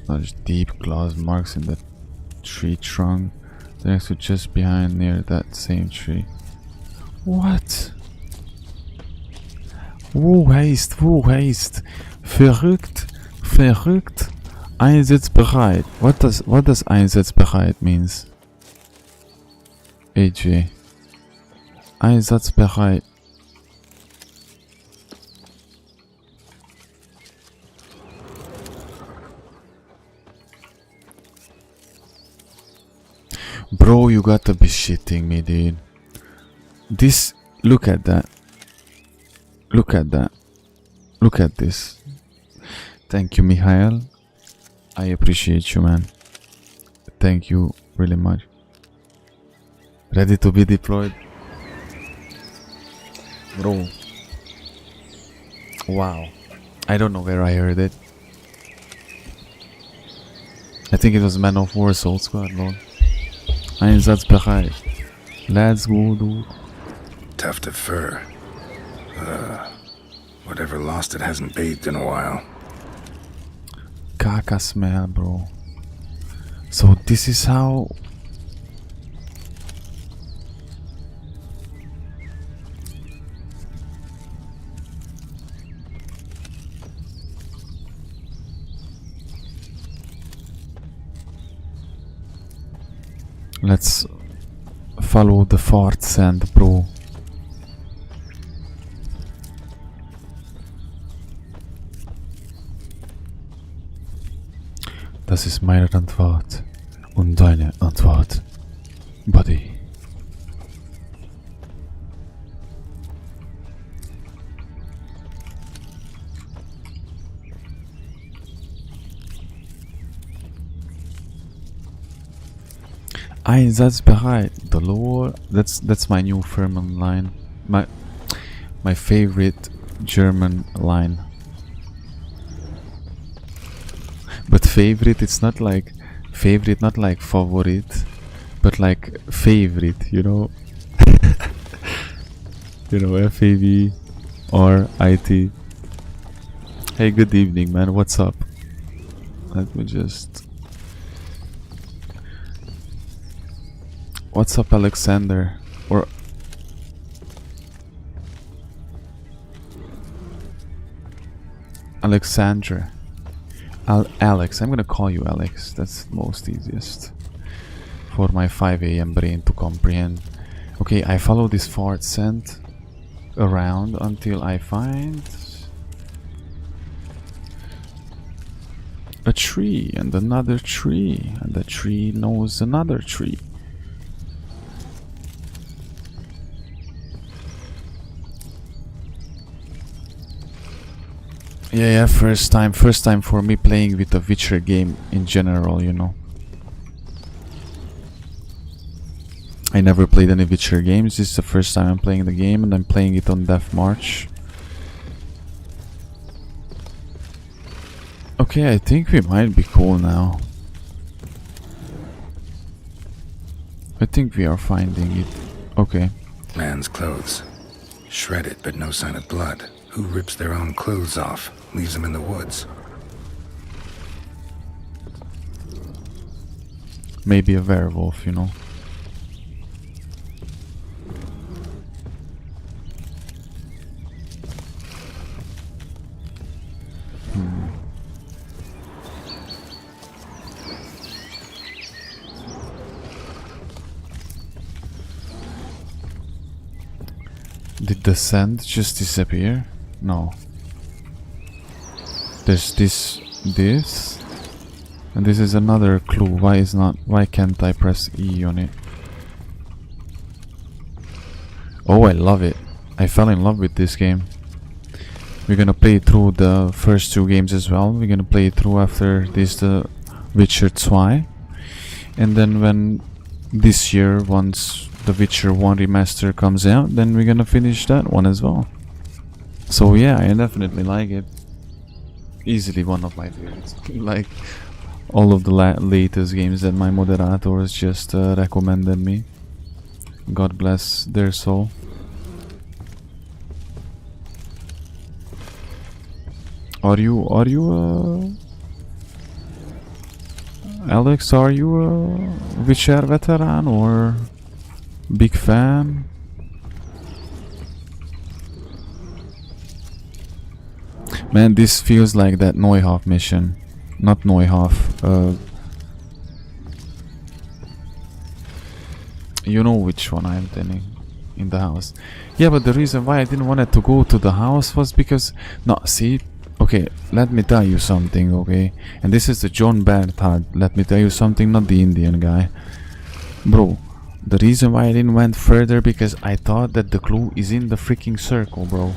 Large deep claws marks in the tree trunk. The next to just behind near that same tree. What? Wo heißt? Verrückt, verrückt. Einsatzbereit. What does einsatzbereit means? AJ. Einsatzbereit. Bro, you gotta be shitting me, dude. This, look at that. Look at that. Look at this. Thank you, Mihail. I appreciate you, man. Thank you really much. Ready to be deployed? Bro. Wow. I don't know where I heard it. I think it was Man of War Soul Squad, Lord. Einsatzbereit. Let's go, dude. Tuft of fur. Whatever lost it hasn't bathed in a while. Caca smell, bro. So this is how... Let's follow the fart sand, bro. Das ist meine Antwort und deine Antwort, Buddy. Einsatzbereit. The lore. That's my new German line. My favorite German line. But favorite, it's not like favorite, not like favorite, but like favorite, you know. You know, FAVRIT. Hey, good evening, man. What's up? Let me just. What's up, Alexander? Or Alexandra. Alex. I'm gonna call you Alex. That's most easiest for my 5 AM brain to comprehend. Okay, I follow this fart scent around until I find a tree and another tree, and the tree knows another tree. Yeah, first time for me playing with a Witcher game in general, you know. I never played any Witcher games. This is the first time I'm playing the game, and I'm playing it on Death March. Okay, I think we might be cool now. I think we are finding it. Okay. Man's clothes. Shredded, but no sign of blood. Who rips their own clothes off, leaves them in the woods? Maybe a werewolf, you know. Did the sand just disappear? No. There's this, and this is another clue. Why can't I press E on it? Oh, I love it. I fell in love with this game. We're gonna play through the first 2 games as well. We're gonna play through after this the Witcher 2. And then when this year, once the Witcher 1 remaster comes out, then we're gonna finish that one as well. So yeah, I definitely like it. Easily one of my favorites. Like all of the latest games that my moderators just recommended me. God bless their soul. Are you Alex, are you a Witcher veteran or big fan? Man, this feels like that Neuhoff mission. Not Neuhoff. You know which one I'm telling. In the house. Yeah, but the reason why I didn't want to go to the house was because... No, see... Okay, let me tell you something, okay? And this is the John Berthard. Let me tell you something, not the Indian guy. Bro, the reason why I didn't went further because I thought that the clue is in the freaking circle, bro.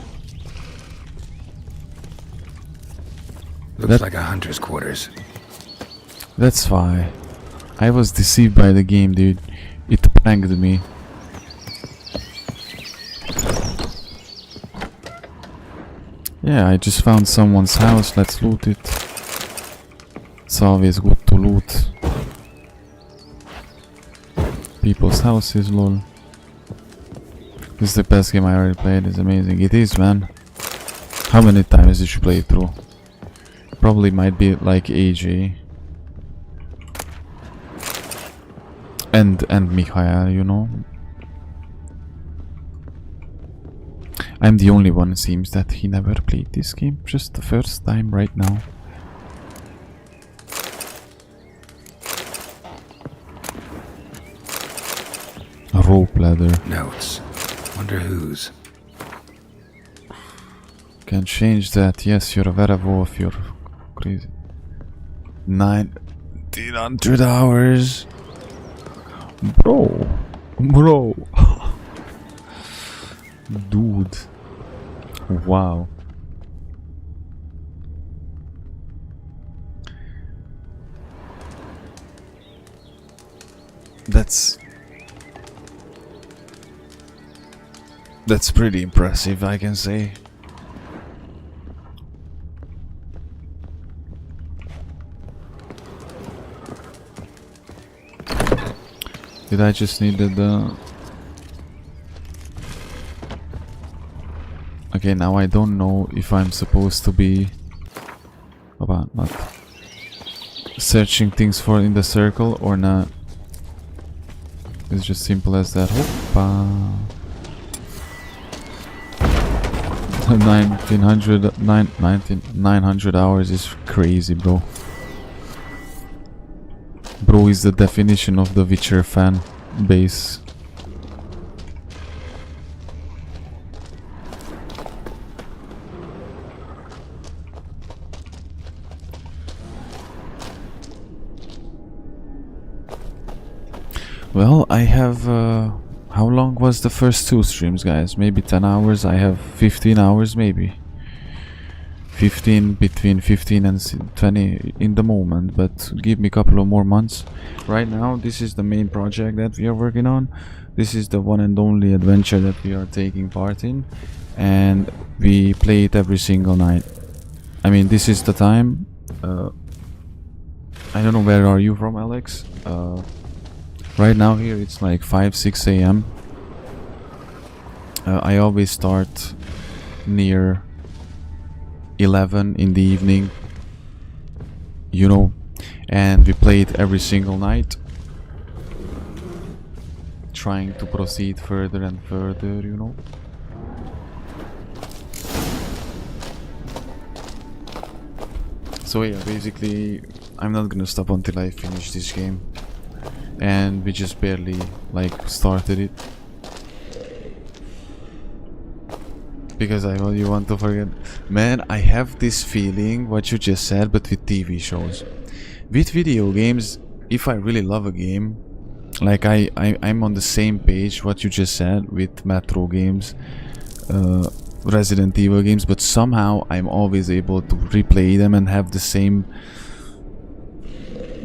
Looks like a hunter's quarters. That's why. I was deceived by the game, dude. It pranked me. Yeah, I just found someone's house, let's loot it. It's always good to loot people's houses, lol. This is the best game I already played, it's amazing. It is, man. How many times did you play it through? Probably might be like AJ. And Mikhail, you know? I'm the only one, it seems, that he never played this game. Just the first time right now. A rope ladder. Notes. Wonder whose. Can change that. Yes, you're a werewolf. You're crazy. 1900 hours. Bro. Dude. Wow. That's pretty impressive, I can say. Did I just needed the... Okay, now I don't know if I'm supposed to be about not searching things for in the circle or not. It's just simple as that. Hoppa. 900 hours is crazy, bro. Bro is the definition of the Witcher fan base. Well, I have... how long was the first 2 streams, guys? Maybe 10 hours. I have 15 hours, maybe. 15, between 15 and 20 in the moment, but give me a couple of more months. Right now, this is the main project that we are working on. This is the one and only adventure that we are taking part in, and we play it every single night. I mean, this is the time. I don't know, where are you from, Alex? Right now here it's like 5-6 a.m. I always start near 11 in the evening, you know, and we play it every single night, trying to proceed further and further, you know. So yeah, basically I'm not gonna stop until I finish this game, and we just barely like started it. Because you want to forget. Man, I have this feeling, what you just said, but with TV shows. With video games, if I really love a game, like I'm on the same page, what you just said, with Metro games, Resident Evil games, but somehow I'm always able to replay them and have the same,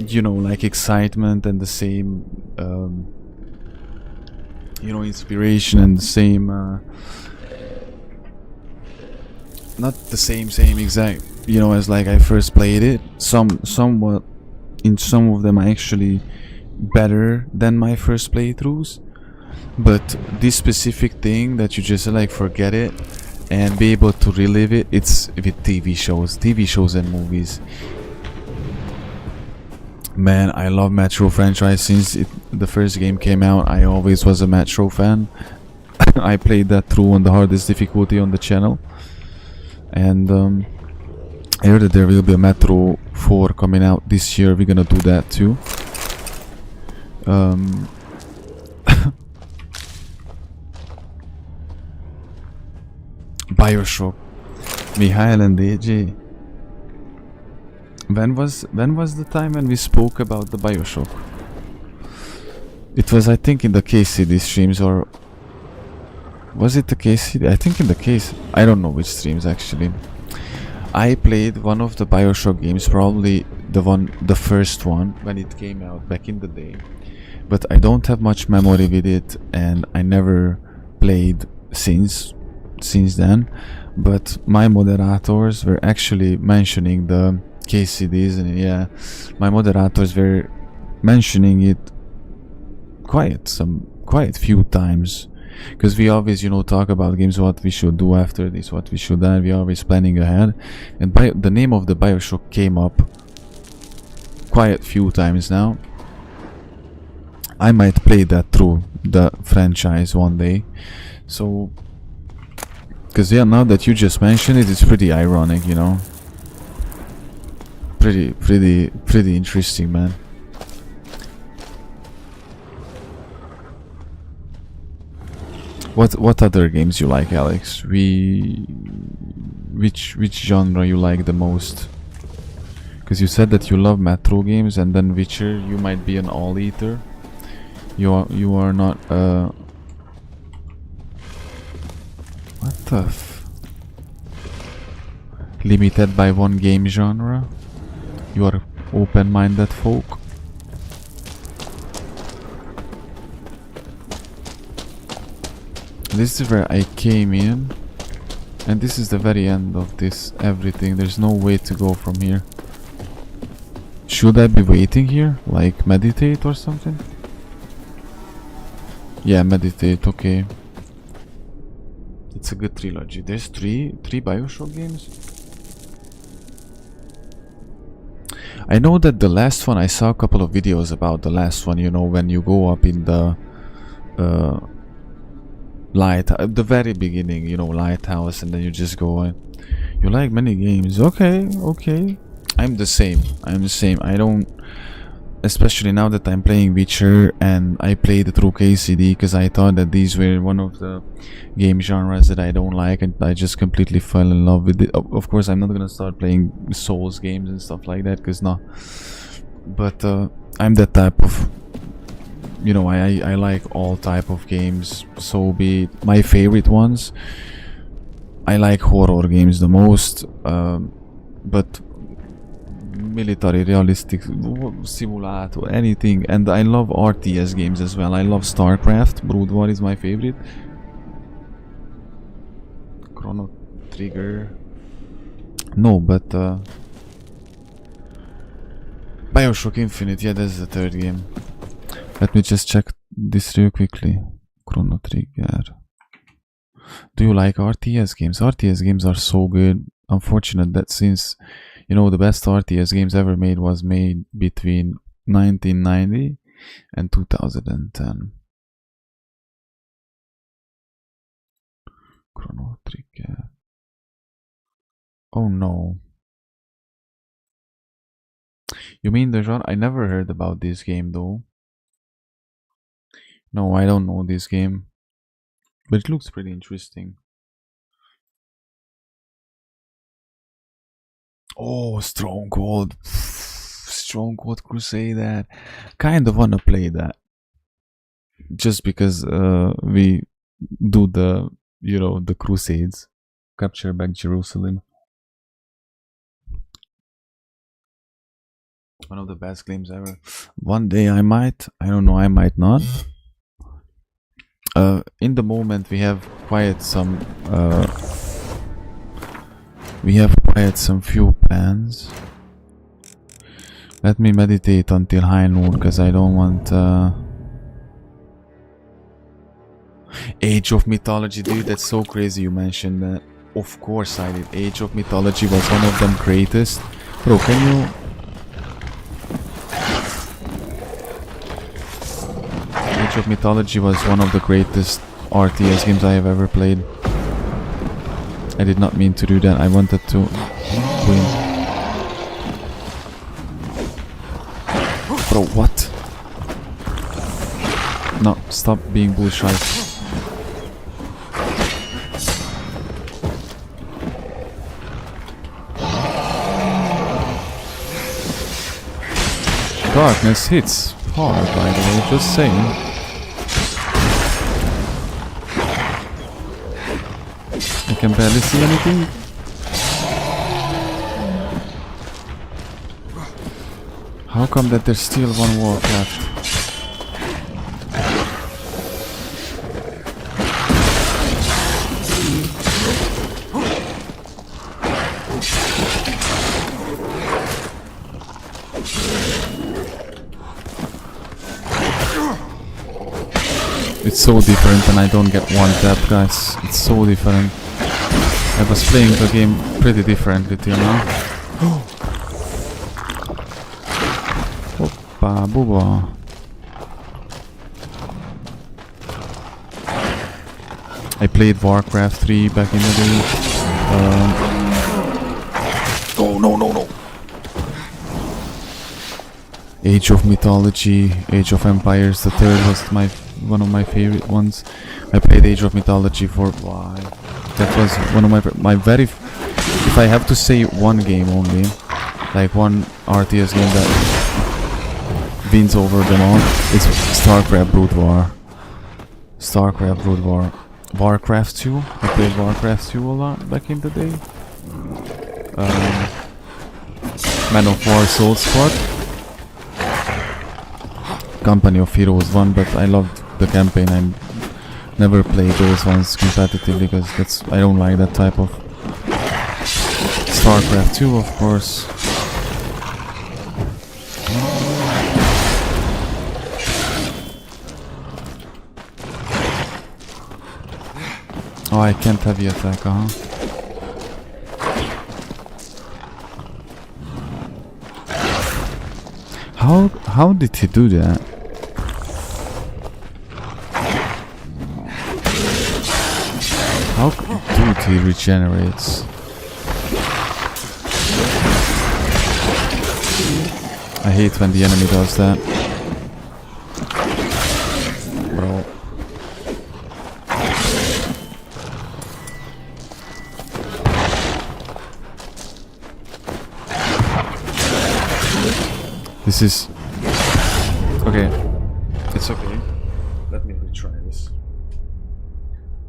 you know, like excitement and the same, you know, inspiration and the same... not the same exact, you know, as like I first played it. Somewhat in some of them are actually better than my first playthroughs, but this specific thing that you just like forget it and be able to relive it, it's with TV shows and movies. Man, I love Metro franchise. Since the first game came out, I always was a Metro fan. I played that through on the hardest difficulty on the channel. And I heard that there will be a Metro 4 coming out this year. We're gonna do that too. Bioshock. Mihail and AJ. When was the time when we spoke about the Bioshock? It was, I think, in the KCD streams, or was it the KCD? I think in the case. I don't know which streams actually. I played one of the Bioshock games, probably the first one when it came out back in the day. But I don't have much memory with it, and I never played since then. But my moderators were actually mentioning the KCDs, and yeah, my moderators were mentioning it quite few times, because we always, you know, talk about games, what we should do after this, what we should do. We're always planning ahead, and the name of the Bioshock came up quite a few times now. I might play that through the franchise one day. So, because yeah, now that you just mentioned it, it's pretty ironic, you know. Pretty interesting, man. What other games you like, Alex? Which genre you like the most? Because you said that you love Metro games, and then Witcher, you might be an all-eater. You are not what the limited by one game genre? You are open-minded folk. This is where I came in, and this is the very end of this everything. There's no way to go from here. Should I be waiting here? Like meditate or something? Yeah, meditate, okay. It's a good trilogy. There's three Bioshock games? I know that the last one, I saw a couple of videos about the last one, you know, when you go up in the light, at the very beginning, you know, lighthouse, and then you just go in. You like many games, okay. I'm the same. I don't, especially now that I'm playing Witcher, and I played through KCD because I thought that these were one of the game genres that I don't like, and I just completely fell in love with it. Of course, I'm not gonna start playing Souls games and stuff like that, because no. But I'm that type of, you know, I like all type of games. So be it. My favorite ones, I like horror games the most, but military, realistic, simulator, anything. And I love RTS games as well. I love StarCraft. Brood War is my favorite. Chrono Trigger. No, but Bioshock Infinite, yeah, that's the third game. Let me just check this real quickly. Chrono Trigger. Do you like RTS games? RTS games are so good. Unfortunate that since, you know, the best RTS games ever made was made between 1990 and 2010. Chrono Trigger. Oh no. You mean the genre? I never heard about this game though. No, I don't know this game. But it looks pretty interesting. Oh, Stronghold. Stronghold Crusader. Kind of wanna play that. Just because we do the, you know, the Crusades. Capture back Jerusalem. One of the best games ever. One day I might. I don't know, I might not. In the moment we have quite some few plans. Let me meditate until high noon, because I don't want Age of Mythology, dude, that's so crazy you mentioned that. Of course I did. Age of Mythology was one of them greatest. Bro, can you... Age of Mythology was one of the greatest RTS games I have ever played. I did not mean to do that. I wanted to win. Bro, what? No, stop being bullshit. Darkness hits hard, by the way, just saying. I can barely see anything. How come that there's still one walk left? It's so different and I don't get one tap, guys. It's so different. I was playing the game pretty differently till now. Hoppa booba. I played Warcraft 3 back in the day. Oh no no no! Age of Mythology, Age of Empires, the third was one of my favorite ones. I played Age of Mythology for why? That was one of my very. If I have to say one game only, like one RTS game that wins over them all, it's StarCraft Brood War. StarCraft Brood War. Warcraft 2. I played Warcraft 2 a lot back in the day. Man of War Soul Squad. Company of Heroes 1, but I loved the campaign. I never played those ones competitively because I don't like that type of. StarCraft 2, of course. Oh, I can't heavy attack, How did he do that? How dude, he regenerates. I hate when the enemy does that. Bro. This is... Okay. It's okay. Let me retry this.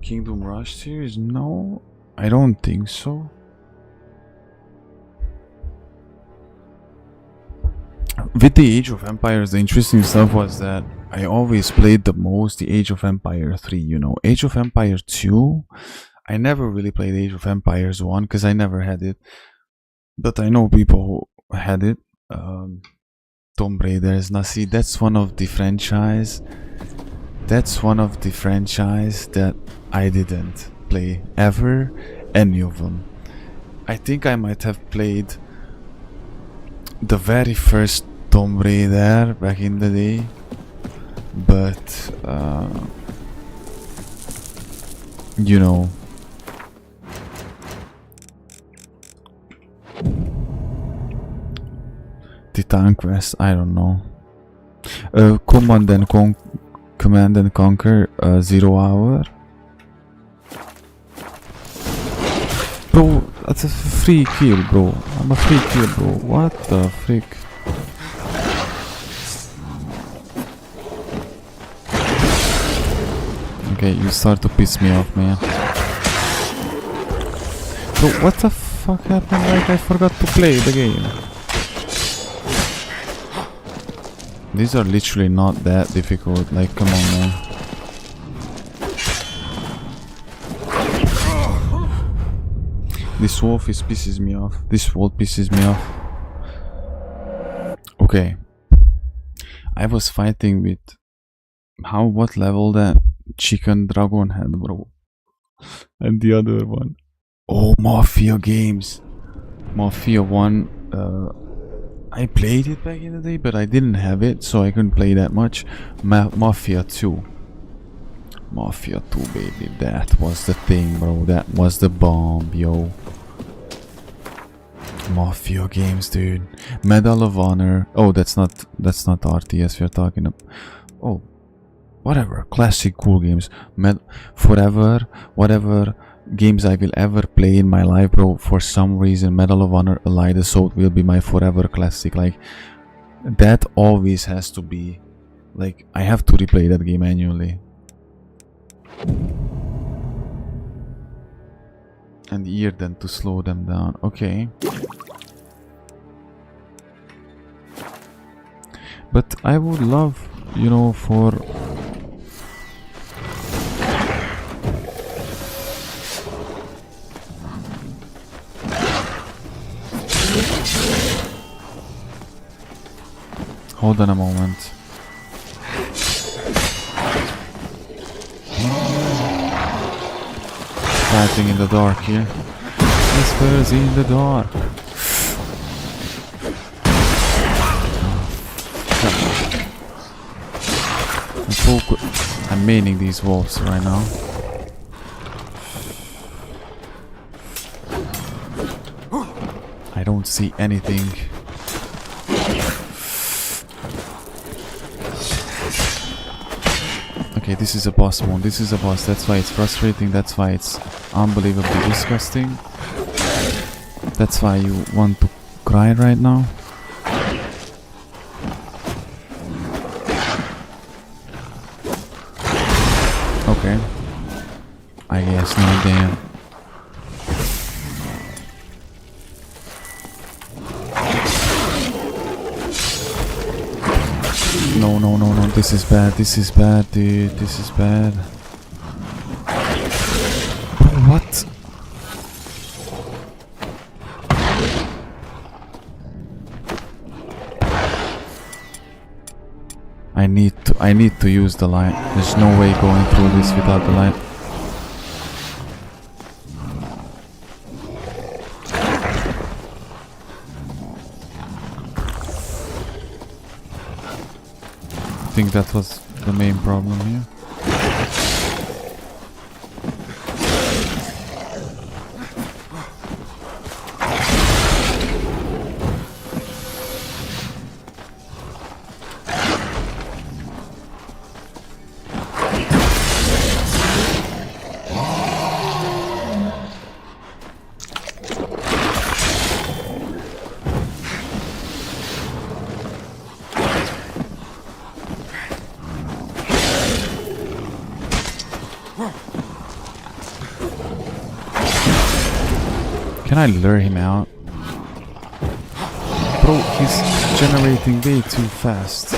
Kingdom Rush series? No, I don't think so. With the Age of Empires, the interesting stuff was that I always played the most the Age of Empire 3, you know. Age of Empire 2, I never really played Age of Empires 1 because I never had it. But I know people who had it. Tomb Raiders, now see, that's one of the franchise. That's one of the franchise that I didn't play ever, any of them. I think I might have played the very first Tomb Raider back in the day, but you know, Titan Quest, I don't know. Command and Conquer 0 Hour. Bro, that's a free kill, bro. I'm a free kill, bro. What the frick? Okay, you start to piss me off, man. Bro, what the fuck happened? Like I forgot to play the game. These are literally not that difficult, like come on, man. This wolf pisses me off. This wolf pisses me off. Okay. I was fighting with what level that chicken dragon had, bro. And the other one. Oh, Mafia games. Mafia 1, I played it back in the day, but I didn't have it, so I couldn't play that much. Mafia 2. Mafia 2, baby. That was the thing, bro. That was the bomb, yo. Mafia games, dude. Medal of Honor. Oh, that's not RTS we're talking about. Oh, whatever. Classic cool games. Forever, whatever games I will ever play in my life, bro. For some reason, Medal of Honor Allied Assault will be my forever classic. Like, that always has to be. Like, I have to replay that game annually. And ear them to slow them down. Okay. But I would love, you know, for... Hold on a moment. Fighting in the dark here. Whispers in the dark. I'm maining these wolves right now. I don't see anything. Okay, this is a boss mode. This is a boss. That's why it's frustrating. That's why it's unbelievably disgusting. That's why you want to cry right now. Okay. I guess no, damn. No, no, no, no, this is bad, dude, this is bad. What? I need to use the light. There's no way going through this without the light. I think that was the main problem here. Can I lure him out? Bro, he's generating way too fast.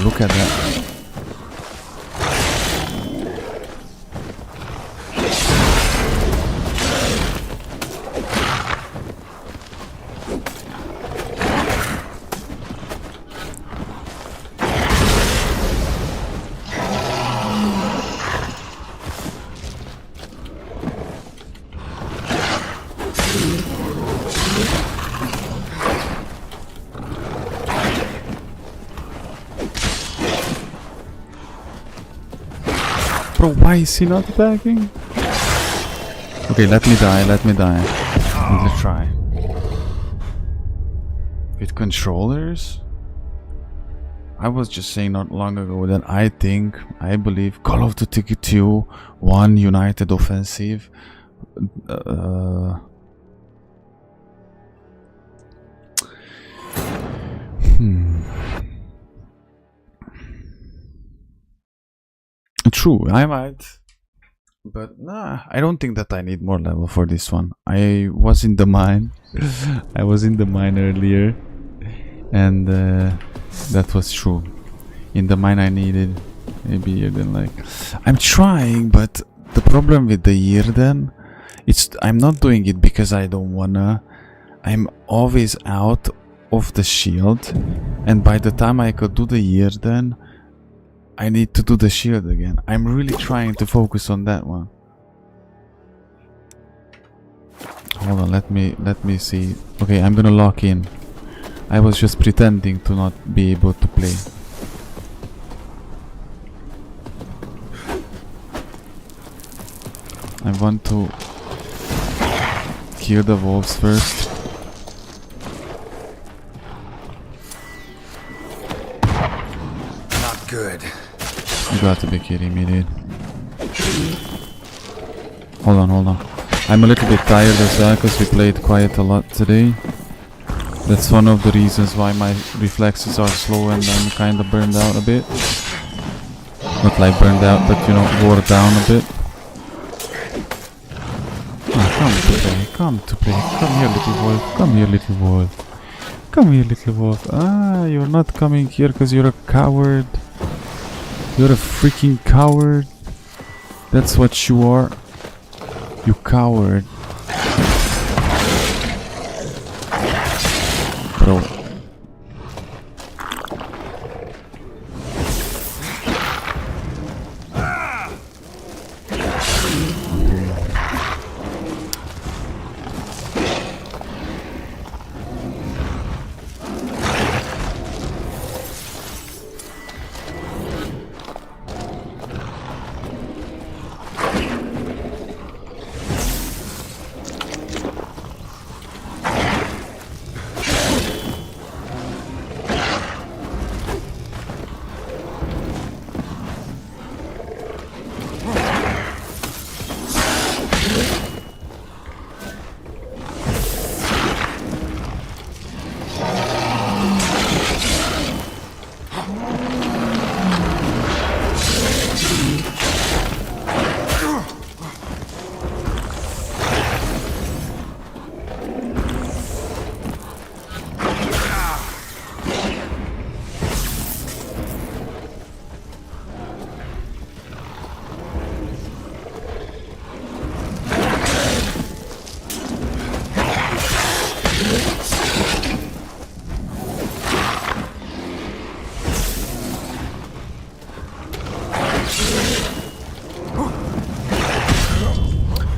Look at that. Bro, why is he not attacking? Okay, let me die. Let's try. With controllers? I was just saying not long ago that I believe Call of Duty 2, 1 United Offensive, True, I might. But nah, I don't think that I need more level for this one. I was in the mine. I was in the mine earlier. And that was true. In the mine I needed maybe then like... I'm trying, but the problem with the Yrden, I'm not doing it because I don't wanna. I'm always out of the shield, and by the time I could do the Yrden, I need to do the shield again. I'm really trying to focus on that one. Hold on, let me see. Okay, I'm gonna lock in. I was just pretending to not be able to play. I want to kill the wolves first. Not good. You got to be kidding me, dude. Hold on. I'm a little bit tired as well because we played quite a lot today. That's one of the reasons why my reflexes are slow and I'm kinda burned out a bit. Not like burned out, but you know, wore down a bit. Come to play. Come here, little wolf. Come here, little wolf. Come here, little wolf. Ah, you're not coming here because you're a coward. You're a freaking coward. That's what you are. You coward. Bro.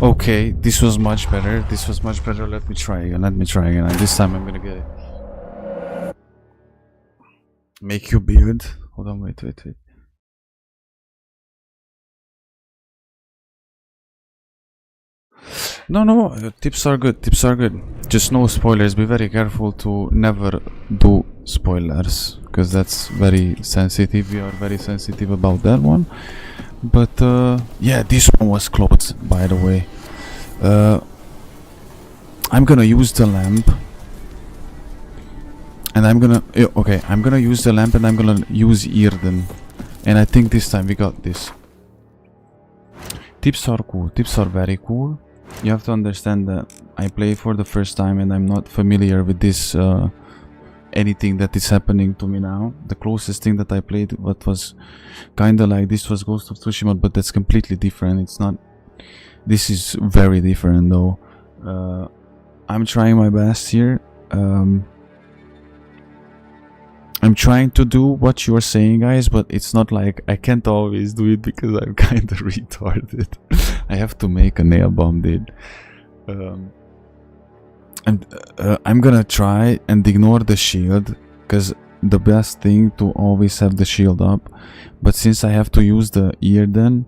Okay, this was much better. Let me try again. And this time I'm gonna get it. Make you build. Hold on, wait. No, tips are good. Just no spoilers. Be very careful to never do spoilers, because that's very sensitive. We are very sensitive about that one. But yeah, this one was close, by the way. I'm gonna use the lamp, and I'm gonna use the lamp, and I'm gonna use Yrden, and I think this time we got this. Tips are cool. Tips are very cool. You have to understand that I play for the first time, and I'm not familiar with this anything that is happening to me now. The closest thing that I played, what was kinda like this, was Ghost of Tsushima, but that's completely different. It's not. This is very different though. I'm trying my best here. I'm trying to do what you're saying, guys, but it's not like I can't always do it because I'm kinda retarded. I have to make a nail bomb, dude. And I'm gonna try and ignore the shield, because the best thing to always have the shield up. But since I have to use the Yrden,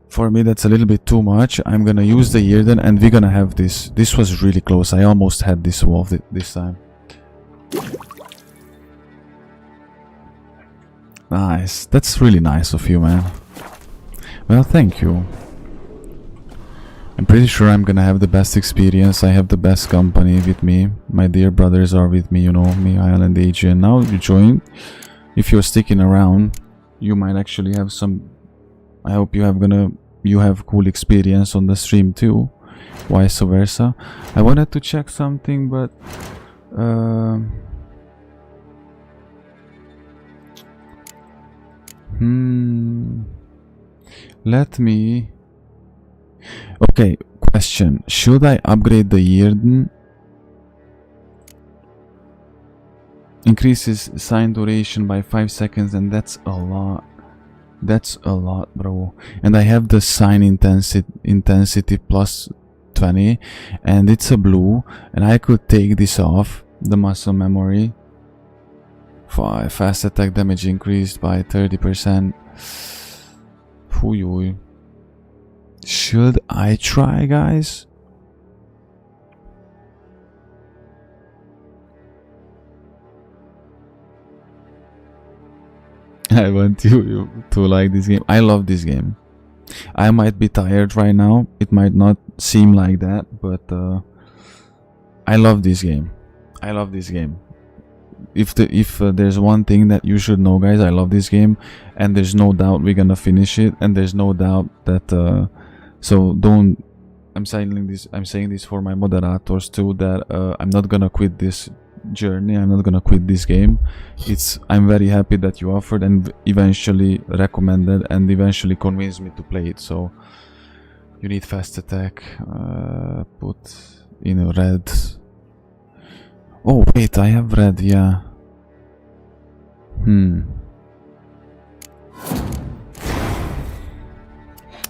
for me that's a little bit too much. I'm gonna use the Yrden, and we're gonna have this. This was really close. I almost had this wolf this time. Nice. That's really nice of you, man. Well, thank you. I'm pretty sure I'm gonna have the best experience. I have the best company with me. My dear brothers are with me, you know, Mihail and Adrian. Now you join. If you're sticking around, you might actually have some. I hope you have cool experience on the stream too. Vice versa. I wanted to check something, but let me Okay, question. Should I upgrade the Yirden? Increases sign duration by 5 seconds, and that's a lot. That's a lot, bro. And I have the sign intensity plus 20, and it's a blue, and I could take this off, the muscle memory. Fast attack damage increased by 30%. Fuyuy. Should I try, guys? I want you to like this game. I love this game. I might be tired right now. It might not seem like that, but I love this game. I love this game. If there's one thing that you should know, guys, I love this game, and there's no doubt we're gonna finish it, and there's no doubt that so don't. I'm saying this for my moderators too, that I'm not gonna quit this journey. I'm not gonna quit this game. I'm very happy that you offered and eventually recommended and eventually convinced me to play it. So you need fast attack. Put in red. Oh wait, I have red, yeah.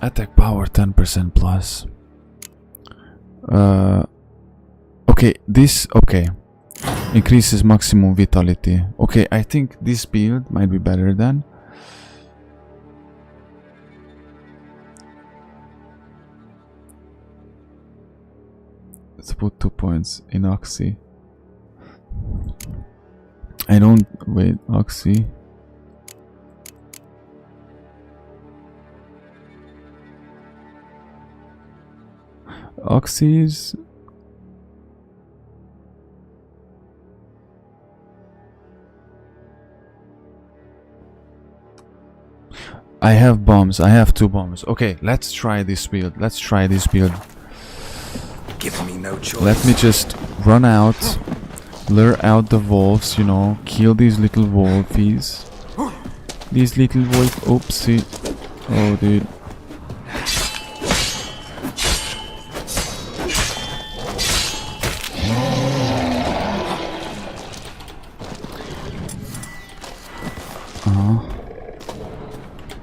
Attack power 10% plus. Okay, this, okay. Increases maximum vitality. Okay, I think this build might be better than. Let's put 2 points in Oxy. I don't, wait, Oxy. Oxys. I have bombs. I have 2 bombs. Okay, let's try this build. Let's try this build. Give me no choice. Let me just run out, lure out the wolves, you know, kill these little wolfies. These little wolf. Oopsie. Oh, dude.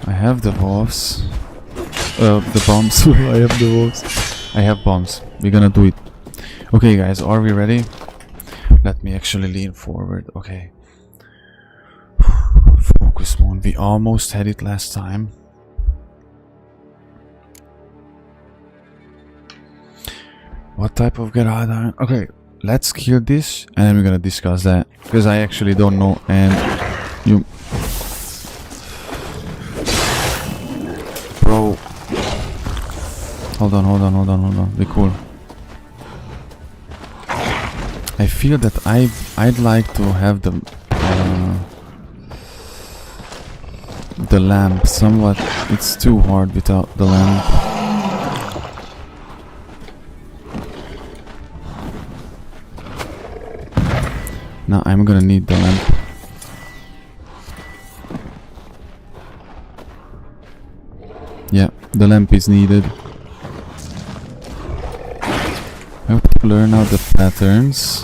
I have the wolves. The bombs. I have the wolves. I have bombs. We're gonna do it. Okay, guys, are we ready? Let me actually lean forward. Okay. Focus moon. We almost had it last time. What type of Gerard iron? Okay, let's kill this and then we're gonna discuss that. Because I actually don't know, and you... Bro. Hold on. Be cool. I feel that I'd like to have the lamp somewhat. It's too hard without the lamp. Now I'm gonna need the lamp. Yeah, the lamp is needed. I have to learn out the patterns.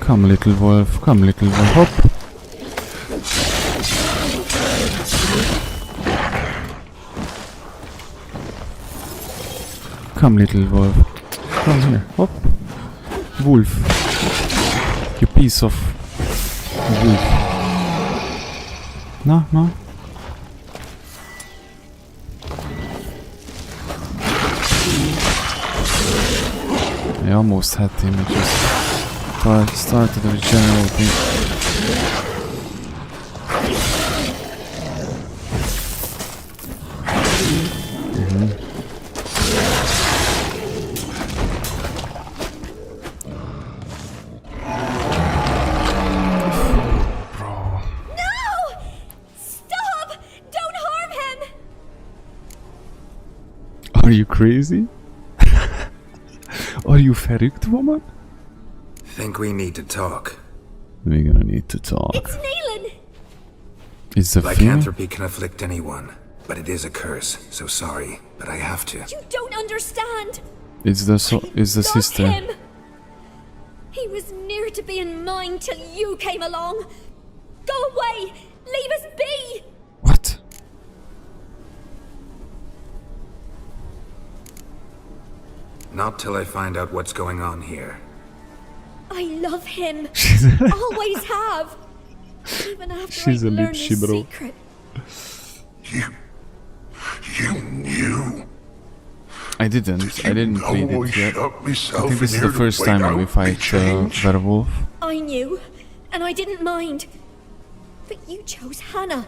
Come little wolf, hop. Come little wolf, come here, hop. Wolf, you piece of wolf. No. I almost had him, it just started regenerating. Are you crazy? Are you verrückt, woman? Think we need to talk. We're gonna need to talk. It's Neelan! It's the Lycanthropy can afflict anyone, but it is a curse, so sorry, but I have to. You don't understand! It's the sister. Him. He was near to being mine till you came along. Go away! Leave us be! What? Not till I find out what's going on here. I love him. Always have. Even after She's I a learned bitchy, his bro. secret. You knew. I didn't play it yet. I myself think this is in the here to first wait time out we the fight change. werewolf. I knew, and I didn't mind. But you chose Hannah.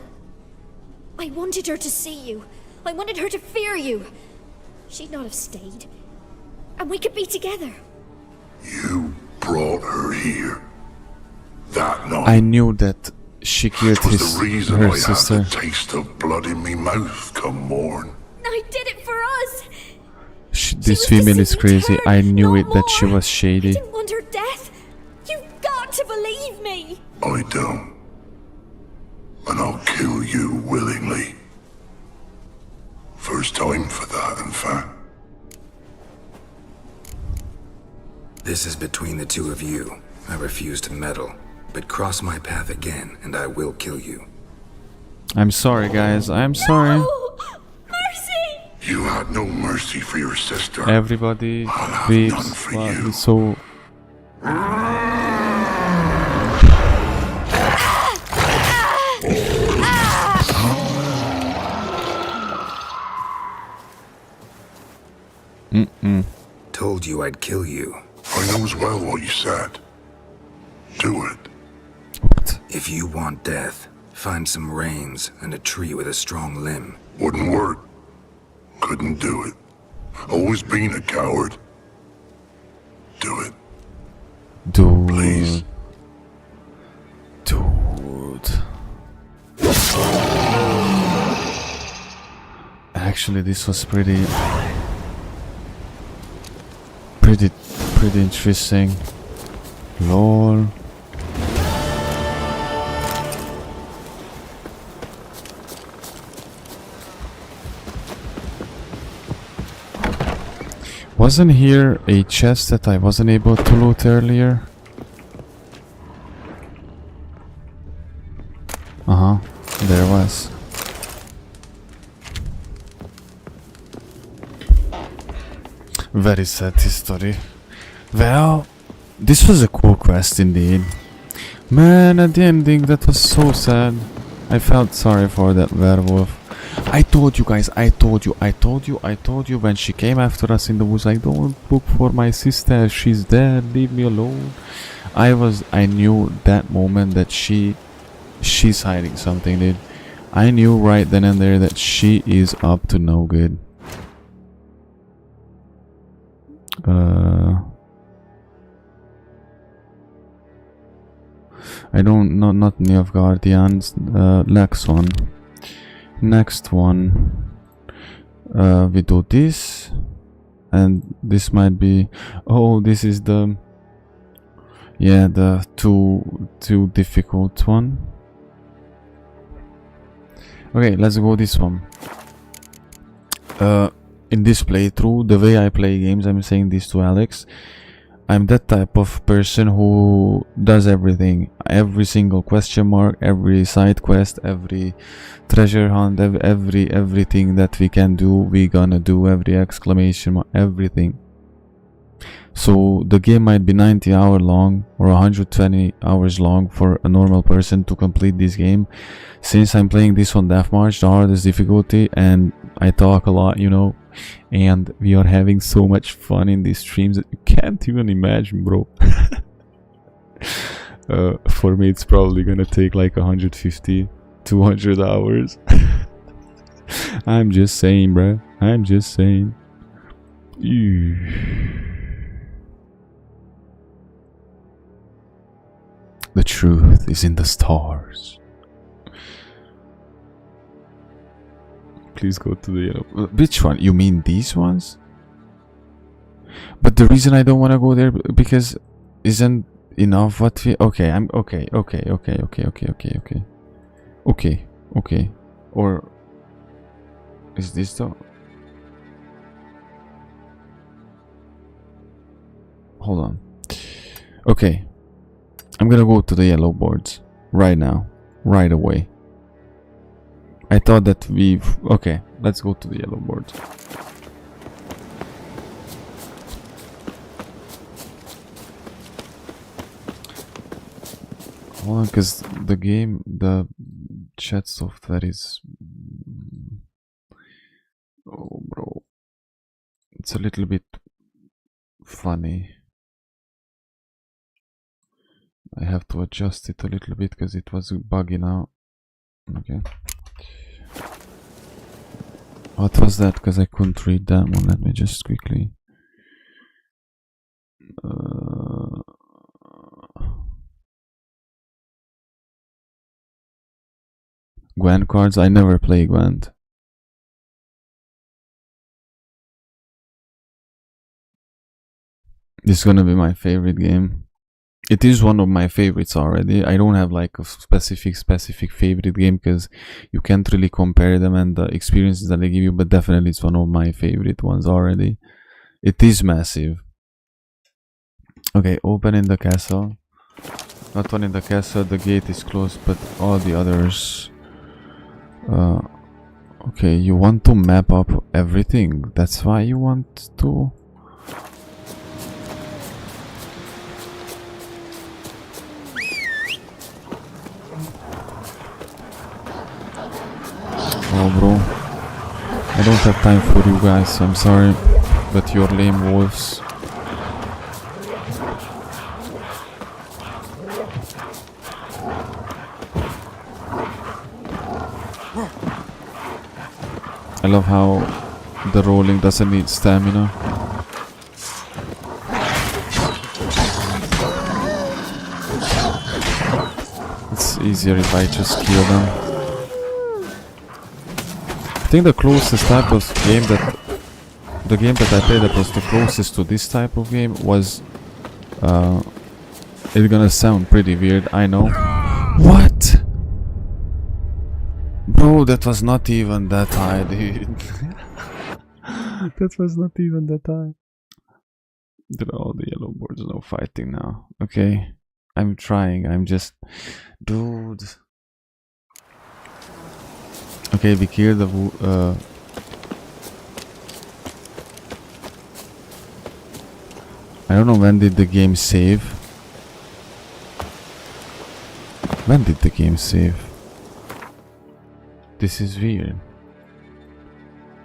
I wanted her to see you. I wanted her to fear you. She'd not have stayed. And we could be together. You brought her here. That night. I knew that she killed Which was the reason her I sister. had the taste of blood in me mouth come morn. I did it for us. This female is crazy. I knew it that she was shady. Didn't want her death. You've got to believe me. I don't. And I'll kill you willingly. First time for that, in fact. This is between the two of you. I refuse to meddle, but cross my path again and I will kill you. I'm sorry, guys. I'm sorry. You had no mercy for your sister. Everybody, I'll please. have none for Wow, you. he's so. Told you I'd kill you. I knows well what you said. Do it. If you want death, find some reins and a tree with a strong limb. Wouldn't work. Couldn't do it. Always been a coward. Do it. Dude. Please. Dude. Actually, this was pretty interesting. Lol. Wasn't here a chest that I wasn't able to loot earlier? There was. Very sad history. Well, this was a cool quest indeed. Man, at the ending that was so sad. I felt sorry for that werewolf. I told you guys, I told you when she came after us in the woods, like, don't look for my sister, she's dead, leave me alone. I knew that moment that she's hiding something, dude. I knew right then and there that she is up to no good. I don't know, not any of Guardians. Next one. Next one. We do this, and this might be. Oh, this is the. Yeah, the too difficult one. Okay, let's go this one. In this playthrough, the way I play games, I'm saying this to Alex, I'm that type of person who does everything. Every single question mark, every side quest, every treasure hunt, everything that we can do, we gonna do. Every exclamation mark, everything. So the game might be 90 hours long or 120 hours long for a normal person to complete this game. Since I'm playing this on Death March, the hardest difficulty, and I talk a lot, you know, and we are having so much fun in these streams that you can't even imagine, bro. For me, it's probably gonna take like 150, 200 hours. I'm just saying, bro. I'm just saying. The truth is in the stars. Please go to the yellow. Which one? You mean these ones? But the reason I don't want to go there because isn't enough what we... Okay, I'm... Okay. Or... Is this the... Hold on. Okay. I'm gonna go to the yellow boards. Right now. Right away. I thought that we've... Okay, let's go to the yellow boards. Hold on, because the game, the chat software is... Oh, bro. It's a little bit funny. I have to adjust it a little bit because it was buggy now. Okay. What was that? Because I couldn't read that one. Let me just quickly... Gwent cards? I never play Gwent. This is gonna be my favorite game. It is one of my favorites already. I don't have like a specific favorite game because you can't really compare them and the experiences that they give you, but definitely it's one of my favorite ones already. It is massive. Okay, open in the castle. Not one in the castle, the gate is closed, but all the others... okay, you want to map up everything? That's why you want to... Oh bro, I don't have time for you guys, I'm sorry, but you're lame wolves. I love how the rolling doesn't need stamina. It's easier if I just kill them. I think the closest type of game that... The game that I played that was the closest to this type of game was... it's gonna sound pretty weird, I know. What? Bro, that was not even that high, dude. That was not even that high. There are all the yellow boards, no fighting now. Okay, I'm trying, I'm just... Dude... Okay, we killed the... I don't know when did the game save. When did the game save? This is weird.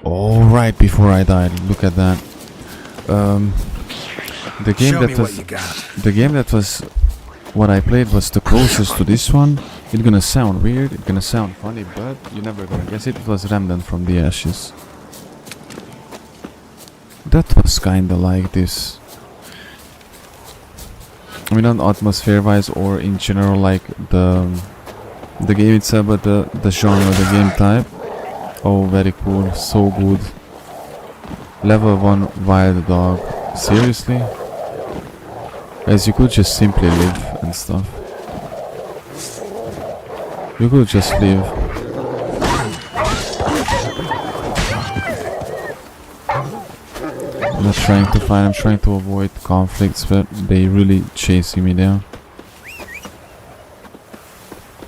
Oh, right before I died. Look at that. The game that was... The game that was... What I played was the closest to this one. It's gonna sound weird, it's gonna sound funny, but you're never gonna guess it. It was Remnant from the Ashes. That was kinda like this. I mean, not atmosphere wise or in general, like the game itself, but the genre, the game type. Oh, very cool, so good. Level 1 wild dog. Seriously? Guys, you could just simply live and stuff. You could just leave. I'm not trying to fight, I'm trying to avoid conflicts, but they really chasing me down.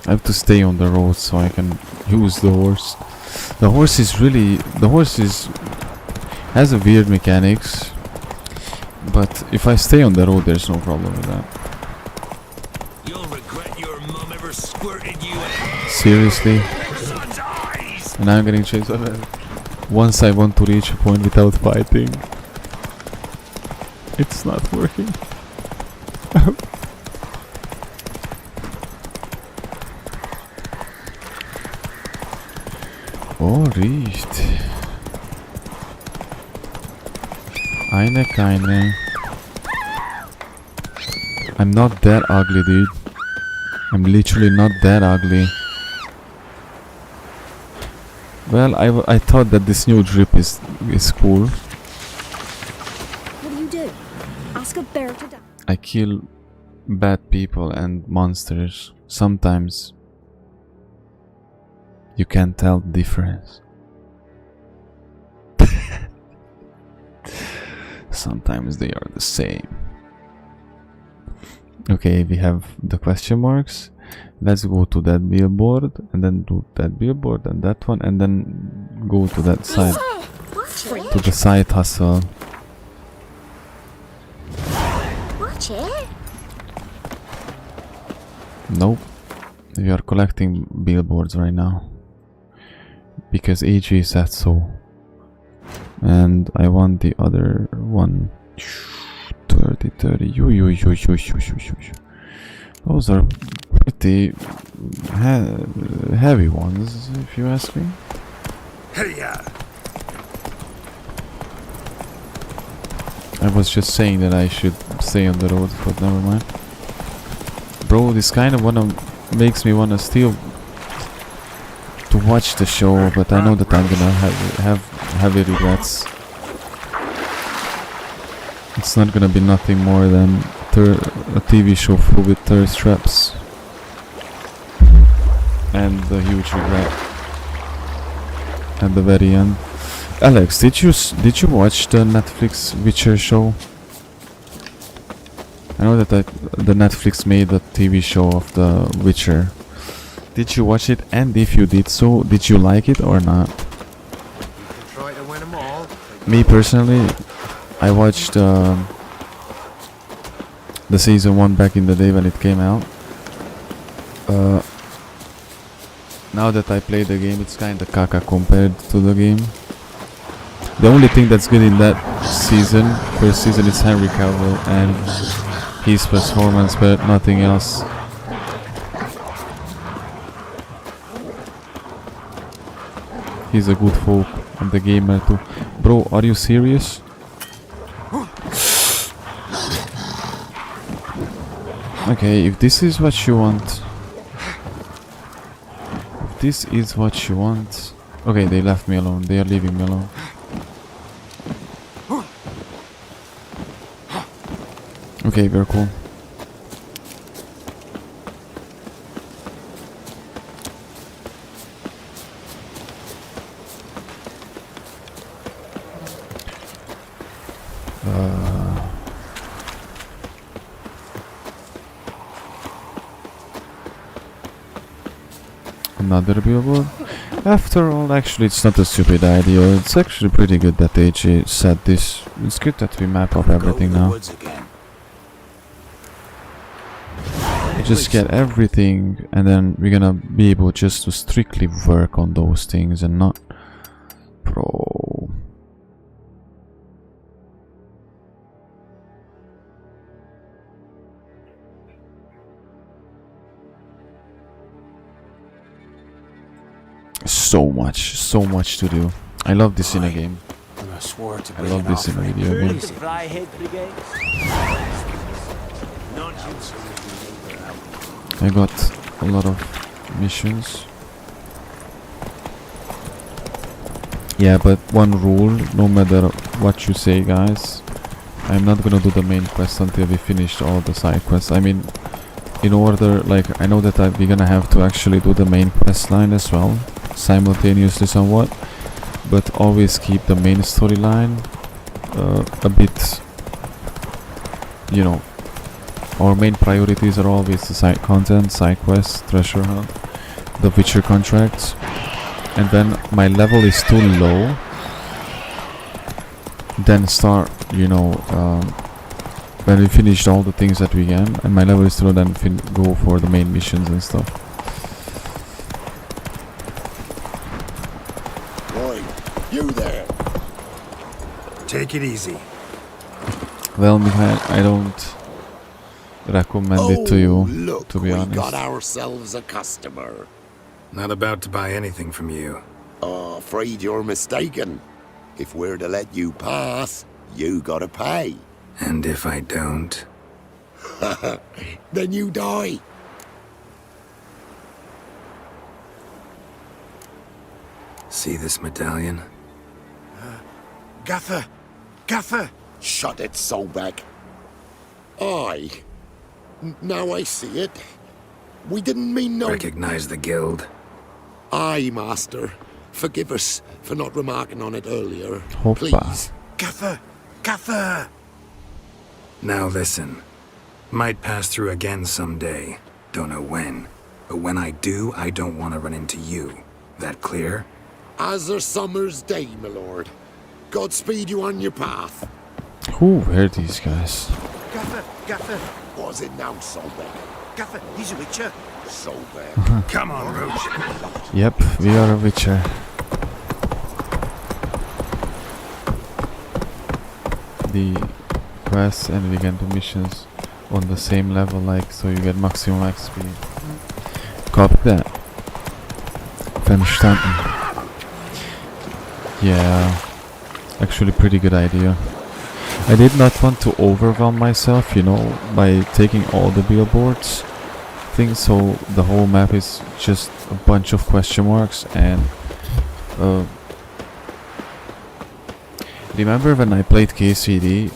I have to stay on the road so I can use the horse. The horse is really... The horse has a weird mechanics, but if I stay on the road there's no problem with that. Seriously? And I'm getting chased. Once I want to reach a point without fighting, it's not working. Alright. Eine. I'm not that ugly, dude. I'm literally not that ugly. Well, I thought that this new drip is cool. What do? Ask a bear to die. I kill bad people and monsters. Sometimes you can't tell the difference. Sometimes they are the same. Okay, we have the question marks. Let's go to that billboard and then do that billboard and that one and then go to that side. To the side hustle. Watch it. Nope. We are collecting billboards right now. Because AG said so. And I want the other one. 30. Those are pretty heavy ones, if you ask me. I was just saying that I should stay on the road, but never mind. Bro, this kind of makes me wanna still to watch the show, but I know that I'm gonna have heavy regrets. It's not gonna be nothing more than a TV show full with thirst traps and a huge regret at the very end. Alex, did you watch the Netflix Witcher show? I know that the Netflix made a TV show of the Witcher. Did you watch it? And if you did so, did you like it or not? Try to win them all. Me personally, I watched the season 1 back in the day when it came out. Now that I play the game, it's kinda caca compared to the game. The only thing that's good in that first season, is Henry Cavill and his performance, but nothing else. He's a good folk and the gamer too. Bro, are you serious? Okay, if this is what you want. If this is what you want. Okay, they left me alone. They are leaving me alone. Okay, very cool. Another billboard. After all, actually, it's not a stupid idea. It's actually pretty good that AJ said this. It's good that we map up everything now. Just get everything, and then we're gonna be able just to strictly work on those things and not... Bro... So much to do. I love this in a game. I love this in a video game. I got a lot of missions. Yeah, but one rule, no matter what you say, guys, I'm not gonna do the main quest until we finish all the side quests. I mean, in order, like, I know that we're gonna have to actually do the main quest line as well, simultaneously somewhat, but always keep the main storyline a bit, you know, our main priorities are always the side content, side quests, treasure hunt, the Witcher contracts, and when my level is too low, then start, you know, when we finished all the things that we can, and my level is too low, then go for the main missions and stuff. Boy, you there? Take it easy. Well, Mikhail, I don't recommend it to you, look, to be honest. We got ourselves a customer. Not about to buy anything from you. Afraid you're mistaken. If we're to let you pass, you gotta pay. And if I don't? Then you die. See this medallion? Gaffer! Gaffer! Shut it, Solbeck. Aye. Now I see it. We didn't mean no... Recognize the guild? Aye, Master. Forgive us for not remarking on it earlier. Hoppa. Please. Gaffer! Gaffer! Now listen. Might pass through again someday. Don't know when. But when I do, I don't want to run into you. That clear? As a summer's day, my lord. Godspeed you on your path. Who were these guys? Gaffer! Gaffer! Was it now, Solbeck? Gaffer, he's a witcher. Solbeck. Come on, Roach. Yep, we are a witcher. The quests and we can do missions on the same level, like, so you get maximum XP. Copy that. Verstanden. Yeah, actually pretty good idea. I did not want to overwhelm myself, you know, by taking all the billboards things, so the whole map is just a bunch of question marks. And remember when I played KCD,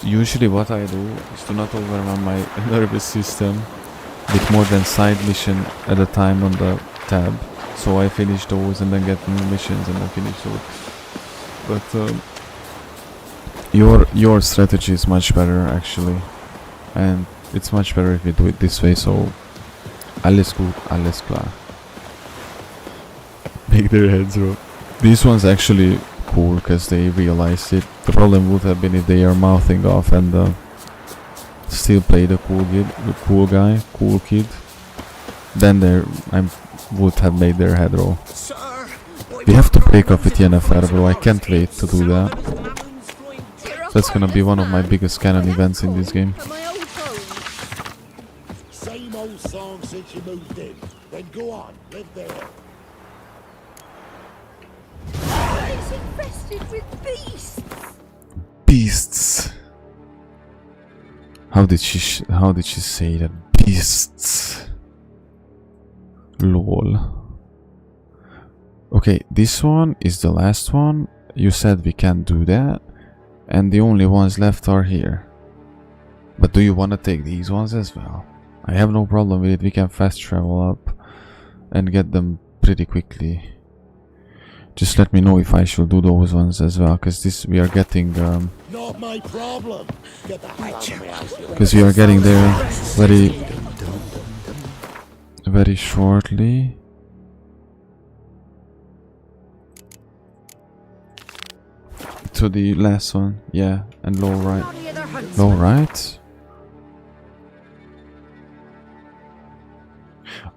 usually what I do is to not overwhelm my nervous system with more than side mission at a time on the tab. So I finish those and then get new missions and then finish those. But your strategy is much better actually, and it's much better if you do it this way. So alles gut, alles klar. Make their heads roll. This one's actually cool because they realized it. The problem would have been if they are mouthing off and still play the cool kid. Then I would have made their head roll. We have to break off with Yennefer, bro. I can't wait to do that. That's gonna be one of my biggest canon events in this game. Same old song since you moved in. Then go on, live there. It's infested with beasts. Beasts. How did she say that? Beasts. Lol. Okay, this one is the last one. You said we can't do that, and the only ones left are here. But do you want to take these ones as well? I have no problem with it. We can fast travel up and get them pretty quickly. Just let me know if I should do those ones as well, because this we are getting Not my problem. Get the hell out of my house. because we are getting there very shortly. To the last one, yeah, and low right. Low right?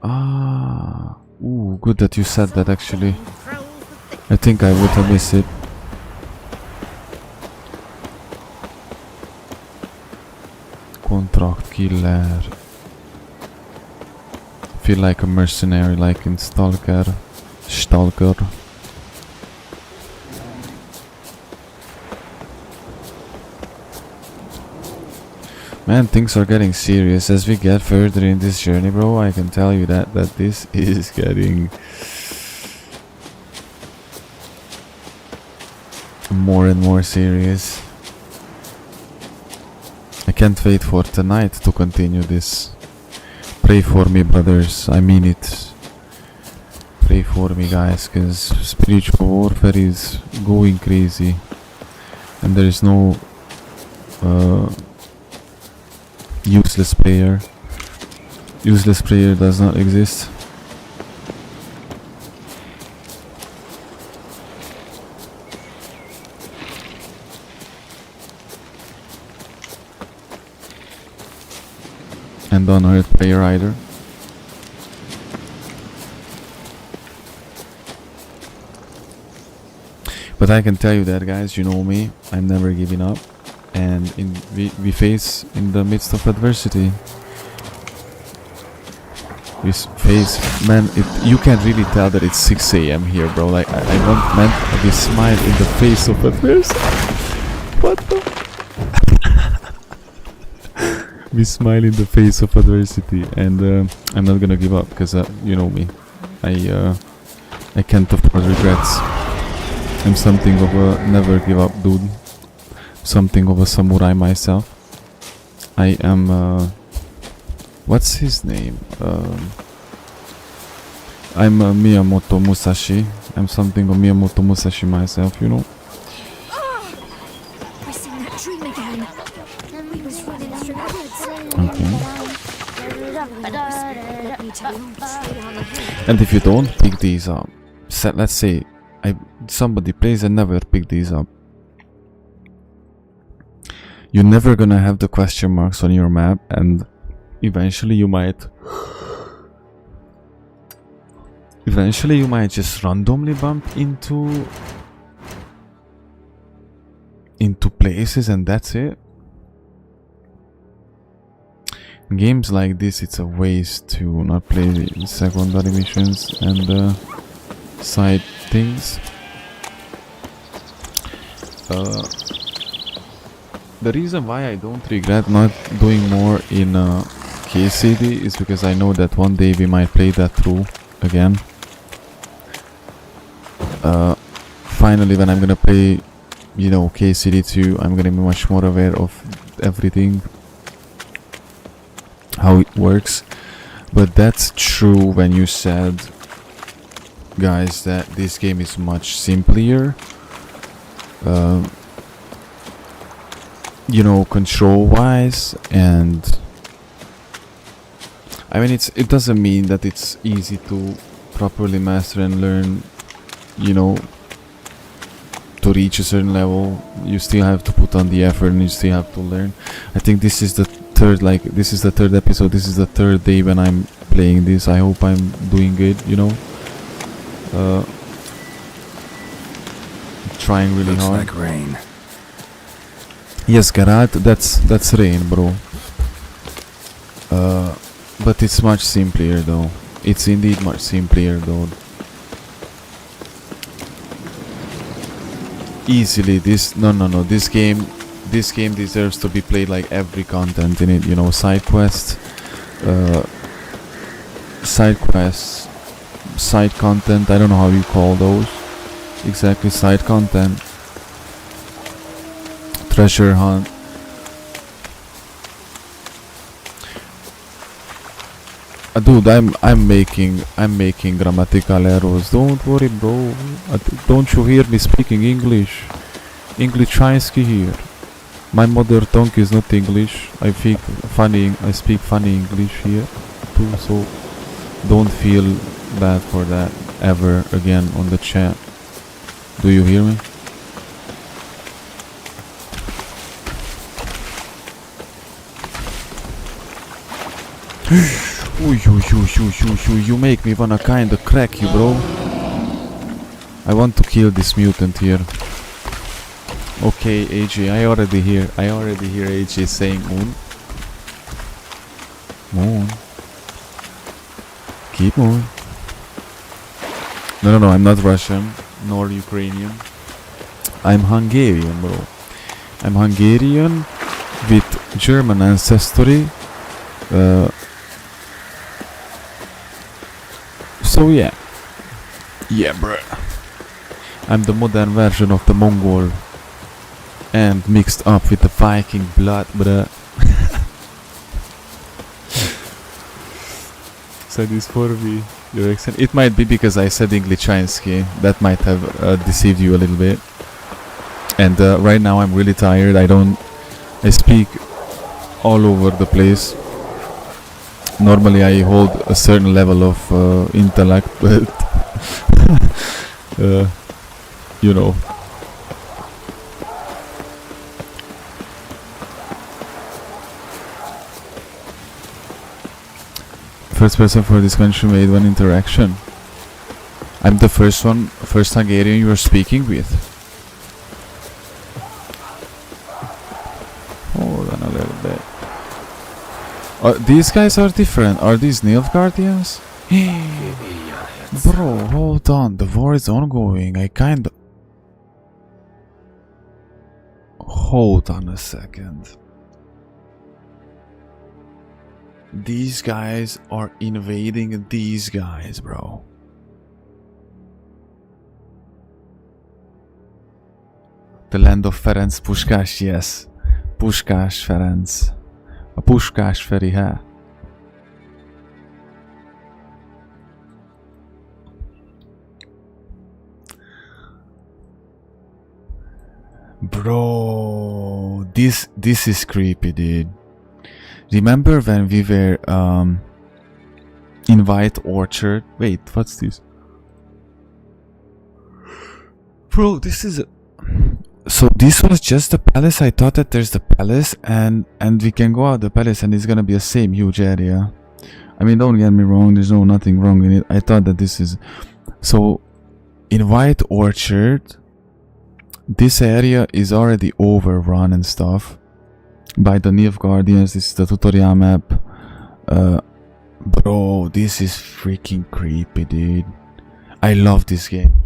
Ah, ooh, good that you said that actually. I think I would have missed it. Contract killer. Feel like a mercenary, like in Stalker. Man, things are getting serious as we get further in this journey, bro. I can tell you that this is getting more and more serious. I can't wait for tonight to continue this. Pray for me, brothers. I mean it. Pray for me, guys, because spiritual warfare is going crazy, and there is no useless prayer. Useless prayer does not exist. And unearthed prayer either. But I can tell you that, guys, you know me, I'm never giving up. And we face in the midst of adversity. We face, man, you can really tell that it's 6 AM here, bro. Like, I want, man, we smile in the face of adversity. What the? We smile in the face of adversity, and I'm not gonna give up, because you know me. I can't afford regrets. I'm something of a never give up dude. Something of a samurai myself. I am what's his name? I'm Miyamoto Musashi. I'm something of Miyamoto Musashi myself, you know. I seen that dream again. We was running through the woods. Okay. Let me tell you, straight on ahead. And if you don't pick these up, let's say somebody plays and never pick these up, you're never gonna have the question marks on your map, and eventually you might just randomly bump into places, and that's it. Games like this, it's a waste to not play the secondary missions and side things. The reason why I don't regret not doing more in KCD is because I know that one day we might play that through again. Finally, when I'm gonna play, you know, KCD 2, I'm gonna be much more aware of everything, how it works. But that's true when you said, guys, that this game is much simpler. You know, control wise, and I mean, it doesn't mean that it's easy to properly master and learn, you know, to reach a certain level. You still have to put on the effort and you still have to learn. I think this is the third episode, this is the third day when I'm playing this. I hope I'm doing good, you know. Trying really Looks hard. like rain. Yes, Geralt, that's rain, bro. But it's much simpler though. It's indeed much simpler though. Easily, this game deserves to be played like every content in it, you know, side quests, side content, I don't know how you call those exactly, side content, treasure hunt. Dude, I'm making grammatical errors. Don't worry, bro. Don't you hear me speaking English? English Chinese here. My mother tongue is not English. I speak funny English here too, so don't feel bad for that ever again on the chat. Do you hear me? You make me wanna kinda crack you, bro. I want to kill this mutant here. Okay, AJ, I already hear AJ saying moon. Moon. Keep moving. No, I'm not Russian, nor Ukrainian. I'm Hungarian, bro. I'm Hungarian with German ancestry. So yeah, bruh. I'm the modern version of the Mongol, and mixed up with the Viking blood, bruh. So this for me, your accent. It might be because I said English-Chinsky. That might have deceived you a little bit. And right now I'm really tired. I speak all over the place. Normally I hold a certain level of intellect, but you know. First person for this country made one interaction. I'm the first Hungarian you are speaking with. Hold on a little bit. These guys are different. Are these Nilfgaardians? Bro, hold on. The war is ongoing. Hold on a second. These guys are invading these guys, bro. The land of Ferenc Puskás, yes. Puskás Ferenc. A Puskás Feri, huh? Bro, this is creepy, dude. Remember when we were in White Orchard? Wait, what's this? Bro, this is so this was just the palace. I thought that there's the palace and we can go out the palace and it's gonna be the same huge area. I mean, don't get me wrong, there's nothing wrong in it. I thought that this is so in White Orchard. This area is already overrun and stuff by the Nilfgaardians. This is the tutorial map. Bro, this is freaking creepy, dude. I love this game.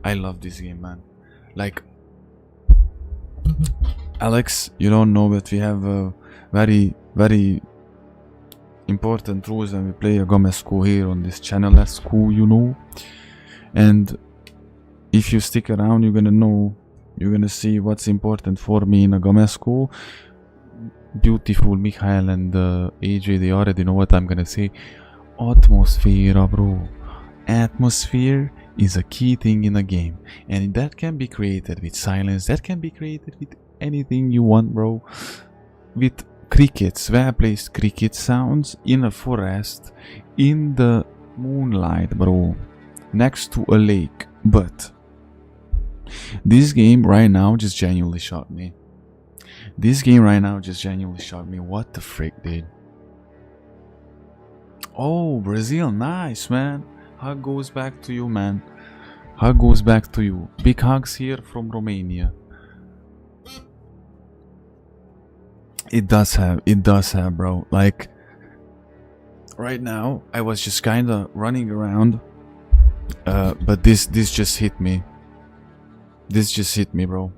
I love this game, man. Like, Alex, you don't know, but we have a very, very important rules when we play a Gamesco here on this channel. That's cool, you know. And if you stick around, you're gonna know, you're gonna see what's important for me in a Gamesco. Beautiful Mikhail and AJ, they already know what I'm gonna say. Atmosphere, bro. Atmosphere is a key thing in a game, and that can be created with silence, that can be created with anything you want, bro. With crickets, well-placed cricket sounds in a forest, in the moonlight, bro, next to a lake. But this game right now just genuinely shocked me. This game right now just genuinely shocked me. What the frick, dude? Oh, Brazil, nice, man. Hug goes back to you, man. Hug goes back to you. Big hugs here from Romania. It does have, bro. Like, right now, I was just kinda running around. But this just hit me. This just hit me, bro.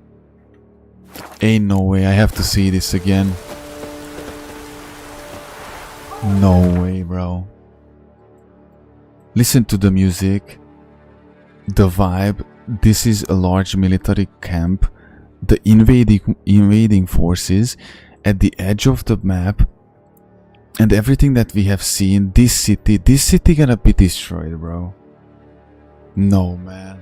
Ain't no way, I have to see this again. No way, bro. Listen to the music, the vibe. This is a large military camp. The invading forces at the edge of the map, and everything that we have seen. This city gonna be destroyed, bro. No, man.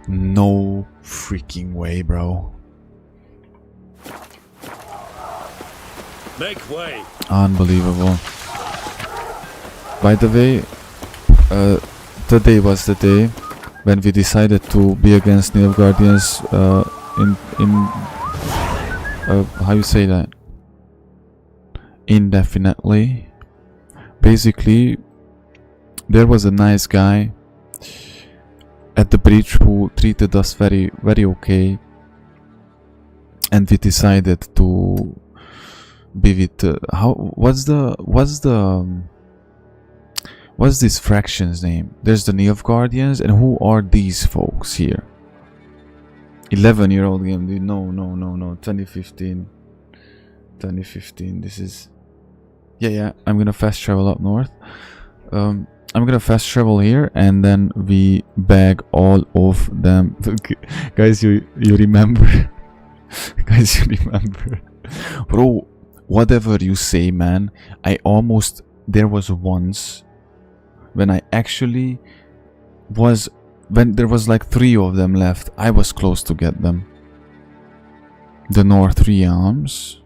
No freaking way, bro. Make way. Unbelievable. By the way, today was the day when we decided to be against Nilfgaardians how you say that? Indefinitely. Basically, there was a nice guy at the bridge who treated us very, very okay, and we decided to be with what's this fraction's name? There's the Nilfgaardians, and who are these folks here? 11-year-old game, dude. No. 2015. This is yeah. I'm gonna fast travel up north. I'm gonna fast travel here, and then we bag all of them. Guys, you remember? Guys, you remember? Bro, whatever you say, man. There was once when I actually was, when there was like 3 of them left, I was close to get them. The North Realms.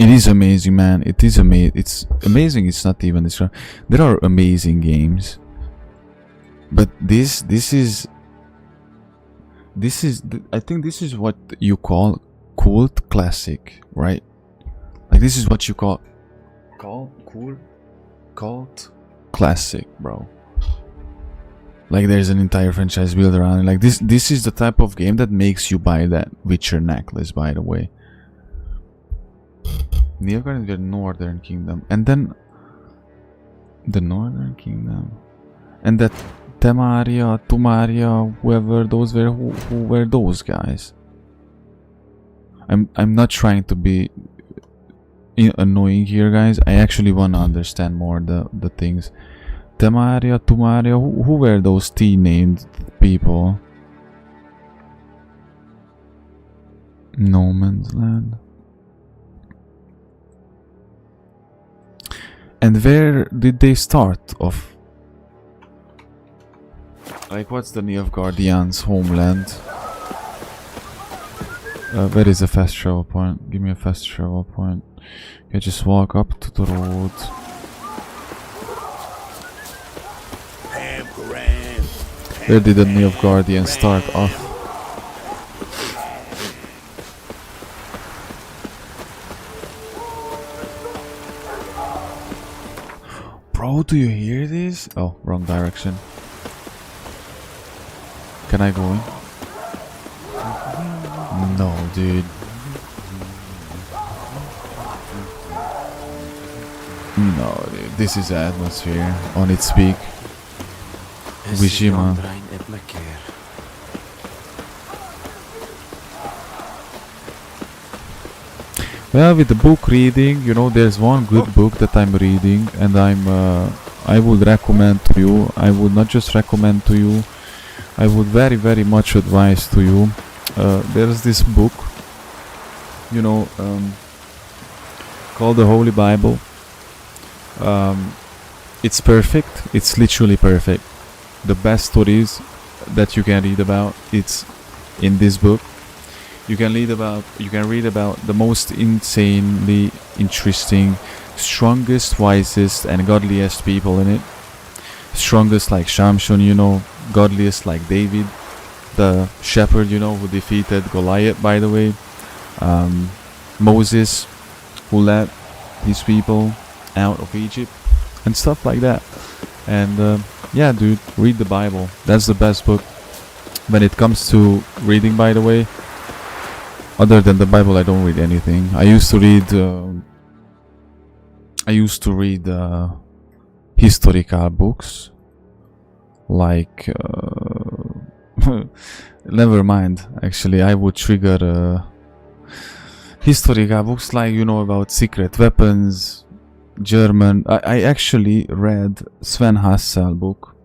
It is amazing, man. It is amazing. It's amazing. It's not even this. There are amazing games, but this is. I think this is what you call cult classic, right? Like, this is what you call cult classic, bro. Like, there's an entire franchise built around it. Like, this is the type of game that makes you buy that Witcher necklace, by the way. Nilfgaard is the Northern Kingdom, and then the Northern Kingdom, and that Temaria, Tumaria, whoever those were, who were those guys? I'm not trying to be annoying here, guys. I actually want to understand more the things. Temaria, Tumaria, who were those T-named people? No Man's Land. And where did they start off? Like, what's the Nilfgaardians' homeland? Where is a fast travel point? Give me a fast travel point. Okay, just walk up to the road. Where did the Nilfgaardians start off? Bro, do you hear this? Oh, wrong direction. Can I go in? No, dude. No, dude. This is the atmosphere on its peak. Vishima. Well, with the book reading, you know, there's one good book that I'm reading, and I would recommend to you. I would not just recommend to you, I would very, very much advise to you. There's this book, you know, called the Holy Bible. It's perfect. It's literally perfect. The best stories that you can read about, it's in this book. You can read about the most insanely interesting, strongest, wisest, and godliest people in it. Strongest like Shamshon, you know, godliest like David, the shepherd, you know, who defeated Goliath, by the way. Moses, who led his people out of Egypt, and stuff like that. And yeah, dude, read the Bible. That's the best book when it comes to reading, by the way. Other than the Bible, I don't read anything. I used to read historical books, like never mind. Actually, I would trigger historical books, like, you know, about secret weapons, German. I actually read Sven Hassel book.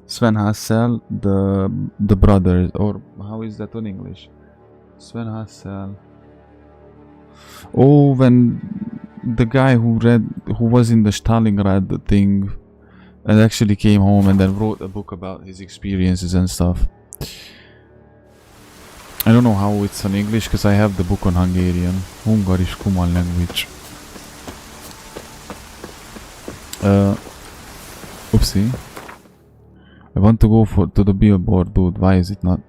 Sven Hassel, the brothers, or how is that in English? Sven Hassel. Oh, when the guy who was in the Stalingrad thing and actually came home and then wrote a book about his experiences and stuff. I don't know how it's in English because I have the book on Hungarian. Hungarish common language. Oopsie. I want to go to the billboard, dude. Why is it not?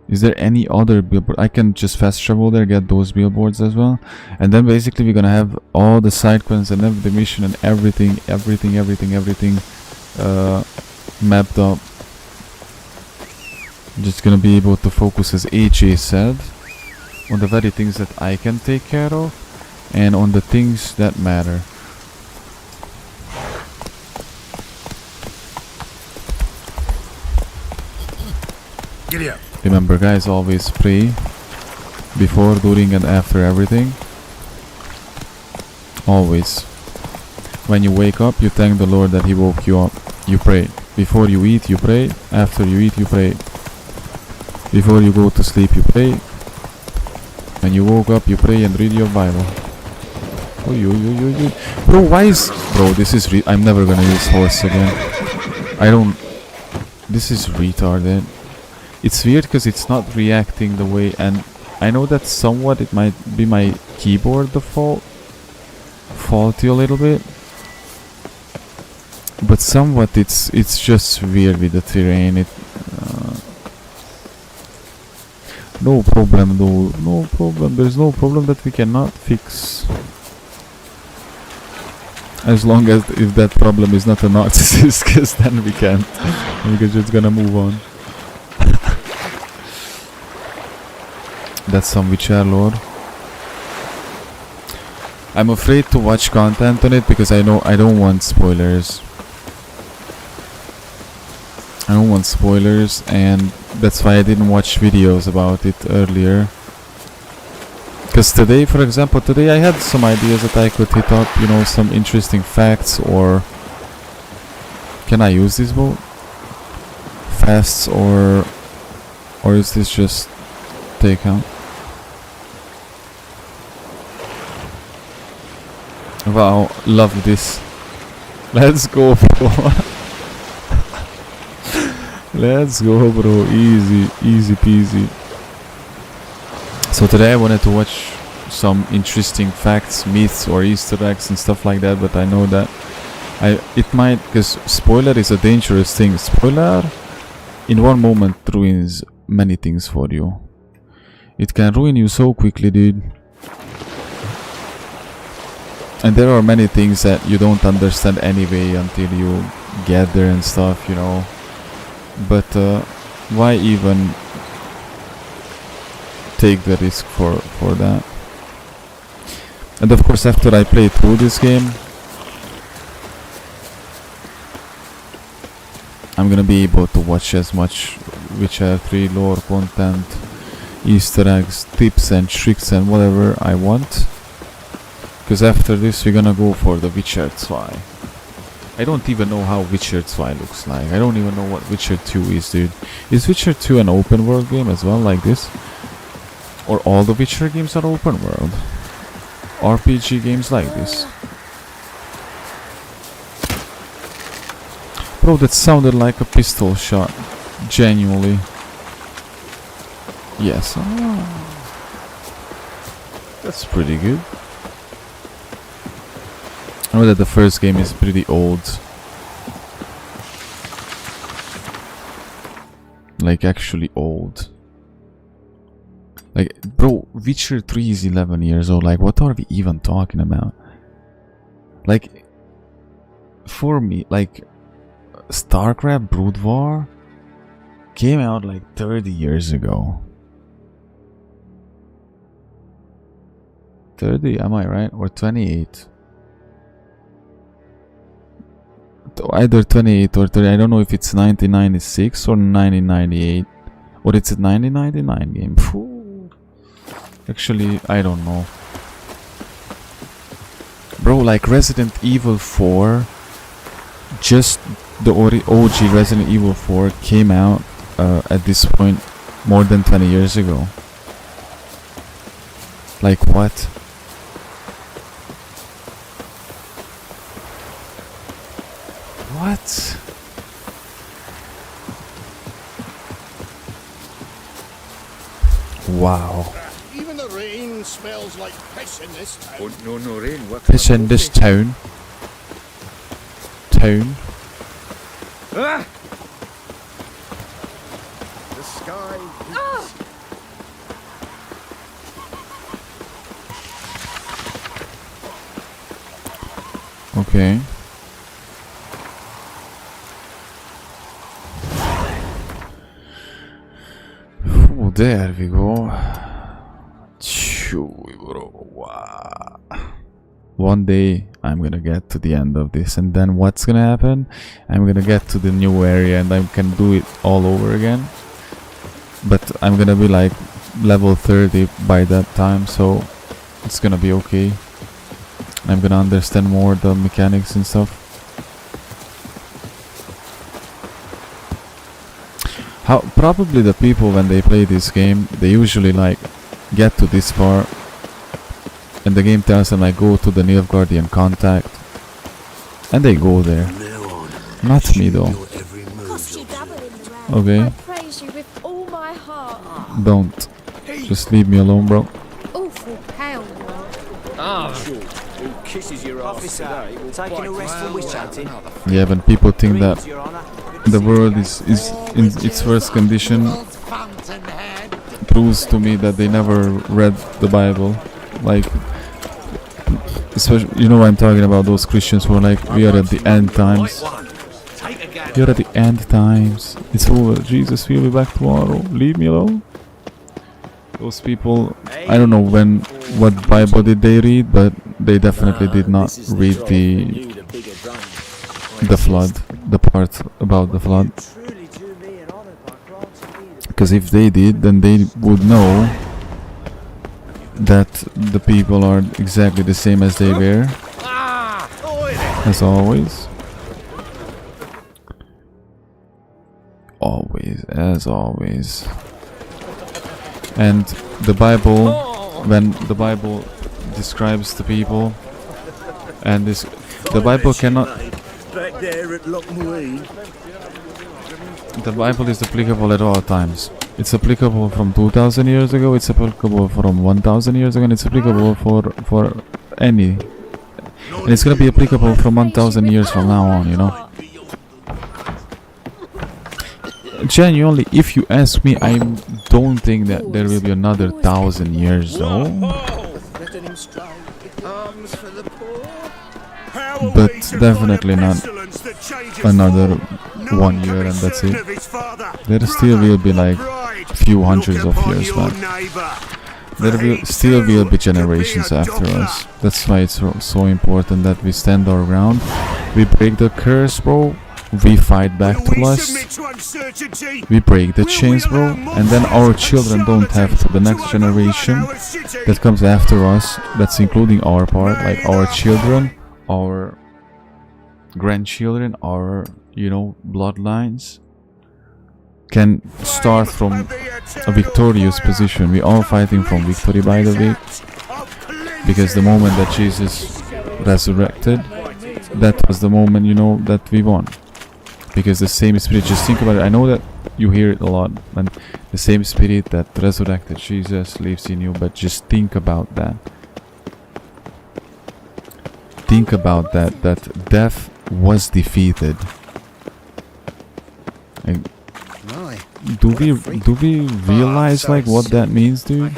Is there any other billboard? I can just fast travel there, get those billboards as well. And then basically we're gonna have all the side quests and the mission and everything mapped up. I'm just gonna be able to focus, as AJ said, on the very things that I can take care of and on the things that matter. Giddy up. Remember, guys, always pray before, during, and after everything. Always. When you wake up, you thank the Lord that He woke you up. You pray. Before you eat, you pray. After you eat, you pray. Before you go to sleep, you pray. When you woke up, you pray and read your Bible. Bro, why is... Bro, this is... I'm never gonna use horse again. This is retarded. It's weird because it's not reacting the way, and I know that somewhat it might be my keyboard faulty a little bit, but somewhat it's just weird with the terrain. No problem though, no problem. There's no problem that we cannot fix. As long as if that problem is not a narcissist, because then we can't. We're just gonna move on. That's some Witcher lore. I'm afraid to watch content on it because I know I don't want spoilers. And that's why I didn't watch videos about it earlier. Because today, for example, today I had some ideas that I could hit up, you know, some interesting facts, or... Can I use this boat? Fasts, or is this just takeout? Wow, love this. Let's go, bro. Let's go, bro. Easy, easy peasy. So today I wanted to watch some interesting facts, myths, or Easter eggs and stuff like that, but I know that it might, because spoiler is a dangerous thing. Spoiler in one moment ruins many things for you. It can ruin you so quickly, dude. And there are many things that you don't understand anyway until you get there and stuff, you know. But why even take the risk for that? And of course, after I play through this game, I'm gonna be able to watch as much Witcher 3 lore content, Easter eggs, tips and tricks and whatever I want. Because after this we're gonna go for the Witcher 2. I don't even know how Witcher 2 looks like. I don't even know what Witcher 2 is, dude. Is Witcher 2 an open world game as well, like this? Or all the Witcher games are open world? RPG games like this? Bro, that sounded like a pistol shot. Genuinely. Yes. Oh. That's pretty good. I know that the first game is pretty old. Like, actually old. Like, bro, Witcher 3 is 11 years old. Like, what are we even talking about? Like, for me, like, StarCraft Brood War came out like 30 years ago. 30, am I right? Or 28? Either 28 or 30. I don't know if it's 1996 or 1998. Or it's a 1999 game. Phew. Actually, I don't know. Bro, like Resident Evil 4, just the OG Resident Evil 4 came out at this point more than 20 years ago. Like what? What? Wow. Even the rain smells like piss in this town. No rain. Piss in this town. Town. Ah! The sky. Okay. Oh, there we go. Wow. One day I'm gonna get to the end of this, and then what's gonna happen? I'm gonna get to the new area and I can do it all over again. But I'm gonna be like level 30 by that time, so it's gonna be okay. I'm gonna understand more the mechanics and stuff. How probably the people, when they play this game, they usually like get to this part and the game tells them like go to the Nilfgaardian contact, and they go there. Not me though. Okay. I praise you with all my heart. Don't. Just leave me alone, bro. Awful pale. Who kisses your ass today? Taking a rest from witch hunting. Yeah, when people think that the world is in its worst condition, proves to me that they never read the Bible. Like, especially, you know what I'm talking about, those Christians who are like, we are at the end times. We are at the end times. It's over. Jesus will be back tomorrow. Leave me alone. Those people, I don't know what Bible did they read, but they definitely did not read the flood, the part about the flood. Because if they did, then they would know that the people are exactly the same as they were, as always. As always. And the Bible, when the Bible describes the people, and this, the Bible cannot. Back there at Lochmuir. The Bible is applicable at all times. It's applicable from 2,000 years ago. It's applicable from 1,000 years ago, and it's applicable for any. And it's gonna be applicable from 1,000 years from now on. You know. Genuinely, if you ask me, I don't think that there will be another 1,000 years though. But definitely not another 1 year and that's it. There still will be like few hundreds of years, man. There will still be generations after us. That's why it's so important that we stand our ground. We break the curse, bro. We fight back to us. We break the chains, bro. And then our children don't have to. The next generation that comes after us, that's including our part, like our children, our grandchildren, our, you know, bloodlines, can start from a victorious position. We are fighting from victory, by the way, because the moment that Jesus resurrected, that was the moment, you know, that we won. Because the same spirit, just think about it, I know that you hear it a lot, and the same spirit that resurrected Jesus lives in you, but just think about that. Think about that, that death was defeated. Like, do we realize like what that means, dude?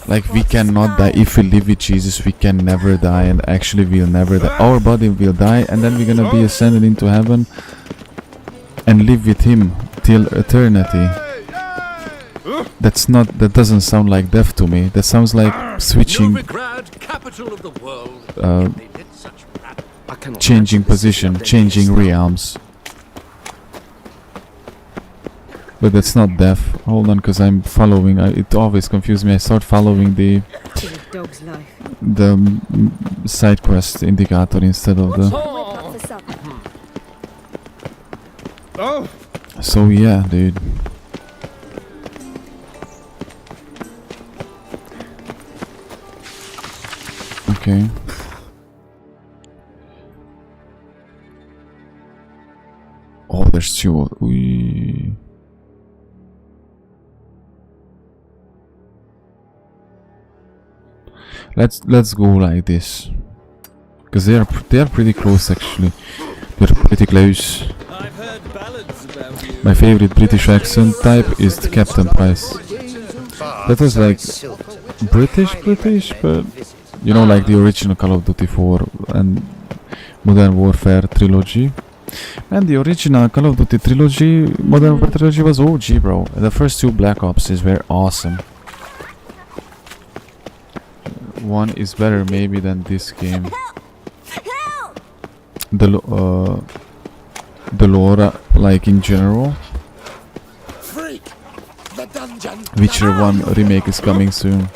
Like, we cannot die. If we live with Jesus, we can never die, and actually we'll never die. Our body will die, and then we're gonna be ascended into heaven and live with him till eternity. That doesn't sound like death to me. That sounds like switching, changing position, changing realms. But that's not death. Hold on, because I'm following. It always confuses me. I start following the side quest indicator instead of the. So yeah, dude. Okay. Oh, there's two. Let's go like this, because they are pretty close actually. They're pretty close. My favorite British accent type is the Captain Price. That was like British, but you know, like the original Call of Duty 4 and Modern Warfare trilogy. And the original Call of Duty trilogy, Modern Warfare trilogy, was OG, bro. The first two Black Opses were awesome. One is better maybe than this game. The lore, like in general. Witcher 1 remake is coming soon.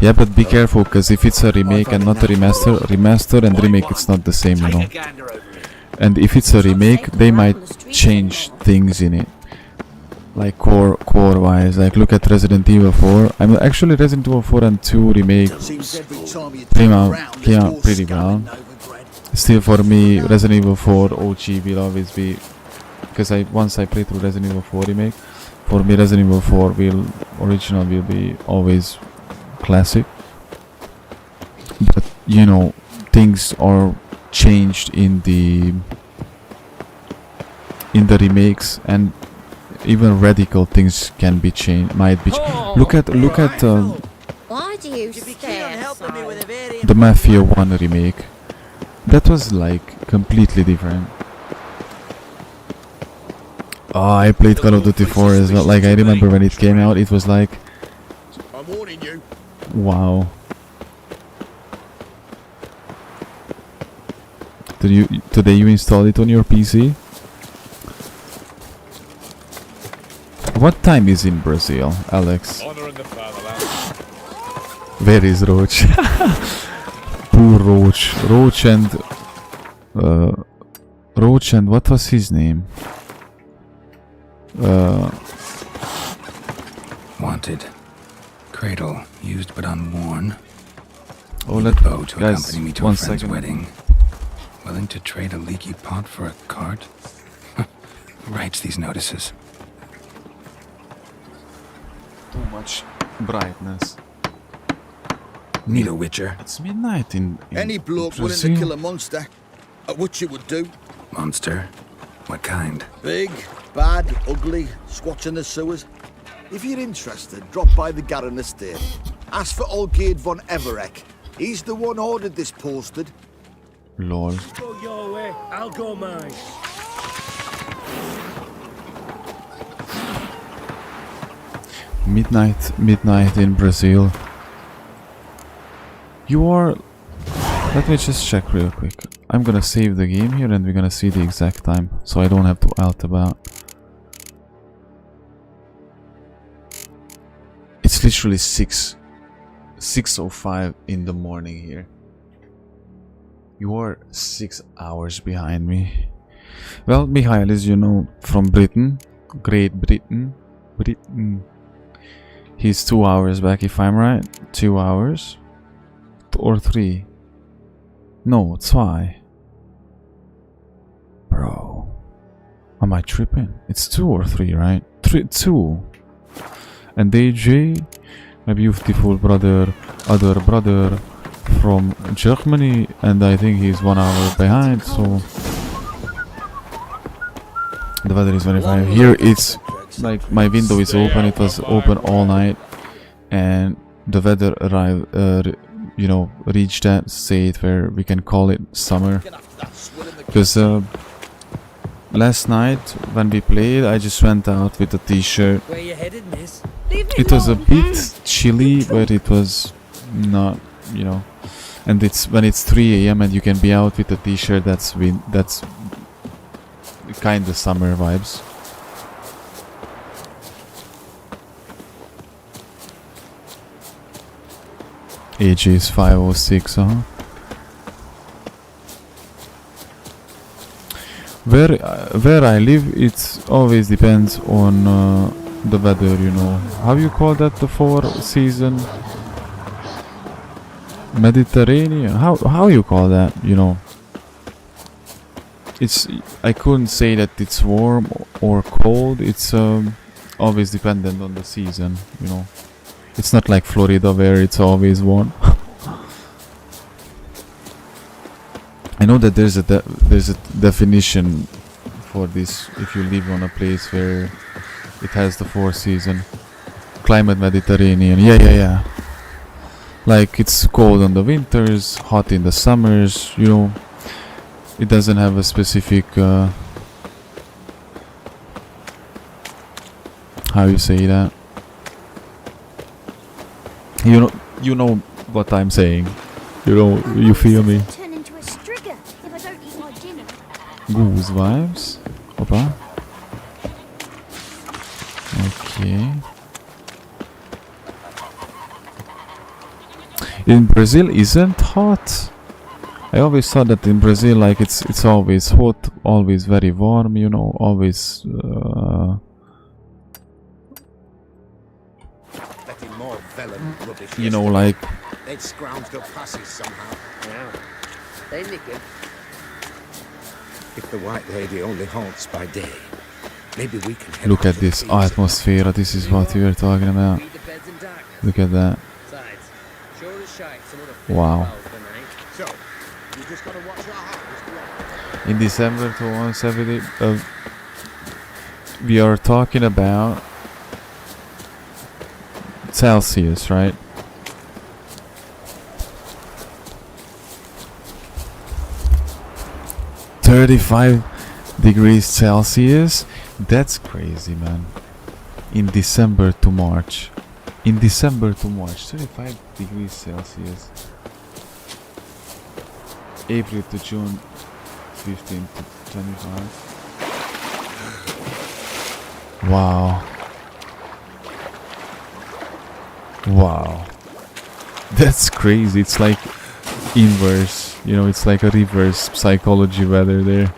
Yeah, but be careful, because if it's a remake and not a remaster and remake, it's not the same, you know. And if it's a remake, they might change things in it. Like core wise, like look at Resident Evil 4. I'm actually Resident Evil 4 and 2 remake came out pretty well. Still for me, Resident Evil 4 OG will always be, because once I play through Resident Evil 4 remake, for me Resident Evil 4 original will be always classic. But you know, things are changed in the remakes, and even radical things can be changed, might be changed. Look at Why do you the Mafia 1 remake. That was like completely different. Oh, I played Call of Duty 4 as well. Like, I remember when it came out, it was like, wow. Today you installed it on your PC? What time is in Brazil, Alex? Honoring the fatherland. Where is Roach? Poor Roach. Roach and what was his name? Wanted. Cradle, used but unworn. Oh, Need let a bow to guys, accompany me to one a friend's second. wedding. Willing to trade a leaky pot for a cart? Who writes these notices? Too much brightness. Need a witcher? It's midnight in Any bloke willing Brazil. to kill a monster, what you would do. Monster? What kind? Big, bad, ugly, squatching the sewers. If you're interested, drop by the Garren estate. Ask for Olgierd von Everek. He's the one ordered this posted. Lol. Go your way, I'll go mine. Midnight in Brazil. You are... Let me just check real quick. I'm gonna save the game here and we're gonna see the exact time, so I don't have to alt about. It's literally 6:05 in the morning here. You are 6 hours behind me. Well, Michael is, you know, from Britain. Great Britain. He's 2 hours back, if I'm right. 2 hours. Or 3. No, 2. Bro. Am I tripping? It's 2 or 3, right? 2. And AJ, my beautiful brother, other brother from Germany, and I think he's 1 hour behind, so the weather is very fine. Here it's like my window is open, it was open all night, and the weather arrived, you know, reached that state where we can call it summer. Because last night when we played, I just went out with a t-shirt. Where you headed, miss? It was a bit chilly, but it was not, you know. And it's when it's 3 AM and you can be out with a t-shirt, that's kind of summer vibes. Age is 5:06, Where I live, it always depends on the weather, you know. How you call that, the 4-season? Mediterranean? How you call that, you know? It's, I couldn't say that it's warm or cold. It's always dependent on the season, you know. It's not like Florida where it's always warm. I know that there's a definition for this. If you live on a place where it has the 4-season climate, Mediterranean. Yeah. Like it's cold on the winters, hot in the summers. You know, it doesn't have a specific. How you say that? You know what I'm saying. You know, you feel me? Goose vibes. Opa. Okay. In Brazil isn't hot. I always thought that in Brazil, like it's always hot, always very warm. You know, always. You know, like. They'd scrounged up passes somehow. Yeah. They nick it. If the White Lady only haunts by day, maybe we can head Look at this atmosphere. This is what we were talking about. Look at that. Wow. In December to once every day, we are talking about Celsius, right? $35 degrees Celsius. That's crazy, man. In December to March. 35 degrees Celsius. April to June, 15 to 25. Wow. Wow. That's crazy. It's like inverse, you know, it's like a reverse psychology weather there.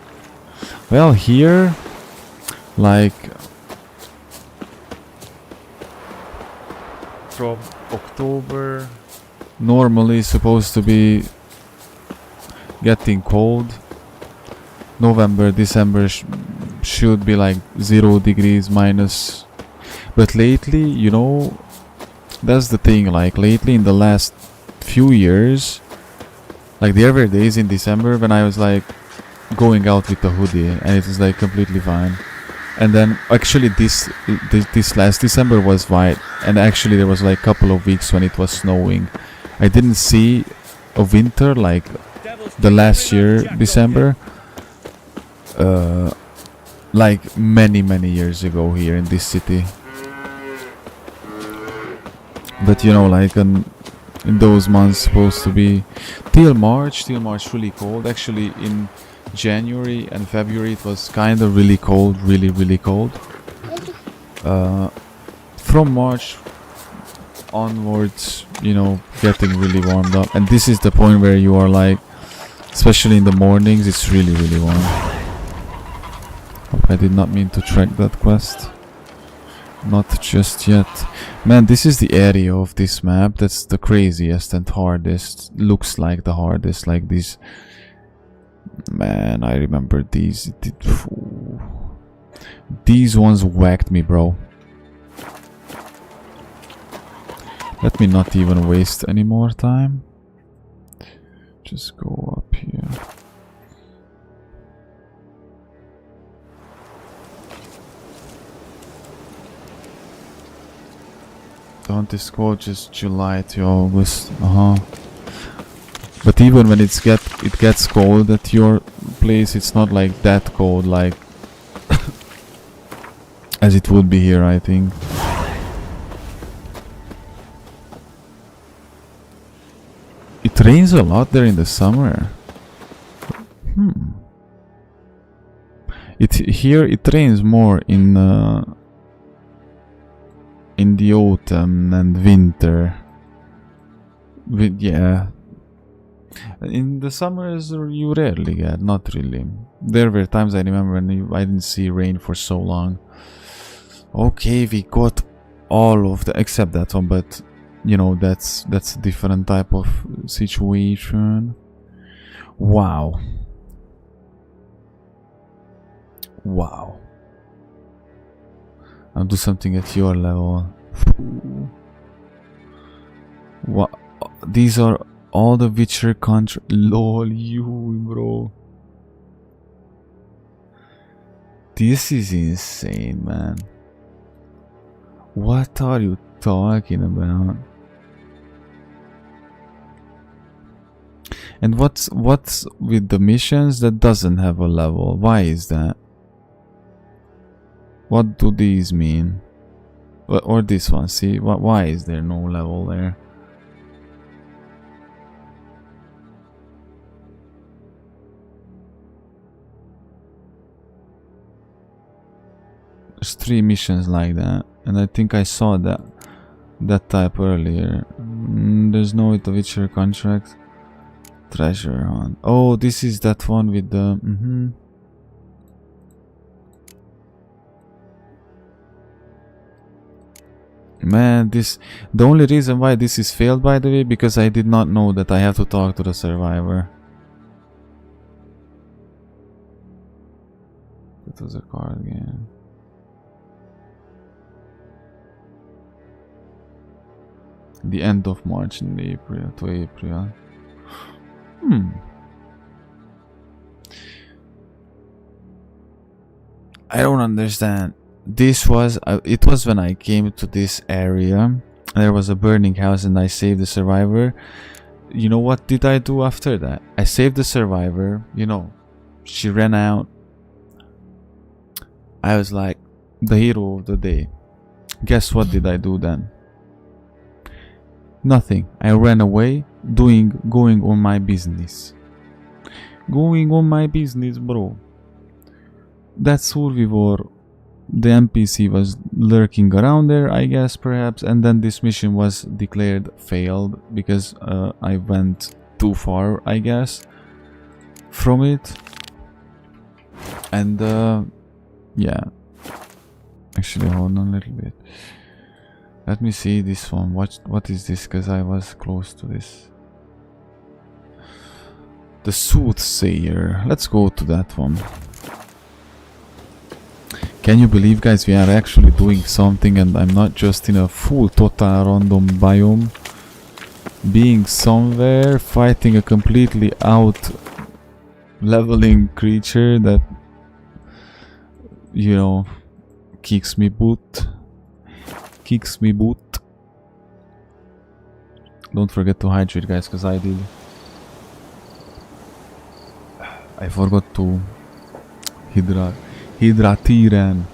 Well, here, like, from October, normally supposed to be getting cold. November, December should be like 0 degrees minus. But lately, you know, that's the thing, like lately in the last few years, like there were days in December when I was like going out with a hoodie and it was like completely fine. And then actually this last December was white, and actually there was like a couple of weeks when it was snowing. I didn't see a winter like the last year December, like many years ago here in this city. But you know, like in those months supposed to be till March really cold. Actually in January and February it was kind of really cold, really cold. From March onwards, you know, getting really warmed up, and this is the point where you are like, especially in the mornings, it's really warm. Hope I did not mean to track that quest. Not just yet. Man, this is the area of this map that's the craziest and hardest. Looks like the hardest, like these. Man, I remember these. These ones whacked me, bro. Let me not even waste any more time. Just go up here. Don't this go just July to August? But even when it gets cold at your place, it's not like that cold, like as it would be here, I think. It rains a lot there in the summer. Here it rains more in the autumn and winter. Yeah. In the summers you rarely get, not really. There were times I remember when I didn't see rain for so long. Okay, we got all of the except that one, but you know, that's a different type of situation. Wow. I'll do something at your level. What? These are all the Witcher country. Lol, you bro. This is insane, man. What are you talking about? And what's with the missions that doesn't have a level? Why is that? What do these mean? Or this one, see? Why is there no level there? There's 3 missions like that, and I think I saw that type earlier. There's no The Witcher contract. Treasure hunt. Oh, this is that one with the... Man, the only reason why this is failed, by the way, because I did not know that I have to talk to the survivor. That was a card game. The end of March and April to April. I don't understand. This was it was when I came to this area. There was a burning house and I saved the survivor. You know what did I do after that? I saved the survivor. You know, she ran out. I was like the hero of the day. Guess what did I do then? Nothing. I ran away, going on my business. Going on my business, bro. That's who we were the NPC was lurking around there, I guess, perhaps, and then this mission was declared failed because I went too far, I guess, from it. And yeah, actually, hold on a little bit. Let me see this one. What is this? Because I was close to this. The Soothsayer. Let's go to that one. Can you believe, guys, we are actually doing something and I'm not just in a full total random biome. Being somewhere, fighting a completely out leveling creature that, you know, kicks me boot. Don't forget to hydrate, guys, because I did. I forgot to hydratiran.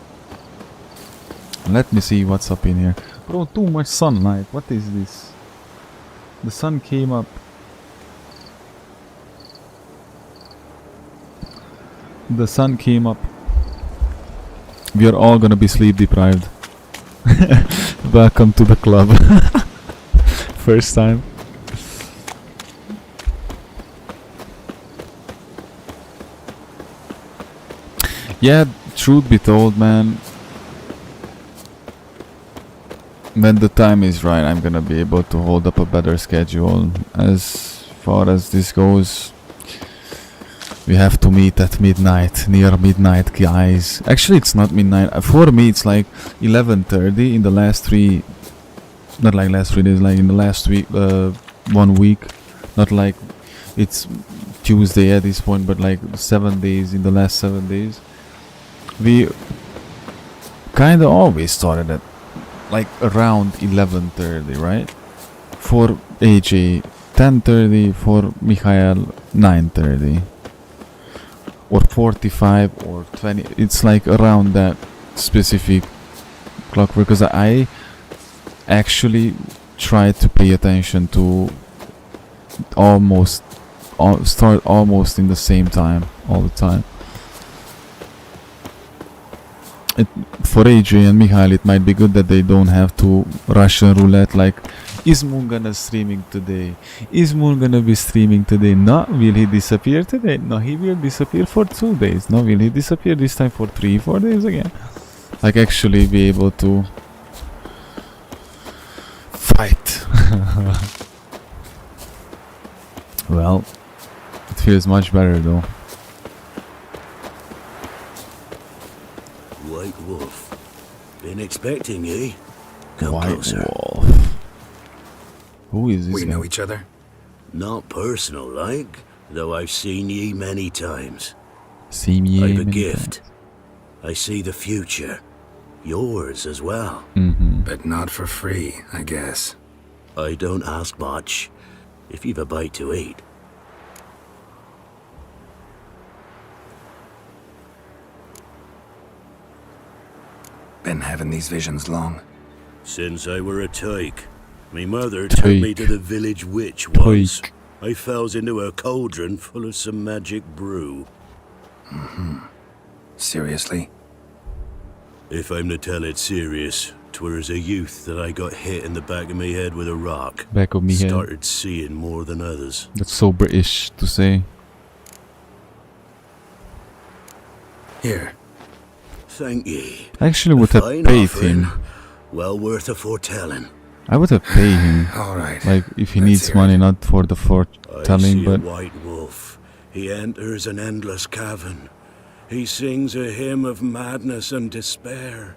Let me see what's up in here. Bro, too much sunlight. What is this? The sun came up. The sun came up. We are all gonna be sleep deprived. Welcome to the club. First time. Yeah, truth be told, man, when the time is right, I'm gonna be able to hold up a better schedule. As far as this goes, we have to meet at midnight, near midnight, guys. Actually, it's not midnight. For me, it's like 11:30 in the last 3, not like last 3 days, like in the last week, 1 week. Not like it's Tuesday at this point, but like 7 days, in the last 7 days. We kinda always started at like around 11:30, right? For AJ 10:30, for Mikhail 9:30. Or 45 or 20. It's like around that specific clock, because I actually try to pay attention to start almost in the same time all the time. For AJ and Mikhail, it might be good that they don't have to Russian roulette like, is Moon gonna streaming today? Is Moon gonna be streaming today? No, will he disappear today? No, he will disappear for 2 days. No, will he disappear this time for 3-4 days again? Like actually be able to fight. Well, it feels much better though. White Wolf. Been expecting ye. Come White closer. Wolf. Who is this? We guy? know each other? Not personal like, though I've seen ye many times. Seen ye I've a many gift. times. I see the future. Yours as well. But not for free, I guess. I don't ask much, if you've a bite to eat. Been having these visions long? Since I were a tyke. Me mother took me to the village witch once. I fells into a cauldron full of some magic brew. Seriously? If I'm to tell it serious, 'twere as a youth that I got hit in the back of me head with a rock. Back of me head. Started seeing more than others. That's so British to say. Here. Thank ye. I actually would have Fine paid offering. him. Well worth a foretelling. I would have paid him. Alright. Like if he needs money, not for the foretelling, I see but a white wolf. He enters an endless cavern. He sings a hymn of madness and despair,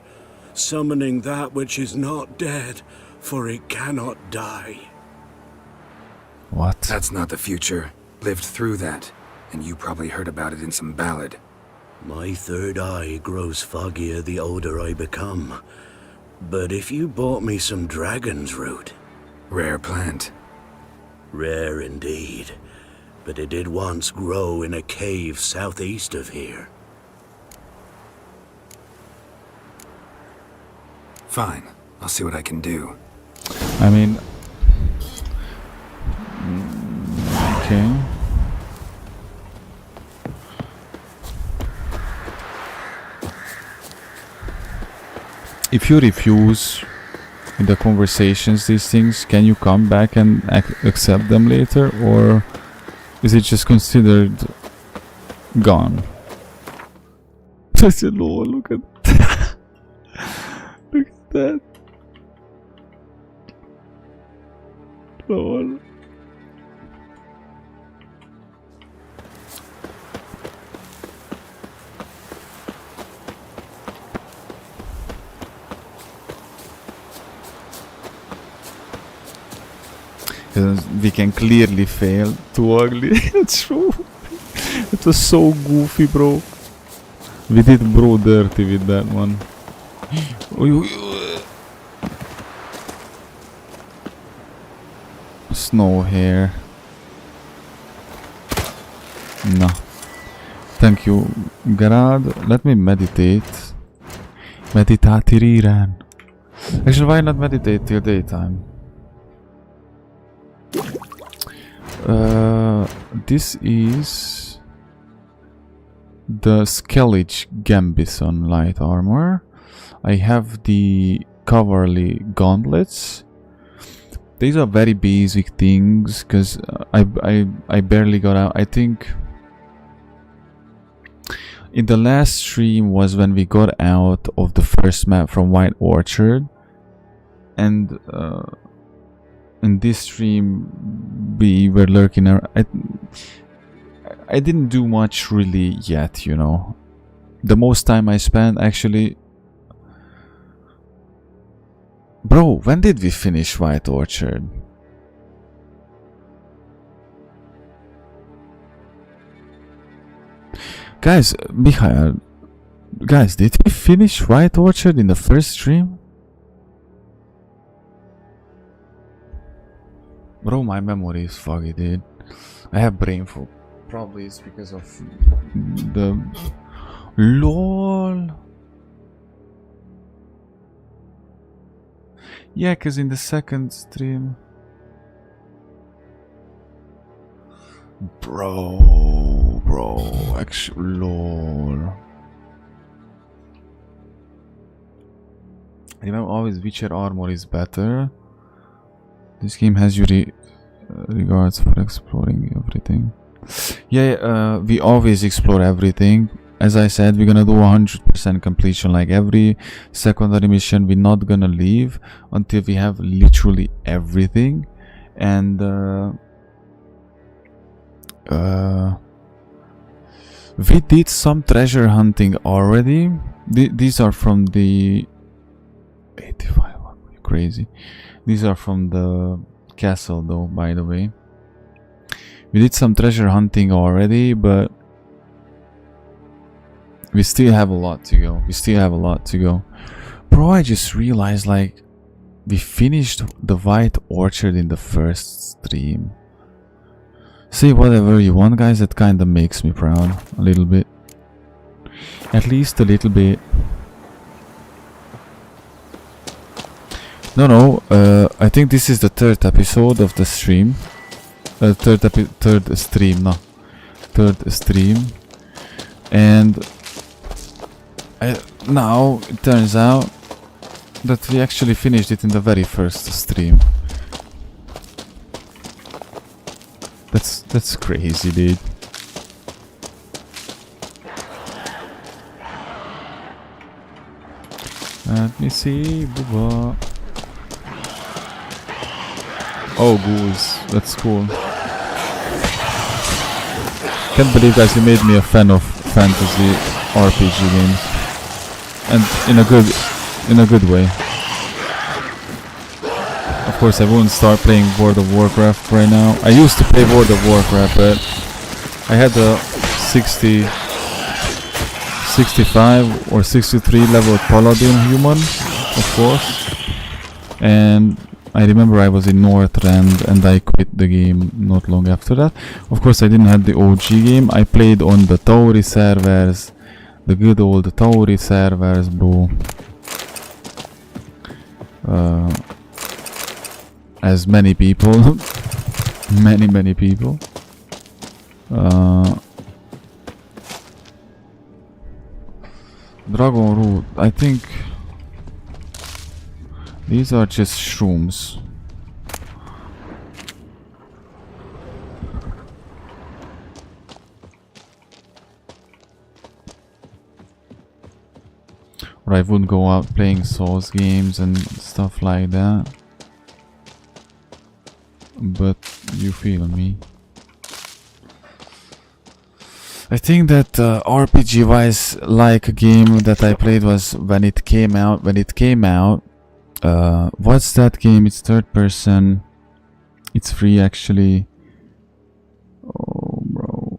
summoning that which is not dead, for it cannot die. What? That's not the future. Lived through that. And you probably heard about it in some ballad. My third eye grows foggier the older I become. But if you bought me some dragon's root... Rare plant. Rare indeed. But it did once grow in a cave southeast of here. Fine. I'll see what I can do. I mean, okay. if you refuse in the conversations these things, can you come back and accept them later, or is it just considered gone? I said, Lord, look at that. Look at that. Lord. We can clearly fail. Too ugly. It's true. It was so goofy, bro. We did bro dirty with that one. Snow hair. No. Thank you, God. Let me meditate. Meditatiran. Actually, why not meditate till daytime? This is the Skellige Gambison light armor. I have the Cavalry gauntlets. These are very basic things because I barely got out. I think in the last stream was when we got out of the first map from White Orchard, and in this stream we were lurking around. I didn't do much really yet, you know. The most time I spent actually... Bro, when did we finish White Orchard? Guys, Mikhail, guys, did we finish White Orchard in the first stream? Bro, my memory is foggy, dude. I have brain fog. Probably it's because of the... LOL! Yeah, because in the second stream... Bro, actually, LOL. I remember always Witcher armor is better. This game has you regards for exploring everything. Yeah, we always explore everything. As I said, we're gonna do 100% completion. Like every secondary mission, we're not gonna leave until we have literally everything. And we did some treasure hunting already. These are from the 85. Crazy. These are from the castle, though. By the way, we did some treasure hunting already, but we still have a lot to go. Bro, I just realized, like, we finished the White Orchard in the first stream. Say whatever you want, guys, that kinda makes me proud. A little bit. At least a little bit. No, I think this is the third episode of the stream. Third stream. And now it turns out that we actually finished it in the very first stream. That's crazy, dude. Let me see, booba. Oh, ghouls. That's cool. Can't believe, guys, you made me a fan of fantasy RPG games, and in a good way. Of course, I wouldn't start playing World of Warcraft right now. I used to play World of Warcraft, but I had a 60, 65 or 63 level paladin human, of course, and I remember I was in Northrend and I quit the game not long after that. Of course, I didn't have the OG game. I played on the Tauri servers, the good old Tauri servers, bro. As many people, many people. Dragon Root, I think These are just shrooms. Or I wouldn't go out playing Souls games and stuff like that. But you feel me. I think that RPG wise, like a game that I played was when it came out. What's that game? It's third person. It's free actually. Oh bro.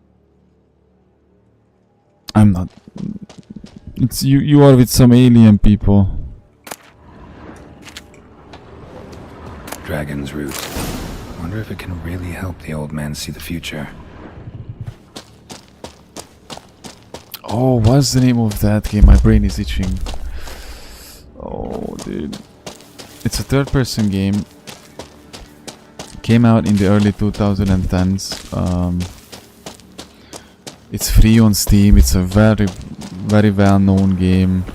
I'm not. It's you are with some alien people. Dragon's Root. Wonder if it can really help the old man see the future. Oh, what's the name of that game? My brain is itching. Oh, dude. It's a third-person game. Came out in the early 2010s. It's free on Steam. It's a very, very well-known game.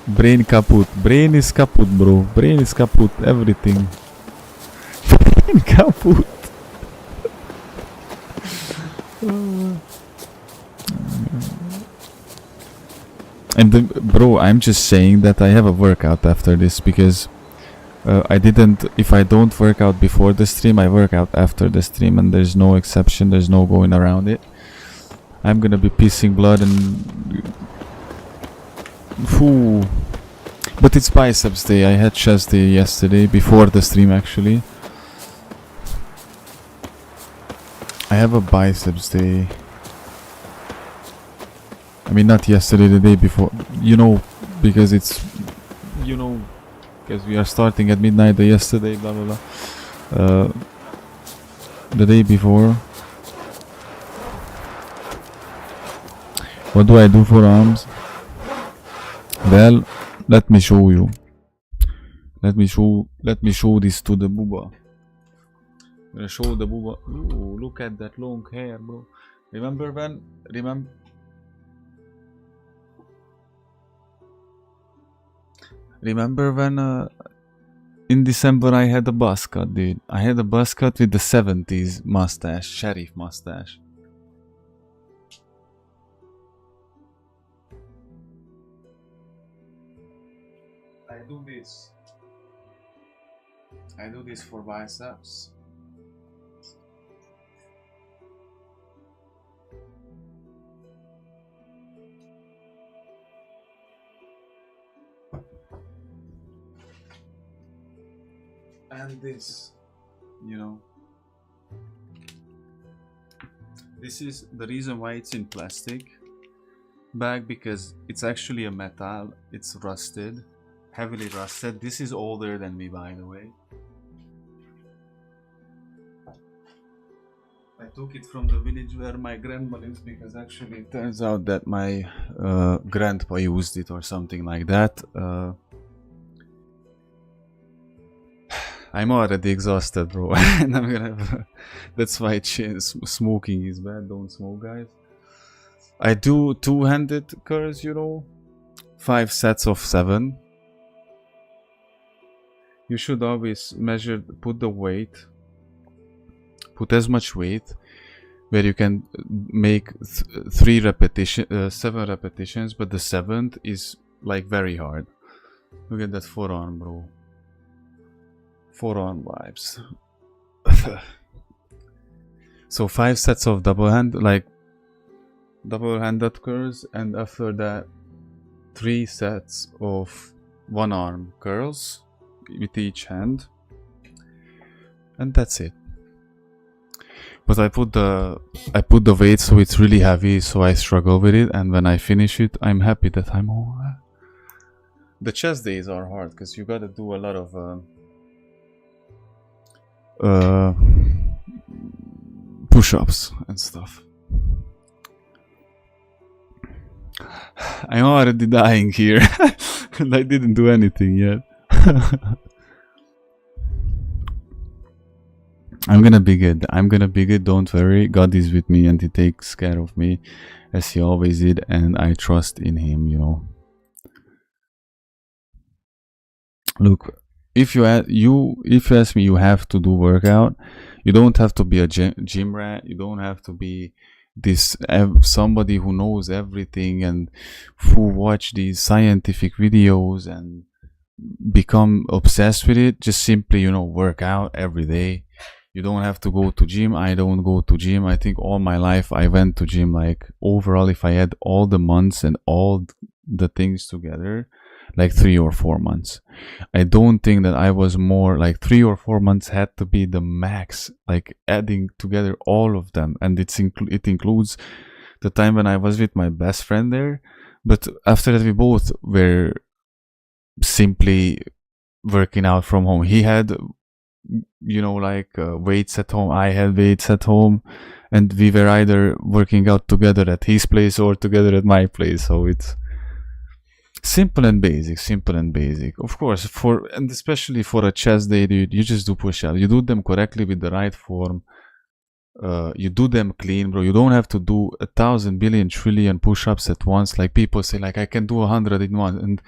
Brain kaput. Brain is kaput, bro. Brain is kaput. Everything. Brain kaput. And bro, I'm just saying that I have a workout after this because if I don't work out before the stream, I work out after the stream, and there's no exception, there's no going around it. I'm gonna be pissing blood and... Whew. But it's biceps day. I had chest day yesterday, before the stream actually. I have a biceps day. I mean, not yesterday, the day before. You know, because it's... You know, because we are starting at midnight the yesterday, blah blah blah. The day before. What do I do for arms? Well, let me show you. Let me show this to the booba. I'm gonna show the booba. Ooh, look at that long hair, bro. Remember when in December I had a buzz cut, dude. I had a buzz cut with the 70s mustache, sheriff mustache. I do this for biceps. And this, you know, this is the reason why it's in plastic bag, because it's actually a metal. It's rusted, heavily rusted. This is older than me, by the way. I took it from the village where my grandma lives, because actually it turns out that my grandpa used it or something like that. I'm already exhausted, bro. And I'm gonna... That's why smoking is bad. Don't smoke, guys. I do two-handed curls, you know. 5 sets of 7. You should always measure, put the weight. Put as much weight where you can make 7 repetitions, but the 7th is like very hard. Look at that forearm, bro. Forearm vibes. So 5 sets of double-handed curls, and after that 3 sets of one-arm curls with each hand, and that's it. But I put the weight so it's really heavy, so I struggle with it, and when I finish it, I'm happy that I'm over. The chest days are hard because you gotta do a lot of push-ups and stuff. I'm already dying here and I didn't do anything yet. I'm gonna be good. Don't worry. God is with me and he takes care of me as he always did, and I trust in him, you know. Look, if you ask me, you have to do workout. You don't have to be a gym rat. You don't have to be this somebody who knows everything and who watch these scientific videos and become obsessed with it. Just simply, you know, work out every day. You don't have to go to gym. I don't go to gym. I think all my life I went to gym. Like overall, if I had all the months and all the things together, like 3 or 4 months. I don't think that I was more like 3 or 4 months had to be the max, like adding together all of them. And it includes the time when I was with my best friend there. But after that, we both were simply working out from home. He had, you know, like weights at home. I had weights at home. And we were either working out together at his place or together at my place. So it's simple and basic. Of course, and especially for a chest day, dude, you just do push-ups. You do them correctly with the right form. You do them clean, bro. You don't have to do 1,000 billion trillion push-ups at once. Like people say, like I can do 100 in one,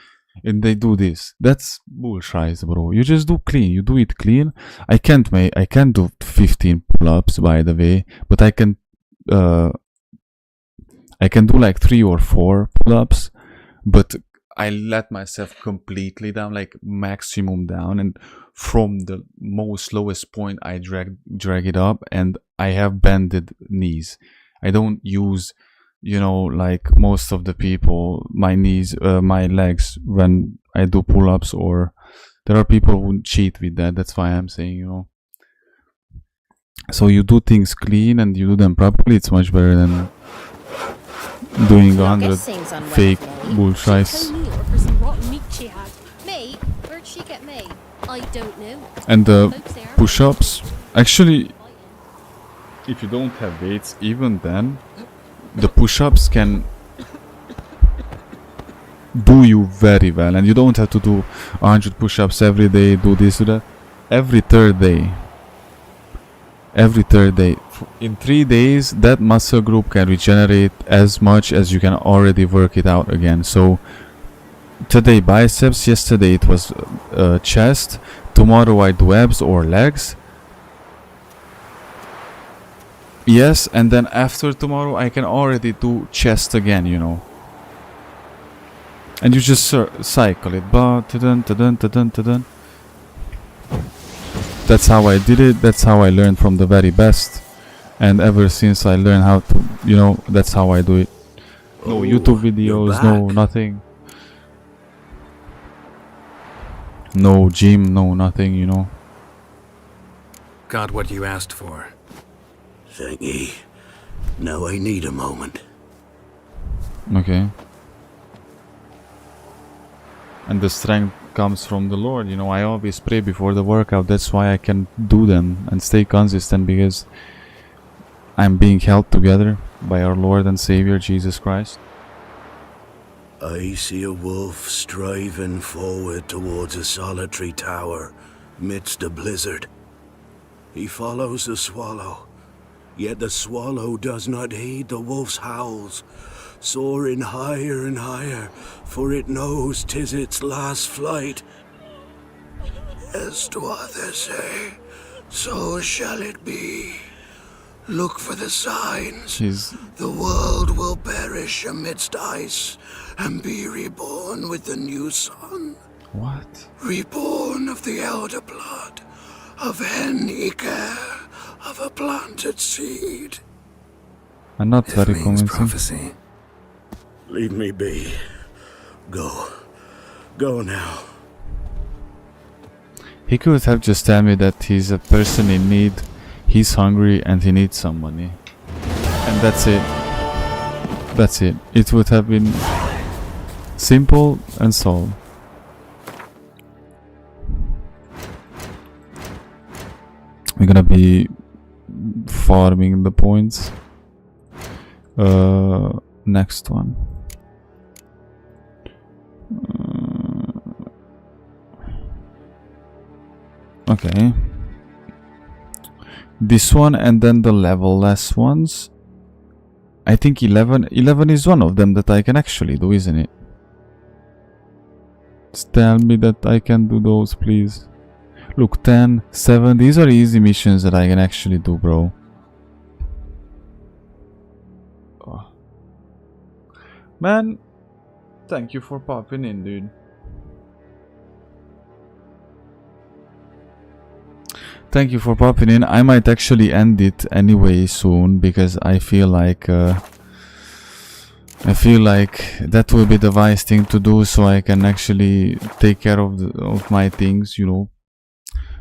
and they do this. That's bullshit, bro. You just do clean. You do it clean. I can't do 15 pull-ups, by the way, but I can do like 3 or 4 pull-ups, but I let myself completely down, like maximum down, and from the most lowest point I drag it up, and I have bended knees. I don't use, you know, like most of the people, my knees, my legs when I do pull-ups, or there are people who cheat with that. That's why I'm saying, you know. So you do things clean and you do them properly. It's much better than doing 100 fake bullshits. Me? Where'd she get me? I don't know. And the push-ups, actually, if you don't have weights, even then, the push-ups can do you very well. And you don't have to do 100 push-ups every day, do this, do that. Every third day. In 3 days, that muscle group can regenerate as much as you can already work it out again. So today biceps, yesterday it was chest, tomorrow I do abs or legs. Yes, and then after tomorrow I can already do chest again, you know. And you just cycle it. That's how I did it. That's how I learned from the very best. And ever since I learned how to, you know, that's how I do it. No YouTube videos, no nothing. No gym, no nothing, you know. Got what you asked for. Thank ye. Now I need a moment. Okay. And the strength comes from the Lord, you know. I always pray before the workout. That's why I can do them and stay consistent, because I'm being held together by our Lord and Savior Jesus Christ. I see a wolf striving forward towards a solitary tower midst a blizzard. He follows the swallow, yet the swallow does not heed the wolf's howls, soaring higher and higher, for it knows 'tis its last flight. As to others say, so shall it be. Look for the signs. The world will perish amidst ice and be reborn with the new sun. What? Reborn of the elder blood, of Hen-Iker, of a planted seed. I'm not very convincing. Prophecy. Leave me be. Go. Go now. He could have just told me that he's a person in need, he's hungry and he needs some money. And that's it. That's it. It would have been simple and solved. We're gonna be farming the points. Next one. Okay. This one and then the level-less ones. I think 11 is one of them that I can actually do, isn't it? tell me that I can do those, please. Look, 10, 7, these are easy missions that I can actually do, bro. Oh. Man, thank you for popping in, dude. Thank you for popping in. I might actually end it anyway soon because I feel like that will be the wise thing to do, so I can actually take care of my things, you know,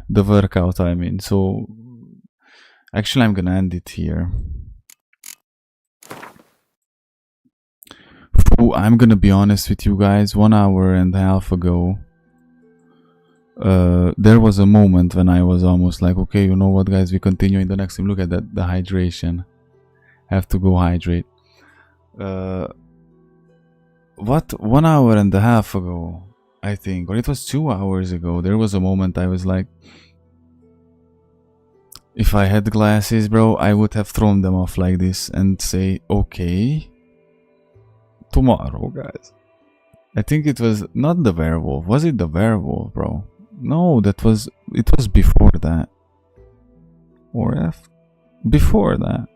the workout, I mean. So actually I'm gonna end it here. I'm gonna be honest with you guys, 1 hour and a half ago there was a moment when I was almost like, okay, you know what guys, we continue in the next time. Look at that, the hydration. Have to go hydrate. What, 1 hour and a half ago, I think, or it was 2 hours ago, there was a moment I was like, if I had glasses, bro, I would have thrown them off like this and say, okay, tomorrow, guys. I think it was not the werewolf. Was it the werewolf, bro? No, it was before that. Or before that.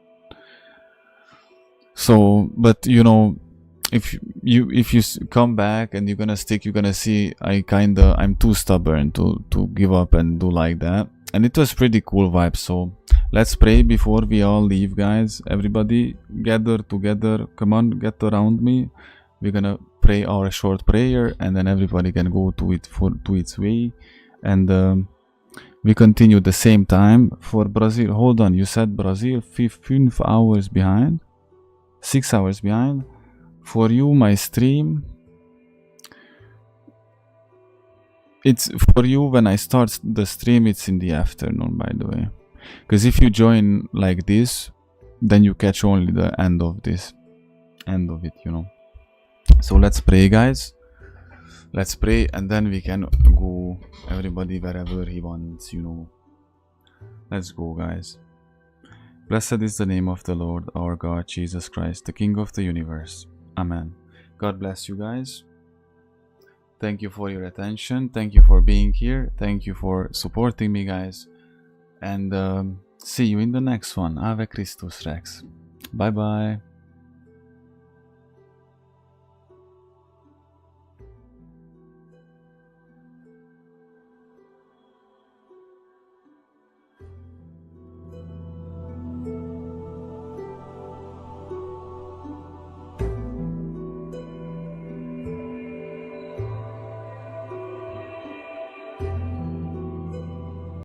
So, but you know, if you come back and you're gonna stick, you're gonna see I'm too stubborn to give up and do like that. And it was pretty cool vibe. So let's pray before we all leave, guys. Everybody gather together. Come on, get around me. We're gonna pray our short prayer, and then everybody can go to its way. And we continue the same time for Brazil. Hold on, you said Brazil 5 hours behind, 6 hours behind. For you, my stream, it's for you when I start the stream, it's in the afternoon, by the way. Because if you join like this, then you catch only the end of it, you know. So let's pray, guys. Let's pray, and then we can go everybody wherever he wants, you know. Let's go, guys. Blessed is the name of the Lord our God, Jesus Christ, the King of the universe. Amen. God bless you guys. Thank you for your attention. Thank you for being here. Thank you for supporting me, guys. And see you in the next one. Ave Christus Rex. Bye bye.